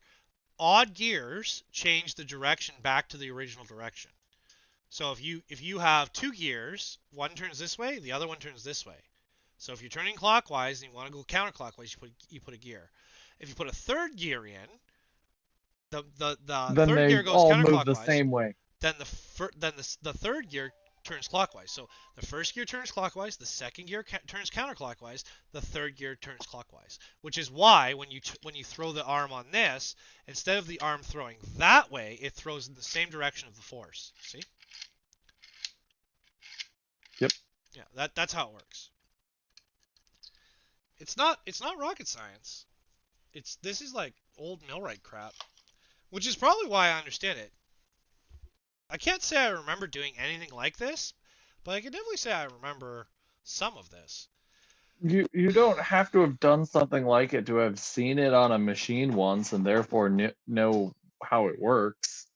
odd gears change the direction back to the original direction. So if you have 2 gears, one turns this way, the other one turns this way. So if you're turning clockwise and you want to go counterclockwise, you put a gear. If you put a third gear in, the Then third they gear goes all counterclockwise. move the same way. Then the third gear turns clockwise. So the first gear turns clockwise, the second gear turns counterclockwise, the third gear turns clockwise. Which is why when you throw the arm on this, instead of the arm throwing that way, it throws in the same direction of the force. See? Yep. Yeah, that's how it works. It's not rocket science. This is like old Millwright crap, which is probably why I understand it. I can't say I remember doing anything like this, but I can definitely say I remember some of this. You don't have to have done something like it to have seen it on a machine once and therefore know how it works.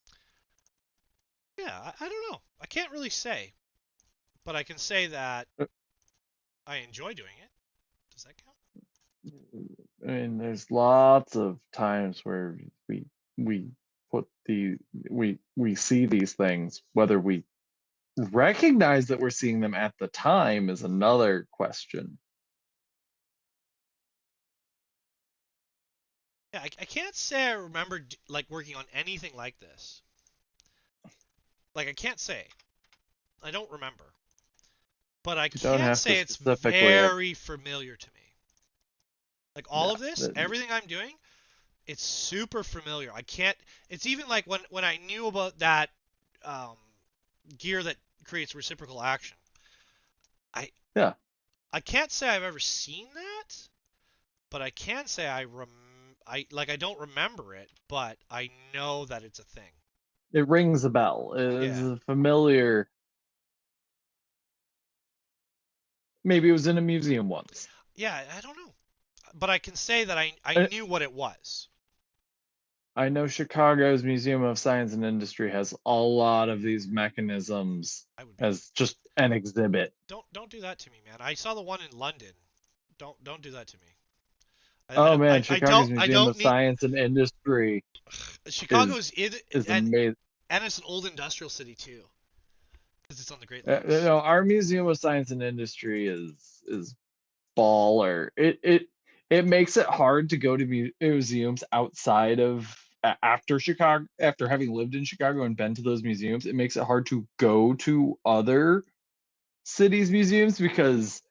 Yeah, I don't know. I can't really say, but I can say that I enjoy doing it. Does that count? I mean, there's lots of times where we put we see these things. Whether we recognize that we're seeing them at the time is another question. Yeah, I can't say I remember like working on anything like this. Like I can't say. I don't remember. But I can say it's very familiar to me. Like all of this, everything I'm doing, it's super familiar. I can't. It's even like when I knew about that gear that creates reciprocal action. I can't say I've ever seen that, but I can say I don't remember it, but I know that it's a thing. It rings a bell. It's familiar. Maybe it was in a museum once. Yeah, I don't know. But I can say that I knew what it was. I know Chicago's Museum of Science and Industry has a lot of these mechanisms as just an exhibit. Don't do that to me, man. I saw the one in London. Don't do that to me. Chicago's Museum of Science and Industry. Chicago's is amazing. And it's an old industrial city too, because it's on the Great Lakes. No, our Museum of Science and Industry is baller. It makes it hard to go to museums outside of after Chicago. After having lived in Chicago and been to those museums, it makes it hard to go to other cities' museums because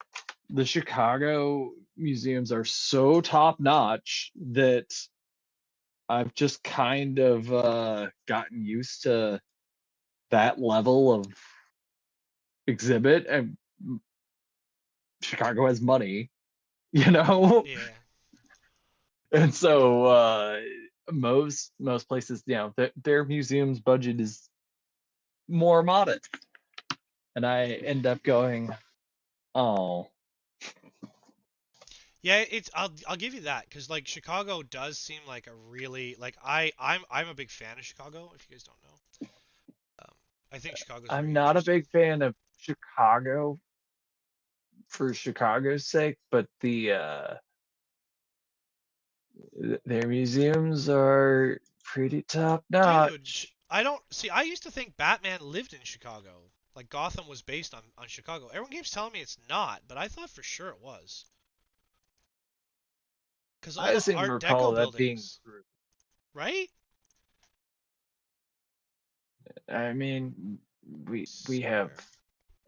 the Chicago museums are so top notch that I've just kind of gotten used to that level of exhibit. And Chicago has money, Yeah. And so most places, their museum's budget is more modest, and I end up going, oh. Yeah, I'll give you that because like Chicago does seem like a really like I'm a big fan of Chicago. If you guys don't know, I think Chicago's. I'm not a big fan of Chicago for Chicago's sake, but their museums are pretty top notch. Dude, I don't see. I used to think Batman lived in Chicago. Like Gotham was based on Chicago. Everyone keeps telling me it's not, but I thought for sure it was. Because all I the seem to Art recall Deco that being buildings, true. right? I mean, we have Swear.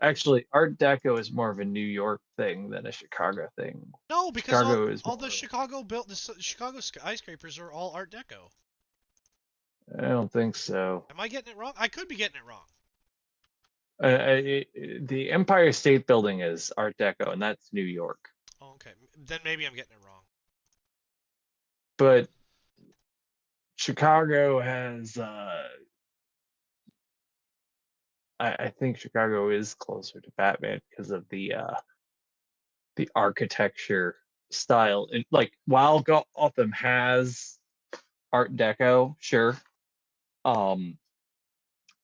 actually Art Deco is more of a New York thing than a Chicago thing. No, because Chicago is all the more. Chicago built the Chicago skyscrapers are all Art Deco. I don't think so. Am I getting it wrong? I could be getting it wrong. The Empire State Building is Art Deco, and that's New York. Oh, okay, then maybe I'm getting it wrong. But Chicago has. I think Chicago is closer to Batman because of the architecture style. And like while Gotham has Art Deco, sure.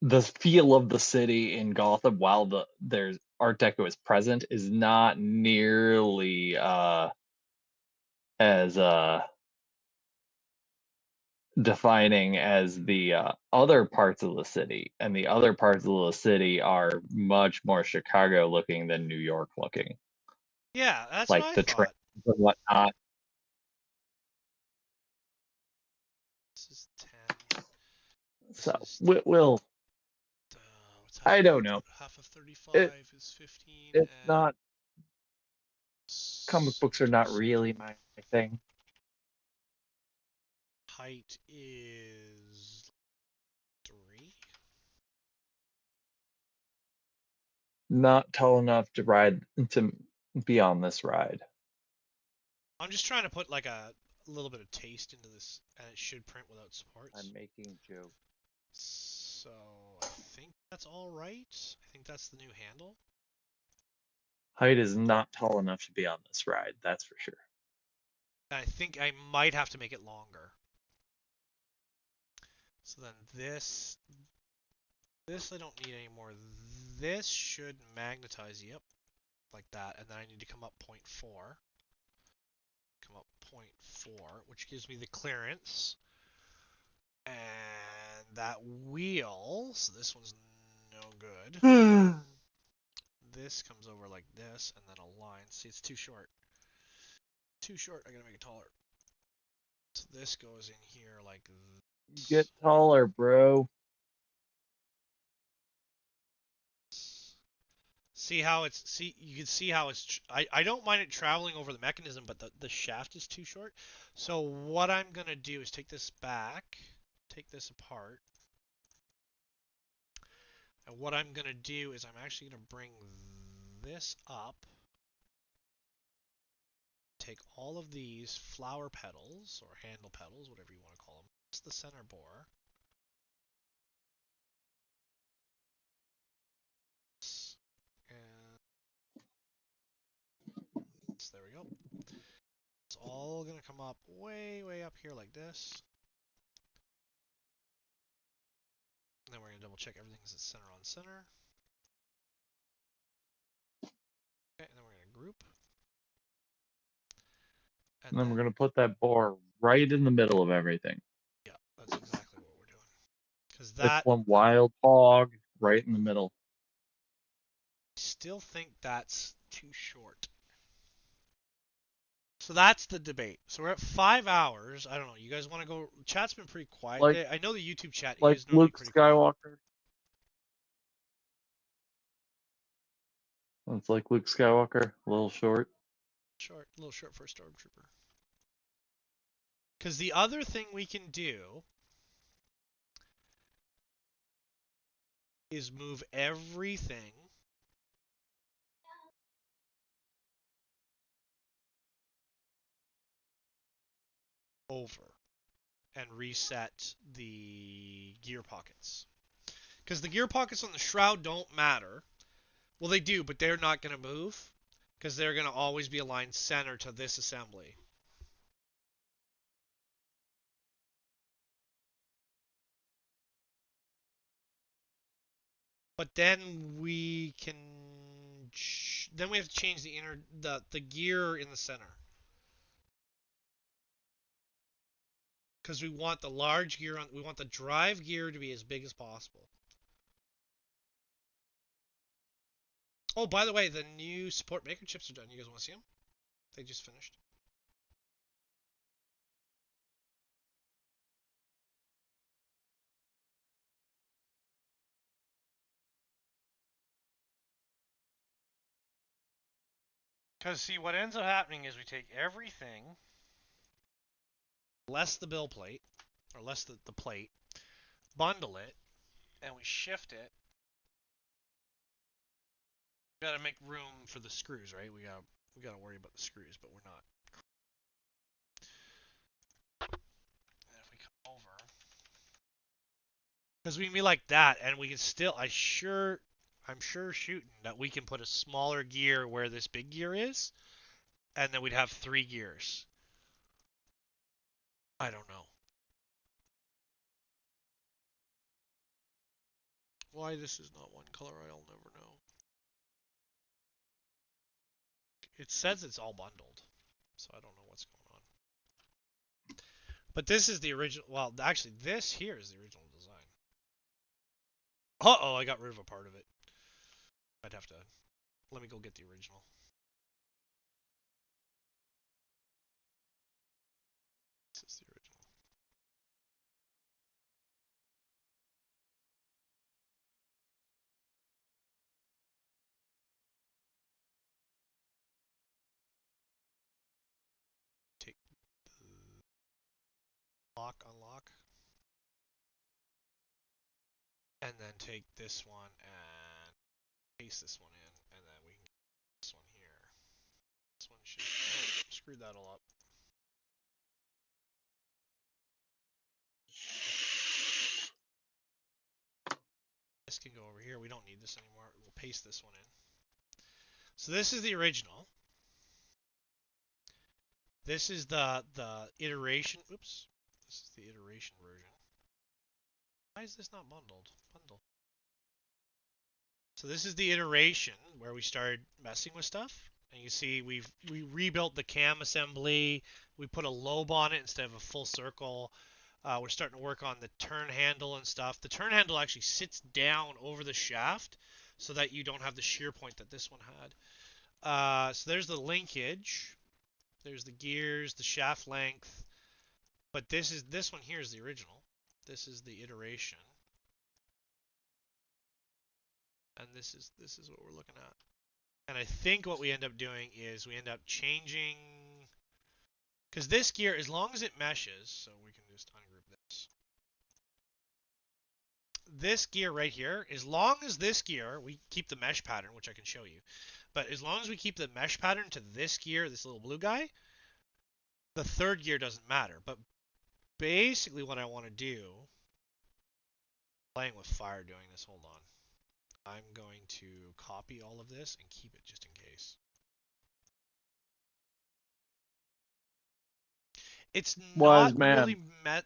The feel of the city in Gotham while there's Art Deco is present is not nearly as defining as the other parts of the city, and the other parts of the city are much more Chicago looking than New York looking, Yeah, that's what like I the trains thought. and whatnot. This is 10. This So is we'll what's I don't know. half of 35 It is 15, it's and not comic books are not 77. really my thing. Height is 3. Not tall enough to ride to be on this ride. I'm just trying to put like a little bit of taste into this, and it should print without supports. I'm making jokes. So I think that's all right. I think that's the new handle. Height is not tall enough to be on this ride, that's for sure. I think I might have to make it longer. So then this I don't need anymore. This should magnetize, yep, like that, and then I need to come up 0.4. Come up 0.4, which gives me the clearance. And that wheel, so this one's no good. This comes over like this, and then a line. See, it's too short. Too short, I gotta make it taller. So this goes in here like this. Get taller, bro. See how it's, you can see how it's, I don't mind it traveling over the mechanism, but the shaft is too short. So what I'm gonna do is take this back, take this apart. And what I'm gonna do is I'm actually gonna bring this up. Take all of these flower petals, or handle petals, whatever you want to call them. It's the center bore. And there we go. It's all going to come up way, way up here like this. And then we're going to double check everything's at center on center. Okay, and then we're going to group. And then we're going to put that bore right in the middle of everything. Yeah, that's exactly what we're doing. Because It's that, one wild hog right in the middle. I still think that's too short. So that's the debate. So we're at 5 hours. I don't know. You guys want to go? Chat's been pretty quiet Like- today. I know the YouTube chat Like is normally Luke pretty quiet. Skywalker. It's like Luke Skywalker, a little short. Short, a little short for a stormtrooper. Because the other thing we can do is move everything over and reset the gear pockets. Because the gear pockets on the shroud don't matter. Well, they do, but they're not going to move because they're going to always be aligned center to this assembly. But then we can, then we have to change the gear in the center. Because we want the large gear on, we want the drive gear to be as big as possible. Oh, by the way, the new support maker chips are done. You guys want to see them? They just finished. Because, see, what ends up happening is we take everything, less the bill plate, or less the plate, bundle it, and we shift it. We gotta make room for the screws, right? We gotta worry about the screws, but we're not. And if we come over, because we can be like that, and we can still, I'm sure shooting that we can put a smaller gear where this big gear is, and then we'd have 3 gears. I don't know. Why this is not one color, I'll never know. It says it's all bundled, so I don't know what's going on. But this is the original, well, actually, this here is the original design. Uh-oh, I got rid of a part of it. I'd have to, let me go get the original. This is the original. Take the unlock. And then take this one and paste this one in, and then we can get this one here. This one should, oh, screwed that all up. This can go over here. We don't need this anymore. We'll paste this one in. So this is the original. This is the iteration. Oops. This is the iteration version. Why is this not bundled? Bundle. So this is the iteration where we started messing with stuff. And you see we rebuilt the cam assembly. We put a lobe on it instead of a full circle. We're starting to work on the turn handle and stuff. The turn handle actually sits down over the shaft so that you don't have the shear point that this one had. So there's the linkage. There's the gears, the shaft length. But this one here is the original. This is the iteration. And this is what we're looking at. And I think what we end up doing is we end up changing, because this gear, as long as it meshes, so we can just ungroup this. This gear right here, as long as this gear, we keep the mesh pattern, which I can show you. But as long as we keep the mesh pattern to this gear, this little blue guy, the third gear doesn't matter. But basically what I want to do, playing with fire doing this, hold on. I'm going to copy all of this and keep it just in case. It's not really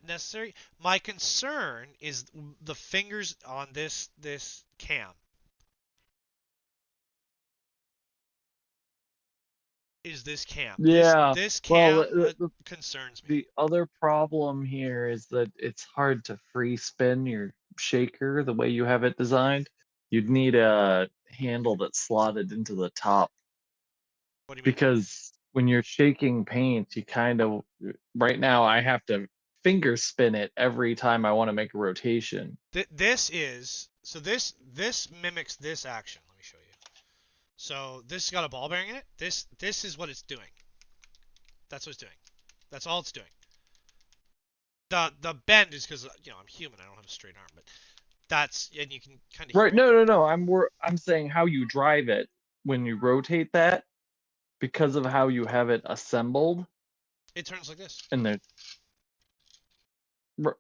necessary. My concern is the fingers on this cam. Is this cam? Yeah. This cam concerns me. The other problem here is that it's hard to free spin your shaker the way you have it designed. You'd need a handle that's slotted into the top. What do you mean? Because when you're shaking paint, you kind of, right now I have to finger spin it every time I want to make a rotation. This mimics this action. Let me show you. So this has got a ball bearing in it. This is what it's doing. That's what it's doing. That's all it's doing. The bend is because I'm human. I don't have a straight arm, but that's, and you can kind of right. No. I'm saying how you drive it when you rotate that, because of how you have it assembled. It turns like this. And then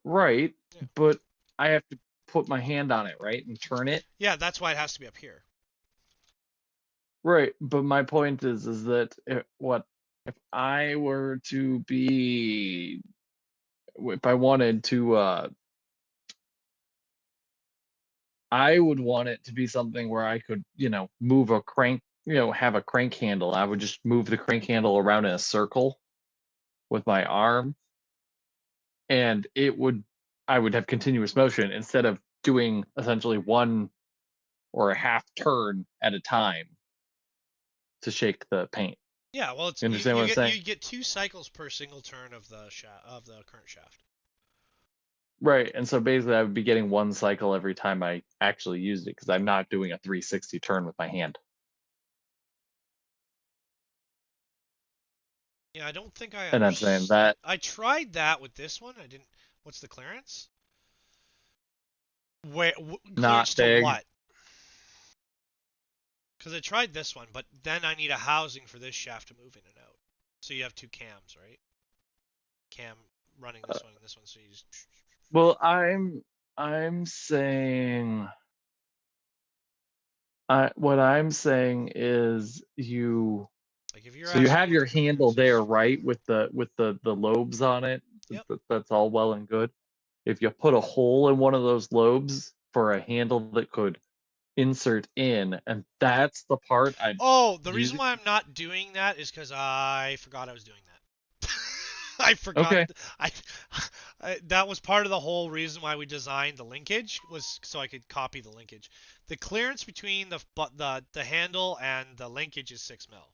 right, yeah. But I have to put my hand on it, right, and turn it. Yeah, that's why it has to be up here. Right, but my point is that if I were to be, if I wanted to, I would want it to be something where I could, move a crank, have a crank handle. I would just move the crank handle around in a circle with my arm, and I would have continuous motion instead of doing essentially one or a half turn at a time. to shake the paint. Yeah, well, it's You understand what I'm saying? you get 2 cycles per single turn of the current shaft. Right, and so basically I would be getting 1 cycle every time I actually used it because I'm not doing a 360 turn with my hand. Yeah, I don't think I And I'm saying that I tried that with this one. I didn't. What's the clearance? Where not clearance to big. what? Because I tried this one, but then I need a housing for this shaft to move in and out. So you have 2 cams, right? Cam running this one and this one, so you just. Well, I'm saying what I'm saying is you Like if you're so you asking have what your the handle clearance there, is. right, with the lobes on it. Yep. That's all well and good. If you put a hole in one of those lobes for a handle that could insert in, and that's the part I'm Oh, the reason using. why I'm not doing that is because I forgot I was doing that. I forgot. Okay. That was part of the whole reason why we designed the linkage was so I could copy the linkage. The clearance between the handle and the linkage is 6 mil.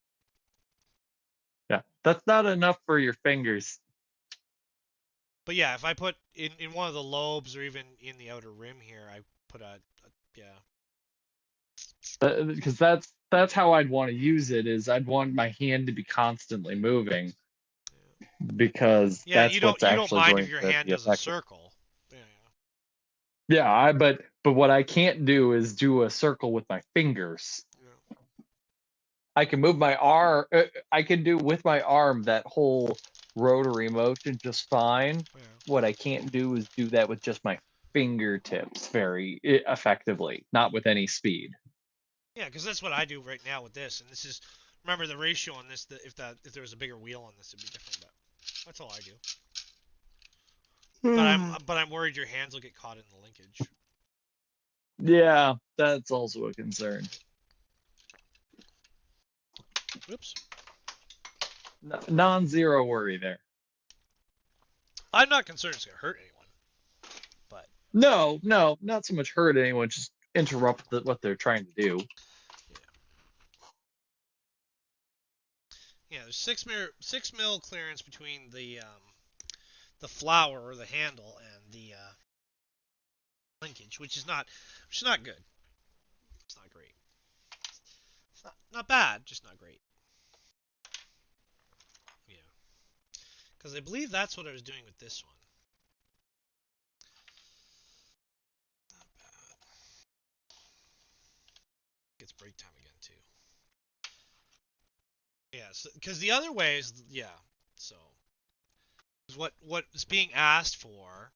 Yeah, that's not enough for your fingers. But yeah, if I put in one of the lobes or even in the outer rim here, I put yeah. Because that's how I'd want to use it. Is I'd want my hand to be constantly moving because Yeah, and that's what's you don't actually mind if going your to hand be does a effective. circle. Yeah, Yeah, but what I can't do is do a circle with my fingers. yeah. I can move my arm. I can do with my arm that whole rotary motion just fine. Yeah. What I can't do is do that with just my fingertips very effectively, not with any speed. Yeah, because that's what I do right now with this, and this is remember the ratio on this. If there was a bigger wheel on this, it'd be different. But that's all I do. But I'm worried your hands will get caught in the linkage. Yeah, that's also a concern. Oops. Non-zero worry there. I'm not concerned it's gonna hurt anyone, but No, not so much hurt anyone, just interrupt what they're trying to do. yeah, there's 6 mil clearance between the flower or the handle and the linkage, which is not good. It's not great. It's not bad, just not great. Yeah, because I believe that's what I was doing with this one. Not bad. It's break time again too. Yeah, because the other way is yeah. So what is being asked for.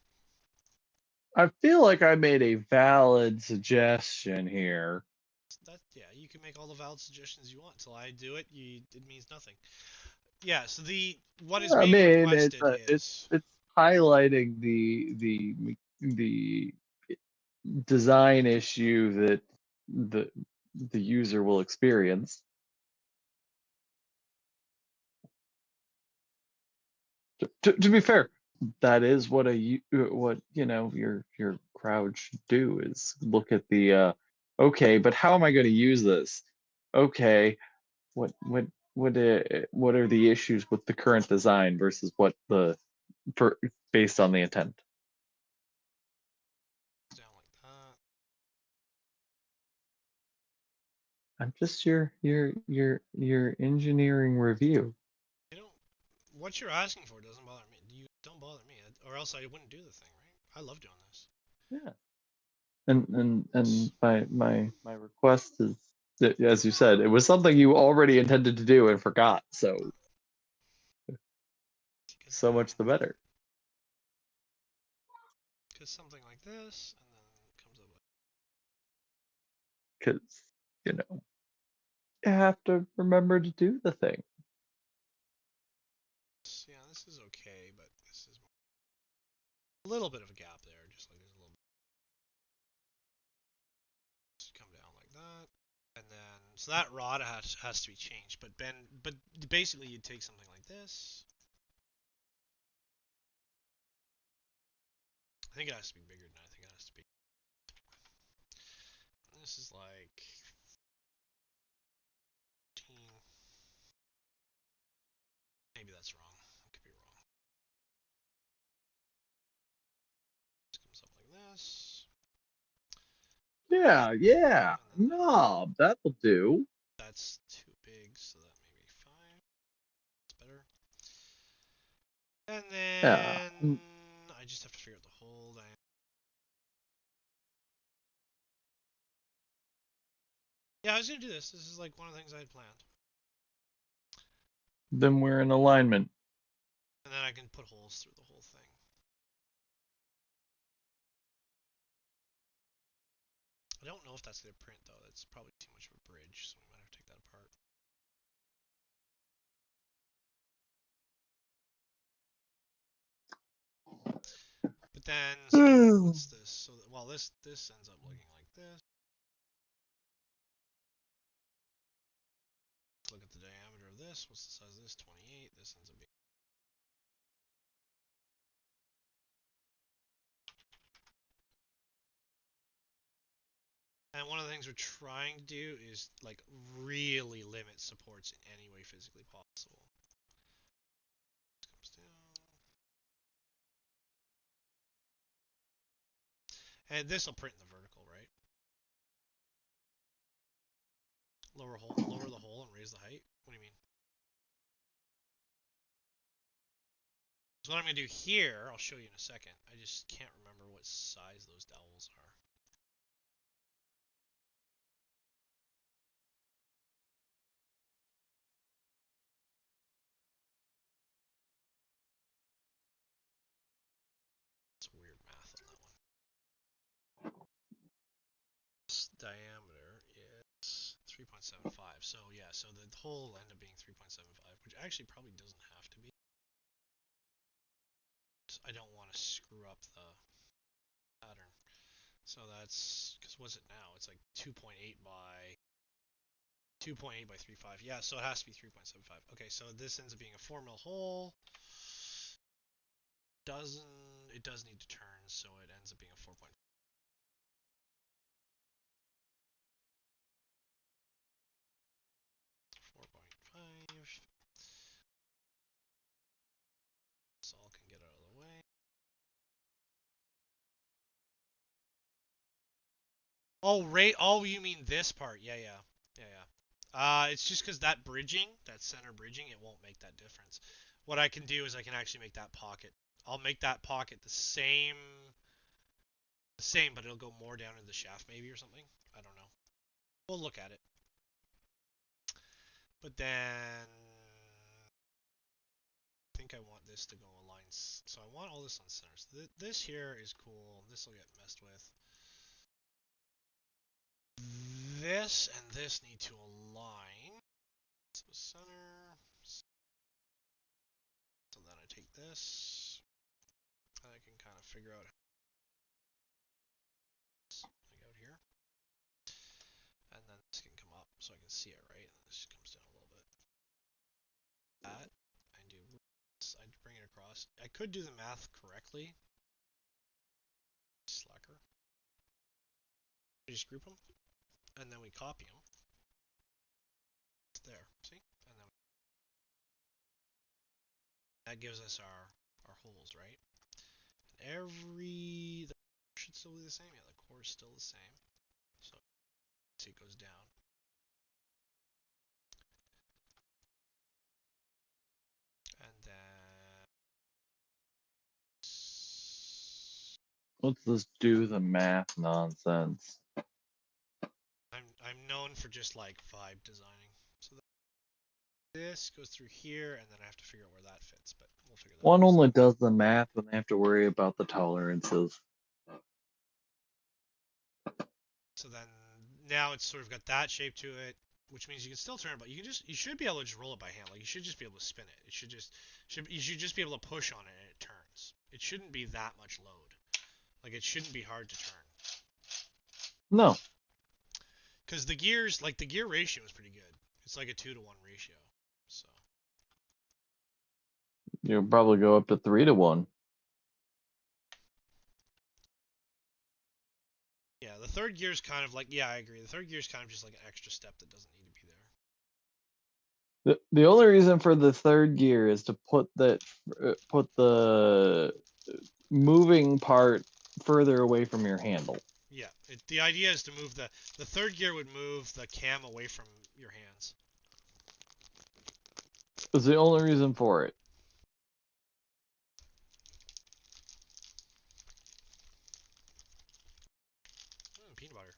I feel like I made a valid suggestion here. That yeah, you can make all the valid suggestions you want. Until I do it, it means nothing. Yeah. So what is I being mean, requested is it's highlighting the design issue that the user will experience. To be fair, that is what what your crowd should do is look at the okay, but how am I going to use this? Okay, what are the issues with the current design versus what based on the intent? down like that. I'm just your engineering review. You know what you're asking for doesn't bother me. You don't bother me, or else I wouldn't do the thing, right? I love doing this. Yeah. And my request is that, as you said, it was something you already intended to do and forgot, so much the better. Because something like this, and then it comes up with. Because you have to remember to do the thing. Yeah, this is okay, but this is a little bit of a gap there, just like there's a little bit. Just come down like that, and then so that rod has to be changed. But basically you'd take something like this. I think it has to be bigger than I think it has to be. This is like 15. maybe that's wrong. I could be wrong. This comes up like this. Yeah, yeah. And then No, that'll do. that's too big, so that may be fine. It's better. And Yeah. then I just have to figure out the whole thing. Yeah, I was gonna do this. This is like one of the things I had planned. Then we're in alignment. And then I can put holes through the whole thing. I don't know if that's gonna print though. That's probably too much of a bridge, so we might have to take that apart. But then, so what's this? So well, this ends up looking like this. Let's look at the diameter of this. What's the size of this? 28. This ends up being. And one of the things we're trying to do is like really limit supports in any way physically possible. This comes down. And this will print in the vertical, right? Lower the hole and raise the height. What do you mean? So what I'm gonna do here, I'll show you in a second. I just can't remember what size those dowels are. It's weird math on that one. This diameter is 3.75. So yeah, so the hole will end up being 3.75, which actually probably doesn't have to be. I don't want to screw up the pattern. So that's, because what's it now? It's like 2.8 by 3.5. Yeah, so it has to be 3.75. Okay, so this ends up being a 4 mil hole. It does need to turn, so it ends up being a 4.5. So all can get out of the way. Oh, right. Oh, you mean this part? Yeah. It's just because that bridging, that center bridging, it won't make that difference. What I can do is I can actually make that pocket. I'll make that pocket the same, but it'll go more down into the shaft maybe or something. I don't know. We'll look at it. But then I think I want this to go align. So I want all this on center. So this here is cool. This will get messed with. This and this need to align. So center. So then I take this. And I can kind of figure out like out here. And then this can come up so I can see it, right? This comes down a little bit. That. I do this. I bring it across. I could do the math correctly. Slacker. We just group them. And then we copy them. It's there. See? And then that gives us our holes, right? And the should still be the same. Yeah, the core is still the same. So see, it goes down. And then Let's just do the math nonsense. I'm known for just like vibe designing. So this goes through here, and then I have to figure out where that fits. But we'll figure that out. One only does the math when they have to worry about the tolerances. So then now it's sort of got that shape to it, which means you can still turn it, but you should be able to just roll it by hand. Like you should just be able to spin it. You should just be able to push on it and it turns. It shouldn't be that much load. Like it shouldn't be hard to turn. No. Because the gear ratio is pretty good. It's like a 2-to-1 ratio. So You'll probably go up to 3-to-1. yeah, the third gear is kind of like, yeah, I agree. The third gear is kind of just like an extra step that doesn't need to be there. The only reason for the third gear is to put the moving part further away from your handle. Yeah, the idea is to move the third gear would move the cam away from your hands. That's the only reason for it. Peanut butter.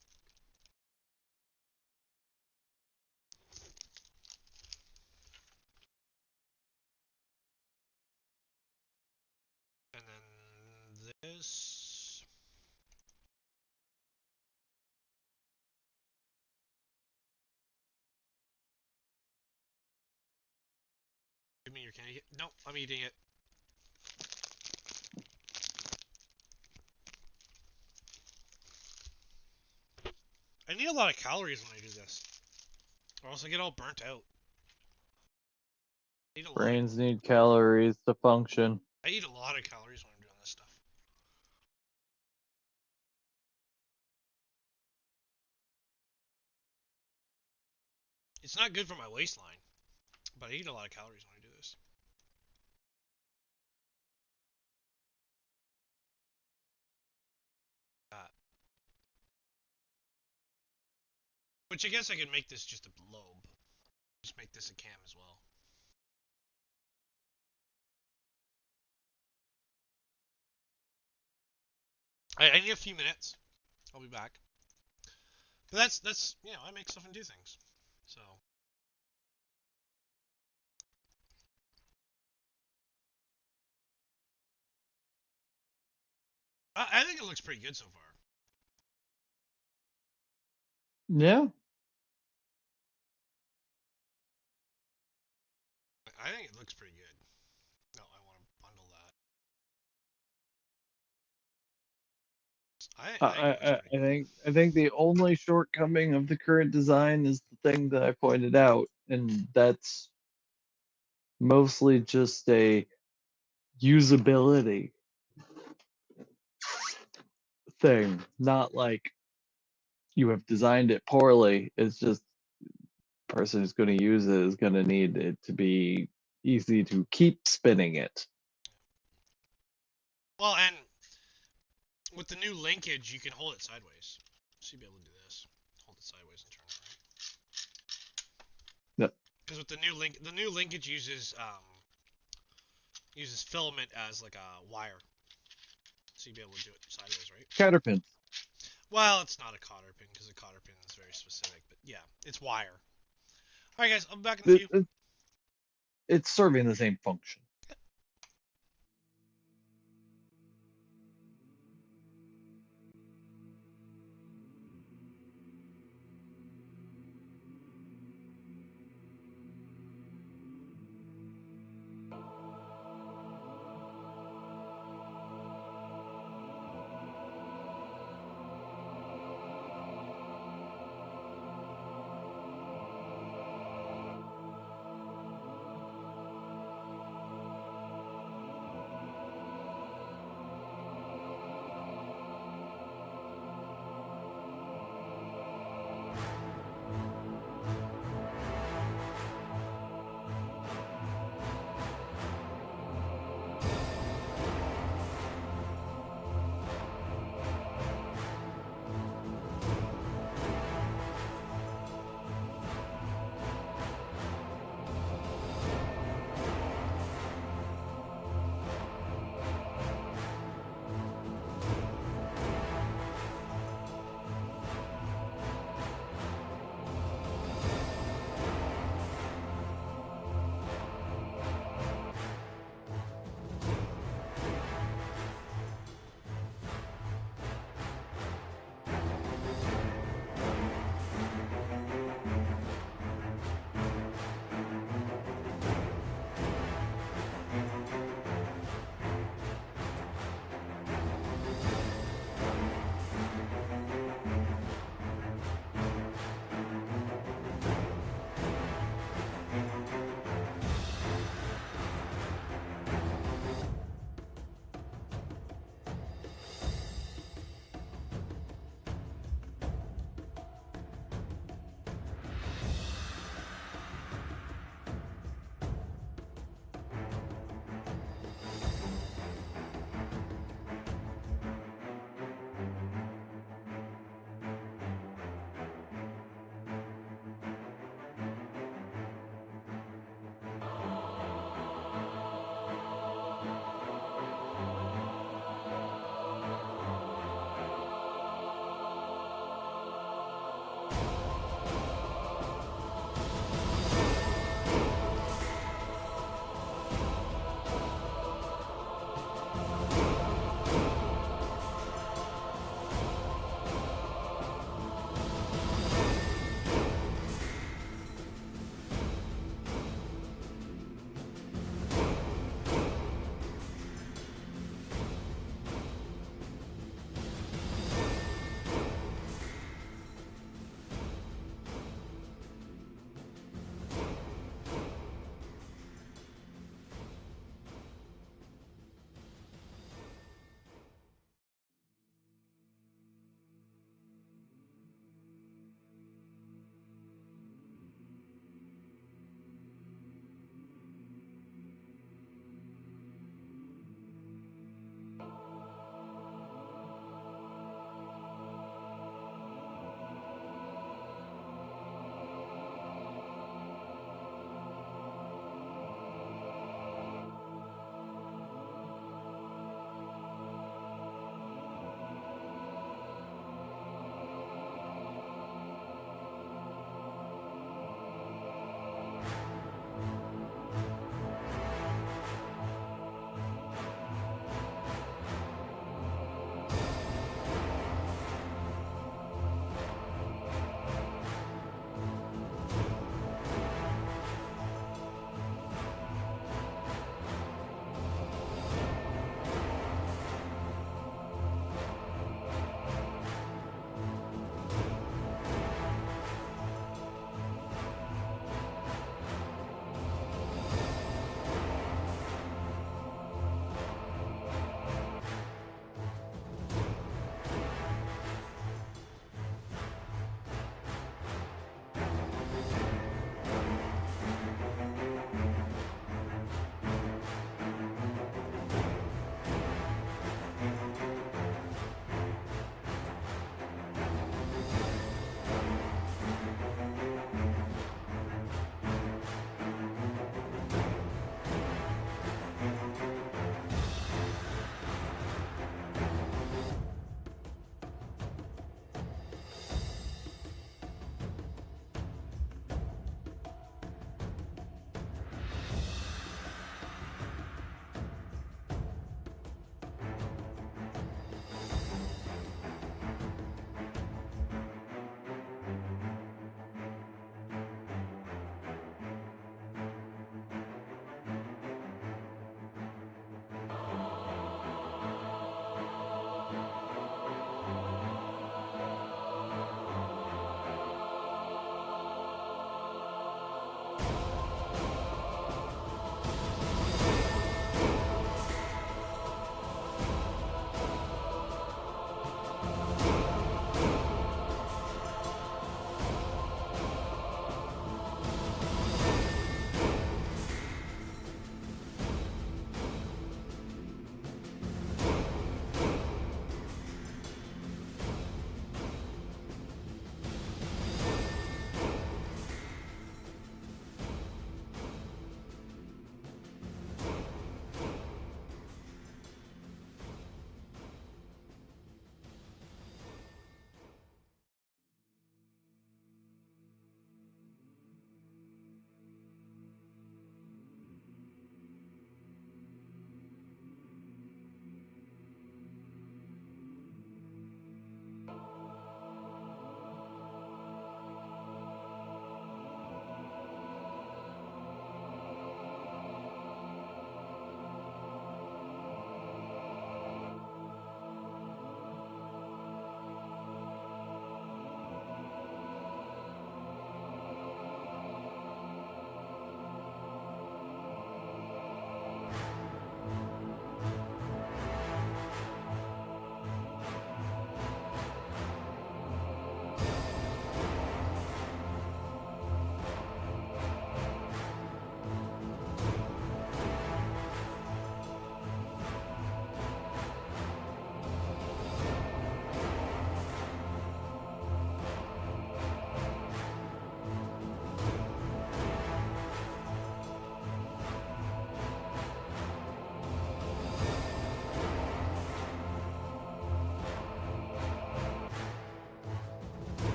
And then this. Give me your candy. Nope, I'm eating it. I need a lot of calories when I do this, or else I get all burnt out. Brains need calories to function. I eat a lot of calories when I'm doing this stuff. It's not good for my waistline, but I eat a lot of calories when I do this. Which I guess I could make this just a lobe. Just make this a cam as well. I need a few minutes. I'll be back. But that's you know, I make stuff and do things. So I think it looks pretty good so far. Yeah. I think it looks pretty good. No, I want to bundle that. I think the only shortcoming of the current design is the thing that I pointed out, and that's mostly just a usability thing, not like you have designed it poorly. It's just the person who's going to use it is going to need it to be easy to keep spinning it. Well, and with the new linkage, you can hold it sideways. So you'll be able to do this. Hold it sideways and turn it around. Yep. Because with the new linkage uses filament as like a wire. So you'll be able to do it sideways, right? Cotter pins. Well, it's not a cotter pin because a cotter pin is very specific, but yeah, it's wire. All right, guys, I'll be back in a few. It's serving the same function.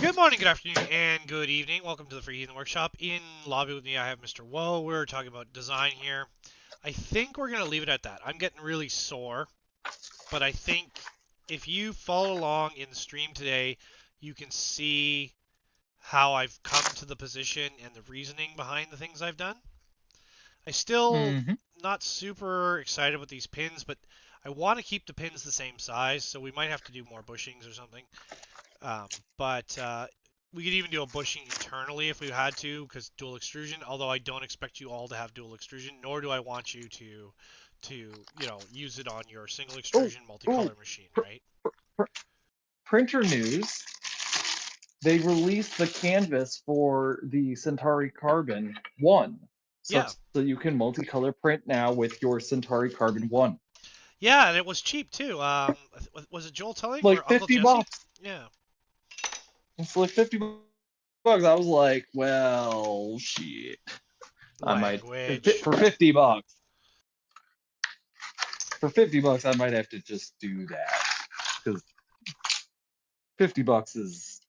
Good morning, good afternoon, and good evening. Welcome to the Free Heathen Workshop. In lobby with me, I have Mr. Woe. We're talking about design here. I think we're going to leave it at that. I'm getting really sore, but I think if you follow along in the stream today, you can see how I've come to the position and the reasoning behind the things I've done. I still not super excited with these pins, but I want to keep the pins the same size, so we might have to do more bushings or something. But we could even do a bushing internally if we had to, because dual extrusion, although I don't expect you all to have dual extrusion, nor do I want you to use it on your single extrusion multicolor machine, right? Printer news. They released the canvas for the Centauri Carbon 1. Yeah. So you can multicolor print now with your Centauri Carbon 1. Yeah, and it was cheap too. Was it Joel telling? Like or Uncle 50 Jesse? bucks. Yeah. It's like 50 bucks. I was like, well, shit. I might for 50 bucks. For 50 bucks, I might have to just do that because 50 bucks is.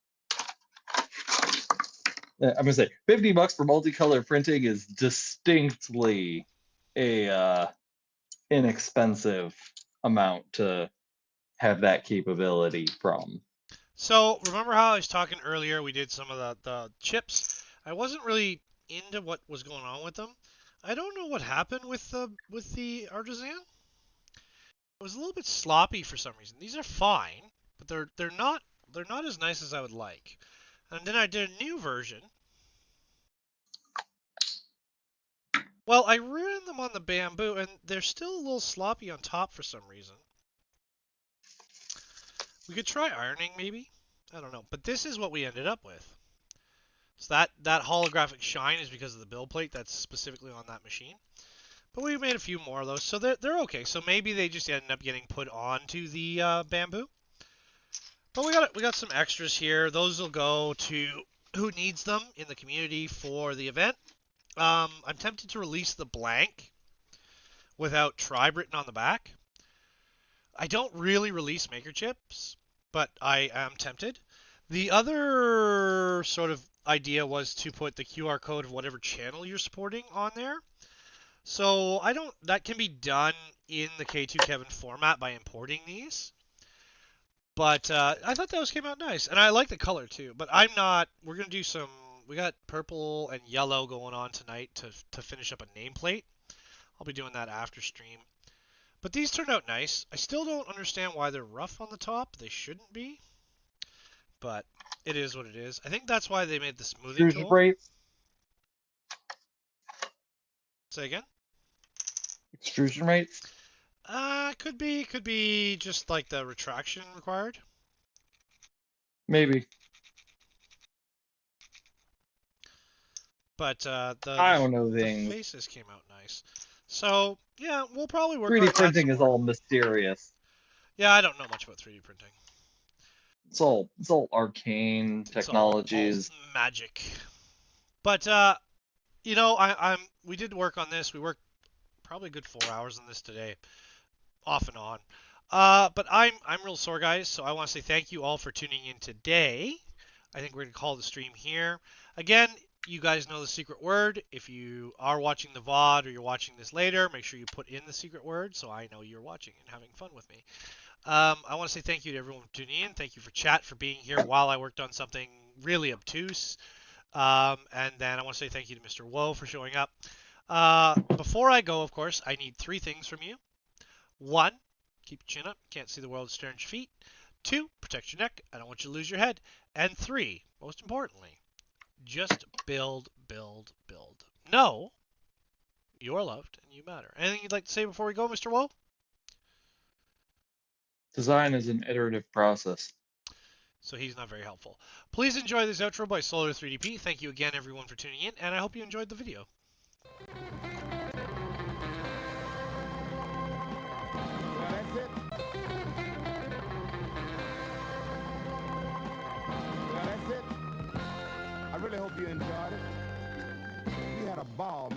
I'm gonna say 50 bucks for multicolor printing is distinctly a inexpensive amount to have that capability from. So remember how I was talking earlier? We did some of the chips. I wasn't really into what was going on with them. I don't know what happened with the Artisan. It was a little bit sloppy for some reason. These are fine, but they're not as nice as I would like. And then I did a new version. Well, I ran them on the bamboo, and they're still a little sloppy on top for some reason. We could try ironing, maybe. I don't know. But this is what we ended up with. So that holographic shine is because of the build plate that's specifically on that machine. But we made a few more of those, so they're okay. So maybe they just ended up getting put onto the bamboo. But we got some extras here. Those will go to who needs them in the community for the event. I'm tempted to release the blank without tribe written on the back. I don't really release maker chips, but I am tempted. The other sort of idea was to put the QR code of whatever channel you're supporting on there. So that can be done in the K2 Kevin format by importing these. But I thought those came out nice, and I like the color too. But we're gonna do some. We got purple and yellow going on tonight to finish up a nameplate. I'll be doing that after stream. But these turned out nice. I still don't understand why they're rough on the top. They shouldn't be. But it is what it is. I think that's why they made the smoothing tool. Rates. Say again? Extrusion rates? Could be just like the retraction required. Maybe. But I don't know the things. faces came out nice. So yeah, we'll probably work. 3D printing is all mysterious. Yeah, I don't know much about 3D printing. It's all arcane technologies. All magic. But we did work on this. We worked probably a good 4 hours on this today, off and on. But I'm real sore, guys. So I want to say thank you all for tuning in today. I think we're gonna call the stream here. Again, you guys know the secret word. If you are watching the VOD or you're watching this later, make sure you put in the secret word so I know you're watching and having fun with me. I want to say thank you to everyone for tuning in. Thank you for chat for being here while I worked on something really obtuse. And then I want to say thank you to Mr. Woe for showing up. Before I go, of course, I need 3 things from you. 1, keep your chin up. Can't see the world, stare at your feet. 2, protect your neck. I don't want you to lose your head. And 3, most importantly, just build, build, build. Know you are loved and you matter. Anything you'd like to say before we go, Mr. Woe? Design is an iterative process. So he's not very helpful. Please enjoy this outro by Solar 3DP. Thank you again, everyone, for tuning in, and I hope you enjoyed the video. That's it. That's it. I really hope you enjoyed it. We had a ball.